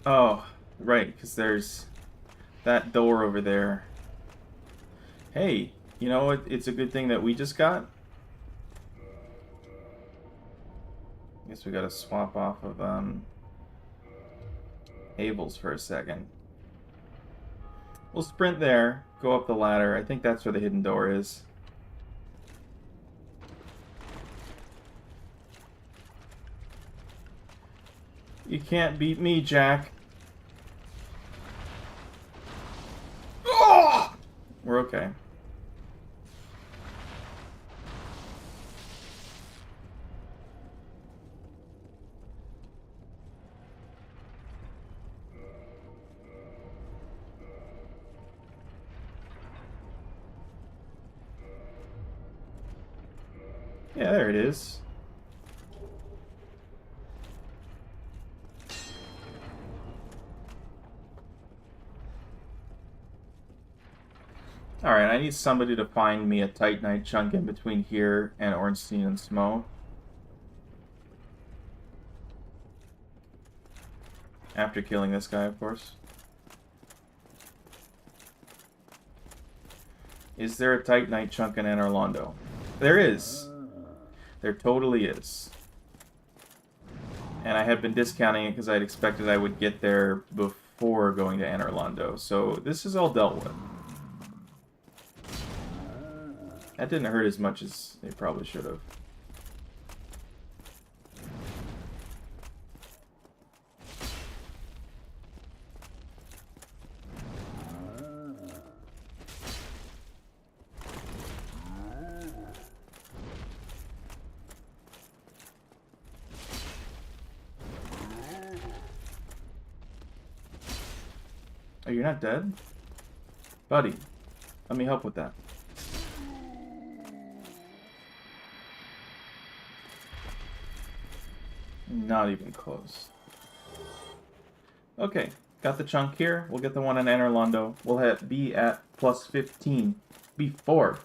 Oh, right, because there's that door over there. Hey, you know what? It's a good thing that we just got. Guess we gotta swap off of Abel's for a second. We'll sprint there, go up the ladder. I think that's where the hidden door is. You can't beat me, Jack. Oh! We're okay. Yeah, there it is. Alright, I need somebody to find me a Titanite chunk in between here and Ornstein and Smo. After killing this guy, of course. Is there a Titanite chunk in Anor Londo? There is. There totally is. And I had been discounting it because I'd expected I would get there before going to Anor Londo. So this is all dealt with. That didn't hurt as much as it probably should have. Oh, you're not dead? Buddy, let me help with that. Not even close. Okay, got the chunk here. We'll get the one in Anor Londo. We'll be at plus 15 before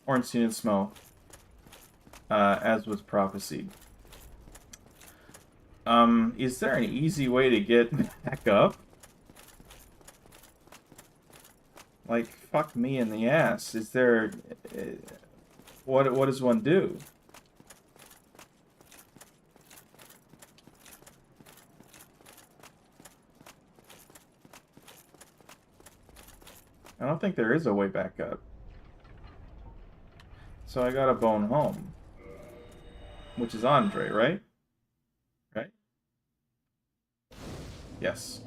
Ornstein and Smo, as was prophesied. Is there an easy way to get back up? Like, fuck me in the ass. Is there... what does one do? I don't think there is a way back up. So I gotta bone home. Which is Andre, right? Right? Yes.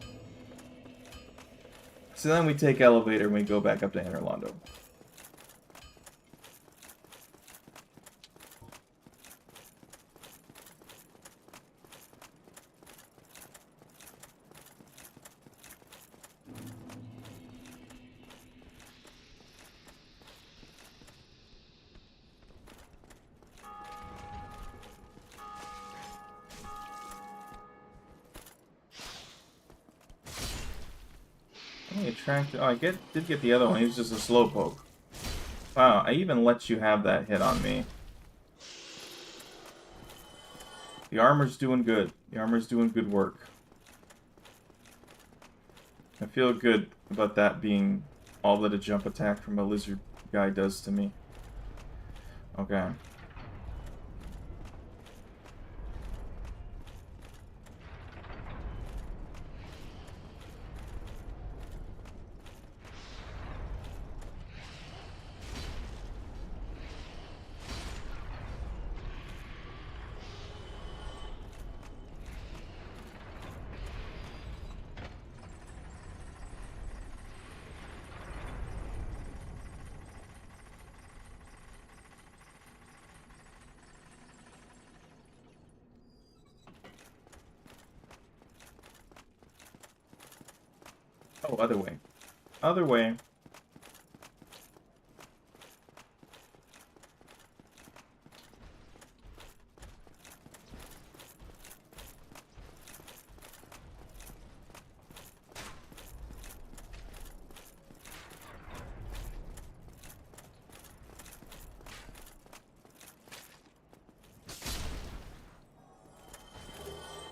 So then we take elevator and we go back up to Anor Londo. Oh, I did get the other one. He was just a slowpoke. Wow, I even let you have that hit on me. The armor's doing good. The armor's doing good work. I feel good about that being all that a jump attack from a lizard guy does to me. Okay. Oh, other way. Other way.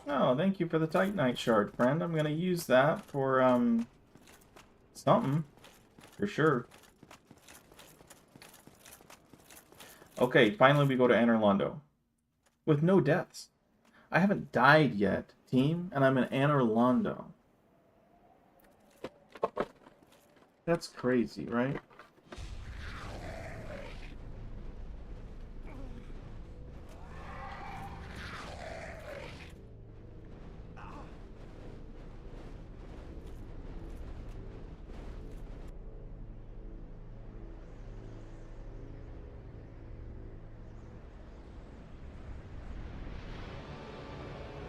Oh, thank you for the Titanite shard, friend. I'm gonna use that for, something. For sure. Okay, finally we go to Anor Londo. with no deaths. I haven't died yet, team, and I'm an Anne Orlando. That's crazy, right?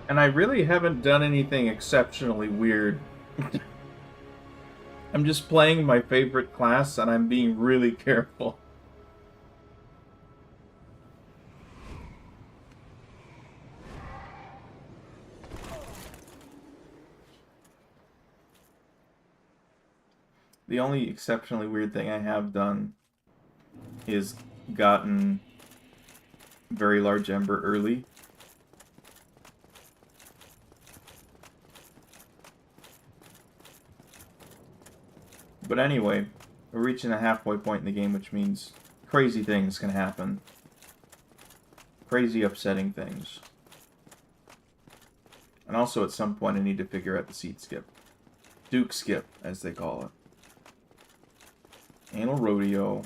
And I really haven't done anything exceptionally weird. I'm just playing my favorite class, and I'm being really careful. The only exceptionally weird thing I have done is gotten very large ember early. But anyway, we're reaching a halfway point in the game, which means crazy things can happen. Crazy upsetting things. And also at some point I need to figure out the seed skip. Duke skip, as they call it. Anal rodeo.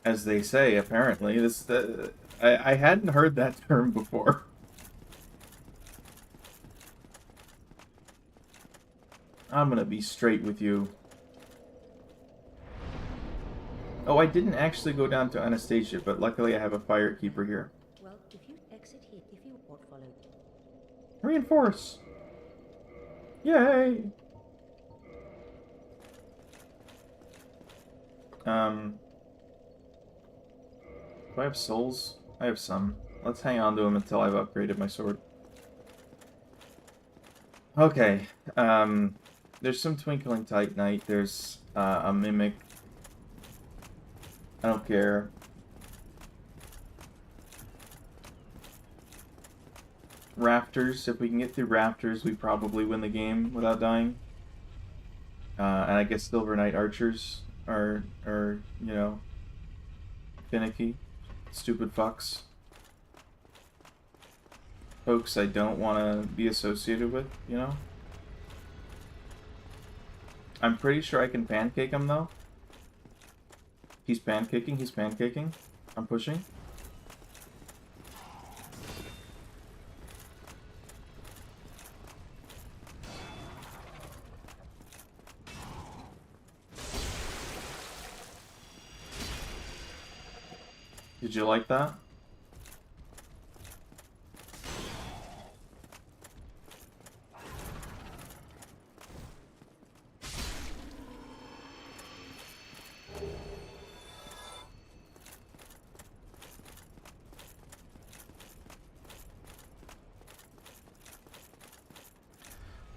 As they say, apparently. I hadn't heard that term before. I'm gonna be straight with you. Oh, I didn't actually go down to Anastasia, but luckily I have a firekeeper here. Well, if you exit here, if you what followed. Reinforce! Yay! Do I have souls? I have some. Let's hang on to them until I've upgraded my sword. Okay, there's some Twinkling Titanite, there's a Mimic. I don't care. Rafters, if we can get through Rafters, we probably win the game without dying. And I guess Silver Knight Archers are, you know, finicky. Stupid fucks. Folks I don't want to be associated with, you know? I'm pretty sure I can pancake him, though. He's pancaking, he's pancaking. I'm pushing. Did you like that?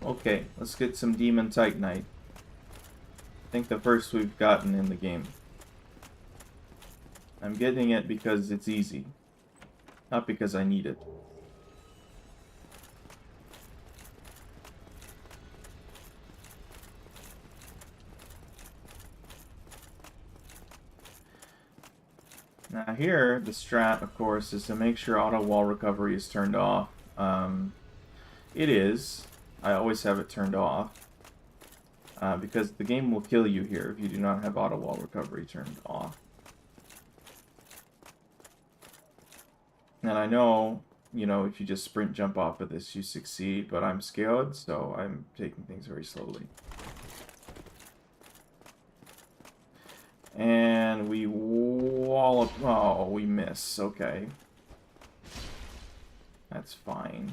Okay, let's get some Demon Titanite. I think the first we've gotten in the game. I'm getting it because it's easy, not because I need it. Now here, the strat, of course, is to make sure auto wall recovery is turned off. It is. I always have it turned off. Because the game will kill you here if you do not have auto wall recovery turned off. And I know, you know, if you just sprint jump off of this, you succeed, but I'm scared, so I'm taking things very slowly. And we wallop. Oh, we miss. Okay. That's fine.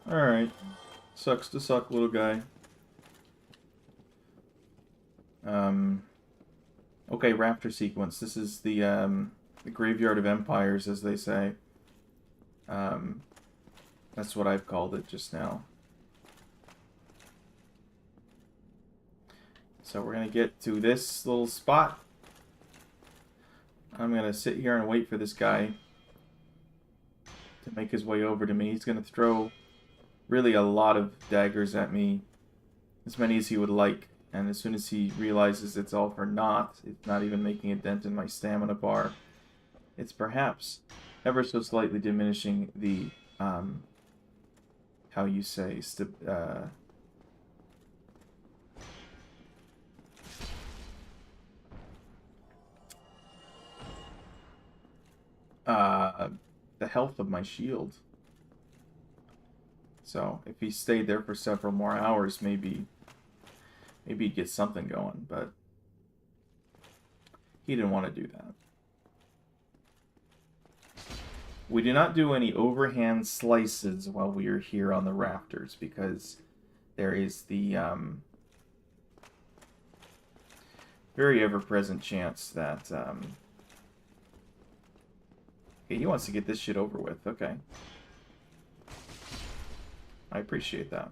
Alright. Sucks to suck, little guy. Okay, Raptor sequence. This is the Graveyard of Empires, as they say. That's what I've called it just now. So we're going to get to this little spot. I'm going to sit here and wait for this guy. to make his way over to me. He's going to throw really a lot of daggers at me, as many as he would like. And as soon as he realizes it's all for naught, it's not even making a dent in my stamina bar, it's perhaps ever so slightly diminishing the, how you say, the health of my shield. So if he stayed there for several more hours, maybe he'd get something going, but he didn't want to do that. We do not do any overhand slices while we are here on the rafters, because there is the very ever-present chance that okay, he wants to get this shit over with. Okay, I appreciate that.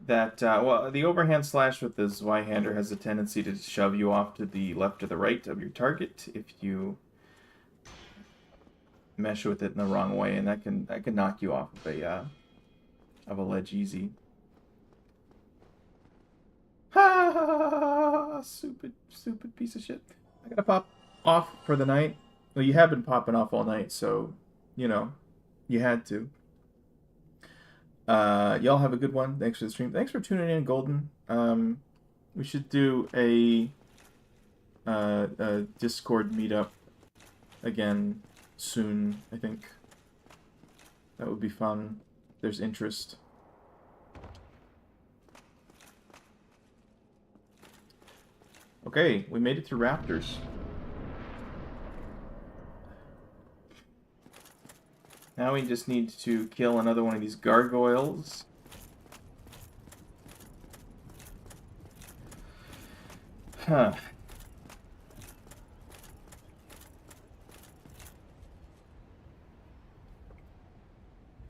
Well, the overhand slash with the Zweihander has a tendency to shove you off to the left or the right of your target if you mesh with it in the wrong way, and that can knock you off of a ledge easy. Ha! Stupid piece of shit. I gotta pop off for the night. Well, you have been popping off all night, so you know you had to. Y'all have a good one. Thanks for the stream. Thanks for tuning in, Golden. We should do a Discord meetup again soon, I think. That would be fun. There's interest. Okay, we made it to Raptors. Now we just need to kill another one of these gargoyles. Huh.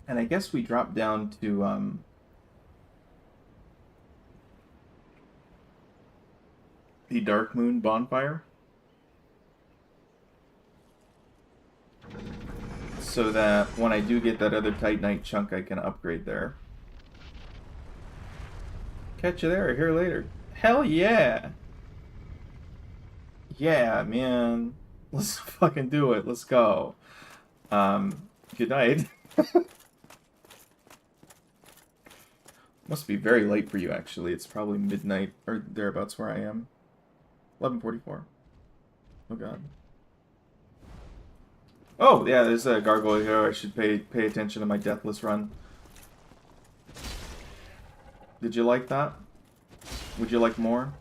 And I guess we drop down to the Dark Moon bonfire, so that when I do get that other Titanite chunk, I can upgrade there. Catch you there, here later. Hell yeah! Yeah, man. Let's fucking do it. Let's go. Good night. Must be very late for you, actually. It's probably midnight, or thereabouts where I am. 11:44. Oh, God. Oh, yeah, there's a gargoyle here. I should pay attention to my Deathless run. Did you like that? Would you like more?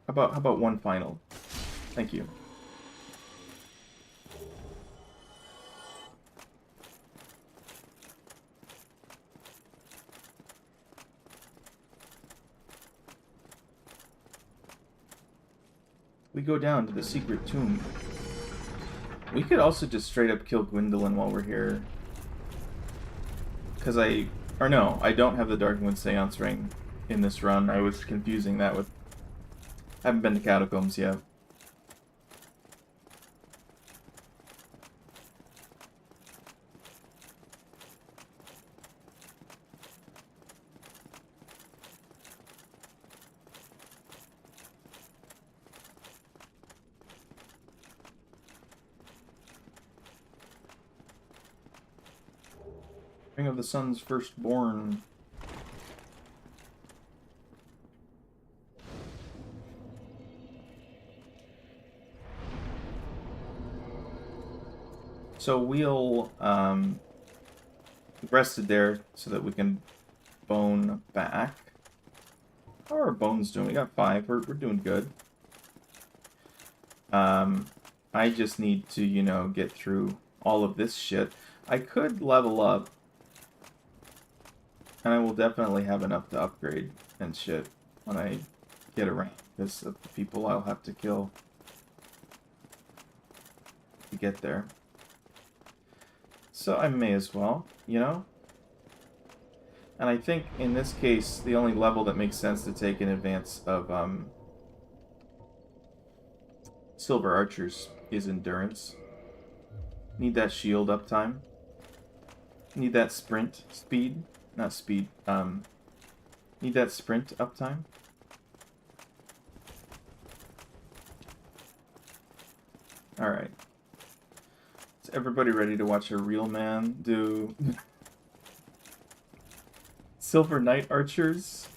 How about one final? Thank you. We go down to the secret tomb. We could also just straight up kill Gwendolyn while we're here. Because I don't have the Dark Moon Seance Ring in this run. I was confusing that with... I haven't been to Catacombs yet. Ring of the Sun's Firstborn. So we'll rest it there so that we can bone back. How are our bones doing? We got 5. We're doing good. I just need to, you know, get through all of this shit. I could level up. And I will definitely have enough to upgrade and shit when I get around, because of the people I'll have to kill to get there. So I may as well, you know? And I think in this case, the only level that makes sense to take in advance of Silver Archers is Endurance. Need that shield uptime. Need that sprint speed. Not speed. Need that sprint uptime. Alright. Is everybody ready to watch a real man do Silver Knight archers?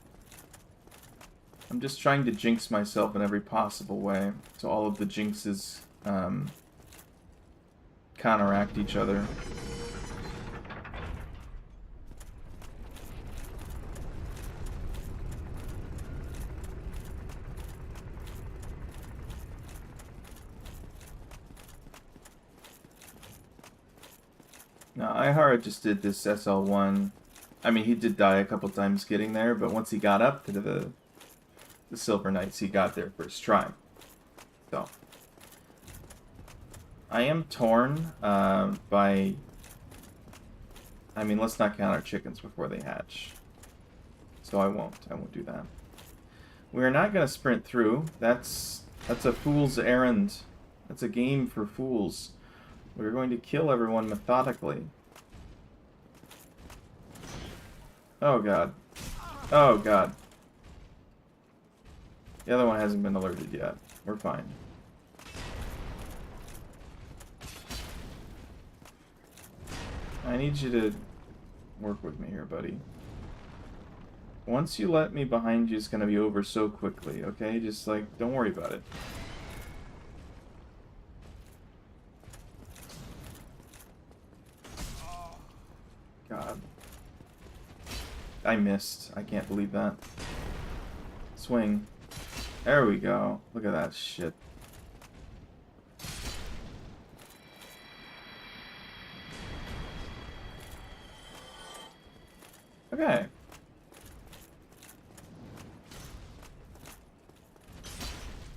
I'm just trying to jinx myself in every possible way, so all of the jinxes counteract each other. Now, Ihara just did this SL1. I mean, he did die a couple times getting there, but once he got up to the Silver Knights, he got there first try. So, I am torn by... I mean, let's not count our chickens before they hatch. So I won't do that. We're not going to sprint through. That's a fool's errand. That's a game for fools. We're going to kill everyone methodically. Oh god. Oh god. The other one hasn't been alerted yet. We're fine. I need you to work with me here, buddy. Once you let me behind you, it's going to be over so quickly, okay? Just, like, don't worry about it. God. I missed. I can't believe that. Swing. There we go. Look at that shit. Okay.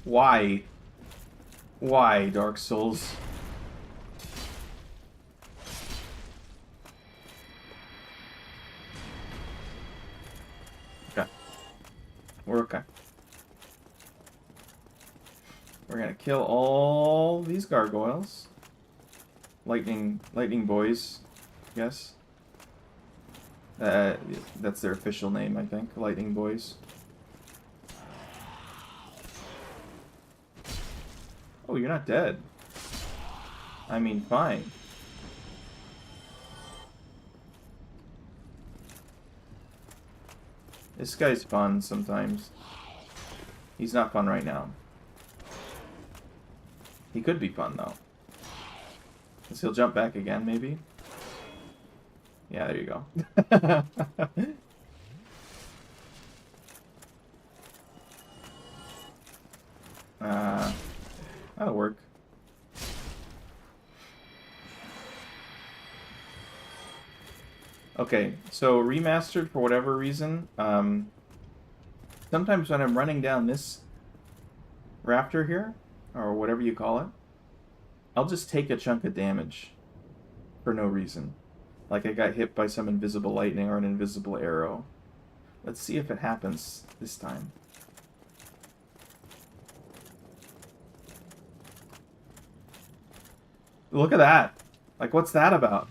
Why? Why, Dark Souls? Okay. We're okay. We're gonna kill all these gargoyles. Lightning boys, yes. That's their official name, I think. Lightning boys. Oh, you're not dead. I mean, fine. This guy's fun sometimes. He's not fun right now. He could be fun, though. Because he'll jump back again, maybe? Yeah, there you go. That'll work. Okay, so remastered for whatever reason. Sometimes when I'm running down this raptor here, or whatever you call it, I'll just take a chunk of damage for no reason. Like I got hit by some invisible lightning or an invisible arrow. Let's see if it happens this time. Look at that. Like, what's that about?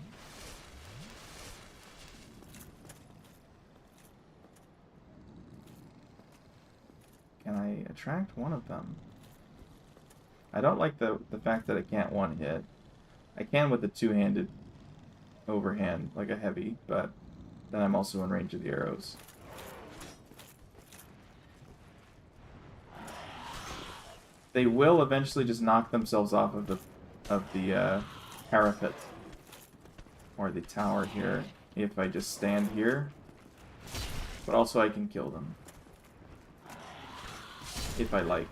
Can I attract one of them? I don't like the fact that I can't one hit. I can with the two-handed overhand, like a heavy, but then I'm also in range of the arrows. They will eventually just knock themselves off of the parapet or the tower here if I just stand here. But also I can kill them if I like.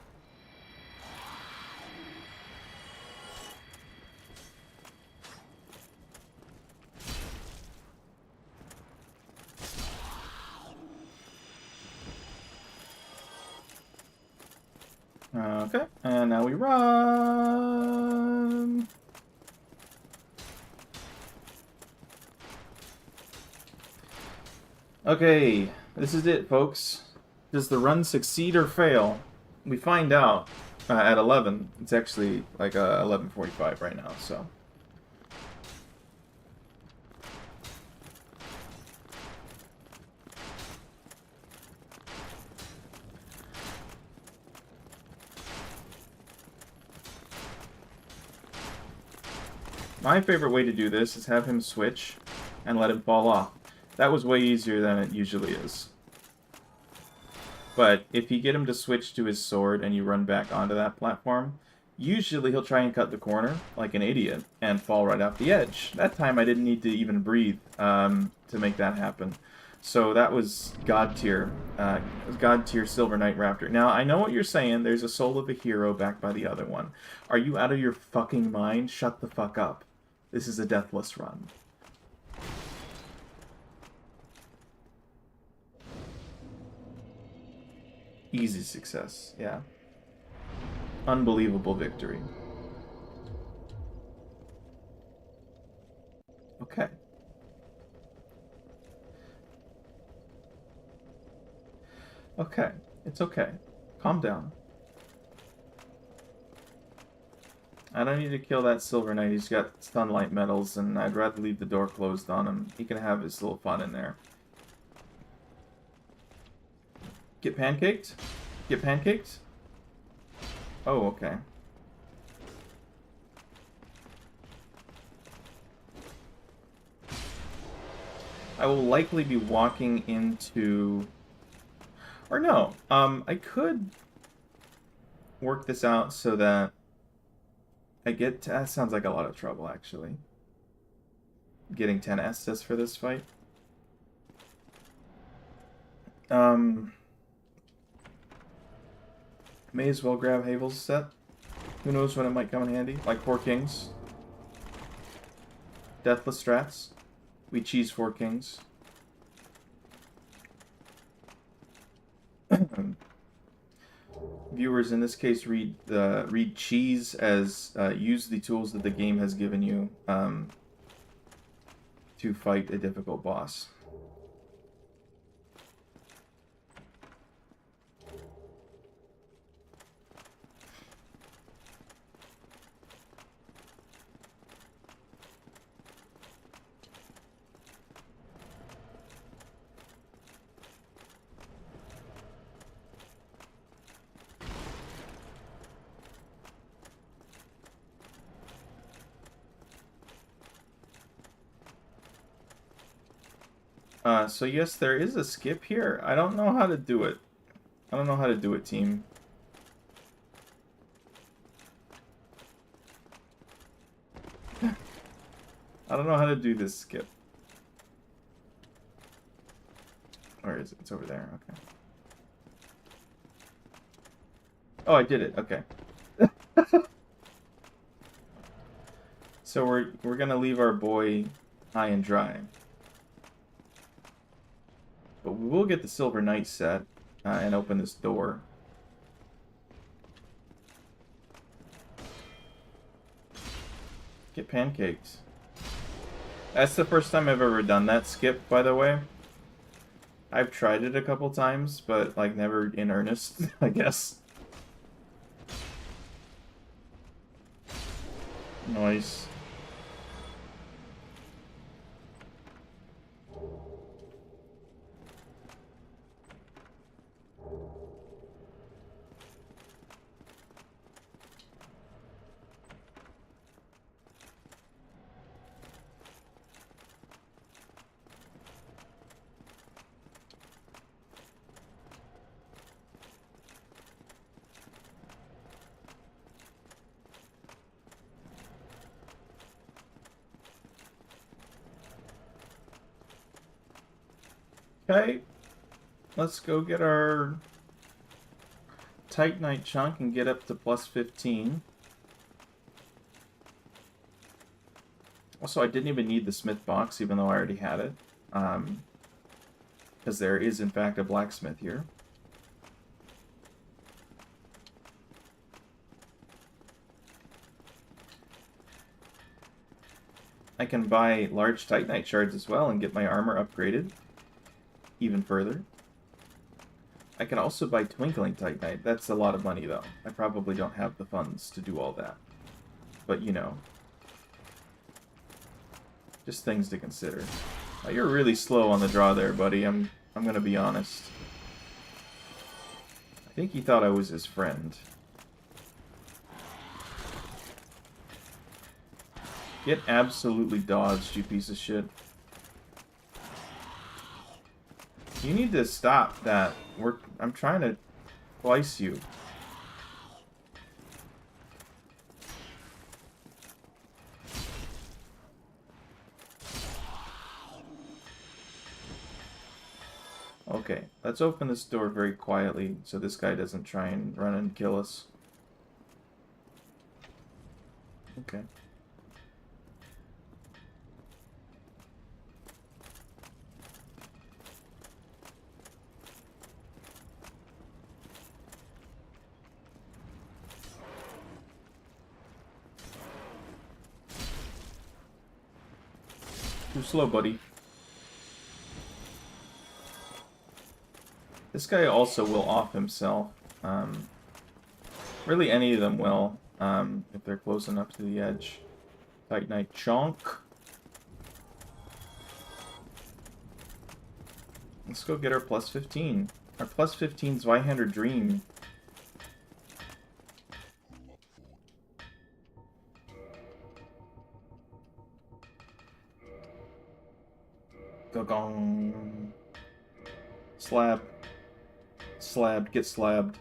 Okay, and now we run. Okay, this is it, folks. Does the run succeed or fail? We find out at 11. It's actually like 11:45 right now, so My favorite way to do this is have him switch and let him fall off. That was way easier than it usually is. But if you get him to switch to his sword and you run back onto that platform, usually he'll try and cut the corner like an idiot and fall right off the edge. That time I didn't need to even breathe to make that happen. So that was God tier Silver Knight Raptor. Now, I know what you're saying. There's a soul of a hero backed by the other one. Are you out of your fucking mind? Shut the fuck up. This is a Deathless run. Easy success, yeah. Unbelievable victory. Okay. Okay, it's okay. Calm down. I don't need to kill that Silver Knight. He's got Sunlight Metals, and I'd rather leave the door closed on him. He can have his little fun in there. Get pancaked? Get pancaked? Oh, okay. I will likely be walking into... Or no, I could work this out so that I get to... That sounds like a lot of trouble, actually. Getting 10 Estus for this fight. May as well grab Havel's set. Who knows when it might come in handy? Like 4 kings. Deathless strats. We cheese 4 kings. Viewers, in this case, read cheese as use the tools that the game has given you to fight a difficult boss. So yes, there is a skip here. I don't know how to do it. I don't know how to do it, team. I don't know how to do this skip. Where is it? It's over there. Okay. Oh, I did it. Okay. So we're gonna leave our boy high and dry. But we will get the Silver Knight set and open this door. Get pancakes. That's the first time I've ever done that skip, by the way. I've tried it a couple times, but like never in earnest, I guess. Nice. Okay, let's go get our Titanite chunk and get up to plus 15. Also, I didn't even need the smith box, even though I already had it. Because there is, in fact, a blacksmith here. I can buy large Titanite shards as well and get my armor upgraded even further. I can also buy Twinkling Titanite. That's a lot of money, though. I probably don't have the funds to do all that. But, you know. Just things to consider. You're really slow on the draw there, buddy. I'm gonna be honest. I think he thought I was his friend. Get absolutely dodged, you piece of shit. You need to stop that. I'm trying to slice you. Okay, let's open this door very quietly so this guy doesn't try and run and kill us. Okay. Too slow, buddy. This guy also will off himself. Really, any of them will, if they're close enough to the edge. Titanite chonk. Let's go get our plus 15. Our plus 15 Zweihander Dream. Gong. Slab. Slabbed. Get slabbed.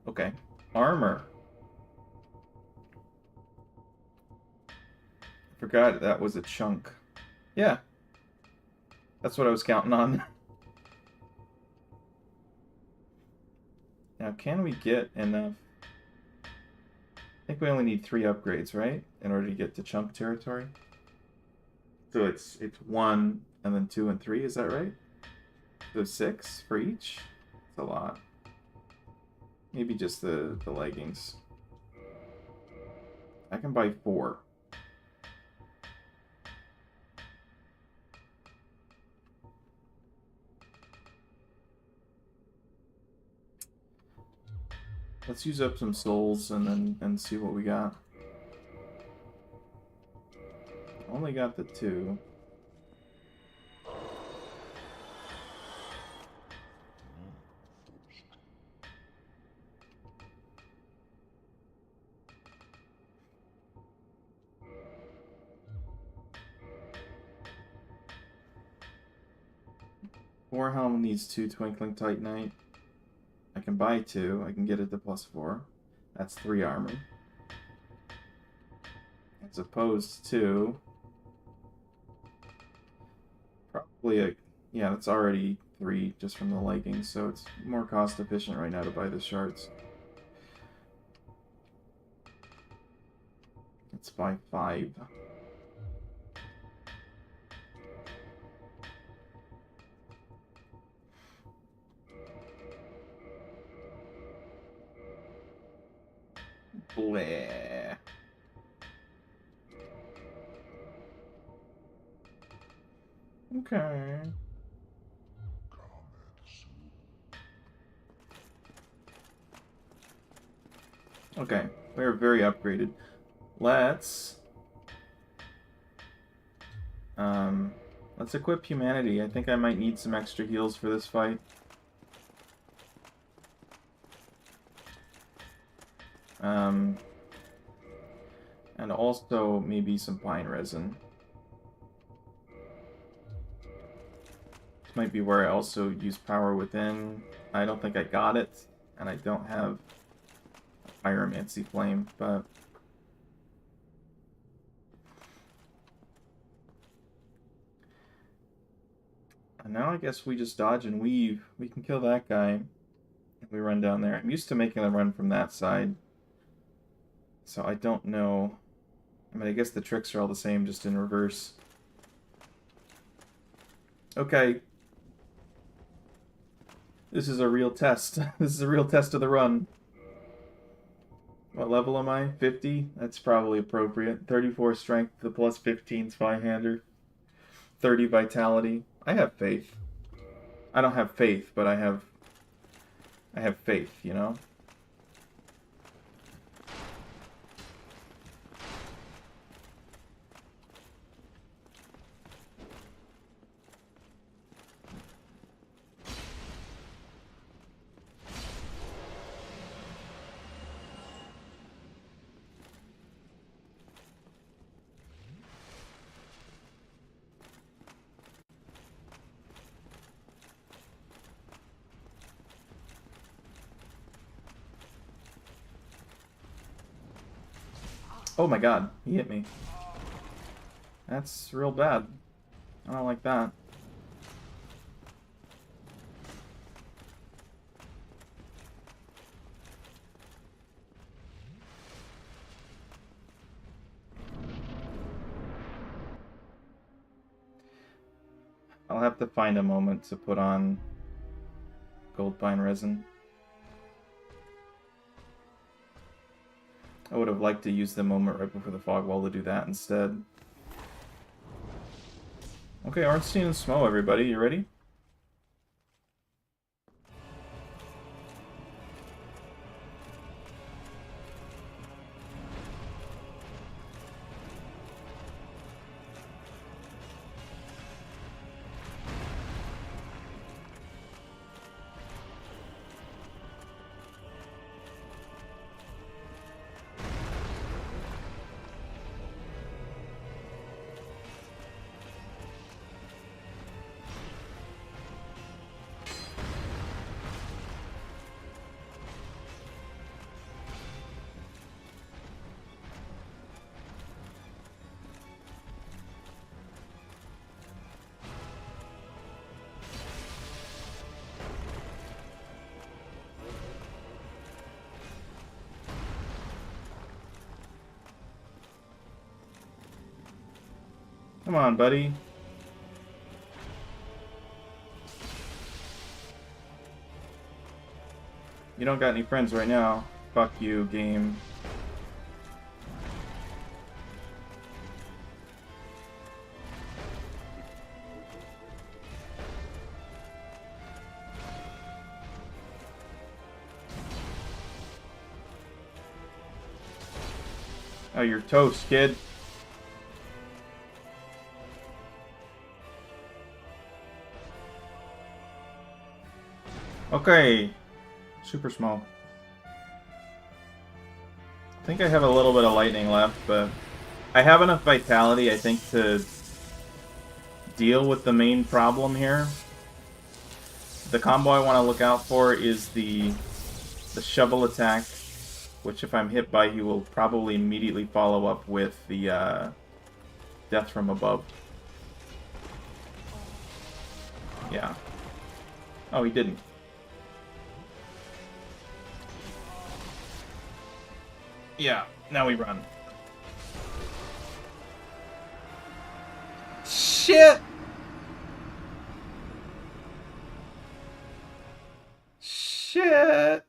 Okay. Armor. Forgot that was a chunk. Yeah. That's what I was counting on. Now, can we get enough? I think we only need 3 upgrades, right? In order to get to chunk territory. So it's 1, and then 2 and 3, is that right? So 6 for each? That's a lot. Maybe just the leggings. I can buy 4. Let's use up some souls and see what we got. Only got the 2. Warhelm needs 2 Twinkling Titanite. I can buy 2. I can get it to plus 4. That's 3 armor. As opposed to... probably a... yeah, that's already 3 just from the leggings, so it's more cost efficient right now to buy the shards. Let's buy 5. Bleh. Okay. Okay, we're very upgraded. Let's equip humanity. I think I might need some extra heals for this fight. And also maybe some pine resin. This might be where I also use power within. I don't think I got it, and I don't have a pyromancy flame, but and now I guess we just dodge and weave. We can kill that guy if we run down there. I'm used to making a run from that side, so I don't know. I mean, I guess the tricks are all the same, just in reverse. Okay. This is a real test. This is a real test of the run. What level am I? 50? That's probably appropriate. 34 strength, the plus 15 Zweihander. 30 vitality. I have faith. I don't have faith, but I have faith, you know? Oh my god, he hit me. That's real bad. I don't like that. I'll have to find a moment to put on gold pine resin. I would have liked to use the moment right before the fog wall to do that instead. Okay, Ornstein and Smo, everybody, you ready? Come on, buddy. You don't got any friends right now. Fuck you, game. Oh, you're toast, kid. Okay, super small. I think I have a little bit of lightning left, but I have enough vitality, I think, to deal with the main problem here. The combo I want to look out for is the shovel attack, which if I'm hit by, he will probably immediately follow up with the death from above. Yeah. Oh, he didn't. Yeah, now we run. Shit! Shit!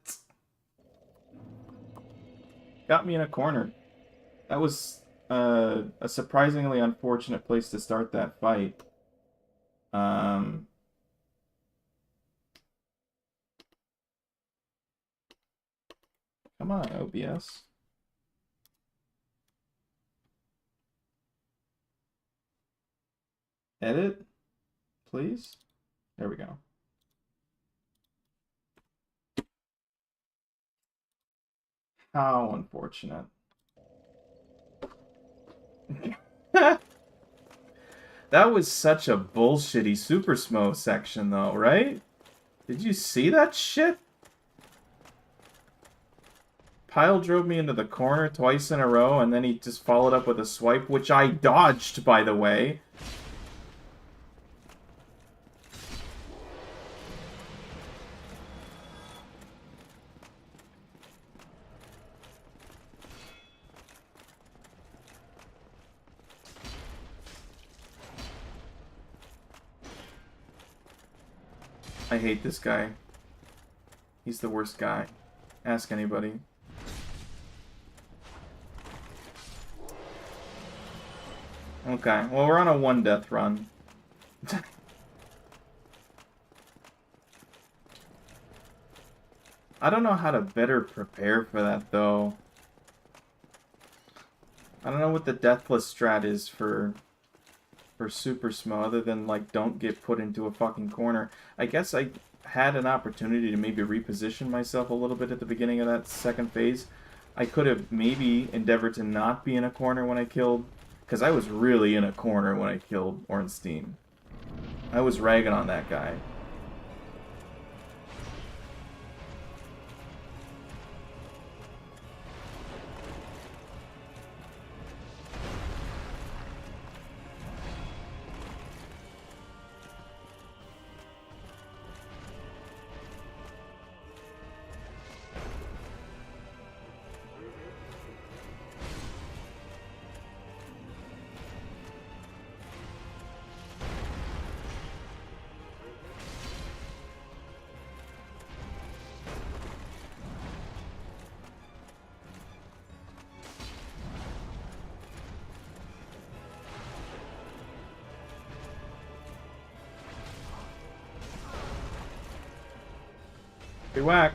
Got me in a corner. That was a surprisingly unfortunate place to start that fight. Come on, OBS. Edit, please. There we go. How unfortunate. That was such a bullshitty Super Smo section, though, right? Did you see that shit? Pyle drove me into the corner twice in a row, and then he just followed up with a swipe, which I dodged, by the way. I hate this guy. He's the worst guy. Ask anybody. Okay, well, we're on a 1-death run. I don't know how to better prepare for that, though. I don't know what the Deathless strat is for Super Smo, other than, like, don't get put into a fucking corner. I guess I had an opportunity to maybe reposition myself a little bit at the beginning of that second phase. I could have maybe endeavored to not be in a corner when I killed... Because I was really in a corner when I killed Ornstein. I was ragging on that guy. Be whack.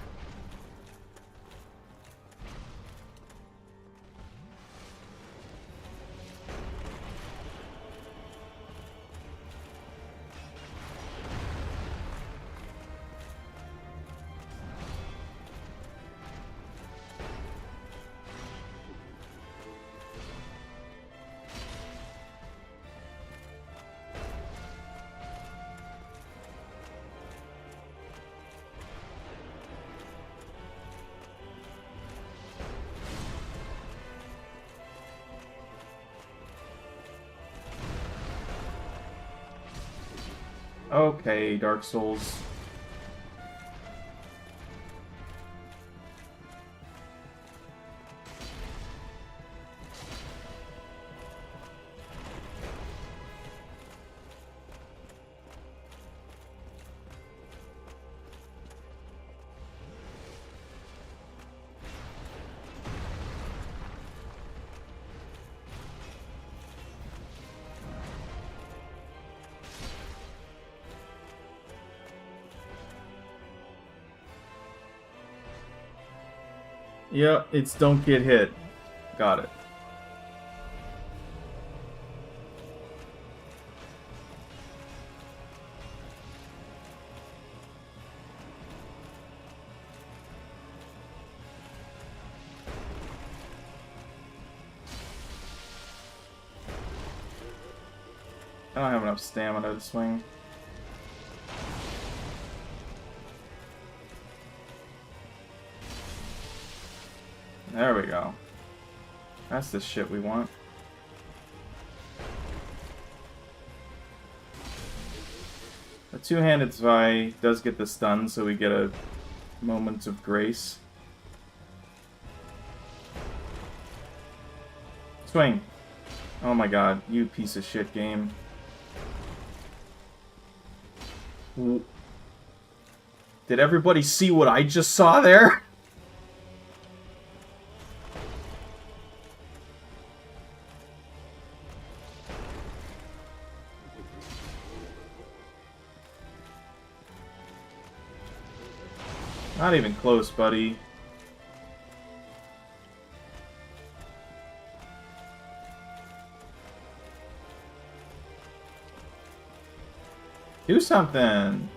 Okay, Dark Souls. Yeah, it's don't get hit. Got it. I don't have enough stamina to swing. There we go. That's the shit we want. The two-handed Zwei does get the stun, so we get a moment of grace. Swing! Oh my god, you piece of shit game. Did everybody see what I just saw there? Not even close, buddy. Do something.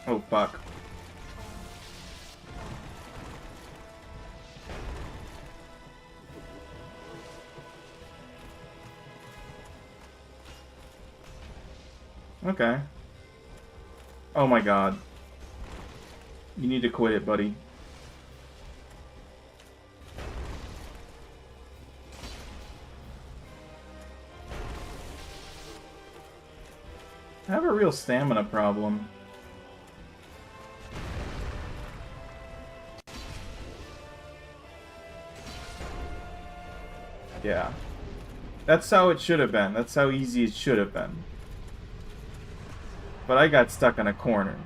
Oh, fuck. Okay. Oh my god. You need to quit it, buddy. I have a real stamina problem. Yeah. That's how it should have been. That's how easy it should have been. But I got stuck in a corner.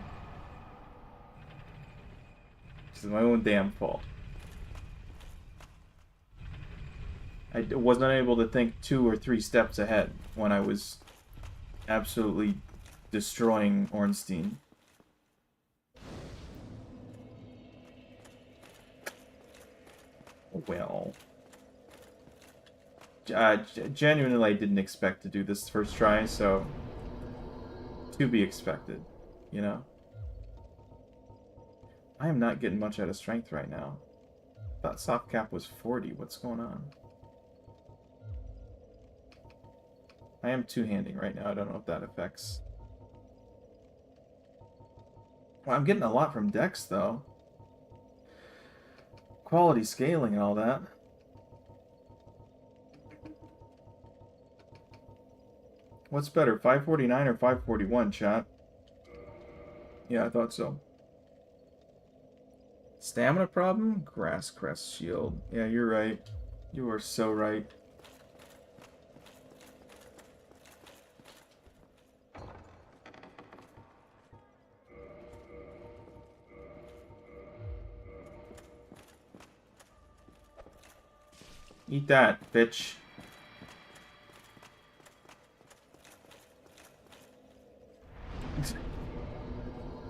This is my own damn fault. I wasn't able to think 2 or 3 steps ahead when I was absolutely destroying Ornstein. Well. Genuinely, I didn't expect to do this first try, so... to be expected, you know? I am not getting much out of strength right now. I thought soft cap was 40. What's going on? I am two-handing right now. I don't know if that affects... Well, I'm getting a lot from Dex, though. Quality scaling and all that. What's better, 549 or 541, chat? Yeah, I thought so. Stamina problem? Grass Crest Shield. Yeah, you're right. You are so right. Eat that, bitch.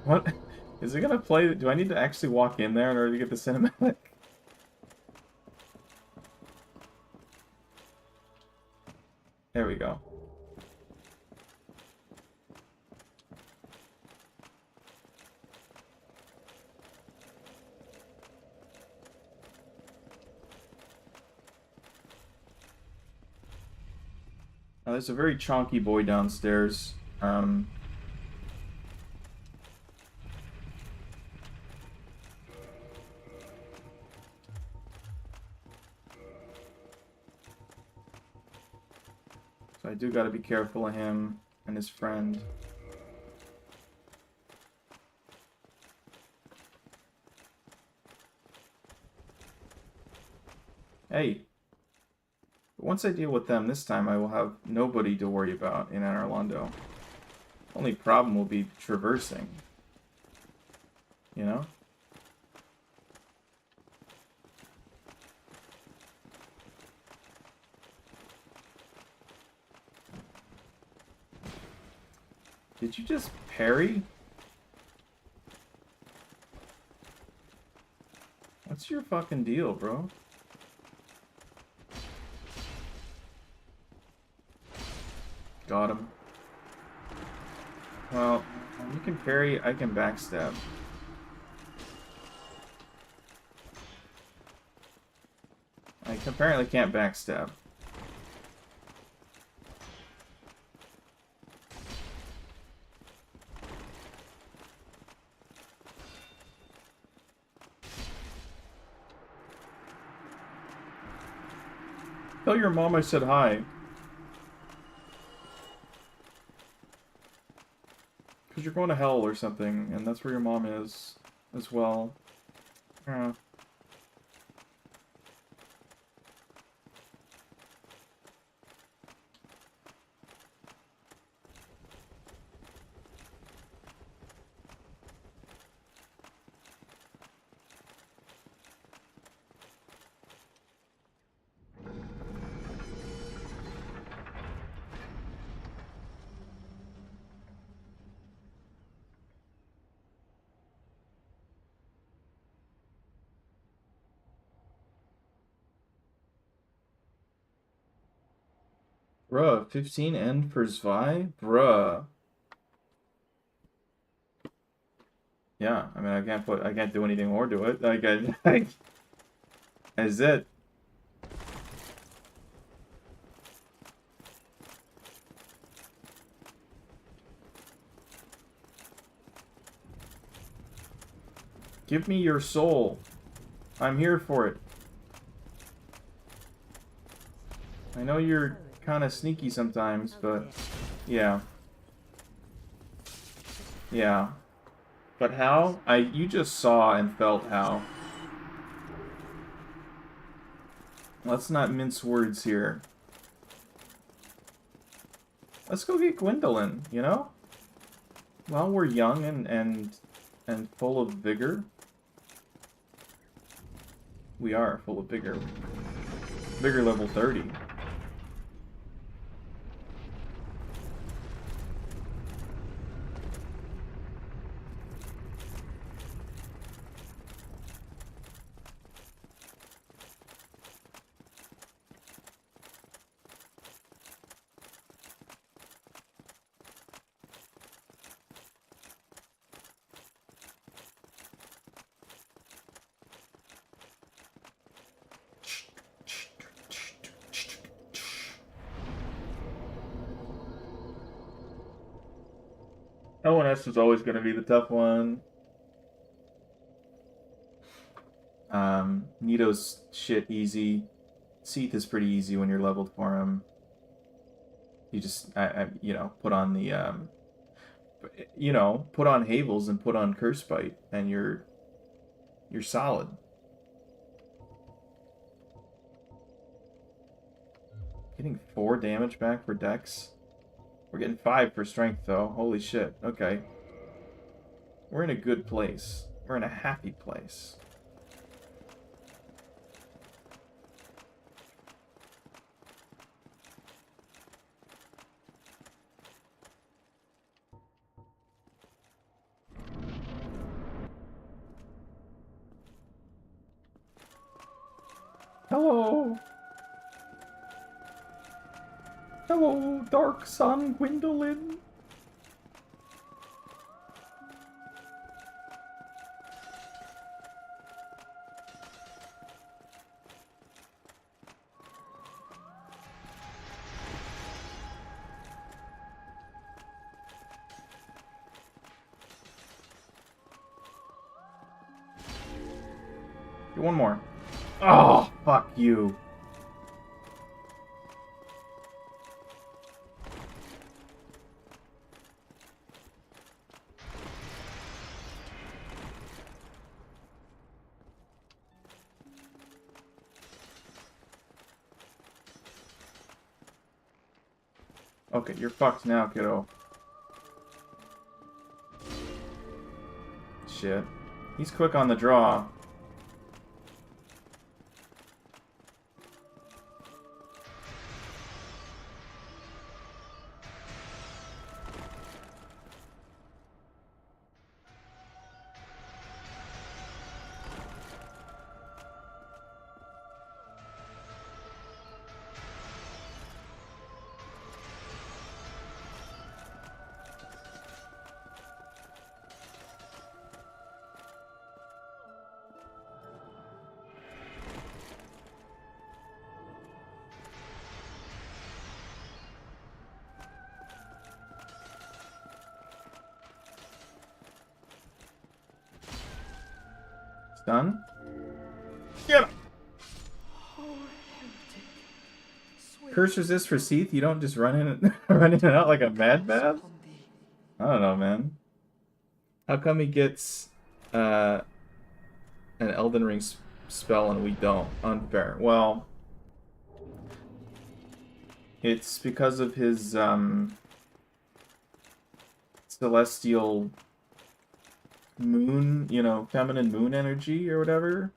What? Is it gonna play? Do I need to actually walk in there in order to get the cinematic? There we go. Now, there's a very chonky boy downstairs. So I do gotta be careful of him and his friend. Hey. But once I deal with them this time, I will have nobody to worry about in Anor Londo. Only problem will be traversing. You know? Did you just parry? What's your fucking deal, bro? Got him. Well, you can parry, I can backstab. I apparently can't backstab. Tell your mom I said hi. Because you're going to hell or something, and that's where your mom is as well. Yeah. Bruh, 15 end for Zwei? Bruh. Yeah, I mean I can't do anything more to it. Like is it. Give me your soul. I'm here for it. I know you're kind of sneaky sometimes, but yeah. Yeah. But how? You just saw and felt how. Let's not mince words here. Let's go get Gwendolyn, you know? While we're young and full of vigor. We are full of vigor. Vigor level 30. ONS is always going to be the tough one. Nito's shit easy. Seath is pretty easy when you're leveled for him. You just, you know, put on the, put on Havels and put on Curse Bite, and you're solid. Getting 4 damage back for Dex. We're getting 5 for strength, though. Holy shit. Okay. We're in a good place. We're in a happy place. Hello. Hello, Dark Sun Gwendolyn. One more. Oh, fuck you. Okay, you're fucked now, kiddo. Shit. He's quick on the draw. Done? Get him! Curse resist for Seath? You don't just run in run in and out like a madman? I don't know, man. How come he gets an Elden Ring spell and we don't? Unfair. Well, it's because of his celestial moon, you know, feminine moon energy or whatever.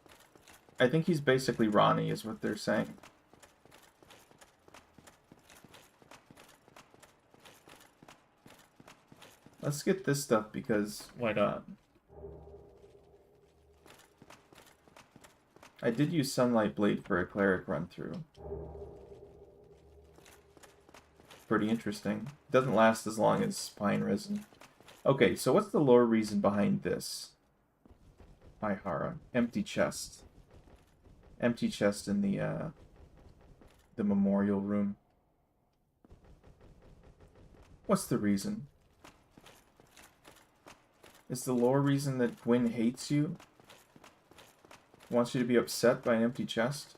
I think he's basically Ronnie is what they're saying. Let's get this stuff because why not? I did use Sunlight Blade for a cleric run through. Pretty interesting. Doesn't last as long as Pine Risen. Okay, so what's the lore reason behind this? Ihara. Empty chest. Empty chest in the memorial room. What's the reason? Is the lore reason that Gwyn hates you? Wants you to be upset by an empty chest?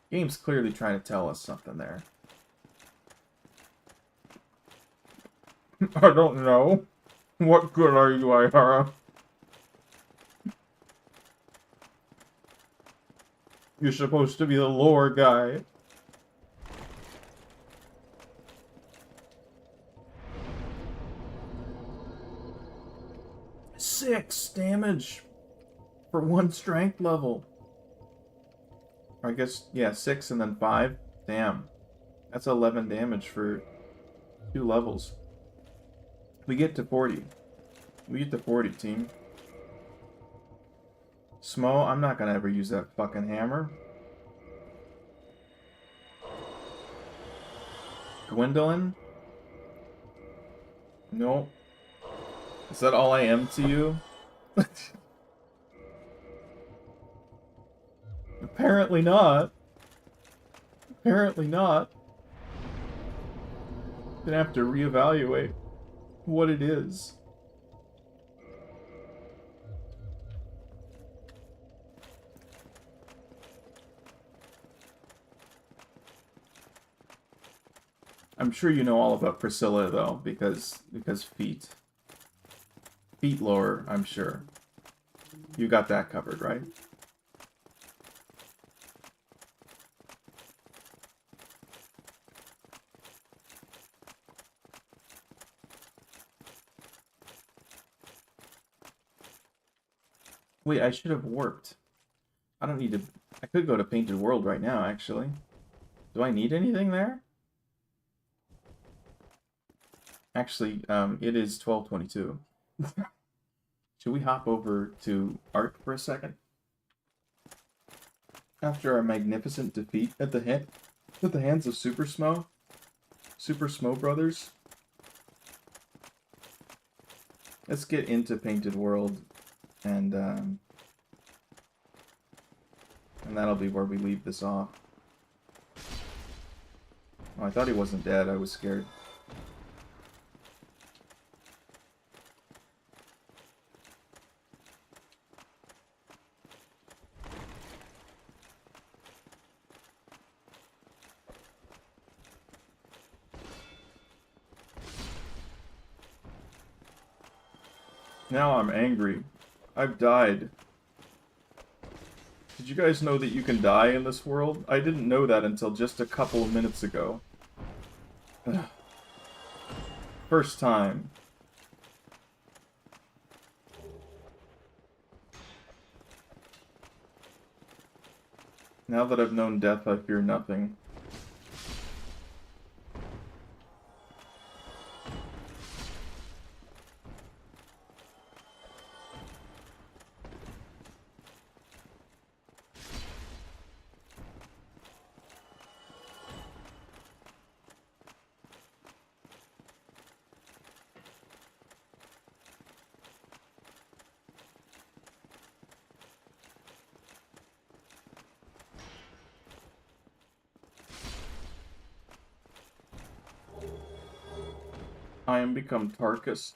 Game's clearly trying to tell us something there. I don't know. What good are you, Ihara? You're supposed to be the lore guy. Six damage for one strength level. Or I guess, yeah, 6 and then 5. Damn. That's 11 damage for 2 levels. We get to 40. We get to 40, team. Smo, I'm not gonna ever use that fucking hammer. Gwendolyn? No. Is that all I am to you? Apparently not. Apparently not. Gonna have to reevaluate what it is. I'm sure you know all about Priscilla though, because feet. Feet lore, I'm sure. You got that covered, right? Wait, I should have warped. I don't need to... I could go to Painted World right now, actually. Do I need anything there? Actually, it is 12:22. Should we hop over to art for a second? After our magnificent defeat at the hands of Super Smo Brothers, let's get into Painted World, and that'll be where we leave this off. Oh, I thought he wasn't dead. I was scared. Now I'm angry. I've died. Did you guys know that you can die in this world? I didn't know that until just a couple of minutes ago. Ugh. First time. Now that I've known death, I fear nothing. I am become Tarkus.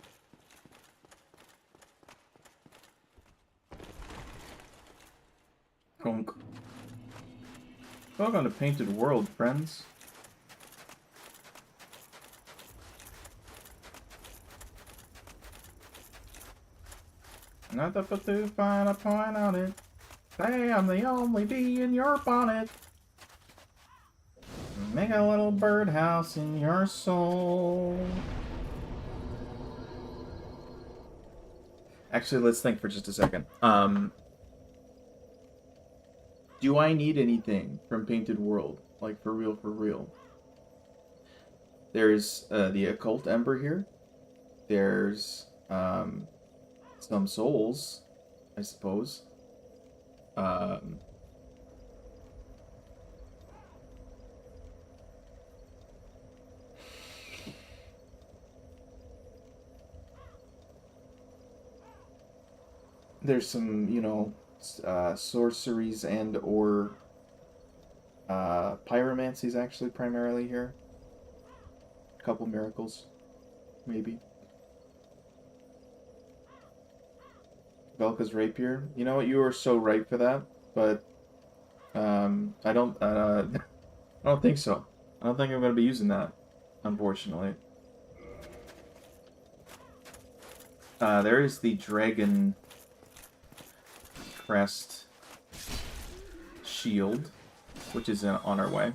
Conk. Welcome to Painted World, friends. Nothing but to find a point on it. Say I'm the only bee in your bonnet. Make a little birdhouse in your soul. Actually, let's think for just a second. Do I need anything from Painted World? Like, for real, for real. There's the Occult Ember here. There's some souls, I suppose. There's some, you know, sorceries and or pyromancies actually primarily here. A couple miracles, maybe. Velka's rapier. You know what? You are so right for that, but I don't I don't think so. I don't think I'm gonna be using that, unfortunately. There is the dragon crest shield, which is on our way.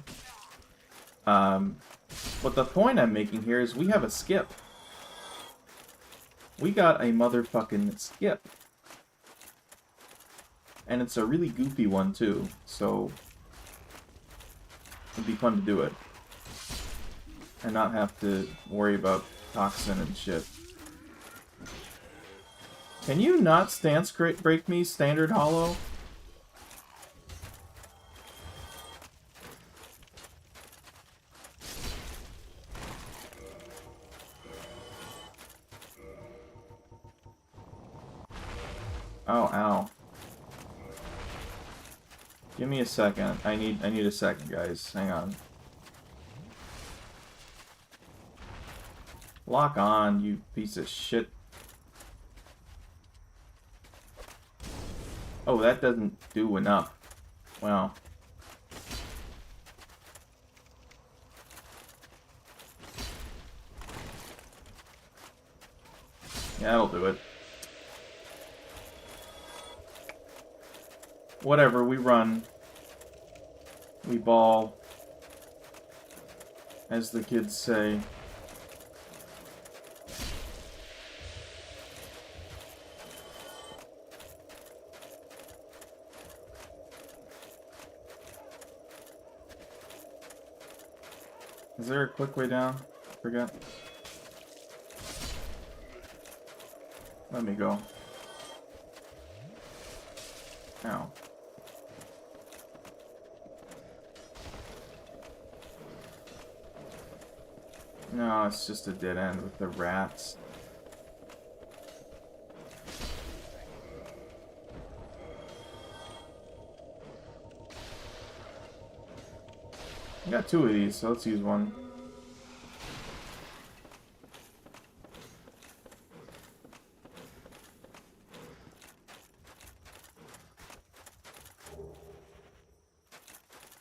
But the point I'm making here is we have a skip. We got a motherfucking skip. And it's a really goofy one too, so it'd be fun to do it. And not have to worry about toxin and shit. Can you not stance break me, standard hollow? Oh, ow. Give me a second. I need a second, guys. Hang on. Lock on, you piece of shit. Oh, that doesn't do enough. Wow. Yeah, that'll do it. Whatever, we run. We ball. As the kids say. Is there a quick way down? I forget. Let me go. Ow. No, it's just a dead end with the rats. I got 2 of these, so let's use one.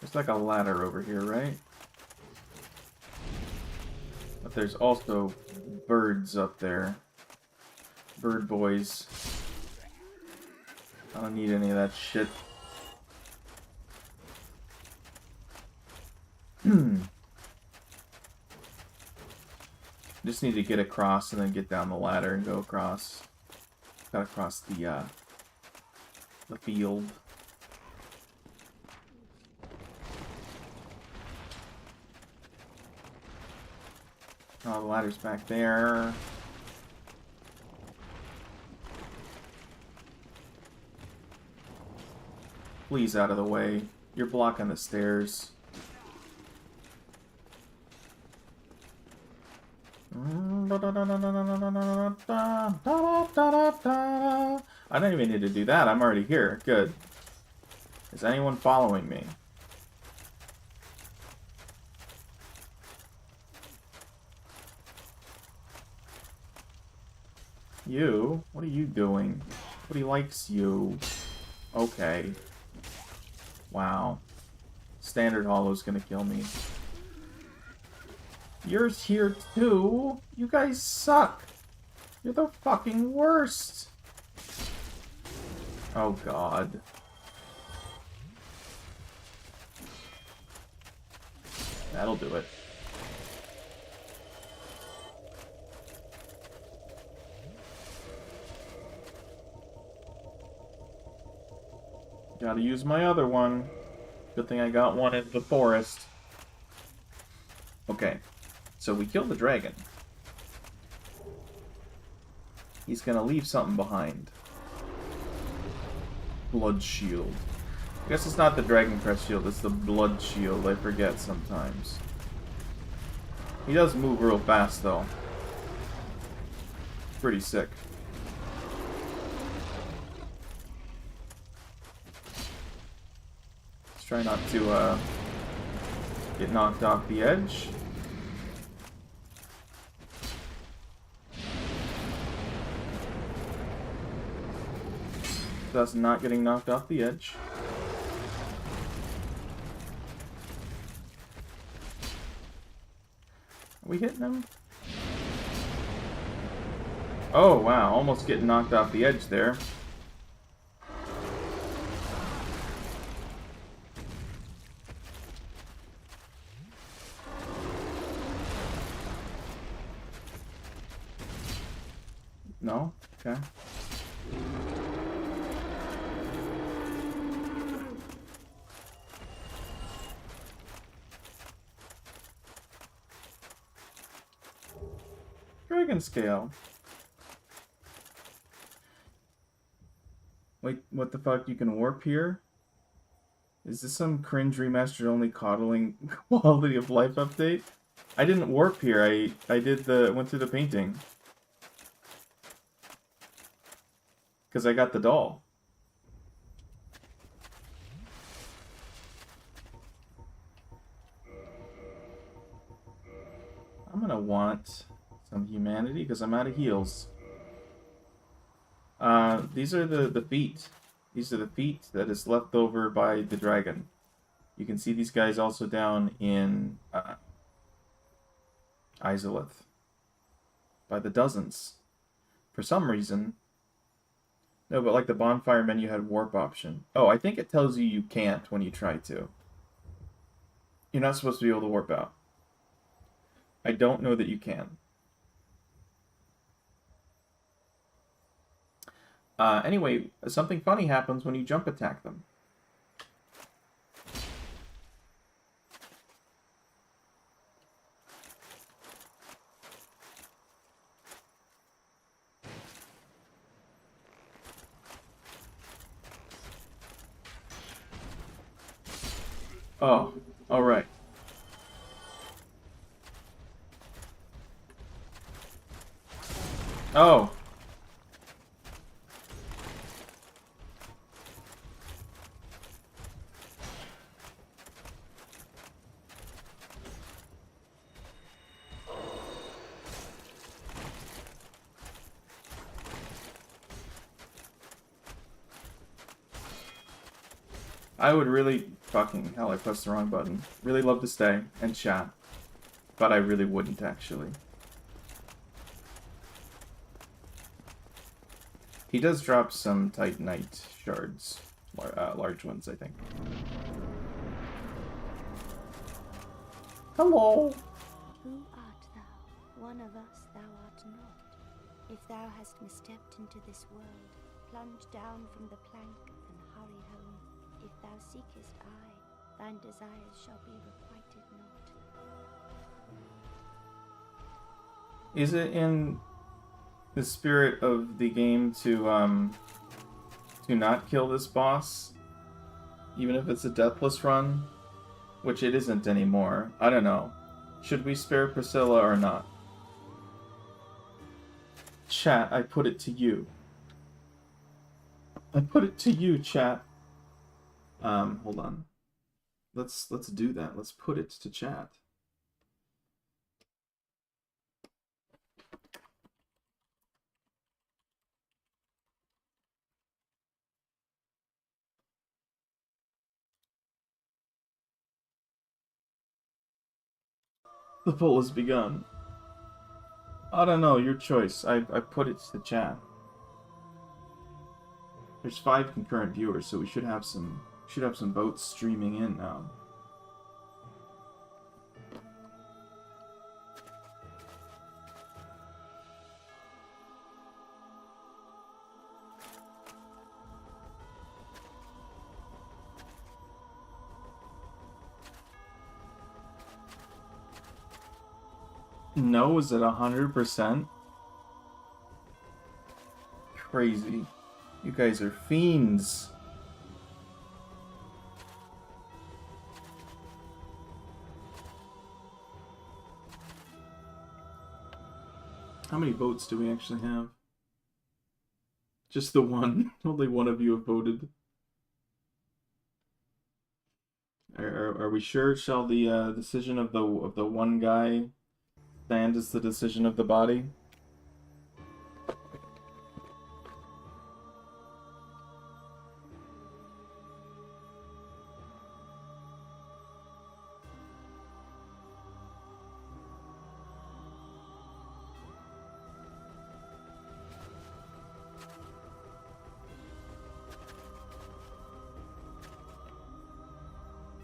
There's like a ladder over here, right? But there's also birds up there. Bird boys. I don't need any of that shit. Just need to get across and then get down the ladder and go across. Gotta cross the field. Oh, the ladder's back there. Please, out of the way. You're blocking the stairs. I don't even need to do that. I'm already here. Good. Is anyone following me? You? What are you doing? Nobody likes you. Okay. Wow. Standard Hollow's gonna kill me. You're here too? You guys suck. You're the fucking worst. Oh god. That'll do it. Gotta use my other one. Good thing I got one in the forest. Okay. So we killed the dragon. He's gonna leave something behind. Blood shield. I guess it's not the dragon crest shield, it's the blood shield. I forget sometimes. He does move real fast though. Pretty sick. Let's try not to get knocked off the edge. Thus not getting knocked off the edge. Are we hitting him? Oh wow, almost getting knocked off the edge there. No? Okay. Dragon scale. Wait, what the fuck? You can warp here? Is this some cringe remastered only coddling quality of life update? I didn't warp here. I went through the painting. Because I got the doll. I'm gonna want some humanity because I'm out of heals. These are the feet. These are the feet that is left over by the dragon. You can see these guys also down in Izalith. By the dozens. For some reason. No, but like the bonfire menu had warp option. Oh, I think it tells you can't when you try to. You're not supposed to be able to warp out. I don't know that you can. Anyway, something funny happens when you jump attack them. Oh, alright. Oh! I would really... Fucking hell, I pressed the wrong button. Really love to stay and chat. But I really wouldn't, actually. He does drop some Titanite shards. Large ones, I think. Hello! Who art thou? One of us thou art not. If thou hast misstepped into this world, plunge down from the plank and hurry home. If thou seekest I, thine desires shall be requited not. Is it in the spirit of the game to not kill this boss? Even if it's a deathless run? Which it isn't anymore. I don't know. Should we spare Priscilla or not? Chat, I put it to you. I put it to you, chat. Hold on. Let's do that. Let's put it to chat. The poll has begun. I don't know, your choice. I put it to chat. There's 5 concurrent viewers, so we should have some votes streaming in now. No, is it 100%? Crazy. You guys are fiends. How many votes do we actually have? Just the one. Only one of you have voted. Are we sure? Shall the decision of the one guy stand as the decision of the body?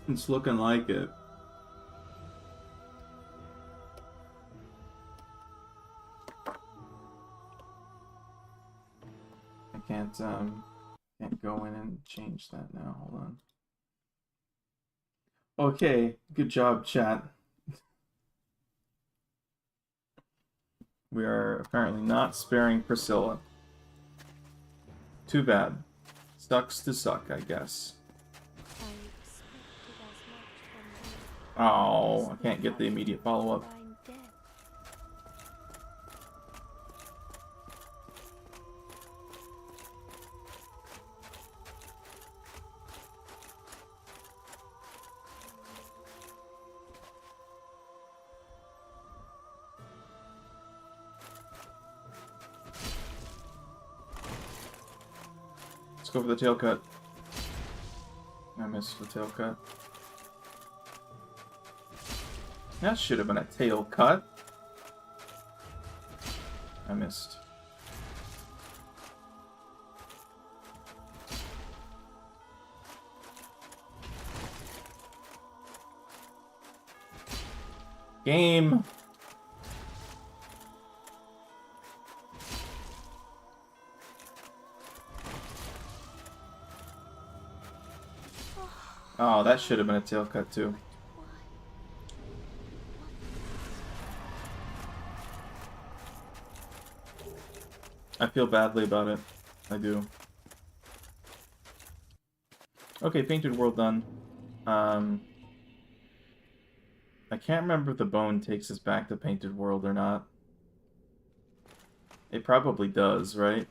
It's looking like it. I can't go in and change that now. Hold on. Okay, good job, chat. We are apparently not sparing Priscilla. Too bad. Sucks to suck, I guess. I expected as much from thee. Oh, I can't get the immediate follow-up. Thine death. Let's go for the tail cut. I missed the tail cut. That should have been a tail cut. I missed. Game. Oh, that should have been a tail cut too. I feel badly about it. I do. Okay, painted world done. I can't remember if the bone takes us back to Painted World or not. It probably does, right?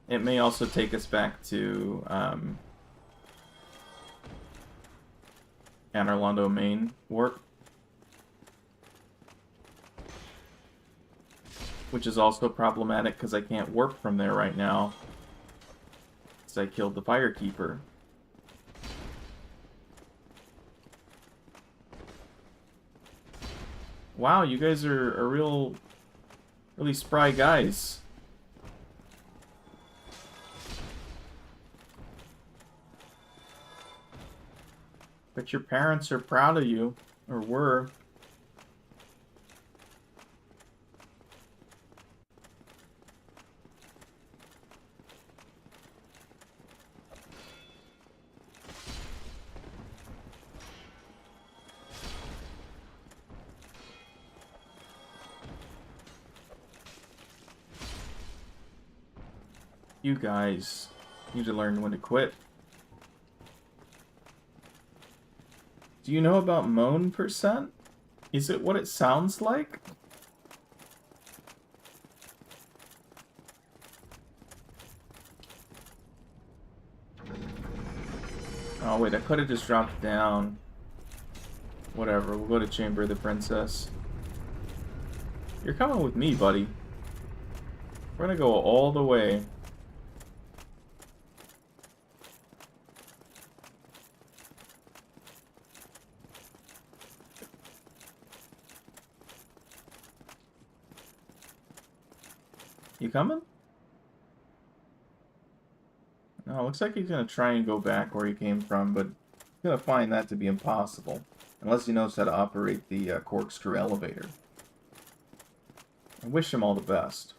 It may also take us back to Anor Londo main warp, which is also problematic because I can't warp from there right now, because I killed the Firekeeper. Wow, you guys are really spry guys. But your parents are proud of you, or were. You guys need to learn when to quit. Do you know about moan %? Is it what it sounds like? Oh wait, I could have just dropped down. Whatever, we'll go to Chamber of the Princess. You're coming with me, buddy. We're gonna go all the way. You coming? No, looks like he's gonna try and go back where he came from, but he's gonna find that to be impossible. Unless he knows how to operate the corkscrew elevator. I wish him all the best.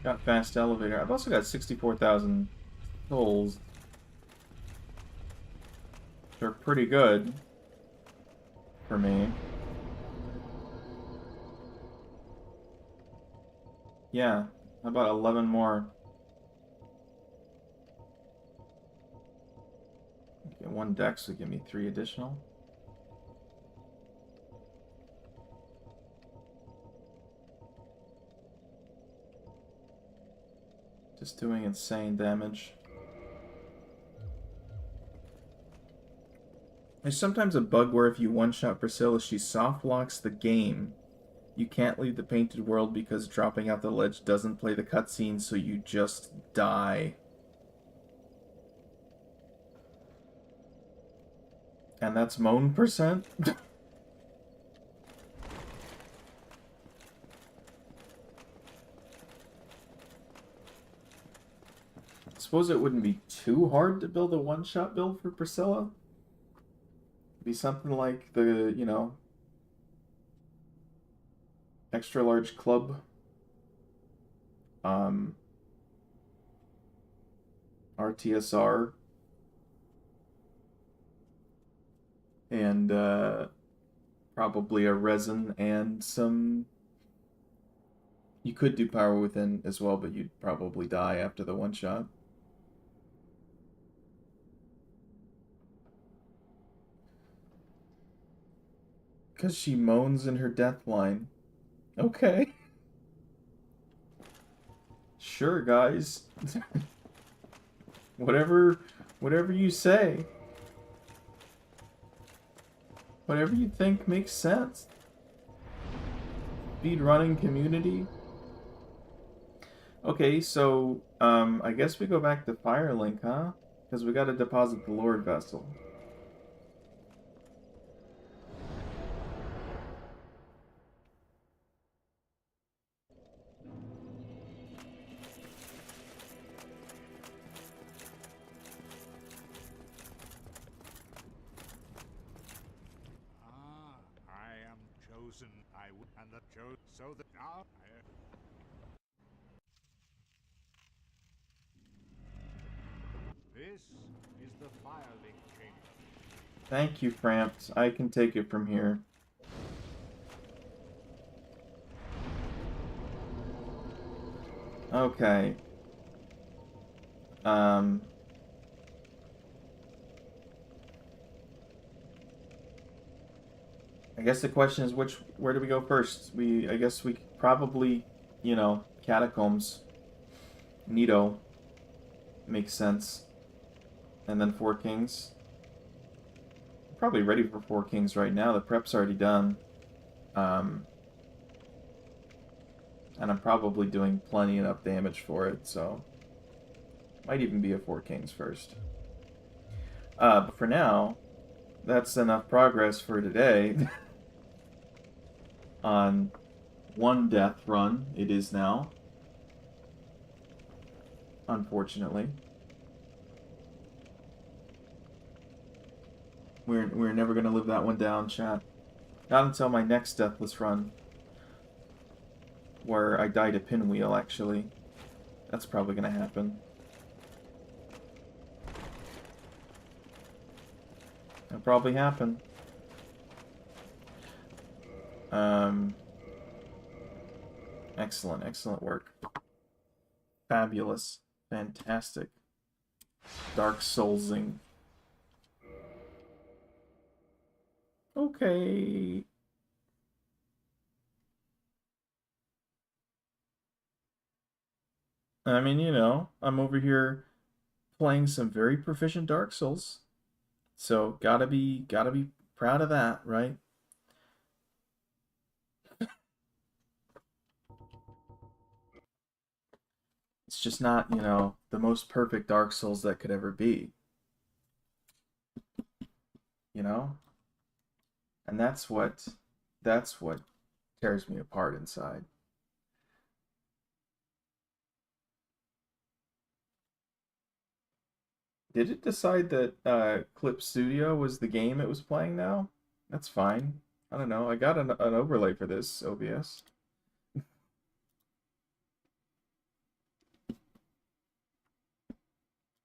Got fast elevator. I've also got 64,000 souls. They're pretty good for me. Yeah, how about 11 more? Okay, one dex would give me 3 additional. Just doing insane damage. There's sometimes a bug where if you one-shot Priscilla, she soft locks the game. You can't leave the Painted World because dropping out the ledge doesn't play the cutscene, so you just die. And that's moan %? I suppose it wouldn't be too hard to build a one-shot build for Priscilla. It'd be something like the, you know, extra large club. RTSR. And probably a resin and some... You could do Power Within as well, but you'd probably die after the one-shot. Because she moans in her death line. Okay. Sure, guys. whatever you say. Whatever you think makes sense. Speedrunning community. Okay, so, I guess we go back to Firelink, huh? Because we gotta deposit the Lord Vessel. chosen I would, and the chose so that now this is the firelink chamber. Thank you, Framps. I can take it from here. Okay. I guess the question is where do we go first? I guess we probably, catacombs. Nito makes sense. And then Four Kings. I'm probably ready for Four Kings right now. The prep's already done. And I'm probably doing plenty enough damage for it, so might even be a Four Kings first. But for now, that's enough progress for today. On one death run, it is now. Unfortunately. We're never going to live that one down, chat. Not until my next Deathless run. Where I died a pinwheel, actually. That's probably going to happen. That'll probably happen. Excellent work. Fabulous. Fantastic. Dark Soulsing. Okay. I mean, I'm over here playing some very proficient Dark Souls. So, gotta be proud of that, right? It's just not, the most perfect Dark Souls that could ever be. And that's what tears me apart inside. Did it decide that Clip Studio was the game it was playing now? That's fine. I don't know. I got an overlay for this OBS.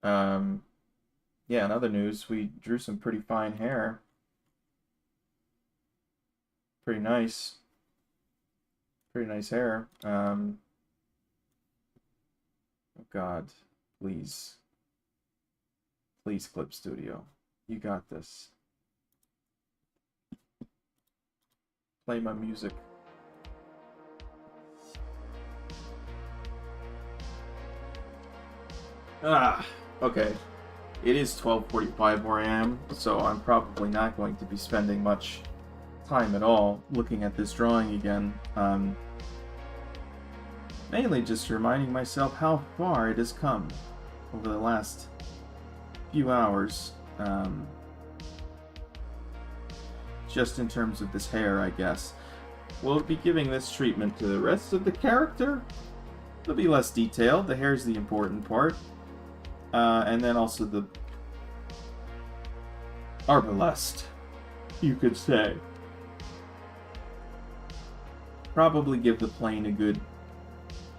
Yeah, in other news, we drew some pretty fine hair. Pretty nice. Pretty nice hair. Oh God, please. Please, Clip Studio. You got this. Play my music. Okay. It is 12:45 where I am, so I'm probably not going to be spending much time at all looking at this drawing again. Mainly just reminding myself how far it has come over the last few hours. Just in terms of this hair, I guess. We'll be giving this treatment to the rest of the character. It'll be less detailed. The hair's the important part. And then also the Arbalest, you could say. Probably give the plane a good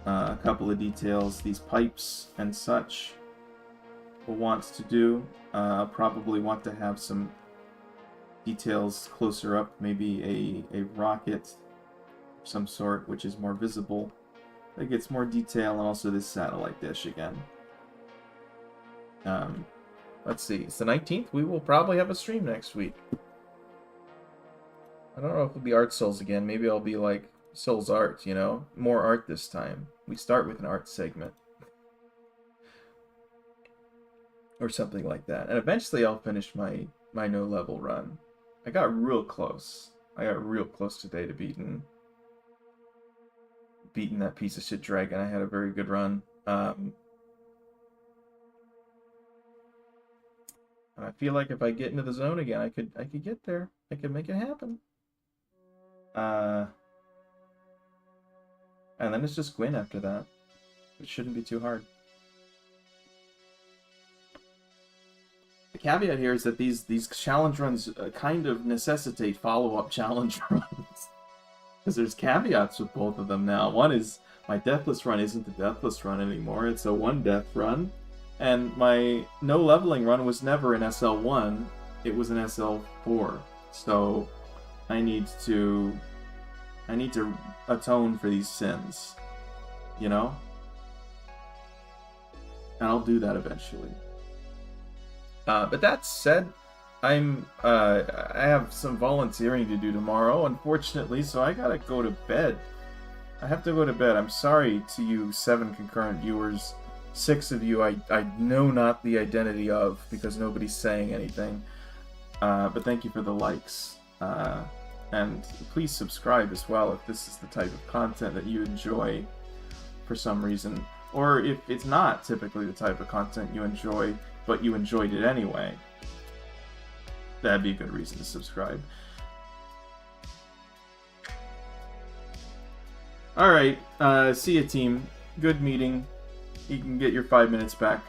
couple of details. These pipes and such will want to do. Probably want to have some details closer up. Maybe a rocket of some sort, which is more visible. That gets more detail, and also this satellite dish again. Let's see. It's the 19th. We will probably have a stream next week. I don't know if it'll be Art Souls again. Maybe I'll be like Souls Art, More art this time. We start with an art segment. Or something like that. And eventually I'll finish my no-level run. I got real close. I got real close today to beating that piece of shit dragon. I had a very good run. And I feel like if I get into the zone again, I could get there. I could make it happen. And then it's just Gwyn after that. It shouldn't be too hard. The caveat here is that these challenge runs kind of necessitate follow-up challenge runs. Because there's caveats with both of them now. One is my Deathless run isn't the Deathless run anymore. It's a 1-death run. And my no leveling run was never an SL1. It was an SL4. So I need to atone for these sins. You know? And I'll do that eventually. But that said, I have some volunteering to do tomorrow, unfortunately, so I gotta go to bed. I have to go to bed. I'm sorry to you 7 concurrent viewers. 6 of you I know not the identity of because nobody's saying anything. But thank you for the likes. And please subscribe as well if this is the type of content that you enjoy for some reason. Or if it's not typically the type of content you enjoy, but you enjoyed it anyway. That'd be a good reason to subscribe. Alright, see ya team. Good meeting. You can get your 5 minutes back.